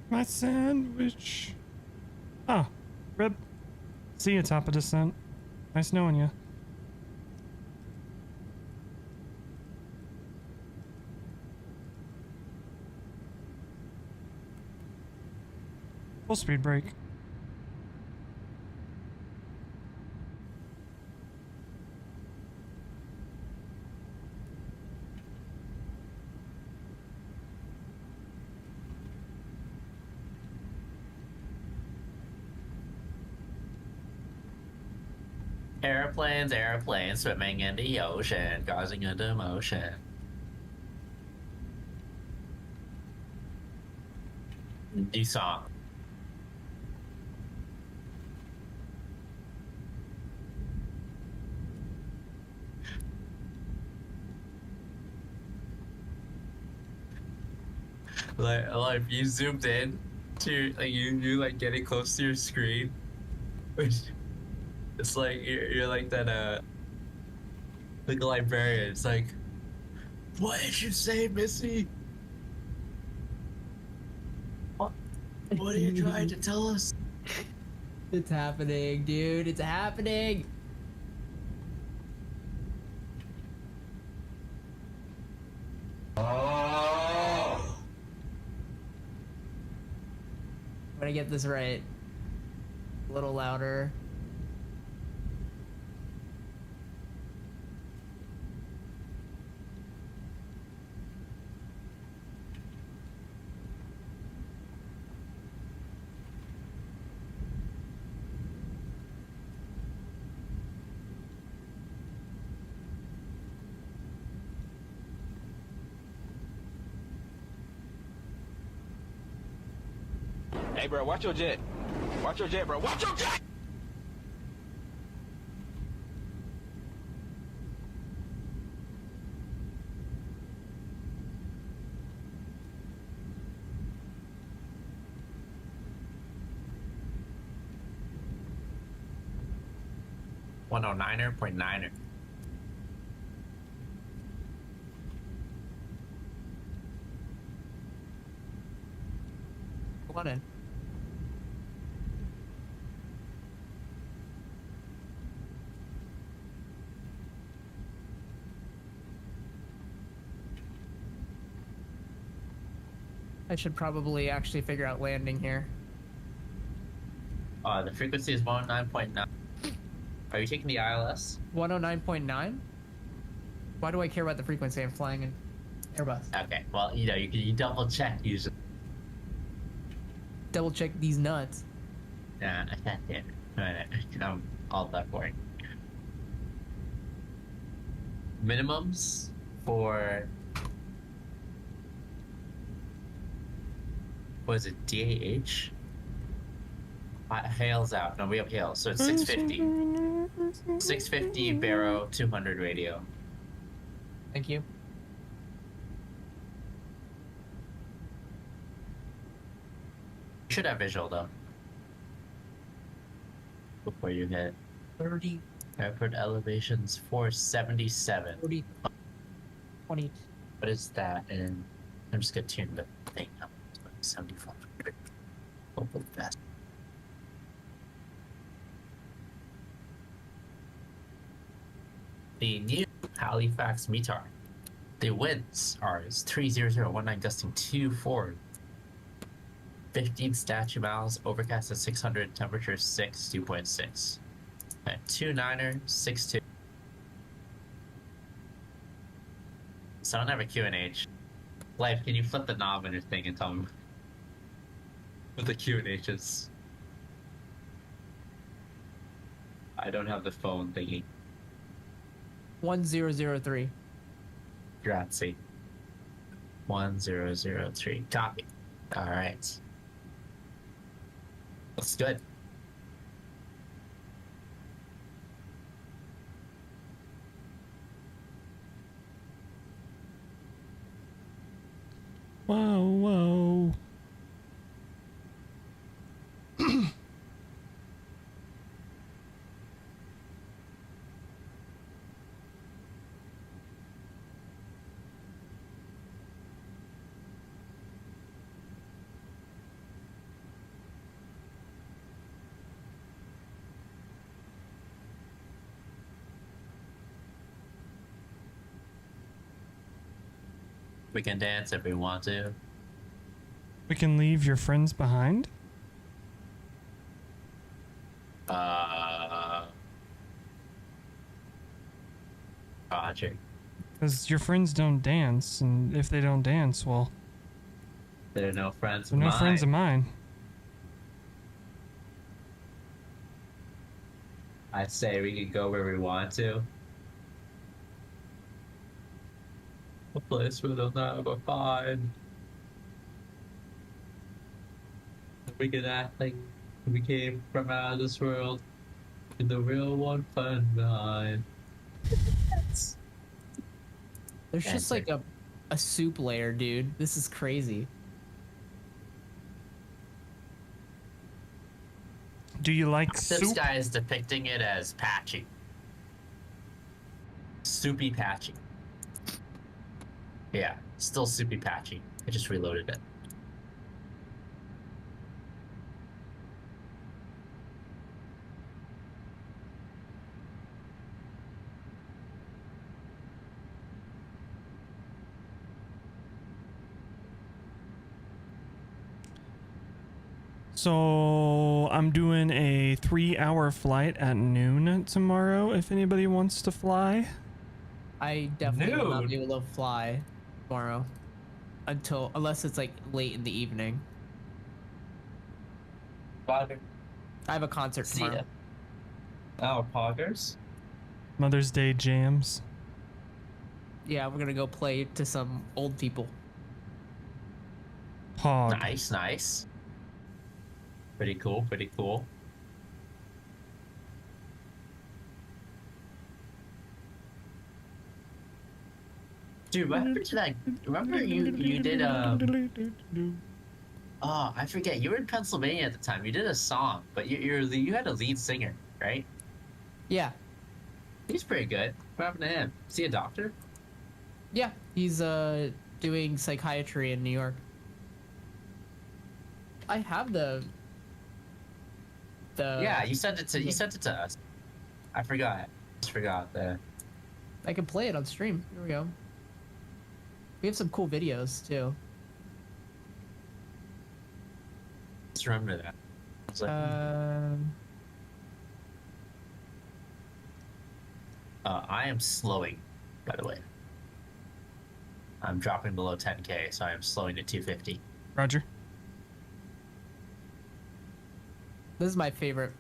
My sandwich. Oh, rib. See you, top of descent. Nice knowing you. Full speed brake. Airplanes swimming in the ocean, causing a demotion. New song. Like if you zoomed in to like you like getting close to your screen, which it's like you're like that like a librarian. It's like, what did you say, Missy? What are you trying to tell us? It's happening, dude. It's happening. Oh. I'm gonna get this right. A little louder. Hey, bro, watch your jet. Watch your jet, bro. Watch your jet! .9er. Come on in. I should probably actually figure out landing here. The frequency is 109.9. Are you taking the ILS? 109.9? Why do I care about the frequency? I'm flying an Airbus. Okay, well, you know, you double check usually. Double check these nuts. Yeah, I can't do it. Alright, I'm all that for it. Minimums for... What is it, DAH? Hails out. No, we have hails, so it's 650. 650 Barrow 200 radio. Thank you. You should have visual though. Before you hit 30. Airport elevations 477. 40. 20. What is that? And I'm just gonna tune the thing up. 75. Hopefully fast. The new Halifax METAR. The winds are 30019 gusting 24. 15 statute miles, overcast at 600, temperature 6, 2.6. At 29er, 6.2. So I don't have a QNH. Life, can you flip the knob on your thing and tell me what the QNH is? I don't have the phone thingy. 1003. Grazie. 1003. Copy. Alright. Looks good. Whoa, whoa. We can dance if we want to. We can leave your friends behind? Roger. Because your friends don't dance, and if they don't dance, well... They're no friends they're of no mine. friends of mine. I say we can go where we want to. A place where they'll never find. We can act like we came from out of this world, and the real one fun behind. There's just like a soup layer, dude. This is crazy. Do you like This soup? guy is depicting it as patchy. Soupy patchy. Yeah, still soupy patchy. I just reloaded it. So I'm doing a 3-hour flight at noon tomorrow if anybody wants to fly. I definitely will not be able to fly tomorrow unless it's like late in the evening. Father. I have a concert tomorrow. Oh, poggers. Mother's Day jams. Yeah, we're gonna go play to some old people. Pog. Nice, nice. Pretty cool, pretty cool. Dude, remember you did oh, I forget, you were in Pennsylvania at the time. You did a song, but you had a lead singer, right? Yeah. He's pretty good. What happened to him? Is he a doctor? Yeah, he's doing psychiatry in New York. I have the yeah, you sent it to us. I forgot. Just forgot that. I can play it on stream. Here we go. We have some cool videos too. just remember that. I was like, I am slowing, by the way. I'm dropping below 10K, so I am slowing to 250. Roger. This is my favorite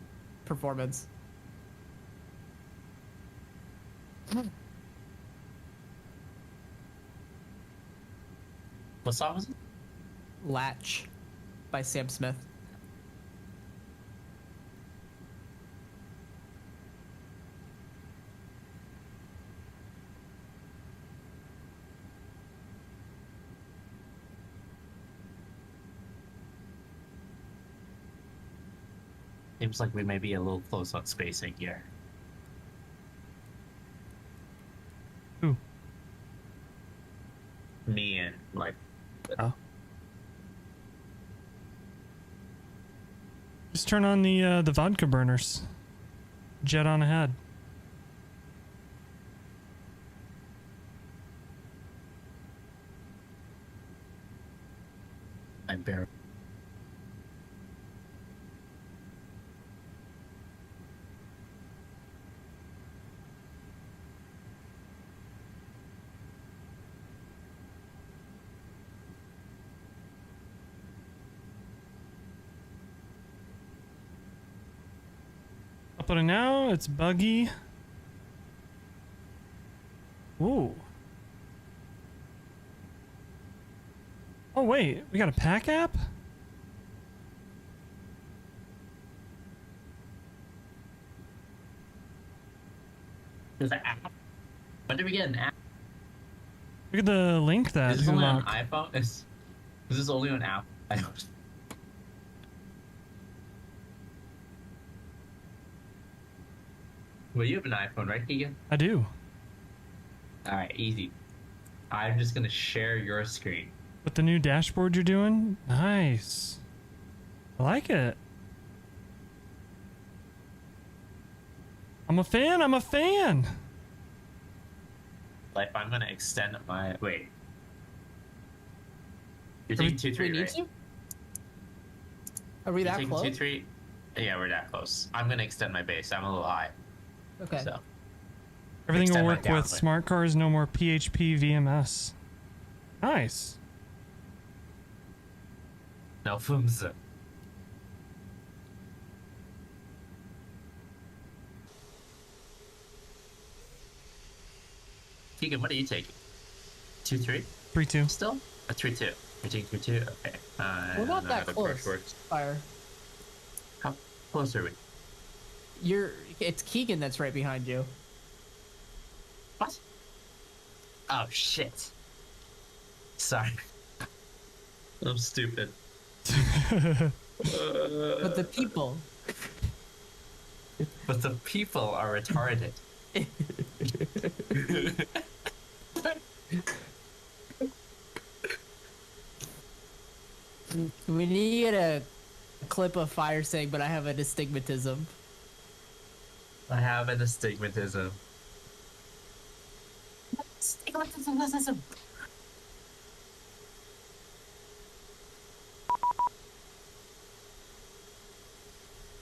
performance. What song was it? Latch by Sam Smith. Seems like we may be a little close on spacing here. Who? Me and like. Oh. Just turn on the vodka burners. Jet on ahead. I'm barely. Uploading now. It's buggy. Ooh. Oh wait, we got a pack app? There's an app? When did we get an app? Look at the link that Is this only on unlocked. iPhone? Is this only on Apple? I don't. Well, you have an iPhone, right, Keegan? I do. Alright, easy. I'm just gonna share your screen. With the new dashboard you're doing? Nice. I like it. I'm a fan, I'm a fan. Like, I'm gonna extend my. Wait. You're taking 2-3, right? Are we that taking close? 2-3? Yeah, we're that close. I'm gonna extend my base. I'm a little high. Okay. So. Everything will Extend my work with downlink. smart cars, no more PHP VMS. Nice. No fumsa. Keegan, what are you taking? 2-3? 3-2. Still? 3-2. You're taking 3-2? Okay. We're not that close. Fire. How close are we? It's Keegan that's right behind you. What? Oh, shit. Sorry. I'm stupid. But the people. But the people are retarded. We need to get a clip of Fire saying, but I have an astigmatism. I have an astigmatism. Astigmatism.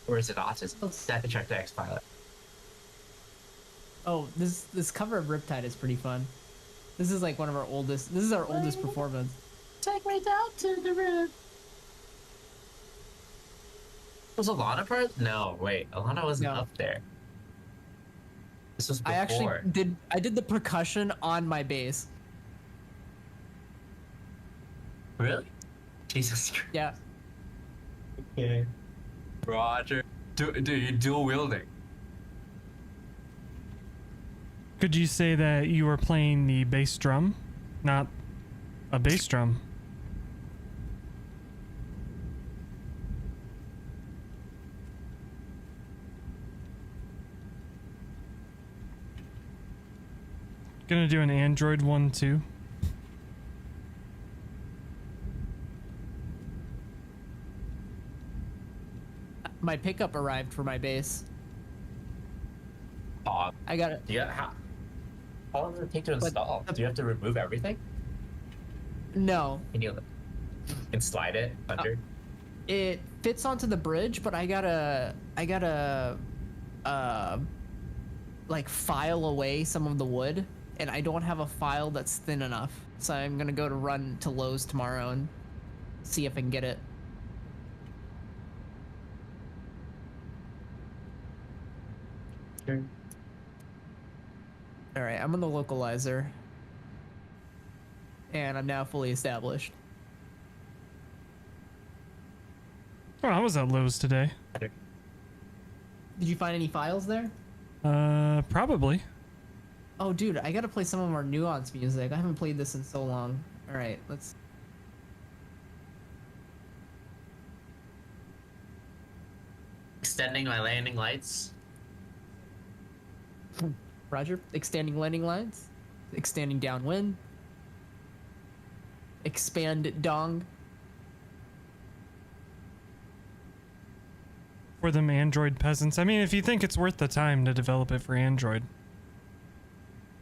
Or is it autism? That check the X pilot. Oh, this cover of Riptide is pretty fun. This is like one of our oldest. This is our oldest performance. Take me down to the river. Was Alana part? No, wait. Alana wasn't up there. This was before. I actually did. I did the percussion on my bass. Really? Jesus Christ. Yeah. Okay. Roger. Dude, you're dual wielding. Could you say that you were playing the bass drum? Not a bass drum. Gonna do an Android one too. My pickup arrived for my bass. I got it. Yeah. How long does it take to install? Do you have to remove everything? No. Can you and slide it under? It fits onto the bridge, but I gotta like file away some of the wood, and I don't have a file that's thin enough. So I'm gonna go to run to Lowe's tomorrow and see if I can get it. Sure. All right, I'm on the localizer, and I'm now fully established. Oh, I was at Lowe's today. Did you find any files there? Probably. Oh, dude, I gotta play some of our Nuance music. I haven't played this in so long. All right, let's. Extending my landing lights. Roger. Extending landing lines. Extending downwind. Expand dong. For them Android peasants. I mean, if you think it's worth the time to develop it for Android,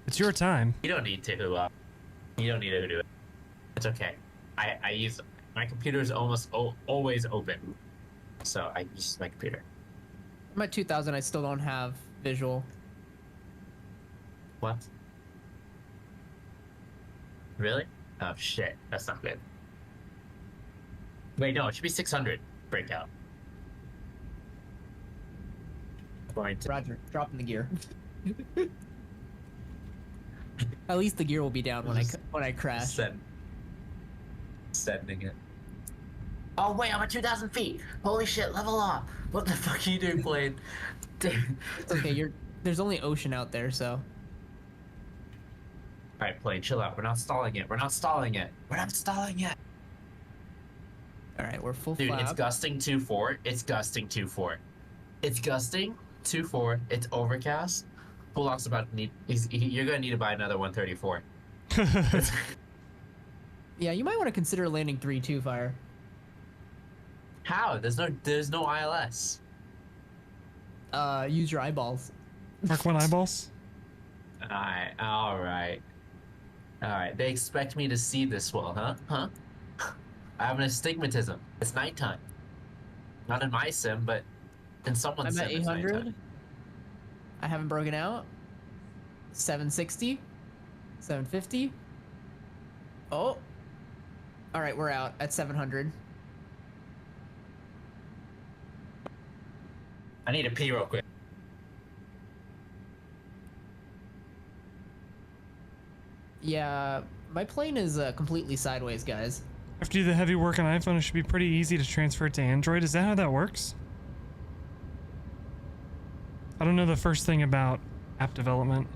it's your time. You don't need to. You don't need to do it. It's okay. I use my computer is almost always open, so I use my computer. I'm at 2000. I still don't have visual. What? Really? Oh shit, that's not good. Wait, no, it should be 600 breakout. Roger, dropping the gear. At least the gear will be down when I crash. Sending it. Oh wait, I'm at 2,000 feet. Holy shit, level up. What the fuck are you doing, plane? It's okay. There's only ocean out there, so. All right, plane, chill out. We're not stalling it. We're not stalling it. We're not stalling it. All right, we're full Dude, flap. it's gusting 2.4. It's gusting 2.4. It's gusting 2.4. It's overcast. Bullock's about to need. You're gonna need to buy another 134. Yeah, you might want to consider landing 3-2 fire. How? There's no ILS. Use your eyeballs. Mark 1 eyeballs. All right. They expect me to see this well, huh? Huh? I have an astigmatism. It's nighttime. Not in my sim, but in someone's I'm at sim. It's 800. nighttime. I haven't broken out. 760. 750. Oh. All right, we're out at 700. I need to pee real quick. Yeah, my plane is completely sideways, guys. After you do the heavy work on iPhone, it should be pretty easy to transfer it to Android. Is that how that works? I don't know the first thing about app development.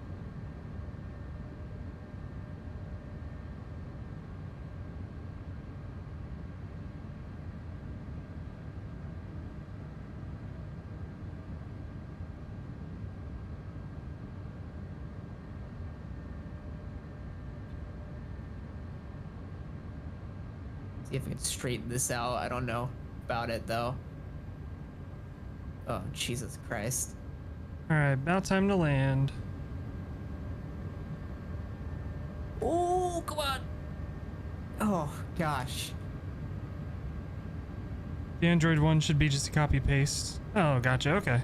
See if I can straighten this out. I don't know about it though. Oh, Jesus Christ. Alright, about time to land. Oh, come on. Oh, gosh. The Android one should be just a copy paste. Oh, gotcha, okay.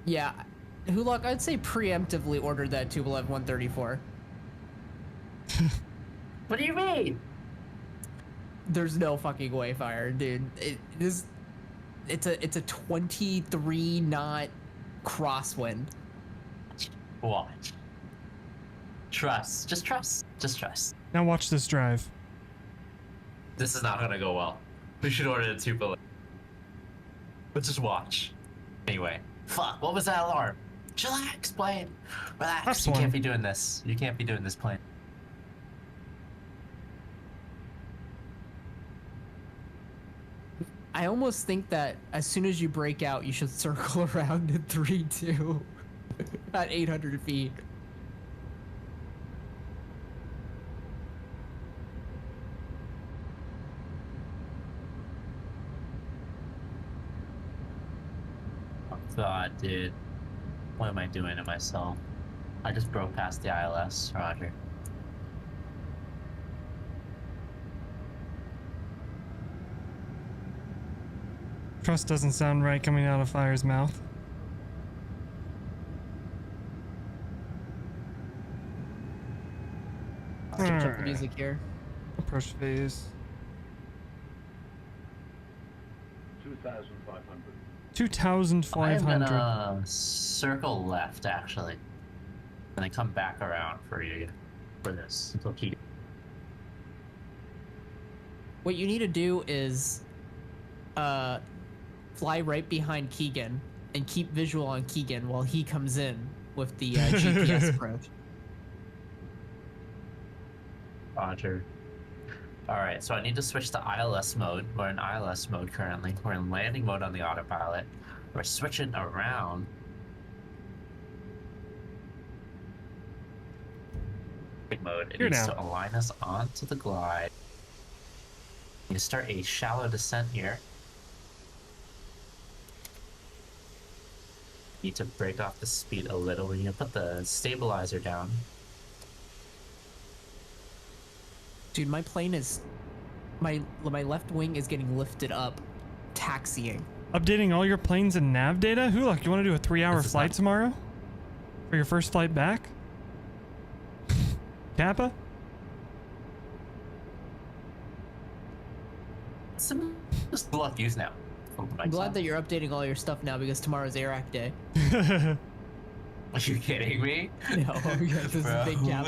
Yeah. Hulok, I'd say preemptively ordered that Tupolev 134. What do you mean? There's no fucking way, fire, dude. It's a 23 knot crosswind. Watch. Trust. Just trust. Just trust. Now watch this drive. This is not gonna go well. We should order the 2 bullet. But just watch. Anyway. Fuck, what was that alarm? Chillax, plane. Relax. That's You one. can't be doing this. You can't be doing this, plane. I almost think that as soon as you break out, you should circle around in 3-2 at 800 feet. Oh, God, dude. What am I doing to myself? I just broke past the ILS, Roger. Crust doesn't sound right coming out of Fire's mouth. Check the music here. Approach phase. 2,500. 2,500. I'm gonna circle left actually, and then come back around for you for this until Keegan. What you need to do is fly right behind Keegan and keep visual on Keegan while he comes in with the GPS approach. Roger. Alright, so I need to switch to ILS mode. We're in ILS mode currently. We're in landing mode on the autopilot. We're switching around. Mode. It needs to align us onto the glide. You start a shallow descent here. Need to break off the speed a little. We need to put the stabilizer down. Dude, my plane is... My left wing is getting lifted up, taxiing. Updating all your planes and nav data? Hulak, you want to do a 3-hour flight tomorrow? For your first flight back? Kappa? Some just luck use now. I'm glad that you're updating all your stuff now because tomorrow's Airac Day. Are you kidding me? No, this is a big gap.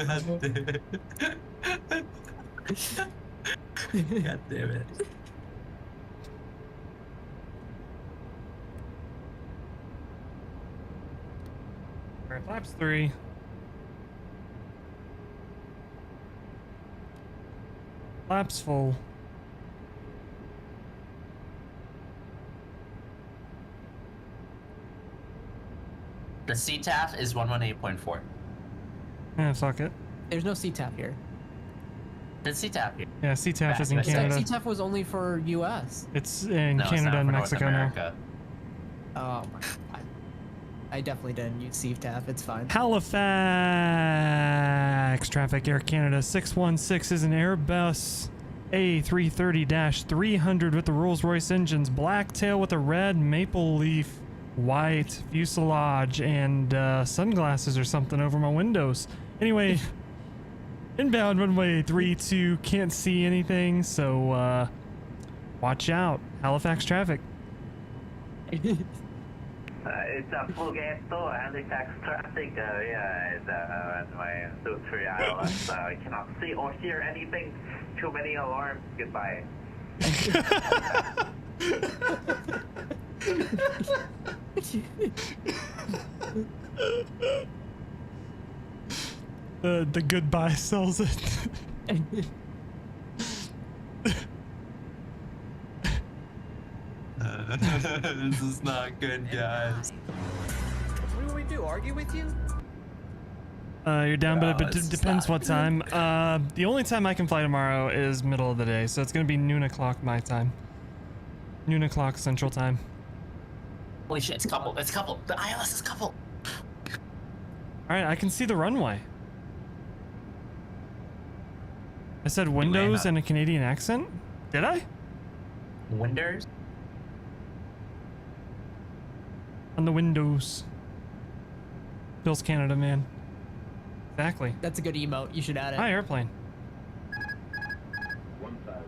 God damn it. Alright, flaps 3. Flaps full. The CTAF is 118.4. Yeah, fuck it. There's no CTAF here. There's CTAF here. Yeah, CTAF is in Canada. CTAF was only for US. It's in Canada and Mexico now. Oh my god. I definitely didn't use CTAF, it's fine. Halifax traffic, Air Canada 616 is an Airbus A330-300 with the Rolls-Royce engines, black tail with a red maple leaf white fuselage and sunglasses or something over my windows. Anyway, inbound runway 32, can't see anything, so watch out. Halifax traffic. It's a Fugato Halifax traffic. Yeah, it's runway 23 ILS. I cannot see or hear anything. Too many alarms. Goodbye. The goodbye sells it. This is not good, guys. What do we do? Argue with you? You're down, but it depends what time. The only time I can fly tomorrow is middle of the day, so it's gonna be noon o'clock my time. Noon o'clock Central Time. Holy shit, it's coupled. It's coupled. The ILS is coupled. Alright, I can see the runway. I said windows and a Canadian accent? Did I? Windows? On the windows. Bill's Canada, man. Exactly. That's a good emote. You should add it. Hi, airplane. 1,000.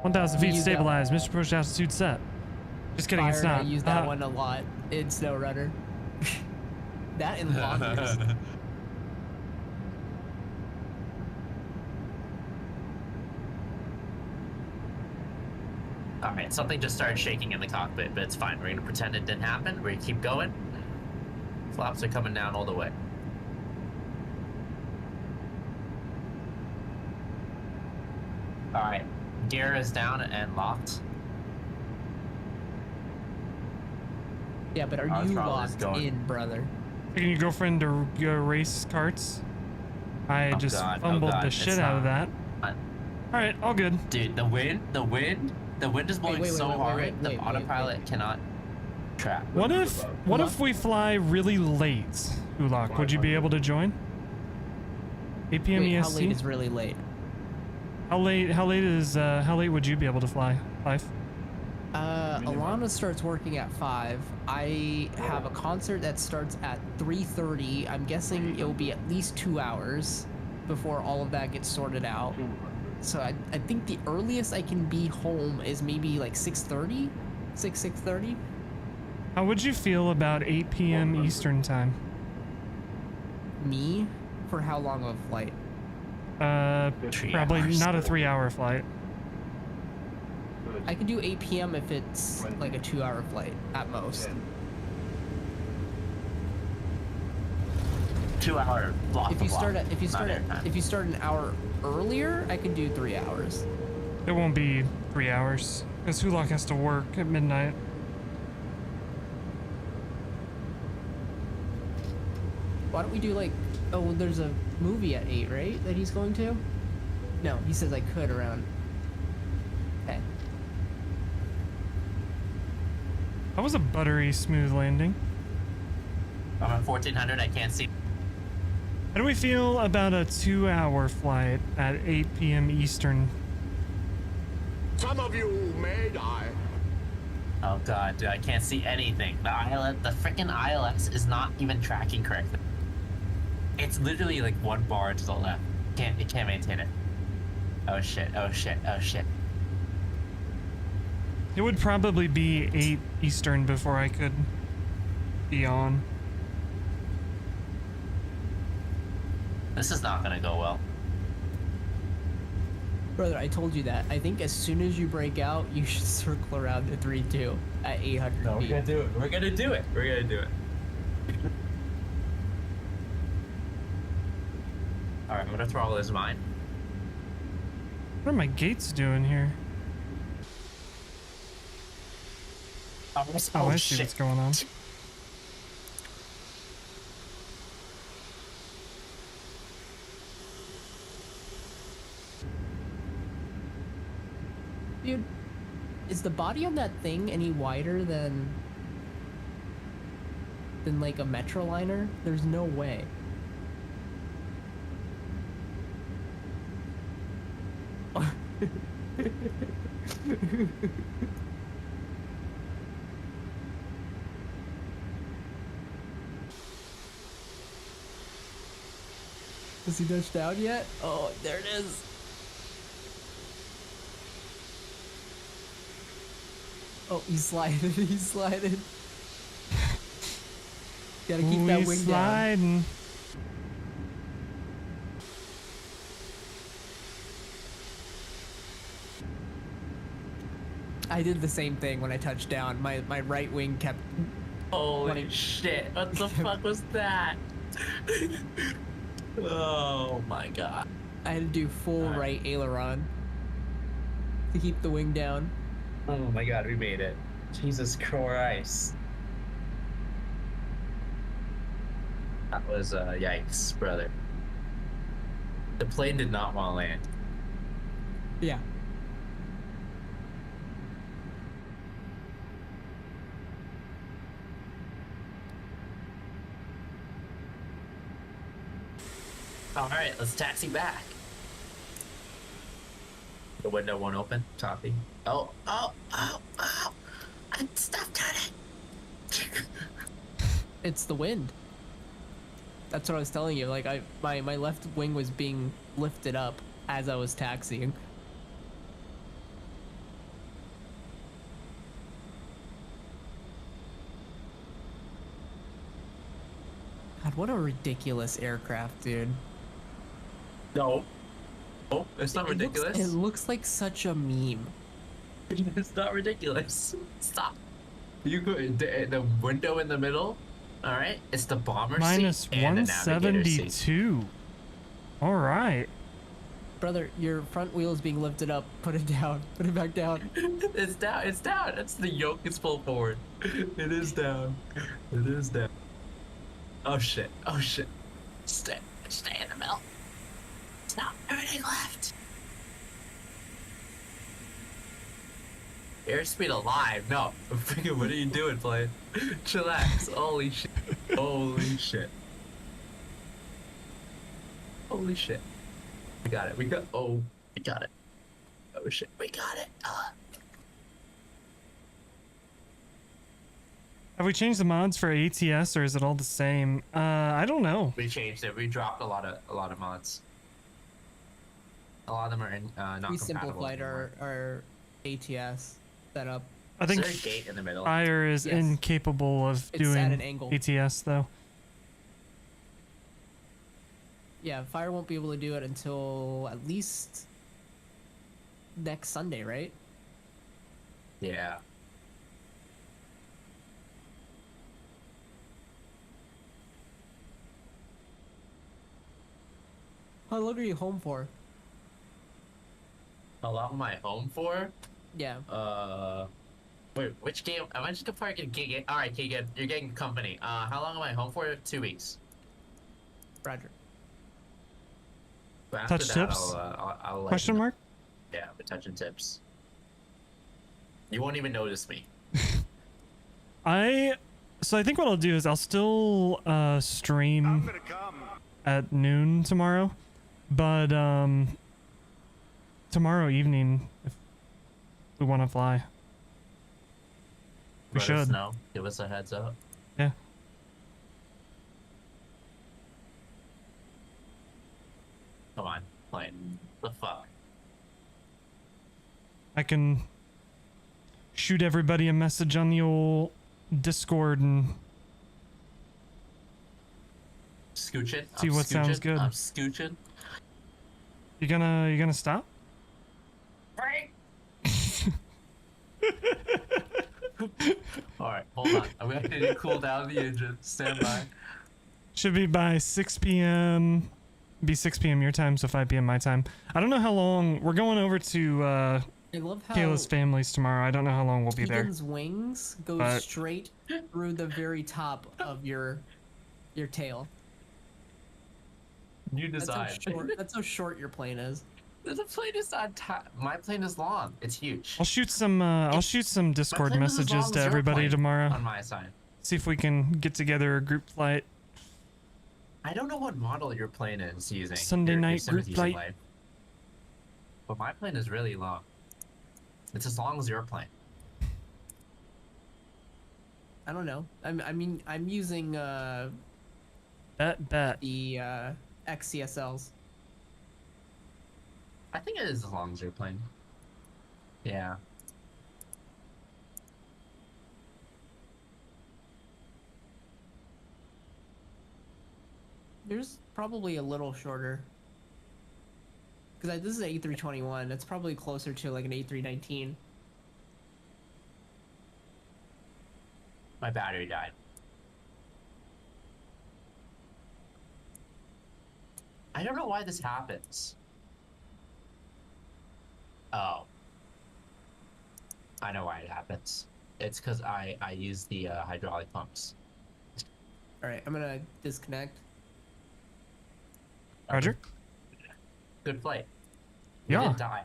1,000 feet stabilized. Mr. Approach altitude set. Just kidding, it's not. I use that one a lot in SnowRunner. That and loggers. Alright, something just started shaking in the cockpit, but it's fine. We're gonna pretend it didn't happen. We're gonna keep going. Flaps are coming down all the way. Alright, gear is down and locked. Yeah, but are you locked in, brother? Taking your girlfriend to go race karts? I just fumbled the shit out of that. Alright, all good. Dude, the wind is blowing so hard, the autopilot cannot trap. What if we fly really late, Ulak? Would you be able to join? 8 p.m. EST? How late is really late? How late would you be able to fly? 5? Alana starts working at 5. I have a concert that starts at 3:30. I'm guessing it'll be at least 2 hours before all of that gets sorted out. So I think the earliest I can be home is maybe like 6:30? 6:30? How would you feel about 8 p.m. Eastern time? Me? For how long of a flight? Probably not a 3-hour flight. I can do 8 p.m. if it's like a 2-hour flight at most. 2 hour block. If you start an hour earlier, I can do 3 hours. It won't be 3 hours because Hulak has to work at midnight. Why don't we do like, oh, there's a movie at 8, right? That he's going to? No, he says I could around. Okay. That was a buttery smooth landing. I'm at 1400. I can't see. How do we feel about a 2-hour flight at 8 p.m. Eastern? Some of you may die. Oh god, dude, I can't see anything. The freaking ILS is not even tracking correctly. It's literally like one bar to the left. It can't maintain it. Oh shit, oh shit, oh shit. It would probably be 8 Eastern before I could be on. This is not gonna go well. Brother, I told you that. I think as soon as you break out, you should circle around the 3-2 at 800 No, feet. we're gonna do it. We're gonna do it. We're gonna do it. Alright, I'm gonna throttle this mine. What are my gates doing here? Oh, I see what's going on. Dude, is the body on that thing any wider than like a Metroliner? There's no way. Has he touched down yet? Oh, there it is. Oh, he's sliding. He's sliding. Gotta keep that wing down. I did the same thing when I touched down. My right wing kept. Holy shit! What the fuck was that? Oh my god! I had to do full right aileron to keep the wing down. Oh my god, we made it! Jesus Christ! That was yikes, brother. The plane did not want to land. Yeah. Alright, let's taxi back. The window won't open. Toppy. Oh. Stop turning. It's the wind. That's what I was telling you. Like my left wing was being lifted up as I was taxiing. God, what a ridiculous aircraft, dude. No. Oh, it's not ridiculous. It looks like such a meme. It's not ridiculous. Stop. You go the window in the middle. All right, it's the bomber seat and the navigator seat. -172. All right. Brother, your front wheel is being lifted up. Put it down. Put it back down. It's down. It's down. That's the yoke is pulled forward. It is down. It is down. Oh shit. Oh shit. Stay in the middle. Stop. Everything left. Airspeed alive. No. What are you doing, plane? Chillax. Holy shit. Holy shit. Holy shit. We got it. We got it. Oh shit. We got it. Have we changed the mods for ATS or is it all the same? I don't know. We changed it. We dropped a lot of mods. A lot of them are not We compatible simplified anymore. our ATS setup. I think Is there a gate in the middle? Fire is Yes. incapable of It's at an doing angle. ATS though. Yeah, Fire won't be able to do it until at least next Sunday, right? Yeah. How long are you home for? How long am I home for? Yeah. Wait, which game? Am I just gonna get? All right, Keegan, you're getting company. How long am I home for? 2 weeks. Roger. But after Touch that, tips? I'll let Question you know. mark? Yeah, with touch and tips. You won't even notice me. So I think what I'll do is I'll still stream at noon tomorrow, but tomorrow evening if we want to fly, we Let us should. know. Give us a heads up. Yeah. Come on, plane. The fuck. I can shoot everybody a message on the old Discord and Scooching. See what sounds good. I'm scooching. you gonna stop? Right. All right, hold on. I'm gonna need to cool down the engine. Stand by. Should be by 6 p.m. Be 6 p.m. your time, so 5 p.m. my time. I don't know how long we're going over to I love how Kayla's family's tomorrow. I don't know how long we'll be there. Keegan's wings go But- straight through the very top of your tail. You That's how decide. short. That's how short your plane is. The plane is not. My plane is long. It's huge. I'll shoot some Discord plane is as messages long to as your everybody plane tomorrow. On my side. See if we can get together a group flight. I don't know what model your plane is using. Sunday your night Sim group is using flight. live. But my plane is really long. It's as long as your plane. I don't know. I mean, I'm using Bet. the XCSLs. I think it is as long as your plane. Yeah. There's probably a little shorter. Because this is an A321. That's probably closer to like an A319. My battery died. I don't know why this happens. Oh. I know why it happens. It's because I use the hydraulic pumps. Alright, I'm gonna disconnect. Roger. Good flight. Yeah. You didn't die.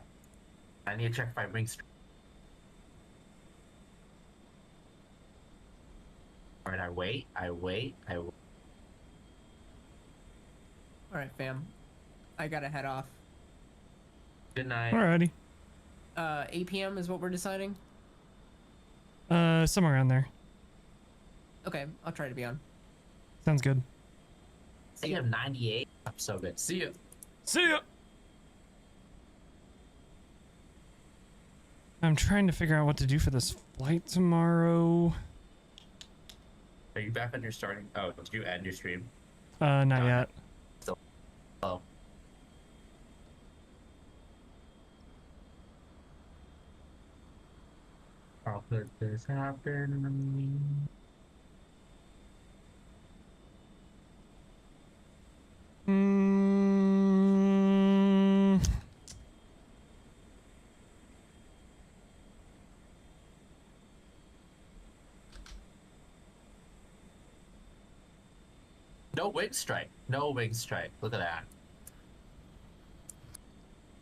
I need to check my wings. Alright, I wait. Alright, fam. I gotta head off. Good night. Alrighty. 8 p.m. is what we're deciding? Somewhere around there. Okay, I'll try to be on. Sounds good. I have 98. I'm so good. See you. See ya. I'm trying to figure out what to do for this flight tomorrow. Are you back on your starting? Oh, did you end your stream? Not yet. Still. Oh. How could this happen? No wing strike. No wing strike. Look at that.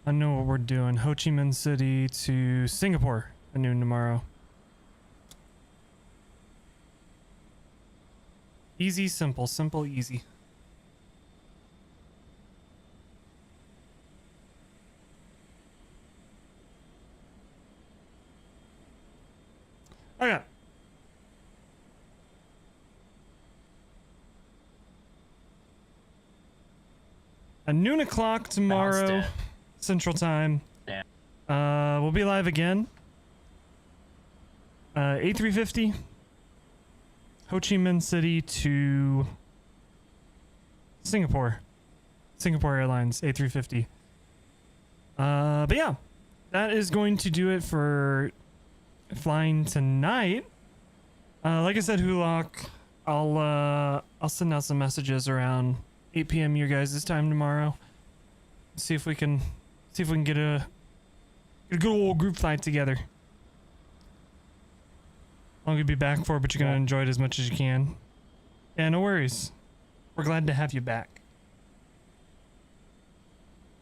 I know what we're doing. Ho Chi Minh City to Singapore at noon tomorrow. Easy, simple, easy. Okay. noon o'clock tomorrow, Central Time. Yeah. We'll be live again. A350, Ho Chi Minh City to Singapore Airlines, A350. But yeah, that is going to do it for flying tonight. Like I said, Hulock, I'll send out some messages around 8 p.m. your guys' time tomorrow. See if we can get a good old group flight together. Long you'll be back for, but you're gonna enjoy it as much as you can. Yeah, no worries. We're glad to have you back.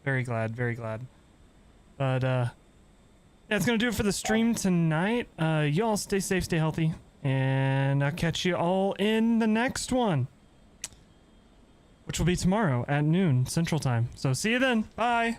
Very glad, very glad. But yeah, that's gonna do it for the stream tonight. Y'all stay safe, stay healthy, and I'll catch you all in the next one, which will be tomorrow at noon Central Time. So see you then. Bye.